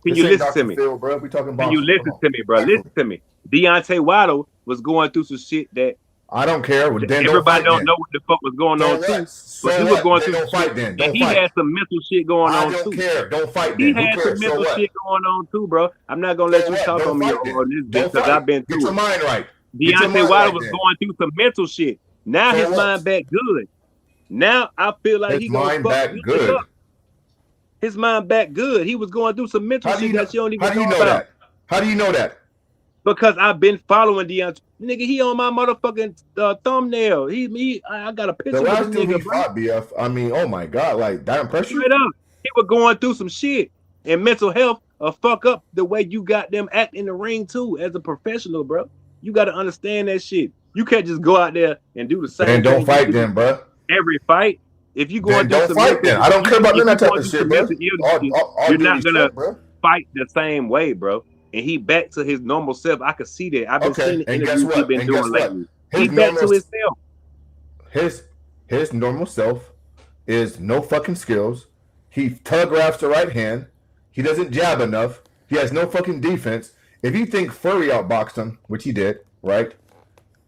Can you listen to me? Phil, bro. We talking boxing. Can you listen to me, bro? Listen to me. Deontay Wilder was going through some shit that I don't care. Everybody don't know what the fuck was going on too. But he was going through. Don't fight then. And he had some mental shit going on too. I don't care. Don't fight then. He had some mental shit going on too, bro. I'm not gonna let you talk on me on this bitch because I've been through. Get your mind right. Deontay Wilder was going through some mental shit. Now his mind back good. Now I feel like his mind back good. His mind back good. He was going through some mental shit that you don't even know about. How do you know that? because I've been following Deontay. Nigga, he on my motherfucking thumbnail. I got a The picture with last the two he nigga, bro. fought, BF. I mean, oh my god, like that impressed you? Straight up, he was going through some shit, and mental health fuck up the way you got them act in the ring too. As a professional, bro, you got to understand that shit. You can't just go out there and do the same Then don't thing fight then, bro. every fight. If you going Then through don't some fight then. I don't care about if none of you that type going of through shit, some bro. mental illness, All you're due not gonna respect, bro. fight the same way, bro. And he back to his normal self. I could see that. I've been Okay, seeing the and guess interviews he what? been And guess doing what? lately. He His back normal to himself. his normal self is no fucking skills. He telegraphs the right hand. He doesn't jab enough. He has no fucking defense. If you think Furry outboxed him, which he did, right?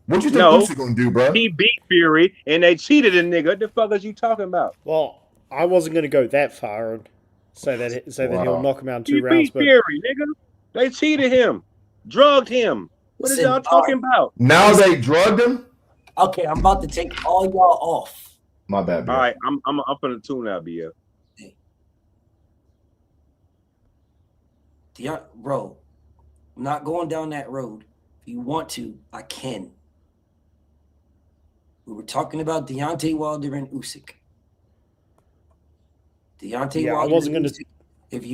What you think No, Usyk gonna do, bro? he beat Fury and they cheated a nigga. What the fuck is you talking about? Well, I wasn't going to go that far and say that he'll Wow. knock him out in He 2 rounds, beat but Fury, nigga. They cheated him, drugged him. What is Listen, y'all talking about? Now they drugged him. Okay, I'm about to take all y'all off. My bad, bro. All right, I'm up on the tune now, BF. Bro, I'm not going down that road. If you want to, I can. We were talking about Deontay Wilder and Usyk. Deontay yeah, I Wilder. wasn't going to. If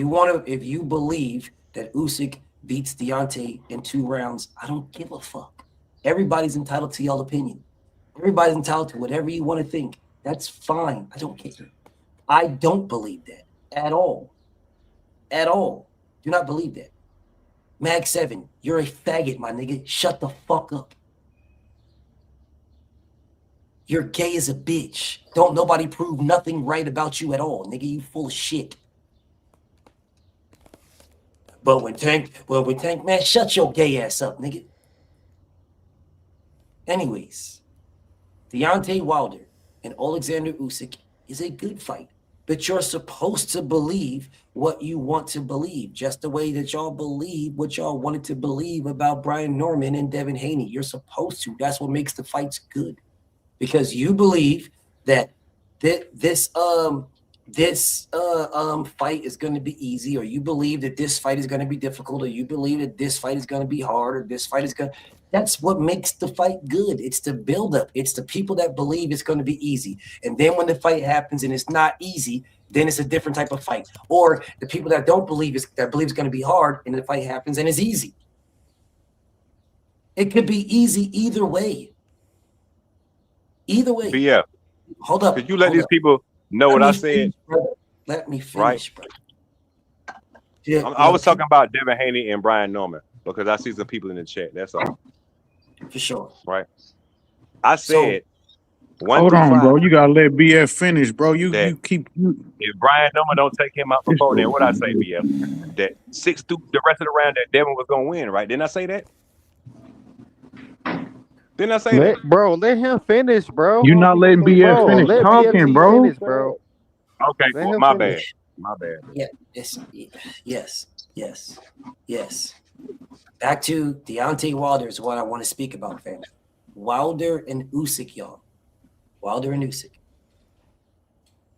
you believe that Usyk beats Deontay in 2 rounds, I don't give a fuck. Everybody's entitled to your opinion. Everybody's entitled to whatever you want to think. That's fine. I don't care. I don't believe that at all. At all. Do not believe that. Mag 7, you're a faggot, my nigga. Shut the fuck up. You're gay as a bitch. Don't nobody prove nothing right about you at all, nigga. You full of shit. But when Tank, man, shut your gay ass up, nigga. Anyways, Deontay Wilder and Alexander Usyk is a good fight. But you're supposed to believe what you want to believe, just the way that y'all believe what y'all wanted to believe about Brian Norman and Devin Haney. You're supposed to. That's what makes the fights good. Because you believe that this fight is going to be easy, or you believe that this fight is going to be difficult, or you believe that this fight is going to be hard, or this fight is going to... That's what makes the fight good. It's the buildup. It's the people that believe it's going to be easy. And then when the fight happens and it's not easy, then it's a different type of fight. Or the people that don't believe it's going to be hard and the fight happens and it's easy. It could be easy either way. Either way. But yeah. Hold up. Could you let these people know what I said? Let me finish, right? bro. I was talking about Devin Haney and Brian Norman because I see some people in the chat. That's all. For sure. Right. I said. Hold on, bro. You gotta let BF finish, bro. You keep. If Brian Norman don't take him out before, then what I say, BF? That 6 through the rest of the round that Devin was gonna win, right? Didn't I say that? Didn't I say that? Bro, let him finish, bro. You're not letting BF finish talking, bro. Finish, bro. Okay, cool. My bad. My bad. Yeah. Yes. Back to Deontay Wilder is what I want to speak about, fam. Wilder and Usyk, y'all. Wilder and Usyk.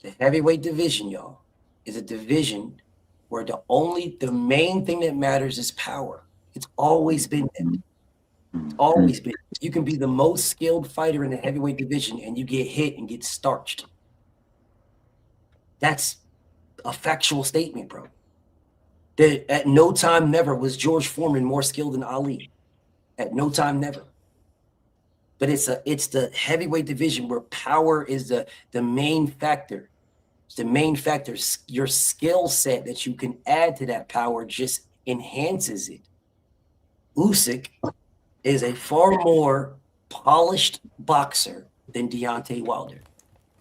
The heavyweight division, y'all, is a division where the main thing that matters is power. It's always been that. It's always been. You can be the most skilled fighter in the heavyweight division and you get hit and get starched. That's a factual statement, bro. That at no time never was George Foreman more skilled than Ali. At no time never. But it's the heavyweight division where power is the main factor. It's the main factor. Your skill set that you can add to that power just enhances it. Usyk is a far more polished boxer than Deontay Wilder.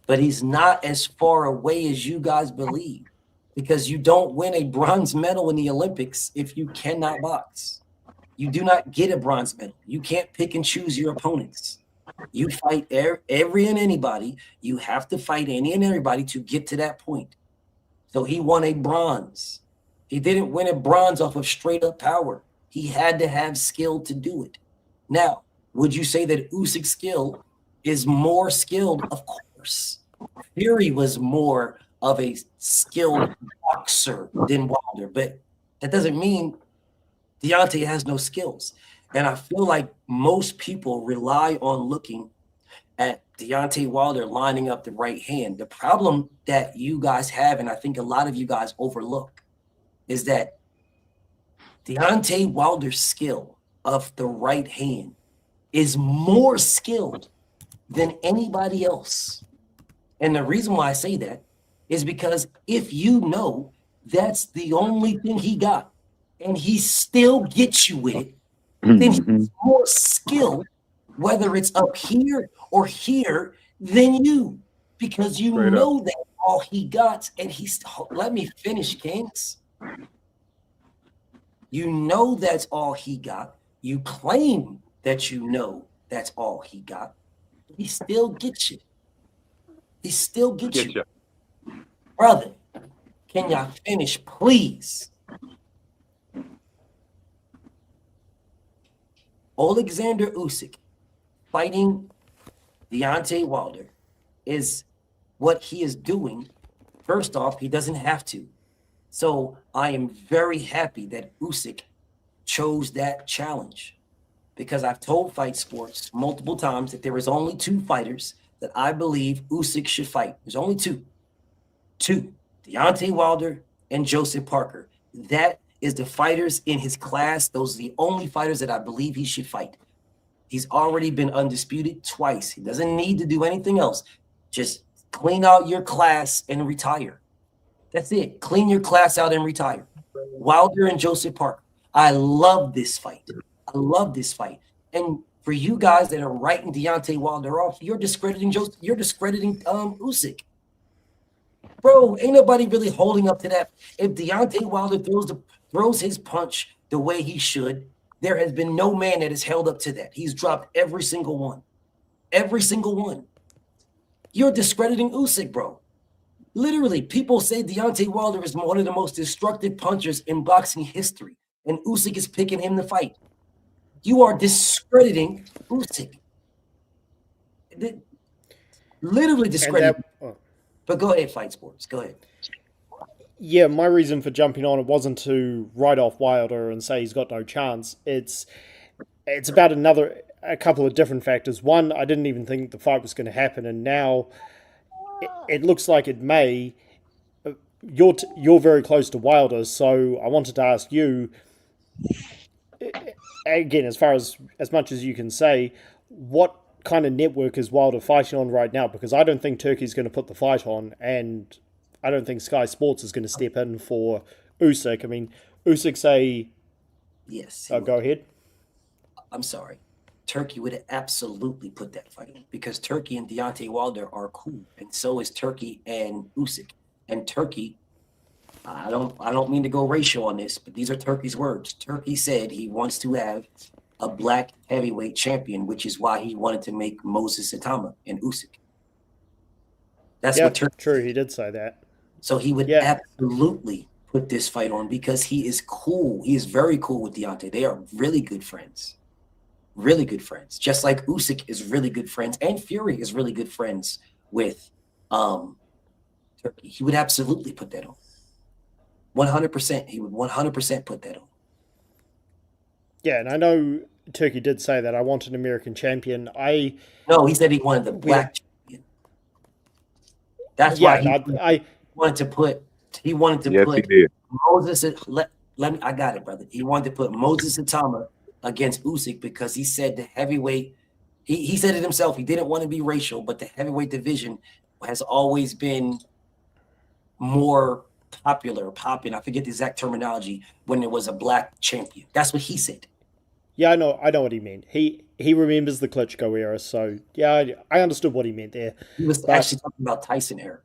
But he's not as far away as you guys believe, because you don't win a bronze medal in the Olympics if you cannot box. You do not get a bronze medal. You can't pick and choose your opponents. You fight every and anybody. You have to fight any and everybody to get to that point. So he won a bronze. He didn't win a bronze off of straight up power. He had to have skill to do it. Now, would you say that Usyk's skill is more skilled? Of course. Fury was more of a skilled boxer than Wilder, but that doesn't mean Deontay has no skills. And I feel like most people rely on looking at Deontay Wilder lining up the right hand. The problem that you guys have, and I think a lot of you guys overlook, is that Deontay Wilder's skill of the right hand is more skilled than anybody else. And the reason why I say that is because if you know that's the only thing he got, and he still gets you with it, then he's more skilled, whether it's up here or here, than you, because you Straight up. know that all he got, and he's let me finish, Kings. You know that's all he got. You claim that you know that's all he got. He still gets you. He still gets Get you. ya. Brother, can y'all finish, please? Alexander Usyk fighting Deontay Wilder is what he is doing. First off, he doesn't have to. So I am very happy that Usyk chose that challenge, because I've told Fight Sports multiple times that there is only 2 fighters that I believe Usyk should fight. There's only 2. 2, Deontay Wilder and Joseph Parker. That is the fighters in his class. Those are the only fighters that I believe he should fight. He's already been undisputed twice. He doesn't need to do anything else. Just clean out your class and retire. That's it. Clean your class out and retire. Wilder and Joseph Parker. I love this fight. I love this fight. And for you guys that are writing Deontay Wilder off, you're discrediting Usyk. Bro, ain't nobody really holding up to that. If Deontay Wilder throws his punch the way he should, there has been no man that has held up to that. He's dropped every single one. Every single one. You're discrediting Usyk, bro. Literally, people say Deontay Wilder is one of the most destructive punchers in boxing history, and Usyk is picking him to fight. You are discrediting Usyk. Literally discrediting. But go ahead, Fight Sports. Go ahead. Yeah, my reason for jumping on it wasn't to write off Wilder and say he's got no chance. It's about a couple of different factors. One, I didn't even think the fight was going to happen, and now it looks like it may. You're very close to Wilder, so I wanted to ask you again, as much as you can say, what kind of network is Wilder fighting on right now? Because I don't think Turkey's going to put the fight on, and I don't think Sky Sports is going to step in for Usyk. I mean, Usyk's yes. Go ahead. I'm sorry. Turkey would absolutely put that fight in, because Turkey and Deontay Wilder are cool, and so is Turkey and Usyk. And Turkey, I don't mean to go racial on this, but these are Turkey's words. Turkey said he wants to have a black heavyweight champion, which is why he wanted to make Moses Itama and Usyk. That's what Turkey true. He did say that. So he would absolutely put this fight on, because he is cool. He is very cool with Deontay. They are really good friends. Really good friends. Just like Usyk is really good friends, and Fury is really good friends with Turkey. He would absolutely put that on. 100%. He would 100% put that on. Yeah, and I know Turkey did say that I want an American champion. No, he said he wanted the black champion. That's why he wanted to put. He wanted to put Moses. Let me. I got it, brother. He wanted to put Moses Itama against Usyk, because he said the heavyweight. He said it himself. He didn't want to be racial, but the heavyweight division has always been more popular, popping. I forget the exact terminology, when there was a black champion. That's what he said. Yeah, I know what he meant. He remembers the Klitschko era, so yeah, I understood what he meant there. He was actually talking about Tyson era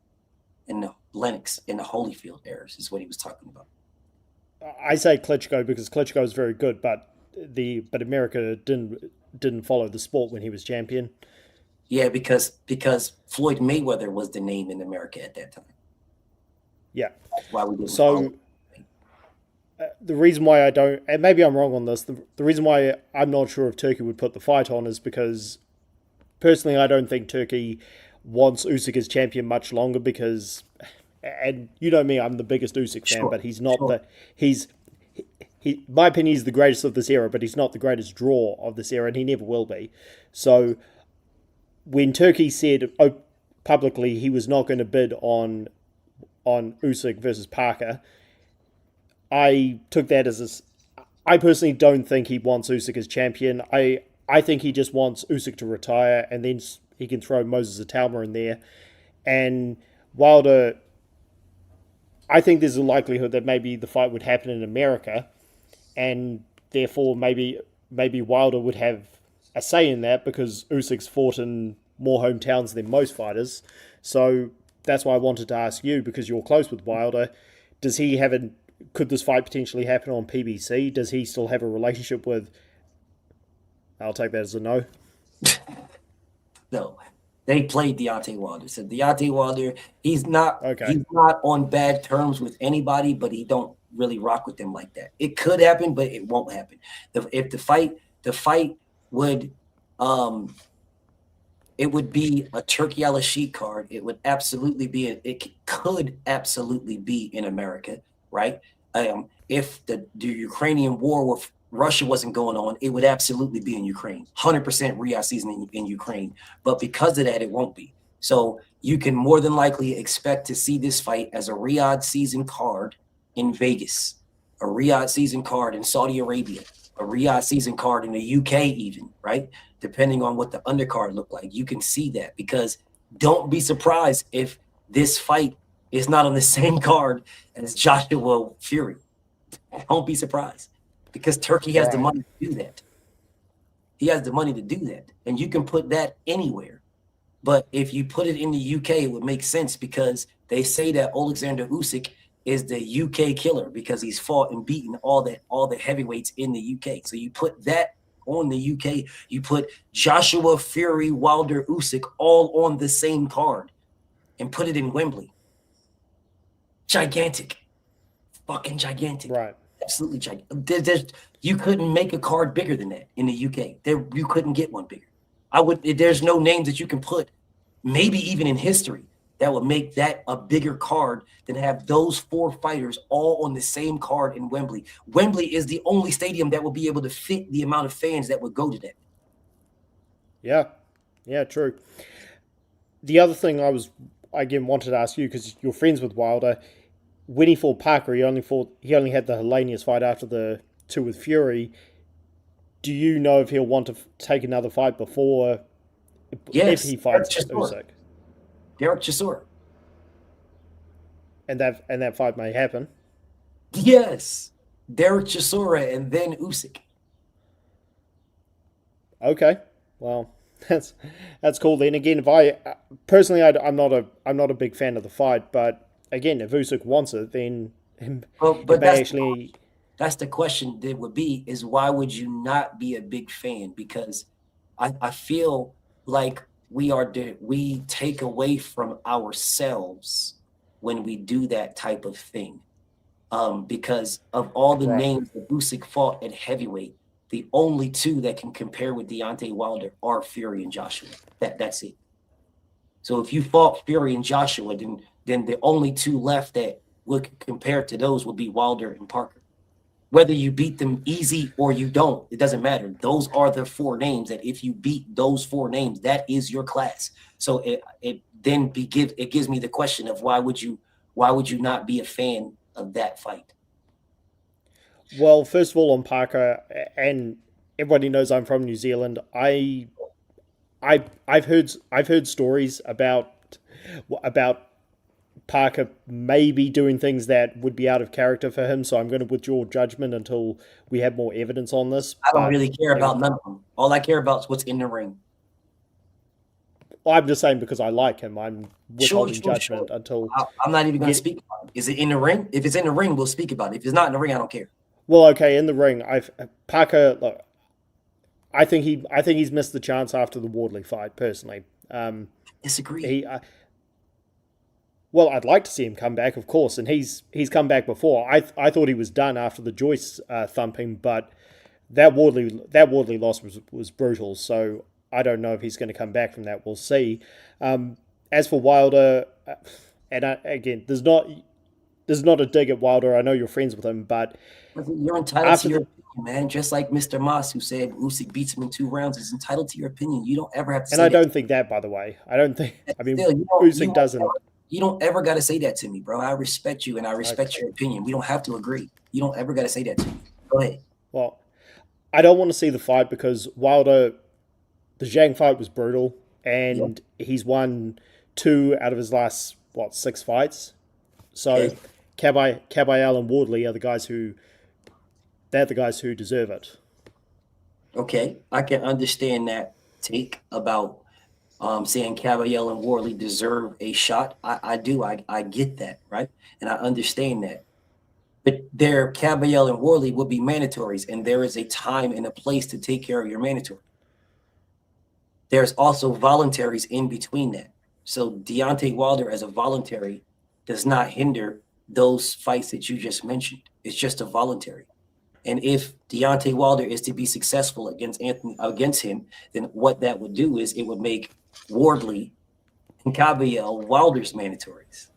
and the Lennox and the Holyfield eras is what he was talking about. I say Klitschko because Klitschko is very good, but America didn't follow the sport when he was champion. Yeah, because Floyd Mayweather was the name in America at that time. Yeah. That's why we didn't so the reason why I don't, and maybe I'm wrong on this, the reason why I'm not sure if Turkey would put the fight on is because personally I don't think Turkey wants Usyk as champion much longer, because, and you know me, I'm the biggest Usyk fan, but he's not my opinion, he's the greatest of this era, but he's not the greatest draw of this era, and he never will be. So when Turkey said publicly he was not going to bid on Usyk versus Parker, I took that as I personally don't think he wants Usyk as champion. I think he just wants Usyk to retire, and then he can throw Moses Atalma in there. And Wilder, I think there's a likelihood that maybe the fight would happen in America, and therefore maybe Wilder would have a say in that because Usyk's fought in more hometowns than most fighters. So that's why I wanted to ask you, because you're close with Wilder. Does he have could this fight potentially happen on PBC? Does he still have a relationship with? I'll take that as a no. No. They played Deontay Wilder. So Deontay Wilder, he's not on bad terms with anybody, but he don't really rock with them like that. It could happen, but it won't happen. If the fight would it would be a Turkey Al-Sheikh card. It would absolutely be it could absolutely be in America, right? If the Ukrainian war with Russia wasn't going on, it would absolutely be in Ukraine. 100% Riyadh season in Ukraine. But because of that, it won't be. So you can more than likely expect to see this fight as a Riyadh season card in Vegas, a Riyadh season card in Saudi Arabia, a Riyadh season card in the UK even, right? Depending on what the undercard look like. You can see that, because don't be surprised if this fight is not on the same card as Joshua Fury. Don't be surprised, because Turkey has the money to do that. He has the money to do that, and you can put that anywhere. But if you put it in the UK, it would make sense, because they say that Alexander Usyk is the UK killer because he's fought and beaten all the heavyweights in the UK. So you put that on the UK, you put Joshua Fury, Wilder, Usyk all on the same card and put it in Wembley. Gigantic. Fucking gigantic. Right. Absolutely gigantic. You couldn't make a card bigger than that in the UK. You couldn't get one bigger. There's no names that you can put, maybe even in history, that would make that a bigger card than have those four fighters all on the same card in Wembley. Wembley is the only stadium that will be able to fit the amount of fans that would go to that. Yeah, true. The other thing I wanted to ask you, because you're friends with Wilder, when he fought Parker, he only had the Helenius fight after the two with Fury. Do you know if he'll want to take another fight before, if he fights Usyk? Derek Chisora. And that fight may happen. Yes. Derek Chisora and then Usyk. Okay. Well, that's cool then. Again, if I personally, I'm not a big fan of the fight, but again, if Usyk wants it, then that's the question that would be, is why would you not be a big fan? Because I feel like we take away from ourselves when we do that type of thing. Because of all the names that Usyk fought at heavyweight, the only two that can compare with Deontay Wilder are Fury and Joshua. That's it. So if you fought Fury and Joshua, then the only two left that would compare to those would be Wilder and Parker. Whether you beat them easy or you don't, it doesn't matter. Those are the four names that if you beat those four names, that is your class. So it gives me the question of why would you not be a fan of that fight? Well, first of all, on Parker, and everybody knows I'm from New Zealand. I've heard stories about Parker maybe doing things that would be out of character for him, so I'm going to withdraw judgment until we have more evidence on this. I don't really care about none of them. All I care about is what's in the ring. I'm just saying because I like him. I'm withholding judgment until... I'm not even going to speak about it. Is it in the ring? If it's in the ring, we'll speak about it. If it's not in the ring, I don't care. Well, okay, in the ring, Parker... Look, I think he's missed the chance after the Wardley fight, personally. Disagree. Well, I'd like to see him come back, of course, and he's come back before. I thought he was done after the Joyce thumping, but that Wardley loss was brutal. So I don't know if he's going to come back from that. We'll see. As for Wilder, and again, there's not this is not a dig at Wilder. I know you're friends with him, but you're entitled to your opinion, man. Just like Mr. Moss, who said Usyk beats him in 2 rounds, is entitled to your opinion. You don't ever have to. And I don't think that, by the way. I don't think. I mean, Usyk doesn't. You don't ever got to say that to me, bro. I respect you and I respect your opinion. We don't have to agree. You don't ever got to say that to me. Go ahead. Well, I don't want to see the fight because Wilder, the Zhang fight was brutal, and he's won 2 out of his last 6 fights. So Kabayel and Wardley are the guys who deserve it. Okay, I can understand that take about saying Kabayel and Wardley deserve a shot. I do. I get that, right? And I understand that. But their Kabayel and Wardley would be mandatories, and there is a time and a place to take care of your mandatory. There's also voluntaries in between that. So Deontay Wilder as a voluntary does not hinder those fights that you just mentioned. It's just a voluntary. And if Deontay Wilder is to be successful against him, then what that would do is it would make Wardley and Kabayel Wilder's mandatories,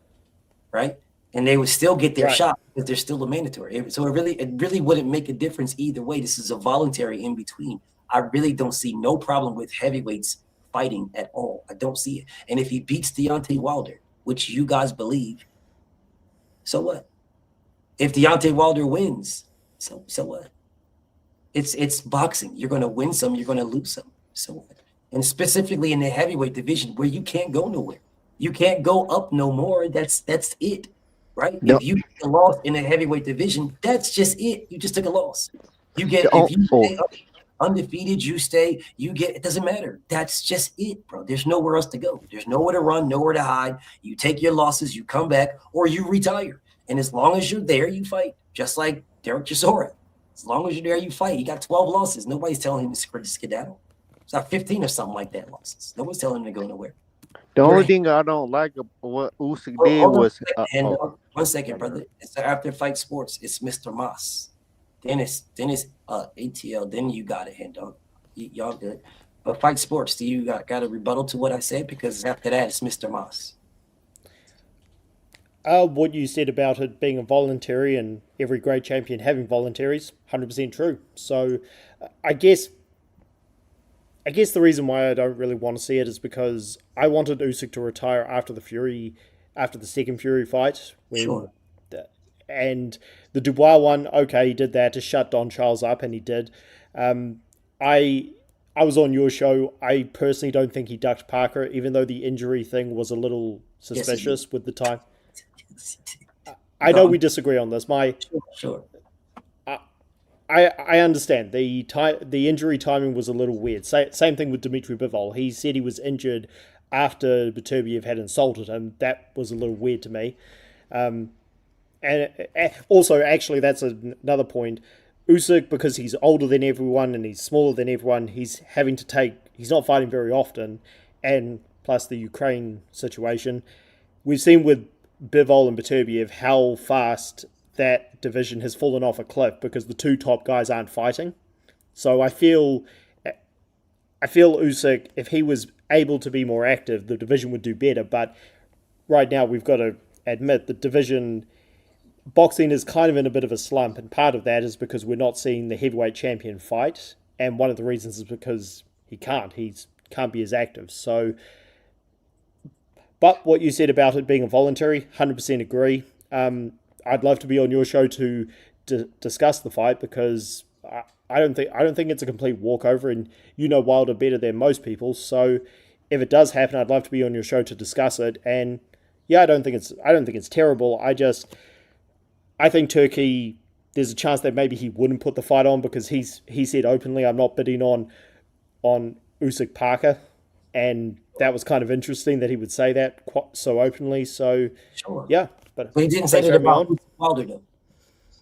right? And they would still get their shot because they're still a mandatory. So it really wouldn't make a difference either way. This is a voluntary in between. I really don't see no problem with heavyweights fighting at all. I don't see it. And if he beats Deontay Wilder, which you guys believe, so what? If Deontay Wilder wins, so what? It's boxing. You're going to win some, you're going to lose some. So what? And specifically in the heavyweight division where you can't go nowhere. You can't go up no more. That's it, right? No. If you get a loss in the heavyweight division, that's just it. You just took a loss. If you stay undefeated, it doesn't matter. That's just it, bro. There's nowhere else to go. There's nowhere to run, nowhere to hide. You take your losses, you come back, or you retire. And as long as you're there, you fight. Just like Derek Chisora. As long as you're there, you fight. He got 12 losses. Nobody's telling him to skedaddle. It's not 15 or something like that losses. Nobody's telling him to go nowhere. The only thing I don't like what Usyk did was. One second, brother. It's after fight sports. It's Mr. Moss. Then it's ATL. Then you got it, hand dog. Y'all good. But fight sports. Do you got a rebuttal to what I said? Because after that, it's Mr. Moss. What you said about it being a voluntary and every great champion having voluntaries, 100% true. So I guess the reason why I don't really want to see it is because I wanted Usyk to retire after the second Fury fight. Sure. And the Dubois one, okay, he did that to shut Don Charles up, and he did. I was on your show. I personally don't think he ducked Parker, even though the injury thing was a little suspicious with the time. I know we disagree on this. Sure. I understand the injury timing was a little weird. Same thing with Dmitry Bivol. He said he was injured after Beterbiev had insulted him. That was a little weird to me. And also, actually, that's another point. Usyk, because he's older than everyone and he's smaller than everyone, he's not fighting very often. And plus the Ukraine situation. We've seen with Bivol and Beterbiev how fast that division has fallen off a cliff because the 2 top guys aren't fighting. So I feel Usyk, if he was able to be more active, the division would do better. But right now we've got to admit the division, boxing is kind of in a bit of a slump, and part of that is because we're not seeing the heavyweight champion fight, and one of the reasons is because he can't be as active. So, but what you said about it being a voluntary, 100% agree. I'd love to be on your show to discuss the fight because I don't think it's a complete walkover, and you know Wilder better than most people. So if it does happen, I'd love to be on your show to discuss it. And yeah, I don't think it's terrible. I think Turkey, there's a chance that maybe he wouldn't put the fight on because he said openly, I'm not bidding on Usyk Parker, and that was kind of interesting that he would say that so openly. So sure, yeah. But he didn't say that about Wilder, though.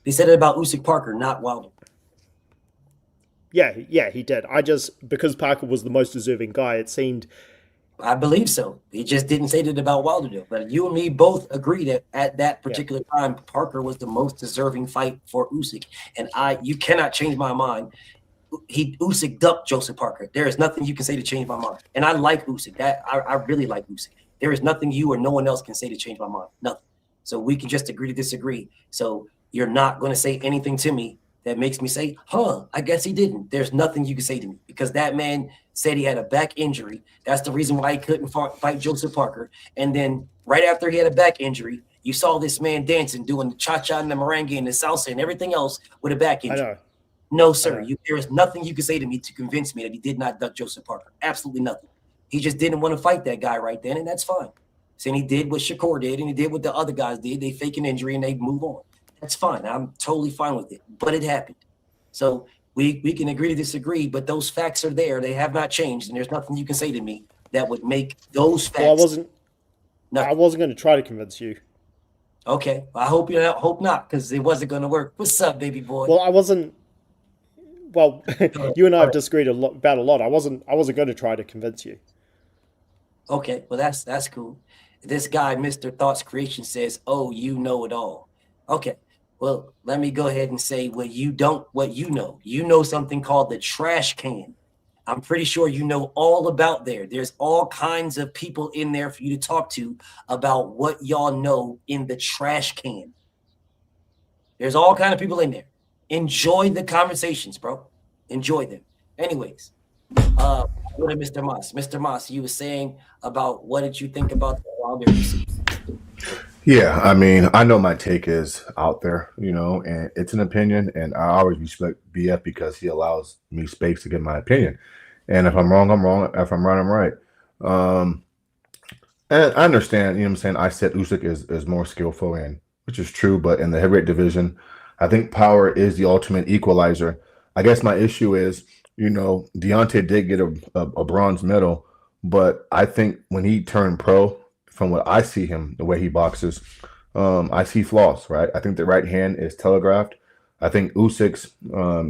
He said it about Usyk Parker, not Wilder. Yeah, he did. Because Parker was the most deserving guy, it seemed. I believe so. He just didn't say that about Wilder, though. But you and me both agree that at that particular time, Parker was the most deserving fight for Usyk. And you cannot change my mind. Usyk ducked Joseph Parker. There is nothing you can say to change my mind. And I like Usyk. I really like Usyk. There is nothing you or no one else can say to change my mind. Nothing. So we can just agree to disagree. So you're not going to say anything to me that makes me say, I guess he didn't. There's nothing you can say to me because that man said he had a back injury. That's the reason why he couldn't fight Joseph Parker. And then right after he had a back injury, you saw this man dancing, doing the cha-cha and the merengue and the salsa and everything else with a back injury. I know. No, sir. There is nothing you can say to me to convince me that he did not duck Joseph Parker. Absolutely nothing. He just didn't want to fight that guy right then, and that's fine. Saying he did what Shakur did, and he did what the other guys did. They fake an injury and they move on. That's fine. I'm totally fine with it. But it happened. So we can agree to disagree, but those facts are there. They have not changed, and there's nothing you can say to me that would make those facts. Well, I wasn't going to try to convince you. Okay. I hope not, because it wasn't going to work. What's up, baby boy? Well, I wasn't. Well, you and I have disagreed about a lot. I wasn't going to try to convince you. Okay, well that's cool. This guy, Mr. Thoughts Creation, says, "Oh, you know it all." Okay, well let me go ahead and say what you know. You know something called the trash can. I'm pretty sure you know all about there. There's all kinds of people in there for you to talk to about what y'all know in the trash can. There's all kinds of people in there. Enjoy the conversations, bro. Enjoy them. Anyways, what did Mr. Moss? Mr. Moss, you were saying about what did you think about the Wilder usage? Yeah, I mean, I know my take is out there, and it's an opinion, and I always respect BF because he allows me space to get my opinion. And if I'm wrong, I'm wrong. If I'm right, I'm right. And I understand, what I'm saying? I said Usyk is more skillful, and which is true, but in the heavyweight division, I think power is the ultimate equalizer. I guess my issue is, Deontay did get a bronze medal, but I think when he turned pro, from what I see him, the way he boxes, I see flaws, right? I think the right hand is telegraphed. I think Usyk's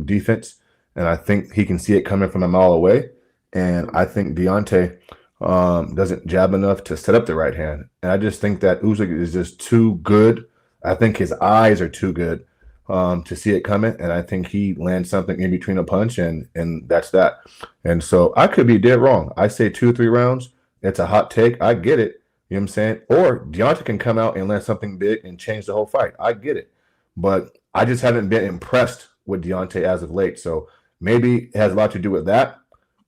defense, and I think he can see it coming from a mile away. And I think Deontay doesn't jab enough to set up the right hand. And I just think that Usyk is just too good. I think his eyes are too good to see it coming. And I think he lands something in between a punch, and that's that. And so I could be dead wrong. I say 2-3 rounds. It's a hot take. I get it. You know what I'm saying? Or Deontay can come out and land something big and change the whole fight. I get it. But I just haven't been impressed with Deontay as of late. So maybe it has a lot to do with that.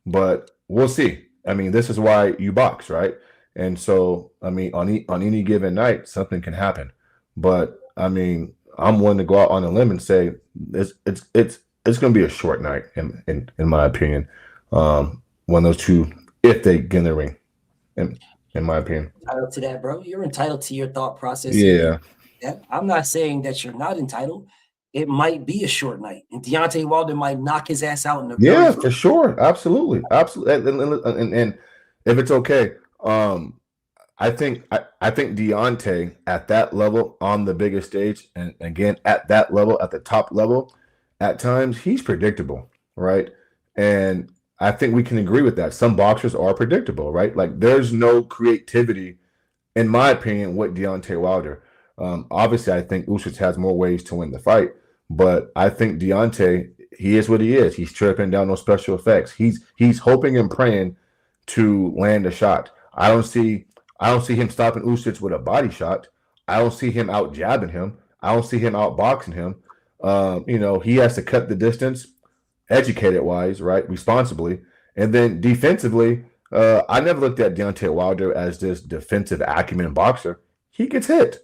But we'll see. I mean, this is why you box, right? And so, I mean, on any given night, something can happen. But I mean, I'm willing to go out on a limb and say it's going to be a short night, in my opinion. One of those two, if they get in the ring, in my opinion. Entitled to that, bro. You're entitled to your thought process. Yeah. I'm not saying that you're not entitled. It might be a short night, and Deontay Wilder might knock his ass out in the for sure, absolutely. And if it's okay, I think Deontay at that level on the biggest stage, and again at that level, at the top level, at times he's predictable, right? And I think we can agree with that. Some boxers are predictable, right? Like there's no creativity, in my opinion, with Deontay Wilder. Obviously, I think Usyk has more ways to win the fight, but I think Deontay, he is what he is. He's tripping down those special effects. He's hoping and praying to land a shot. I don't see him stopping Usyk with a body shot. I don't see him out jabbing him. I don't see him out boxing him. He has to cut the distance, educated wise, right, responsibly, and then defensively. I never looked at Deontay Wilder as this defensive acumen boxer. He gets hit.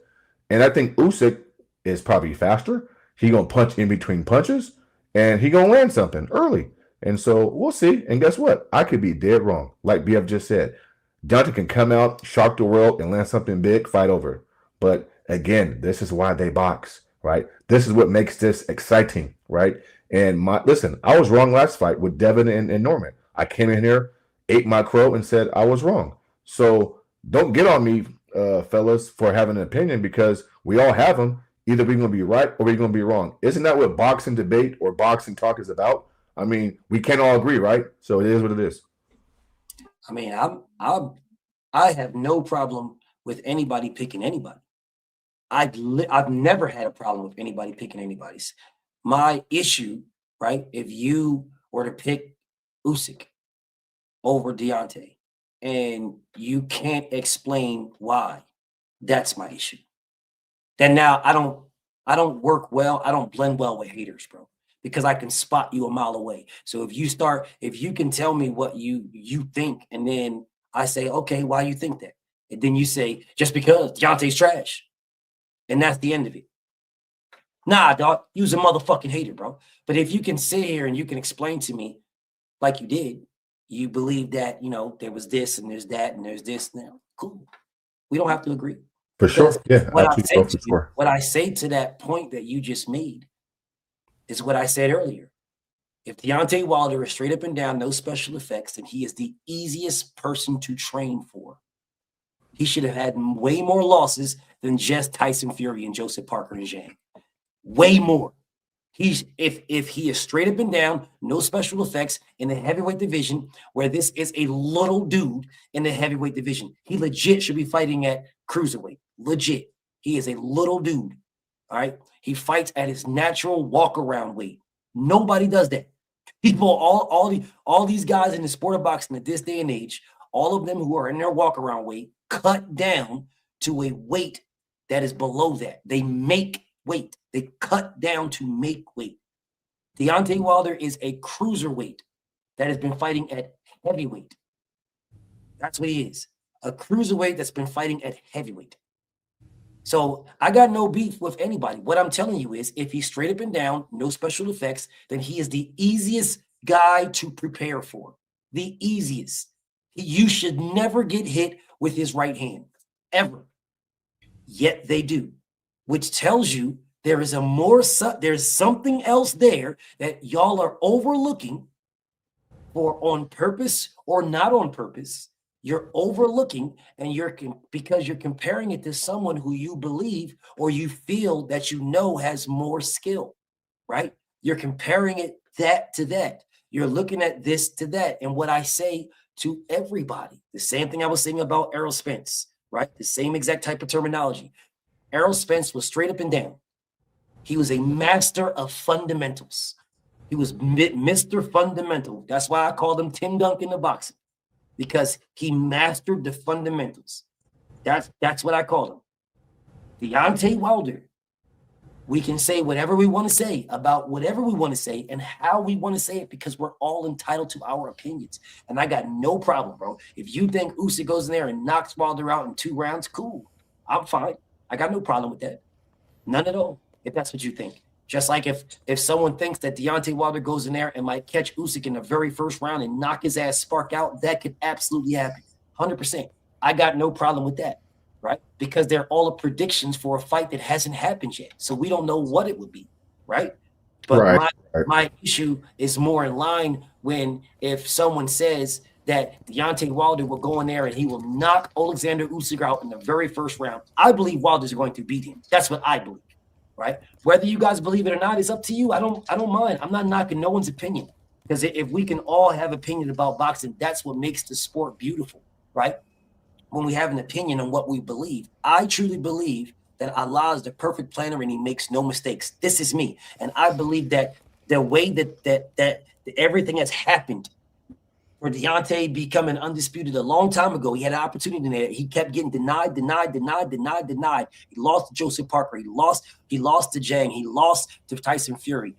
And I think Usyk is probably faster. He going to punch in between punches, and he going to land something early. And so we'll see. And guess what? I could be dead wrong. Like BF just said, Deontay can come out, shock the world, and land something big, fight over. But again, this is why they box, right? This is what makes this exciting, right? And listen, I was wrong last fight with Devin and Norman. I came in here, ate my crow, and said I was wrong. So don't get on me, fellas, for having an opinion, because we all have them. Either we're going to be right or we're going to be wrong. Isn't that what boxing debate or boxing talk is about? I mean, we can't all agree, right? So it is what it is. I mean, I have no problem with anybody picking anybody. I've never had a problem with anybody picking anybody's. My issue, right? If you were to pick Usyk over Deontay, and you can't explain why, that's my issue. then now I don't work well. I don't blend well with haters, bro, because I can spot you a mile away. So if you can tell me what you think, and then I say, okay, why you think that? And then you say, just because Deontay's trash. And that's the end of it. Nah, dog, you was a motherfucking hater, bro. But if you can sit here and you can explain to me, like you did, you believe that, there was this and there's that and there's this now. Cool. We don't have to agree. For sure. Yeah, What I absolutely. say Bro, to for you, sure. what I say to that point that you just made is what I said earlier. If Deontay Wilder is straight up and down, no special effects, then he is the easiest person to train for. He should have had way more losses than just Tyson Fury and Joseph Parker and Zhang. Way more. If he is straight up and down, no special effects in the heavyweight division, where this is a little dude in the heavyweight division, he legit should be fighting at cruiserweight. Legit. He is a little dude. All right. He fights at his natural walk around weight. Nobody does that. People, all these guys in the sport of boxing at this day and age, all of them who are in their walk around weight, cut down to a weight that is below that. They make weight. They cut down to make weight. Deontay Wilder is a cruiserweight that has been fighting at heavyweight. That's what he is. A cruiserweight that's been fighting at heavyweight. So I got no beef with anybody. What I'm telling you is, if he's straight up and down, no special effects, then he is the easiest guy to prepare for. The easiest. You should never get hit with his right hand, ever. Yet they do, which tells you there's something else there that y'all are overlooking, for on purpose or not on purpose. You're overlooking, and because you're comparing it to someone who you believe or you feel that has more skill, right? You're comparing it that to that. You're looking at this to that. And what I say to everybody, the same thing I was saying about Errol Spence, right? The same exact type of terminology. Errol Spence was straight up and down. He was a master of fundamentals. He was Mr. Fundamental. That's why I called him Tim Duncan in boxing, because he mastered the fundamentals. That's what I call him. Deontay Wilder, we can say whatever we want to say about whatever we want to say and how we want to say it, because we're all entitled to our opinions. And I got no problem, bro. If you think Usyk goes in there and knocks Wilder out in 2 rounds, cool. I'm fine. I got no problem with that. None at all, if that's what you think. Just like if someone thinks that Deontay Wilder goes in there and might catch Usyk in the very first round and knock his ass spark out, that could absolutely happen. 100%. I got no problem with that, right? Because they're all predictions for a fight that hasn't happened yet. So we don't know what it would be, right? But my issue is more in line if someone says that Deontay Wilder will go in there and he will knock Alexander Usyk out in the very first round. I believe Wilder's going to beat him. That's what I believe. Right? Whether you guys believe it or not is up to you. I don't mind. I'm not knocking no one's opinion, because if we can all have opinion about boxing, that's what makes the sport beautiful, right? When we have an opinion on what we believe. I truly believe that Allah is the perfect planner and he makes no mistakes. This is me. And I believe that the way that everything has happened for Deontay becoming undisputed a long time ago, he had an opportunity there. He kept getting denied. He lost to Joseph Parker. He lost to Zhang. He lost to Tyson Fury.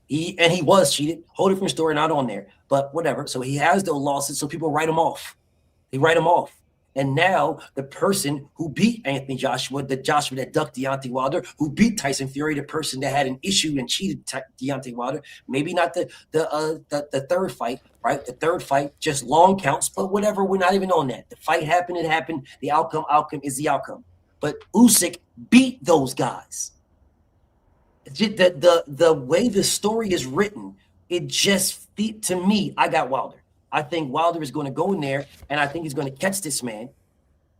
He was cheated. Whole different story, not on there, but whatever. So he has those losses. So people write him off. They write him off. And now the person who beat Anthony Joshua, the Joshua that ducked Deontay Wilder, who beat Tyson Fury, the person that had an issue and cheated Deontay Wilder, maybe not the third fight, right? The third fight, just long counts, but whatever, we're not even on that. The fight happened, it happened. The outcome is the outcome. But Usyk beat those guys. The way the story is written, it just, to me, I got Wilder. I think Wilder is going to go in there, and I think he's going to catch this man,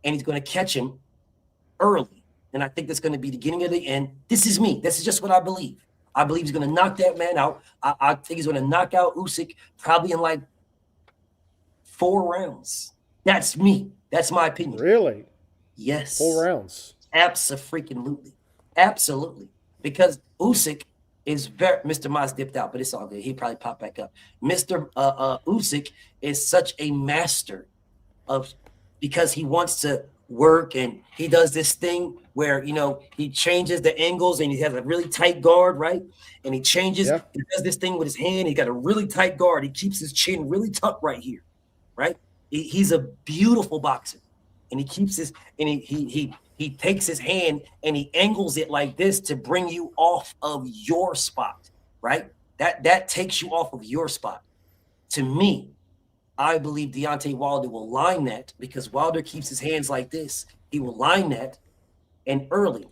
and he's going to catch him early. And I think that's going to be the beginning of the end. This is me. This is just what I believe. I believe he's going to knock that man out. I think he's going to knock out Usyk probably in like 4 rounds. That's me. That's my opinion. Really? Yes. 4 rounds. Absolutely. Absolutely. Because Usyk is Mr. Moss dipped out, but it's all good. He probably popped back up. Mr. Usyk is such a master because he wants to work, and he does this thing where, he changes the angles and he has a really tight guard, right? And he does this thing with his hand. He got a really tight guard. He keeps his chin really tucked right here, right? He's a beautiful boxer, and he keeps he takes his hand and he angles it like this to bring you off of your spot, right? That takes you off of your spot. To me, I believe Deontay Wilder will line that, because Wilder keeps his hands like this. He will line that, and early,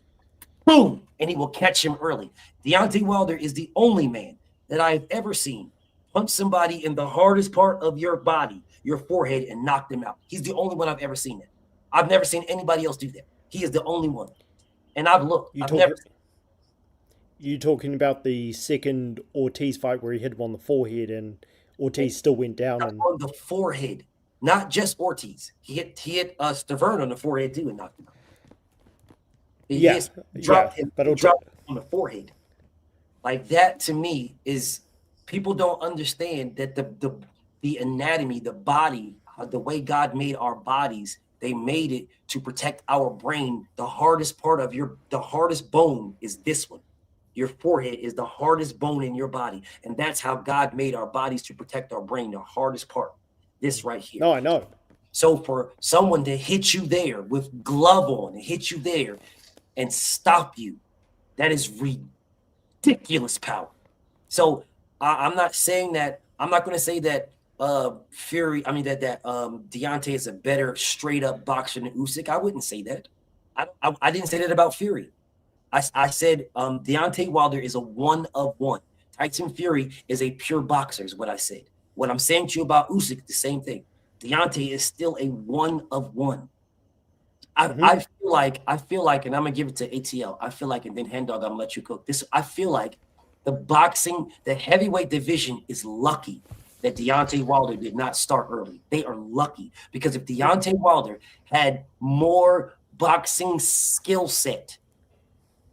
boom, and he will catch him early. Deontay Wilder is the only man that I've ever seen punch somebody in the hardest part of your body, your forehead, and knock them out. He's the only one I've ever seen that. I've never seen anybody else do that. He is the only one. And I've looked. You talking about the second Ortiz fight where he hit him on the forehead and Ortiz still went down on the forehead, not just Ortiz. He hit Stavern on the forehead too and knocked him out. He dropped him on the forehead. Like that, to me, is, people don't understand that the anatomy, the body, the way God made our bodies, they made it to protect our brain. The hardest bone is this one. Your forehead is the hardest bone in your body. And that's how God made our bodies, to protect our brain, the hardest part. This right here. No, I know. So for someone to hit you there with glove on, and hit you there and stop you, that is ridiculous power. So I'm not saying that, I'm not going to say that Fury, Deontay is a better straight up boxer than Usyk. I wouldn't say that. I didn't say that about Fury. I said Deontay Wilder is a one of one. Tyson Fury is a pure boxer, is what I said. What I'm saying to you about Usyk, the same thing. Deontay is still a one of one. I feel like, and I'm gonna give it to ATL. I feel like, and then Hen Dog, I'm gonna let you cook this. I feel like the heavyweight division is lucky that Deontay Wilder did not start early. They are lucky, because if Deontay Wilder had more boxing skill set,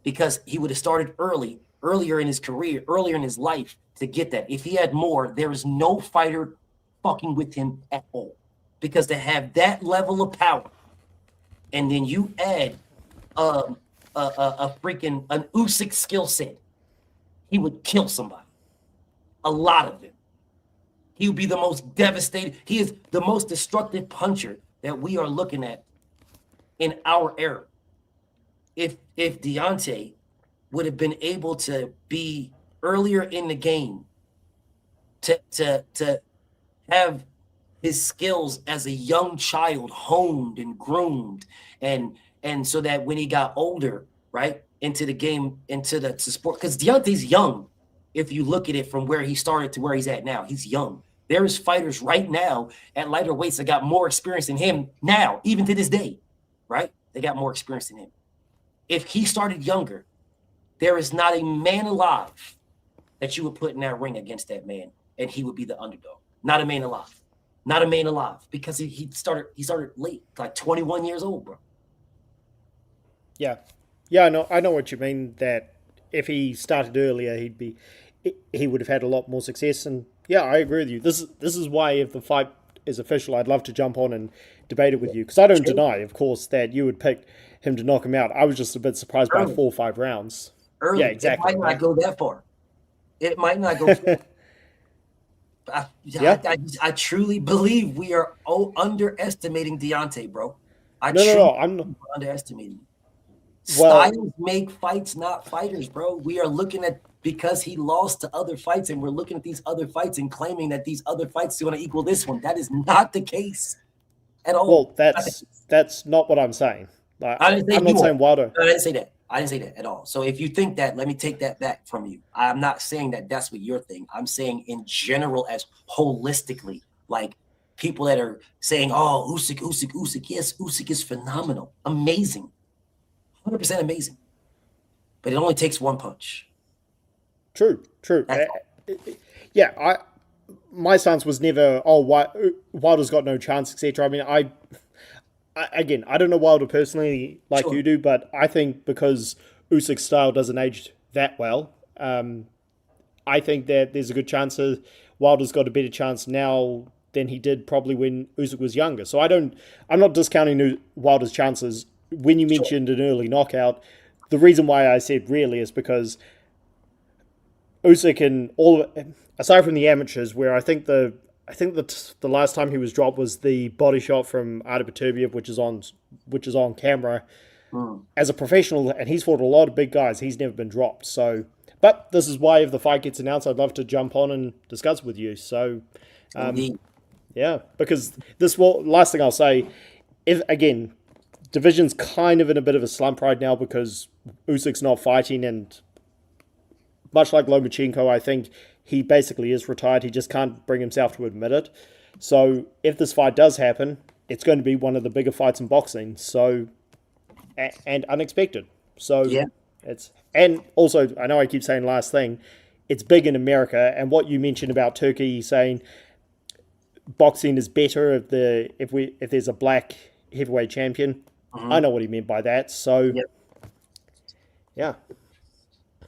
because he would have started earlier in his career, earlier in his life to get that. If he had more, there is no fighter fucking with him at all. Because to have that level of power, and then you add an Usyk skill set, he would kill somebody. A lot of them. He would be the most devastating. He is the most destructive puncher that we are looking at in our era. If Deontay would have been able to be earlier in the game, to have his skills as a young child honed and groomed, and so that when he got older, right, into the game, into the sport, because Deontay's young. If you look at it from where he started to where he's at now, he's young. There's fighters right now at lighter weights that got more experience than him now, even to this day, right? They got more experience than him. If he started younger, there is not a man alive that you would put in that ring against that man, and he would be the underdog. Not a man alive. Not a man alive, because he started late, like 21 years old, bro. Yeah, I know what you mean. That if he started earlier, he would have had a lot more success. And yeah, I agree with you. This is why, if the fight is official, I'd love to jump on and debate it with you, because I don't deny, of course, that you would pick him to knock him out. I was just a bit surprised by 4 or 5 rounds. Early. Yeah, exactly. It might not go that far. It might not go far. I truly believe we are underestimating Deontay, bro. I'm underestimating. Styles make fights, not fighters, bro. We are looking at, because he lost to other fights, and we're looking at these other fights and claiming that these other fights are going to equal this one. That is not the case at all. Well, that's not what I'm saying. I'm not saying Wilder. I didn't say that. I didn't say that at all. So if you think that, let me take that back from you. I'm not saying that that's what you're thinking. I'm saying in general, as holistically, like people that are saying, oh, Usyk. Yes, Usyk is phenomenal. Amazing. 100% amazing. But it only takes one punch. True. Yeah, my stance was never, Wilder's got no chance, etc. I mean, I don't know Wilder personally like you do, but I think because Usyk's style doesn't age that well, I think that there's a good chance Wilder's got a better chance now than he did probably when Usyk was younger. So I'm not discounting Wilder's chances. When you mentioned an early knockout, the reason why I said really is because Usyk and aside from the amateurs, where I think the last time he was dropped was the body shot from Artur Beterbiev, which is on camera. As a professional, and he's fought a lot of big guys, he's never been dropped. So, but this is why if the fight gets announced, I'd love to jump on and discuss with you. So, yeah, because last thing I'll say, if again, division's kind of in a bit of a slump right now because Usyk's not fighting, and much like Lomachenko, I think he basically is retired. He just can't bring himself to admit it. So if this fight does happen, it's going to be one of the bigger fights in boxing. So, and unexpected. So yeah, and also, I know I keep saying last thing, it's big in America. And what you mentioned about Turkey saying boxing is better if there's a black heavyweight champion. I know what he meant by that. So, yeah.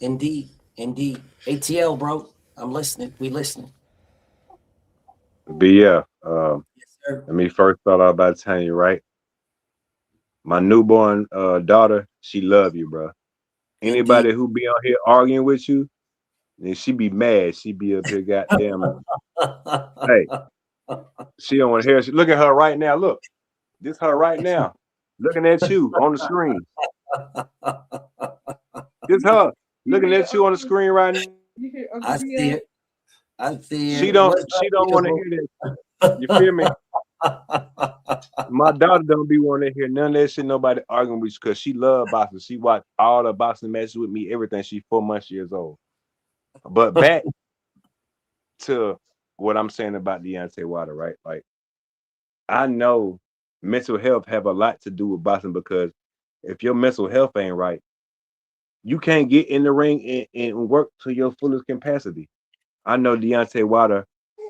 Indeed. ATL, bro. I'm listening. We listening. But yeah, Yes, sir. let me first start out by telling you, right? My newborn daughter, she love you, bro. Anybody who be on here arguing with you, then she be mad. She be up here, goddamn. Hey, she don't want to hear. Look at her right now. Look, this her right now, looking at you on the screen. This her looking at you on the screen right now. I see it. She don't want to hear that. You feel me? My daughter don't be wanting to hear none of that shit. Nobody arguing with you because she love boxing. She watched all the boxing matches with me. Everything. She 4 months years old. But back to what I'm saying about Deontay Wilder, right? Like, I know mental health have a lot to do with boxing because if your mental health ain't right, you can't get in the ring and work to your fullest capacity. I know Deontay Wilder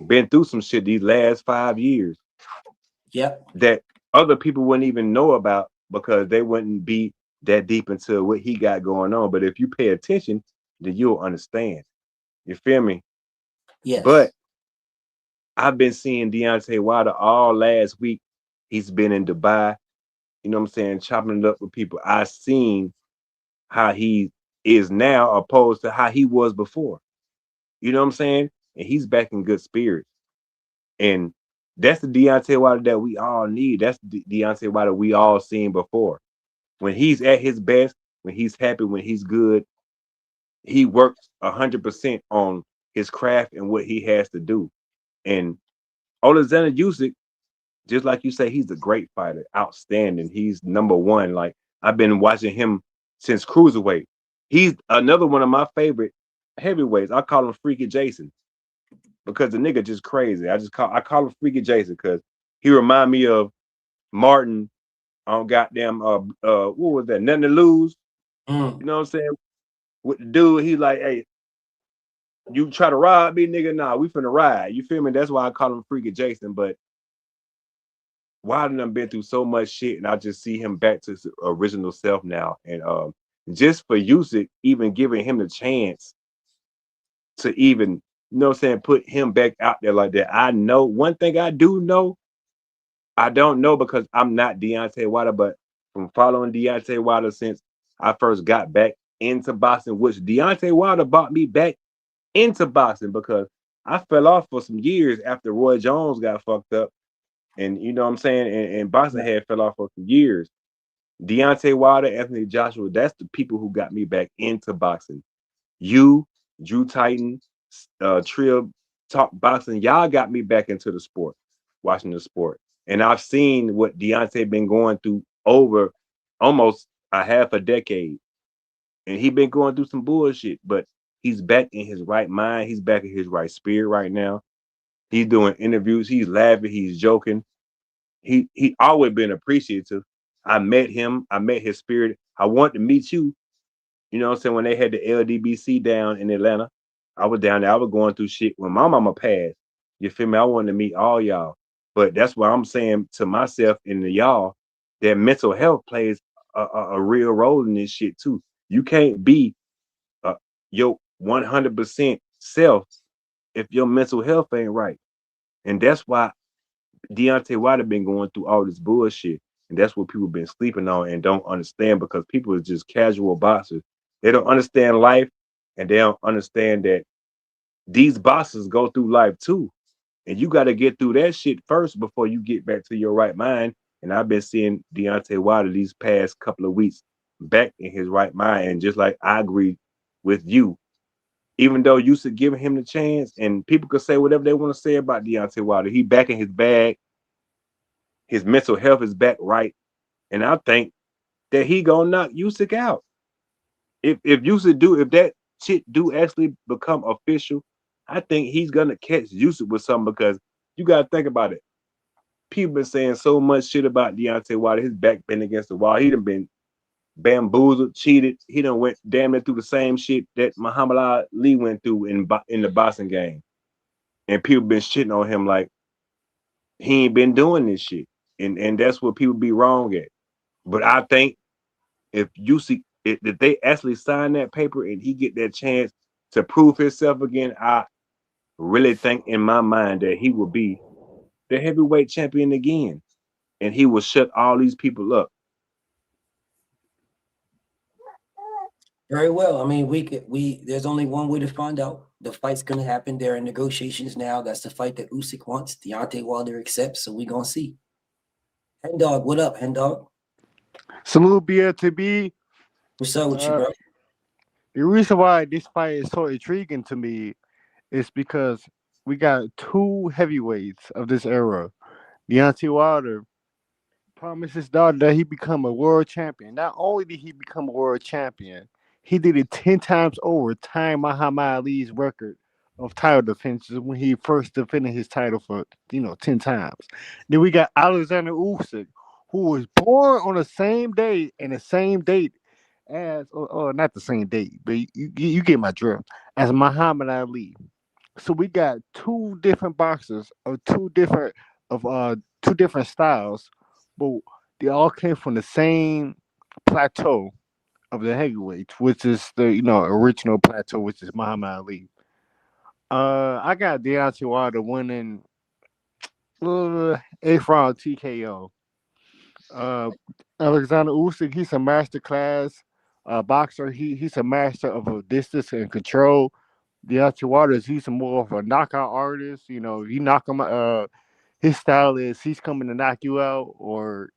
been through some shit these last 5 years. Yep. That other people wouldn't even know about because they wouldn't be that deep into what he got going on. But if you pay attention, then you'll understand. You feel me? Yes. But I've been seeing Deontay Wilder all last week. He's been in Dubai, you know what I'm saying, chopping it up with people. I've seen how he is now opposed to how he was before. You know what I'm saying? And he's back in good spirits. And that's the Deontay Wilder that we all need. That's the Deontay Wilder we all seen before. When he's at his best, when he's happy, when he's good, he works 100% on his craft and what he has to do. And Alexander Usyk, just like you say, he's a great fighter, outstanding. He's number one. Like, I've been watching him since cruiserweight. He's another one of my favorite heavyweights. I call him Freaky Jason because the nigga just crazy. I call him Freaky Jason because he remind me of Martin on goddamn what was that? Nothing to Lose. You know what I'm saying? With the dude, he like, hey, you try to rob me, nigga? Nah, we finna ride. You feel me? That's why I call him Freaky Jason. But Wilder done been through so much shit, and I just see him back to his original self now. And just for Usyk, even giving him the chance to even, you know what I'm saying, put him back out there like that. I know one thing I do know, I don't know because I'm not Deontay Wilder, but from following Deontay Wilder since I first got back into boxing, which Deontay Wilder brought me back into boxing because I fell off for some years after Roy Jones got fucked up. And you know what I'm saying? And boxing had fell off for some years. Deontay Wilder, Anthony Joshua, that's the people who got me back into boxing. You, Drew Titan, Trill Talk Boxing, y'all got me back into the sport, watching the sport. And I've seen what Deontay been going through over almost a half a decade. And he been going through some bullshit, but he's back in his right mind. He's back in his right spirit right now. He's doing interviews. He's laughing. He's joking. He always been appreciative. I met him. I met his spirit. I want to meet you. You know what I'm saying? When they had the LDBC down in Atlanta, I was down there. I was going through shit when my mama passed. You feel me? I wanted to meet all y'all. But that's what I'm saying to myself and to y'all, that mental health plays a real role in this shit too. You can't be your 100% self if your mental health ain't right. And that's why Deontay Wilder been going through all this bullshit, and that's what people been sleeping on and don't understand because people are just casual boxers. They don't understand life, and they don't understand that these boxers go through life too, and you got to get through that shit first before you get back to your right mind. And I've been seeing Deontay Wilder these past couple of weeks back in his right mind, and just like I agree with you, even though you should give him the chance, and people could say whatever they want to say about Deontay Wilder, he back in his bag. His mental health is back right, and I think that he gonna knock Usyk out. If if that shit do actually become official, I think he's gonna catch Usyk with something because you gotta think about it. People been saying so much shit about Deontay Wilder. His back been against the wall. He done been bamboozled, cheated. He done went damn near through the same shit that Muhammad Ali went through in the boxing game, and people been shitting on him like he ain't been doing this shit, and that's what people be wrong at. But I think if if they actually sign that paper and he get that chance to prove himself again, I really think in my mind that he will be the heavyweight champion again, and he will shut all these people up. Very well. I mean, there's only one way to find out. The fight's gonna happen. There are negotiations now. That's the fight that Usyk wants. Deontay Wilder accepts, so we gonna see. Hen Dog, what up, Hen Dog? Salute BLTB. What's up with you, bro? The reason why this fight is so intriguing to me is because we got two heavyweights of this era. Deontay Wilder promised his daughter that he become a world champion. Not only did he become a world champion, he did it 10 times over, tying Muhammad Ali's record of title defenses when he first defended his title for 10 times. Then we got Alexander Usyk, who was born on the same day and the same date as, or not the same date, but you get my drift, as Muhammad Ali. So we got two different boxers of two different styles, but they all came from the same plateau of the heavyweights, which is the original plateau, which is Muhammad Ali. I got Deontay Wilder winning 8th round TKO. Alexander Usyk, he's a master class boxer. He's a master of a distance and control. Deontay Wilder, he's more of a knockout artist. You knock him. His style is he's coming to knock you out, or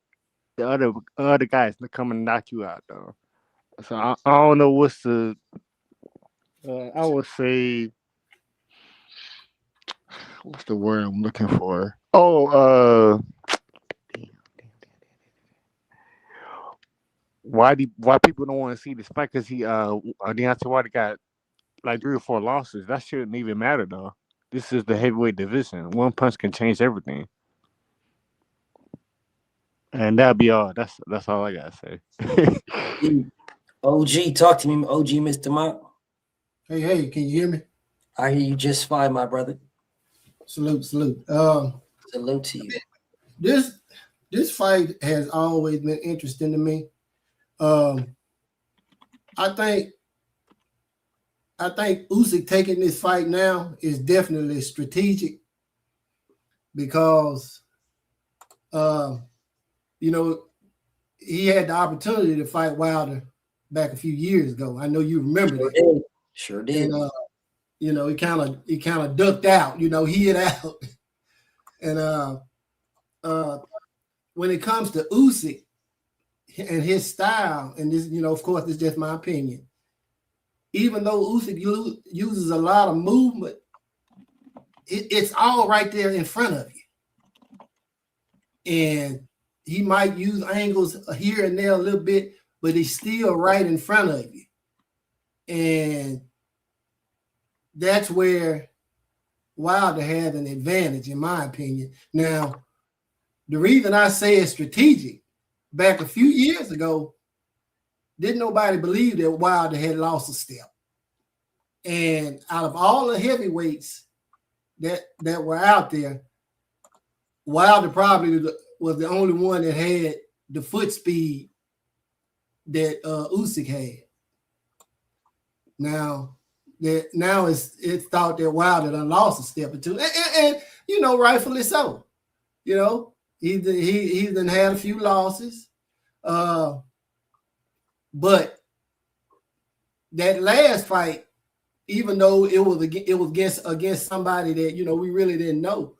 the other guys coming to knock you out though. So I don't know what's the. I would say, what's the word I'm looking for? Oh, why people don't want to see this fight? Because Deontay Wilder got like 3 or 4 losses. That shouldn't even matter though. This is the heavyweight division. One punch can change everything. And that'll be all. That's all I gotta say. OG, talk to me, OG, Mr. Mott. Hey, can you hear me? I hear you just fine, my brother. Salute. Salute to you. This fight has always been interesting to me. I think Usyk taking this fight now is definitely strategic because he had the opportunity to fight Wilder back a few years ago. I know you remember that. Sure did. And he kind of ducked out. He hid out. And when it comes to Usyk and his style, and this, of course, this is just my opinion. Even though Usyk uses a lot of movement, it's all right there in front of you. And he might use angles here and there a little bit, but he's still right in front of you. And that's where Wilder has an advantage, in my opinion. Now, the reason I say it's strategic, back a few years ago, didn't nobody believe that Wilder had lost a step. And out of all the heavyweights that were out there, Wilder probably was the only one that had the foot speed that Usyk had. Now it's thought that Wilder done lost a step or two, and rightfully so. You know, he's done had a few losses. But that last fight, even though it was against somebody that, you know, we really didn't know,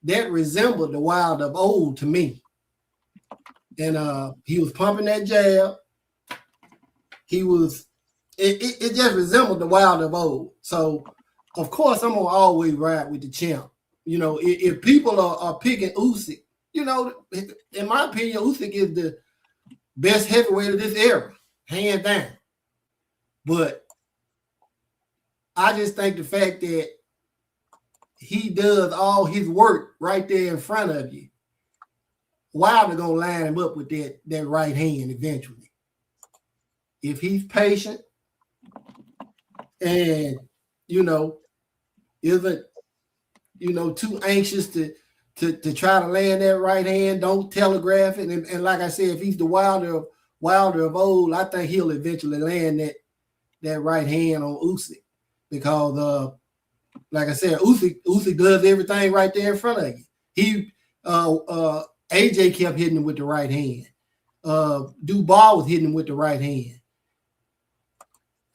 that resembled the Wild of old to me. And he was pumping that jab. It just resembled the Wild of old. So, of course, I'm going to always ride with the champ. You know, if people are picking Usyk, you know, in my opinion, Usyk is the best heavyweight of this era, hands down. But I just think the fact that he does all his work right there in front of you, Wilder gonna line him up with that right hand eventually. If he's patient and, you know, isn't, you know, too anxious to try to land that right hand, don't telegraph it. And like I said, if he's the Wilder of old, I think he'll eventually land that right hand on Usyk. Because like I said, Usyk does everything right there in front of you. He AJ kept hitting him with the right hand. Dubois was hitting him with the right hand.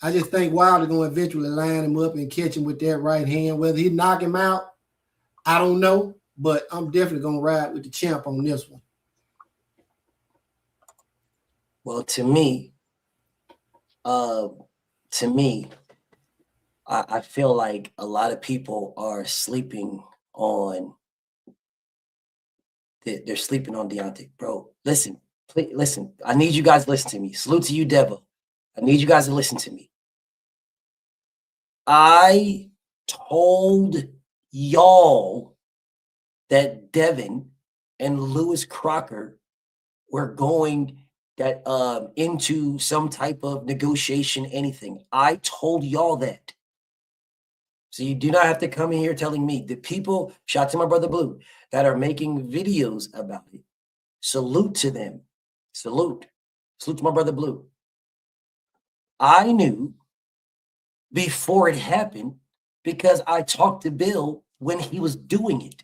I just think Wilder going to eventually line him up and catch him with that right hand. Whether he knock him out, I don't know. But I'm definitely going to ride with the champ on this one. Well, to me, I feel like a lot of people are sleeping on. They're sleeping on Deontay, bro. Listen, please, listen. I need you guys to listen to me. Salute to you, Devin. I need you guys to listen to me. I told y'all that Devin and Lewis Crocker were going into some type of negotiation, anything. I told y'all that. So you do not have to come in here telling me. The people, shout to my brother Blue, that are making videos about it, salute to them. Salute. Salute to my brother Blue. I knew before it happened because I talked to Bill when he was doing it.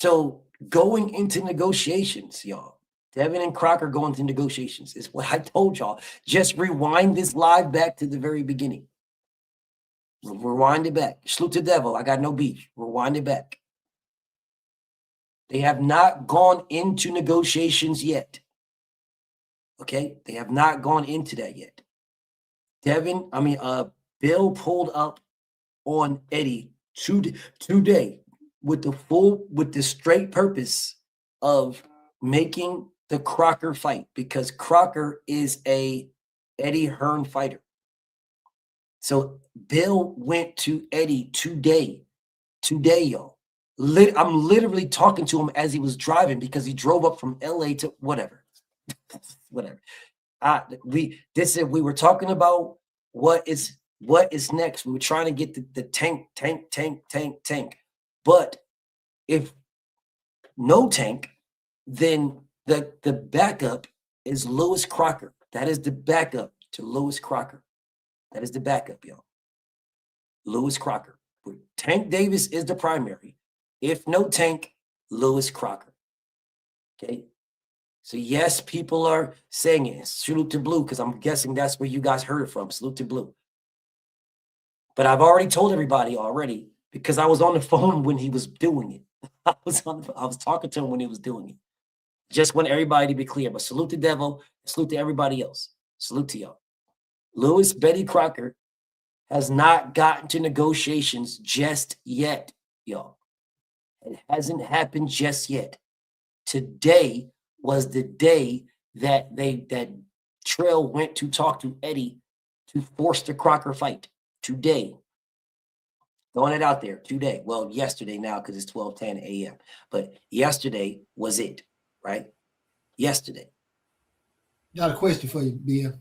So going into negotiations, y'all, Devin and Crocker going into negotiations is what I told y'all. Just rewind this live back to the very beginning. Rewind it back. Salute to Devil. I got no beef. Rewind it back. They have not gone into negotiations yet. Okay? They have not gone into that yet. Bill pulled up on Eddie today with the straight purpose of making the Crocker fight, because Crocker is a Eddie Hearn fighter. So Bill went to Eddie today, y'all. I'm literally talking to him as he was driving because he drove up from LA to whatever. We were talking about what is next. We were trying to get the tank. But if no tank, then the backup is Lewis Crocker. That is the backup to Lewis Crocker. That is the backup, y'all. Lewis Crocker. Tank Davis is the primary. If no tank, Lewis Crocker. Okay? So yes, people are saying it. Salute to Blue, because I'm guessing that's where you guys heard it from. Salute to Blue. But I've already told everybody already, because I was on the phone when he was doing it. I was talking to him when he was doing it. Just want everybody to be clear. But salute to Devil. Salute to everybody else. Salute to y'all. Lewis Betty Crocker has not gotten to negotiations just yet, y'all. It hasn't happened just yet. Today was the day that Trail went to talk to Eddie to force the Crocker fight. Today. Throwing it out there. Today. Well, yesterday now because it's 12:10 a.m. But yesterday was it, right? Yesterday. Got a question for you, Bill.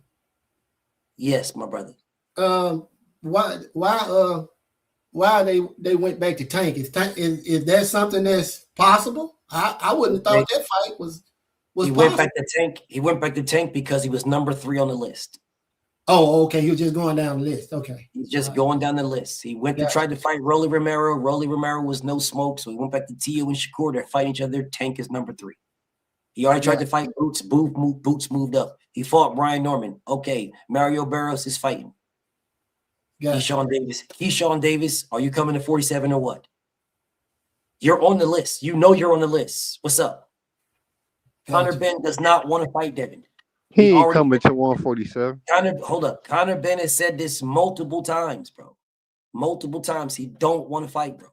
Yes, my brother. Why they went back to Tank? Is that something that's possible? I wouldn't have thought that fight was he possible. went back to Tank. He went back to Tank because he was number 3 on the list. Oh, okay. He was just going down the list. Okay. He's just going down the list. He went to try to fight Rolly Romero. Rolly Romero was no smoke, so he went back to Tio and Shakur. They're fighting each other. Tank is number 3. He already tried to fight Boots. Boots moved up. He fought Brian Norman. Okay, Mario Barros is fighting. Keyshawn Davis. Keyshawn Davis, are you coming to 47 or what? You're on the list. You know you're on the list. What's up? Conor Benn does not want to fight Devin. He ain't coming to 147. Hold up. Conor Benn has said this multiple times, bro. Multiple times. He don't want to fight, bro.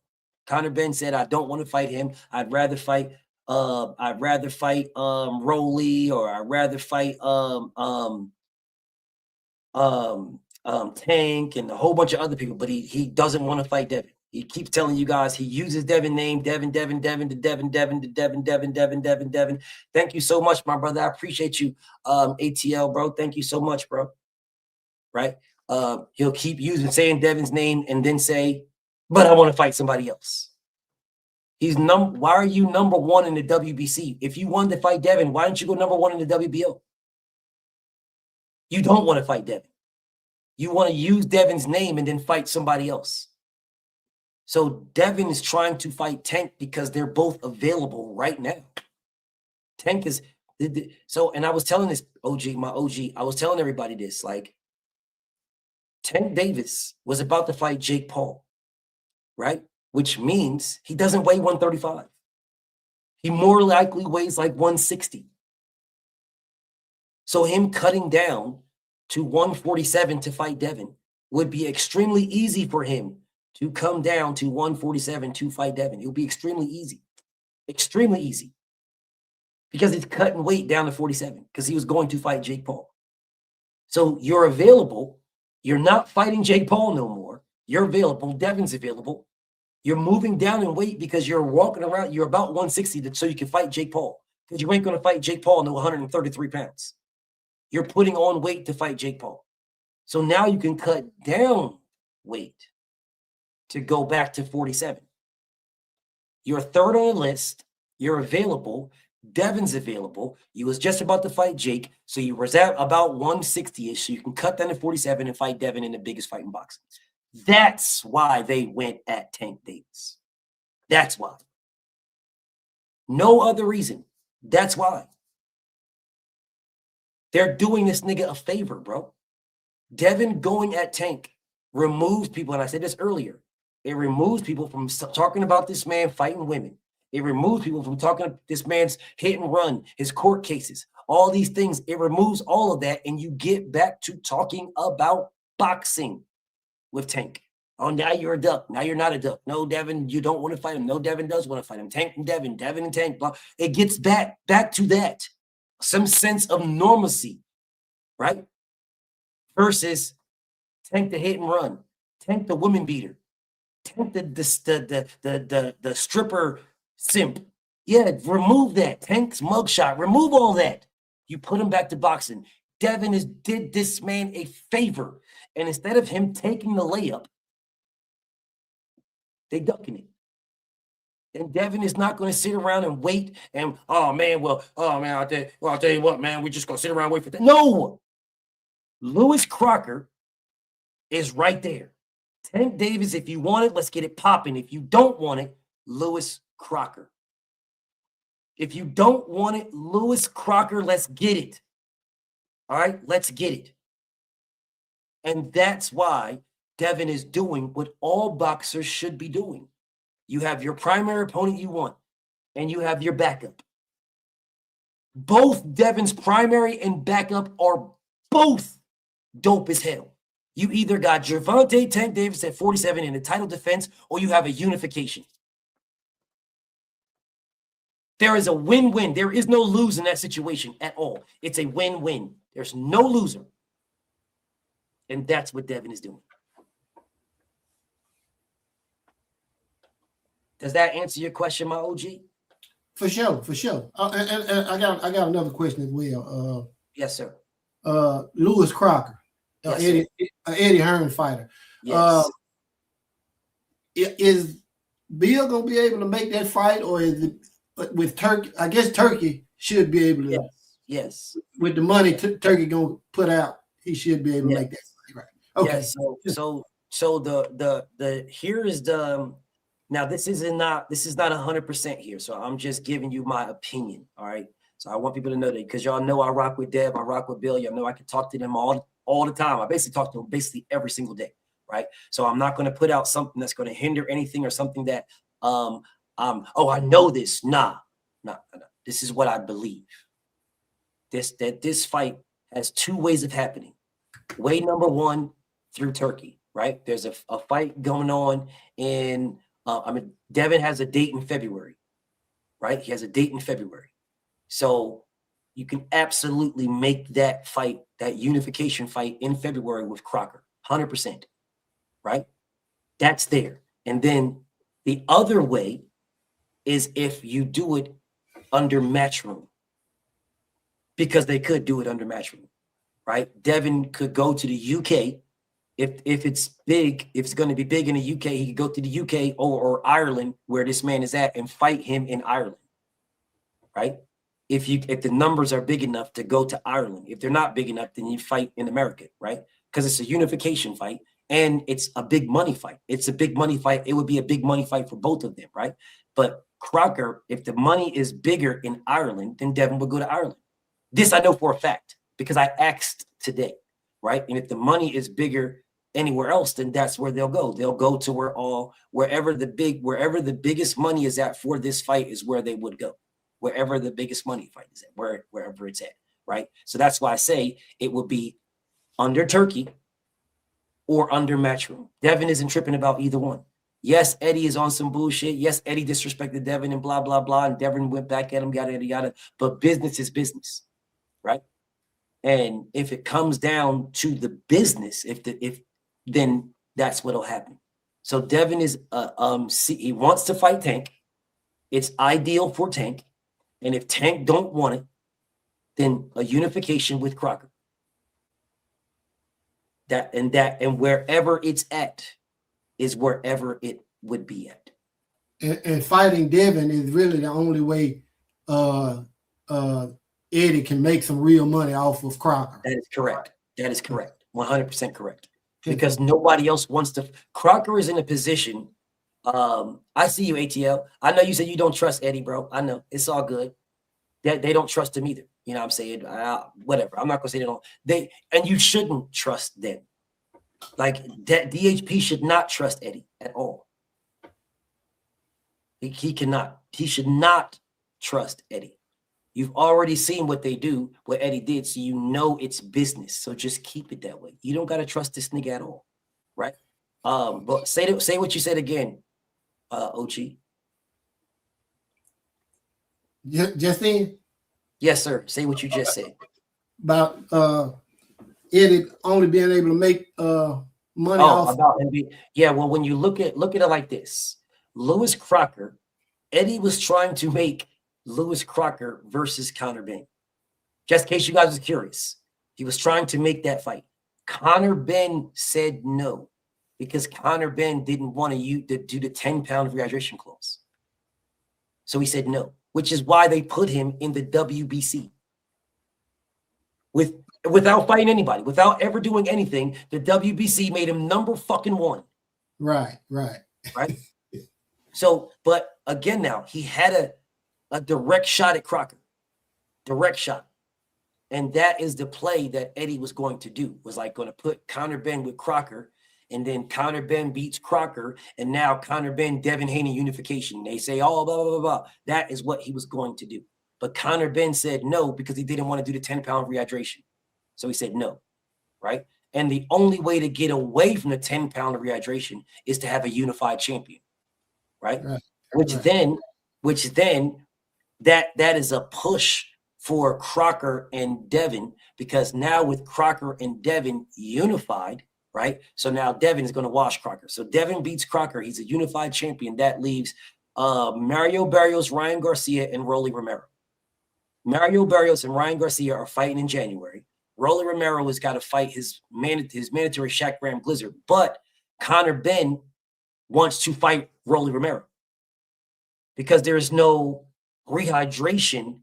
Conor Benn said, I don't want to fight him. I'd rather fight Rolly, or I'd rather fight Tank and a whole bunch of other people, but he doesn't want to fight Devin. He keeps telling you guys he uses Devin name, Devin. Thank you so much, my brother. I appreciate you, ATL, bro. Thank you so much, bro. Right? He'll keep saying Devin's name and then say, but I want to fight somebody else. Why are you number 1 in the WBC? If you wanted to fight Devin, why don't you go number 1 in the WBO? You don't want to fight Devin. You want to use Devin's name and then fight somebody else. So Devin is trying to fight Tank because they're both available right now. Tank is so, and I was telling this my OG, I was telling everybody this, like, Tank Davis was about to fight Jake Paul, right? Which means he doesn't weigh 135. He more likely weighs like 160. So him cutting down to 147 to fight Devin would be extremely easy for him to come down to 147 to fight Devin. It would be extremely easy. Extremely easy. Because it's cutting weight down to 47 because he was going to fight Jake Paul. So you're available. You're not fighting Jake Paul no more. You're available. Devin's available. You're moving down in weight because you're walking around. You're about 160 so you can fight Jake Paul. Because you ain't going to fight Jake Paul no 133 pounds. You're putting on weight to fight Jake Paul. So now you can cut down weight to go back to 47. You're 3rd on the list. You're available. Devin's available. You was just about to fight Jake. So you was at about 160-ish. So you can cut down to 47 and fight Devin in the biggest fight in boxing. That's why they went at Tank Davis. That's why. No other reason. That's why. They're doing this nigga a favor, bro. Devin going at Tank removes people, and I said this earlier, it removes people from talking about this man fighting women. It removes people from talking about this man's hit and run, his court cases, all these things. It removes all of that, and you get back to talking about boxing with Tank. Oh, now you're a duck. Now you're not a duck. No, Devin, you don't want to fight him. No, Devin does want to fight him. Tank and Devin, Devin and Tank. Blah. It gets back to that. Some sense of normalcy, right? Versus Tank the hit and run, Tank the woman beater, Tank the stripper simp. Yeah, remove that. Tank's mugshot. Remove all that. You put him back to boxing. Devin did this man a favor. And instead of him taking the layup, they ducking it. And Devin is not going to sit around and wait and, I'll tell you what, man, we're just going to sit around and wait for that. No! Lewis Crocker is right there. Tank Davis, if you want it, let's get it popping. If you don't want it, Lewis Crocker. If you don't want it, Lewis Crocker, let's get it. All right, let's get it. And that's why Devin is doing what all boxers should be doing. You have your primary opponent you want, and you have your backup. Both Devin's primary and backup are both dope as hell. You either got Gervonta Tank Davis at 47 in the title defense, or you have a unification. There is a win-win. There is no lose in that situation at all. It's a win-win. There's no loser. And that's what Devin is doing. Does that answer your question, my OG? For sure, for sure. And I got another question as well. Yes, sir. Lewis Crocker, Yes, Eddie Hearn fighter. Yes. Is Bill gonna be able to make that fight, or is it with Turkey? I guess Turkey should be able to. Yes. With the money Turkey gonna put out, he should be able to make that fight. Right. Okay. Yeah, so the here is the now this is not 100% here. So I'm just giving you my opinion. All right. So I want people to know that because y'all know I rock with Dev, I rock with Bill. Y'all know I can talk to them all the time. I basically talk to them basically every single day. Right. So I'm not going to put out something that's going to hinder anything or something that oh, I know this. Nah. This is what I believe. This fight has two ways of happening. Way number one, through Turkey, right? There's a fight going on in, Devin has a date in February, right? He has a date in February. So you can absolutely make that fight, that unification fight in February with Crocker, 100%, right? That's there. And then the other way is if you do it under Matchroom, because they could do it under Matchroom, right? Devin could go to the UK. If it's big, if it's going to be big in the UK, he could go to the UK or Ireland, where this man is at, and fight him in Ireland, right? If the numbers are big enough to go to Ireland. If they're not big enough, then you fight in America, right? Because it's a unification fight and it's a big money fight. It's a big money fight. It would be a big money fight for both of them, right? But Crocker, if the money is bigger in Ireland, then Devin would go to Ireland. This I know for a fact because I asked today, right? And if the money is bigger anywhere else, then that's where they'll go. They'll go to wherever the biggest money is at for this fight is where they would go. Wherever the biggest money fight is at, wherever it's at, right? So that's why I say it would be under Turkey or under Matchroom. Devin isn't tripping about either one. Yes, Eddie is on some bullshit. Yes, Eddie disrespected Devin and blah, blah, blah. And Devin went back at him, yada, yada, yada. But business is business, right? And if it comes down to the business, then that's what'll happen. So Devin is he wants to fight Tank. It's ideal for Tank. And if Tank don't want it, then a unification with Crocker. And wherever it's at is wherever it would be at. And fighting Devin is really the only way Eddie can make some real money off of Crocker. That is correct. 100% correct. Because nobody else wants to. Crocker is in a position. I see you, ATL. I know you said you don't trust Eddie, bro. I know. It's all good. They don't trust him either. You know what I'm saying? Whatever. I'm not going to say they don't. And you shouldn't trust them. Like, that DHP should not trust Eddie at all. He cannot. He should not trust Eddie. You've already seen what they do, what Eddie did, so you know it's business. So just keep it that way. You don't got to trust this nigga at all, right? But say what you said again, OG. Justine? Yes, sir. Say what you just said. About Eddie only being able to make money off. About NBA. Yeah, well, when you look at it like this, Lewis Crocker, Eddie was trying to make Lewis Crocker versus Conor Benn. Just in case you guys are curious, he was trying to make that fight. Conor Benn said no because Conor Benn didn't want to do the 10-pound rehydration clause. So he said no, which is why they put him in the WBC. Without fighting anybody, without ever doing anything, the WBC made him number fucking one. Right. So, but again, now he had a direct shot at Crocker, direct shot. And that is the play that Eddie was going to do, was like going to put Conor Benn with Crocker, and then Conor Benn beats Crocker, and now Conor Benn, Devin Haney unification. They say, oh, blah, blah, blah, blah. That is what he was going to do. But Conor Benn said no because he didn't want to do the 10-pound rehydration. So he said no, right? And the only way to get away from the 10-pound rehydration is to have a unified champion, right? Which then that is a push for Crocker and Devin, because now with Crocker and Devin unified, right? So now Devin is going to wash Crocker. So Devin beats Crocker. He's a unified champion. That leaves Mario Barrios, Ryan Garcia, and Rolly Romero. Mario Barrios and Ryan Garcia are fighting in January. Rolly Romero has got to fight his mandatory Shaq Graham Blizzard. But Conor Benn wants to fight Rolly Romero because there is no rehydration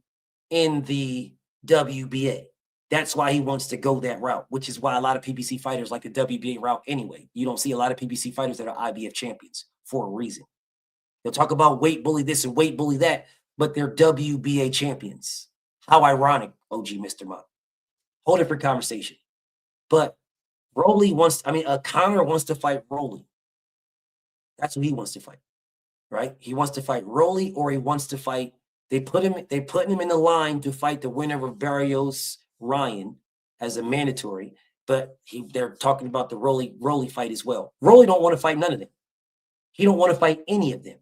in the WBA. That's why he wants to go that route, which is why a lot of PBC fighters like the WBA route anyway. You don't see a lot of PBC fighters that are IBF champions for a reason. They'll talk about weight bully this and weight bully that, but they're WBA champions. How ironic, OG Mr. Mott. Whole different conversation. But Conor wants to fight Rolly. That's who he wants to fight, right? He wants to fight Rolly, or he wants to fight. They putting him in the line to fight the winner of Barrios Ryan as a mandatory, but they're talking about the Rolly fight as well. Rolly don't want to fight none of them. He don't want to fight any of them.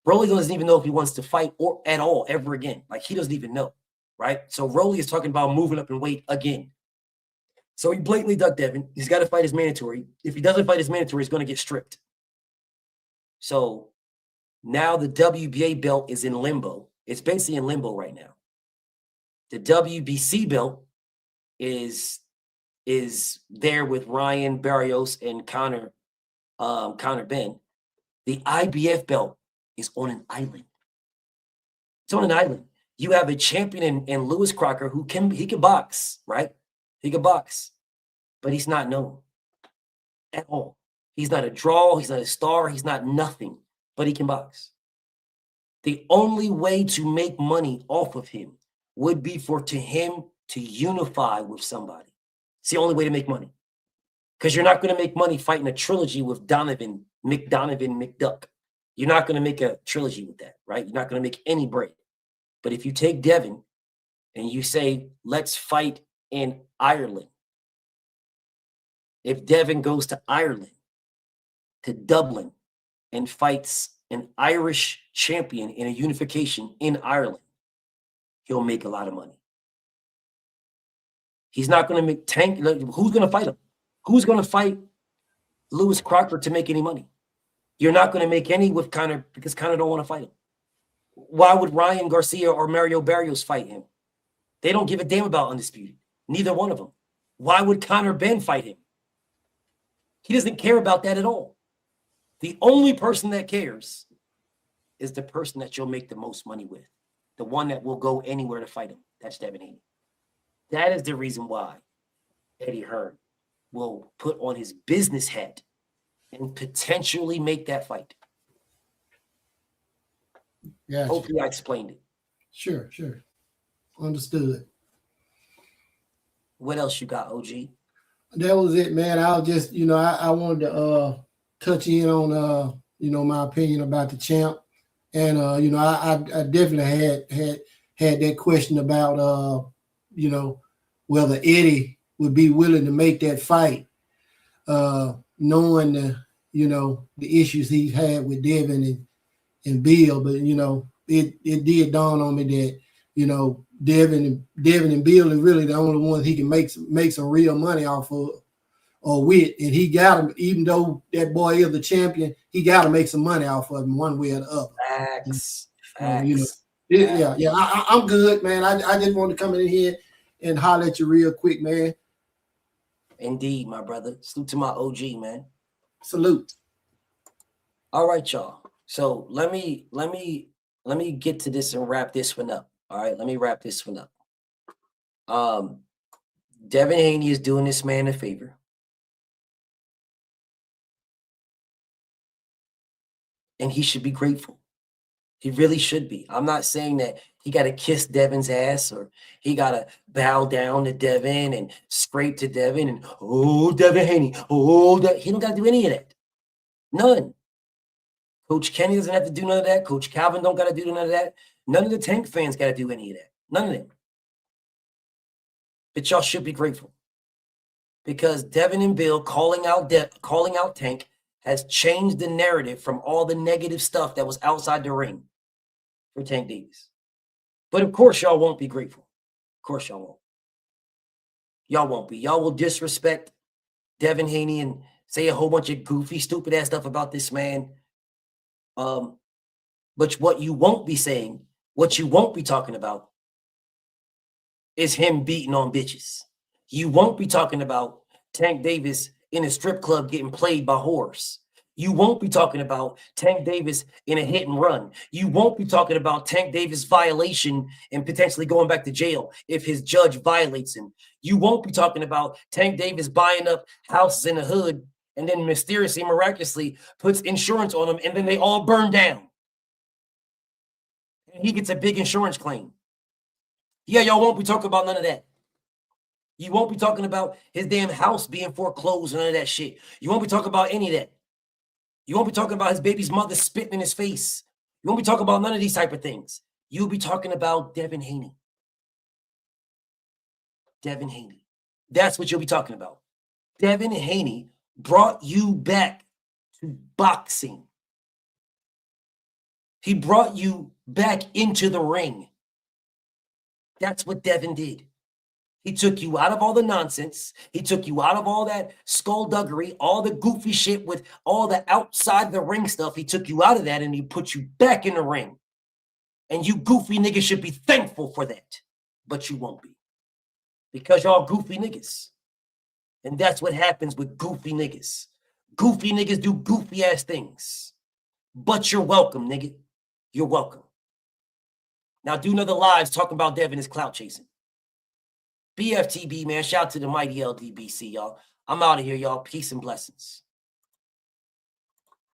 Rolly doesn't even know if he wants to fight or at all ever again. Like, he doesn't even know, right? So Rolly is talking about moving up in weight again. So he blatantly ducked Devin. He's got to fight his mandatory. If he doesn't fight his mandatory, he's going to get stripped. So now the WBA belt is in limbo. It's basically in limbo right now. The WBC belt is there with Ryan Barrios and Conor Ben. The IBF belt is on an island. It's on an island. You have a champion in Lewis Crocker who can box, right? He can box, but he's not known at all. He's not a draw. He's not a star. He's not nothing, but he can box. The only way to make money off of him would be for him to unify with somebody. It's the only way to make money. Because you're not going to make money fighting a trilogy with Donovan McDuck. You're not going to make a trilogy with that, right? You're not going to make any bread. But if you take Devin and you say, let's fight in Ireland. If Devin goes to Ireland, to Dublin, and fights an Irish champion in a unification in Ireland, he'll make a lot of money. He's not going to make Tank. Who's going to fight him? Who's going to fight Lewis Crocker to make any money? You're not going to make any with Conor because Conor don't want to fight him. Why would Ryan Garcia or Mario Barrios fight him? They don't give a damn about Undisputed. Neither one of them. Why would Conor Ben fight him? He doesn't care about that at all. The only person that cares is the person that you'll make the most money with. The one that will go anywhere to fight him. That's Devin Haney. That is the reason why Eddie Hearn will put on his business hat and potentially make that fight. Yeah. Hopefully I explained it. Sure. Understood. What else you got, OG? That was it, man. I'll just, I wanted to touch in on, my opinion about the champ. And, I definitely had that question about, whether Eddie would be willing to make that fight, knowing the issues he's had with Devin and Bill. But it did dawn on me that Devin and Bill are really the only ones he can make some real money off of or with, and he got him. Even though that boy is the champion, he got to make some money off of him one way or the other. Facts. Yeah. I'm good, man. I just wanted to come in here and holler at you real quick, man. Indeed, my brother. Salute to my OG, man. Salute. All right, y'all. So let me get to this and wrap this one up. All right, let me wrap this one up. Devin Haney is doing this man a favor. And he should be grateful. He really should be. I'm not saying that he got to kiss Devin's ass or he got to bow down to Devin and scrape to Devin and, oh, Devin Haney, he don't got to do any of that. None. Coach Kenny doesn't have to do none of that. Coach Calvin don't got to do none of that. None of the Tank fans got to do any of that. None of them. But y'all should be grateful because Devin and Bill calling out Tank has changed the narrative from all the negative stuff that was outside the ring for Tank Davis. But of course, y'all won't be grateful. Of course, y'all won't. Y'all won't be. Y'all will disrespect Devin Haney and say a whole bunch of goofy, stupid ass stuff about this man. But what you won't be saying, what you won't be talking about is him beating on bitches. You won't be talking about Tank Davis in a strip club getting played by whores. You won't be talking about Tank Davis in a hit and run. You won't be talking about Tank Davis violation and potentially going back to jail if his judge violates him. You won't be talking about Tank Davis buying up houses in the hood and then mysteriously, miraculously puts insurance on them and then they all burn down. And he gets a big insurance claim. Yeah, y'all won't be talking about none of that. You won't be talking about his damn house being foreclosed and none of that shit. You won't be talking about any of that. You won't be talking about his baby's mother spitting in his face. You won't be talking about none of these type of things. You'll be talking about Devin Haney. Devin Haney. That's what you'll be talking about. Devin Haney brought you back to boxing. He brought you back into the ring. That's what Devin did. He took you out of all the nonsense. He took you out of all that skullduggery, all the goofy shit with all the outside the ring stuff. He took you out of that and he put you back in the ring. And you goofy niggas should be thankful for that. But you won't be. Because y'all goofy niggas. And that's what happens with goofy niggas. Goofy niggas do goofy ass things. But you're welcome, nigga. You're welcome. Now do another lives talking about Devin is clout chasing. BFTB, man. Shout out to the mighty LDBC, y'all. I'm out of here, y'all. Peace and blessings.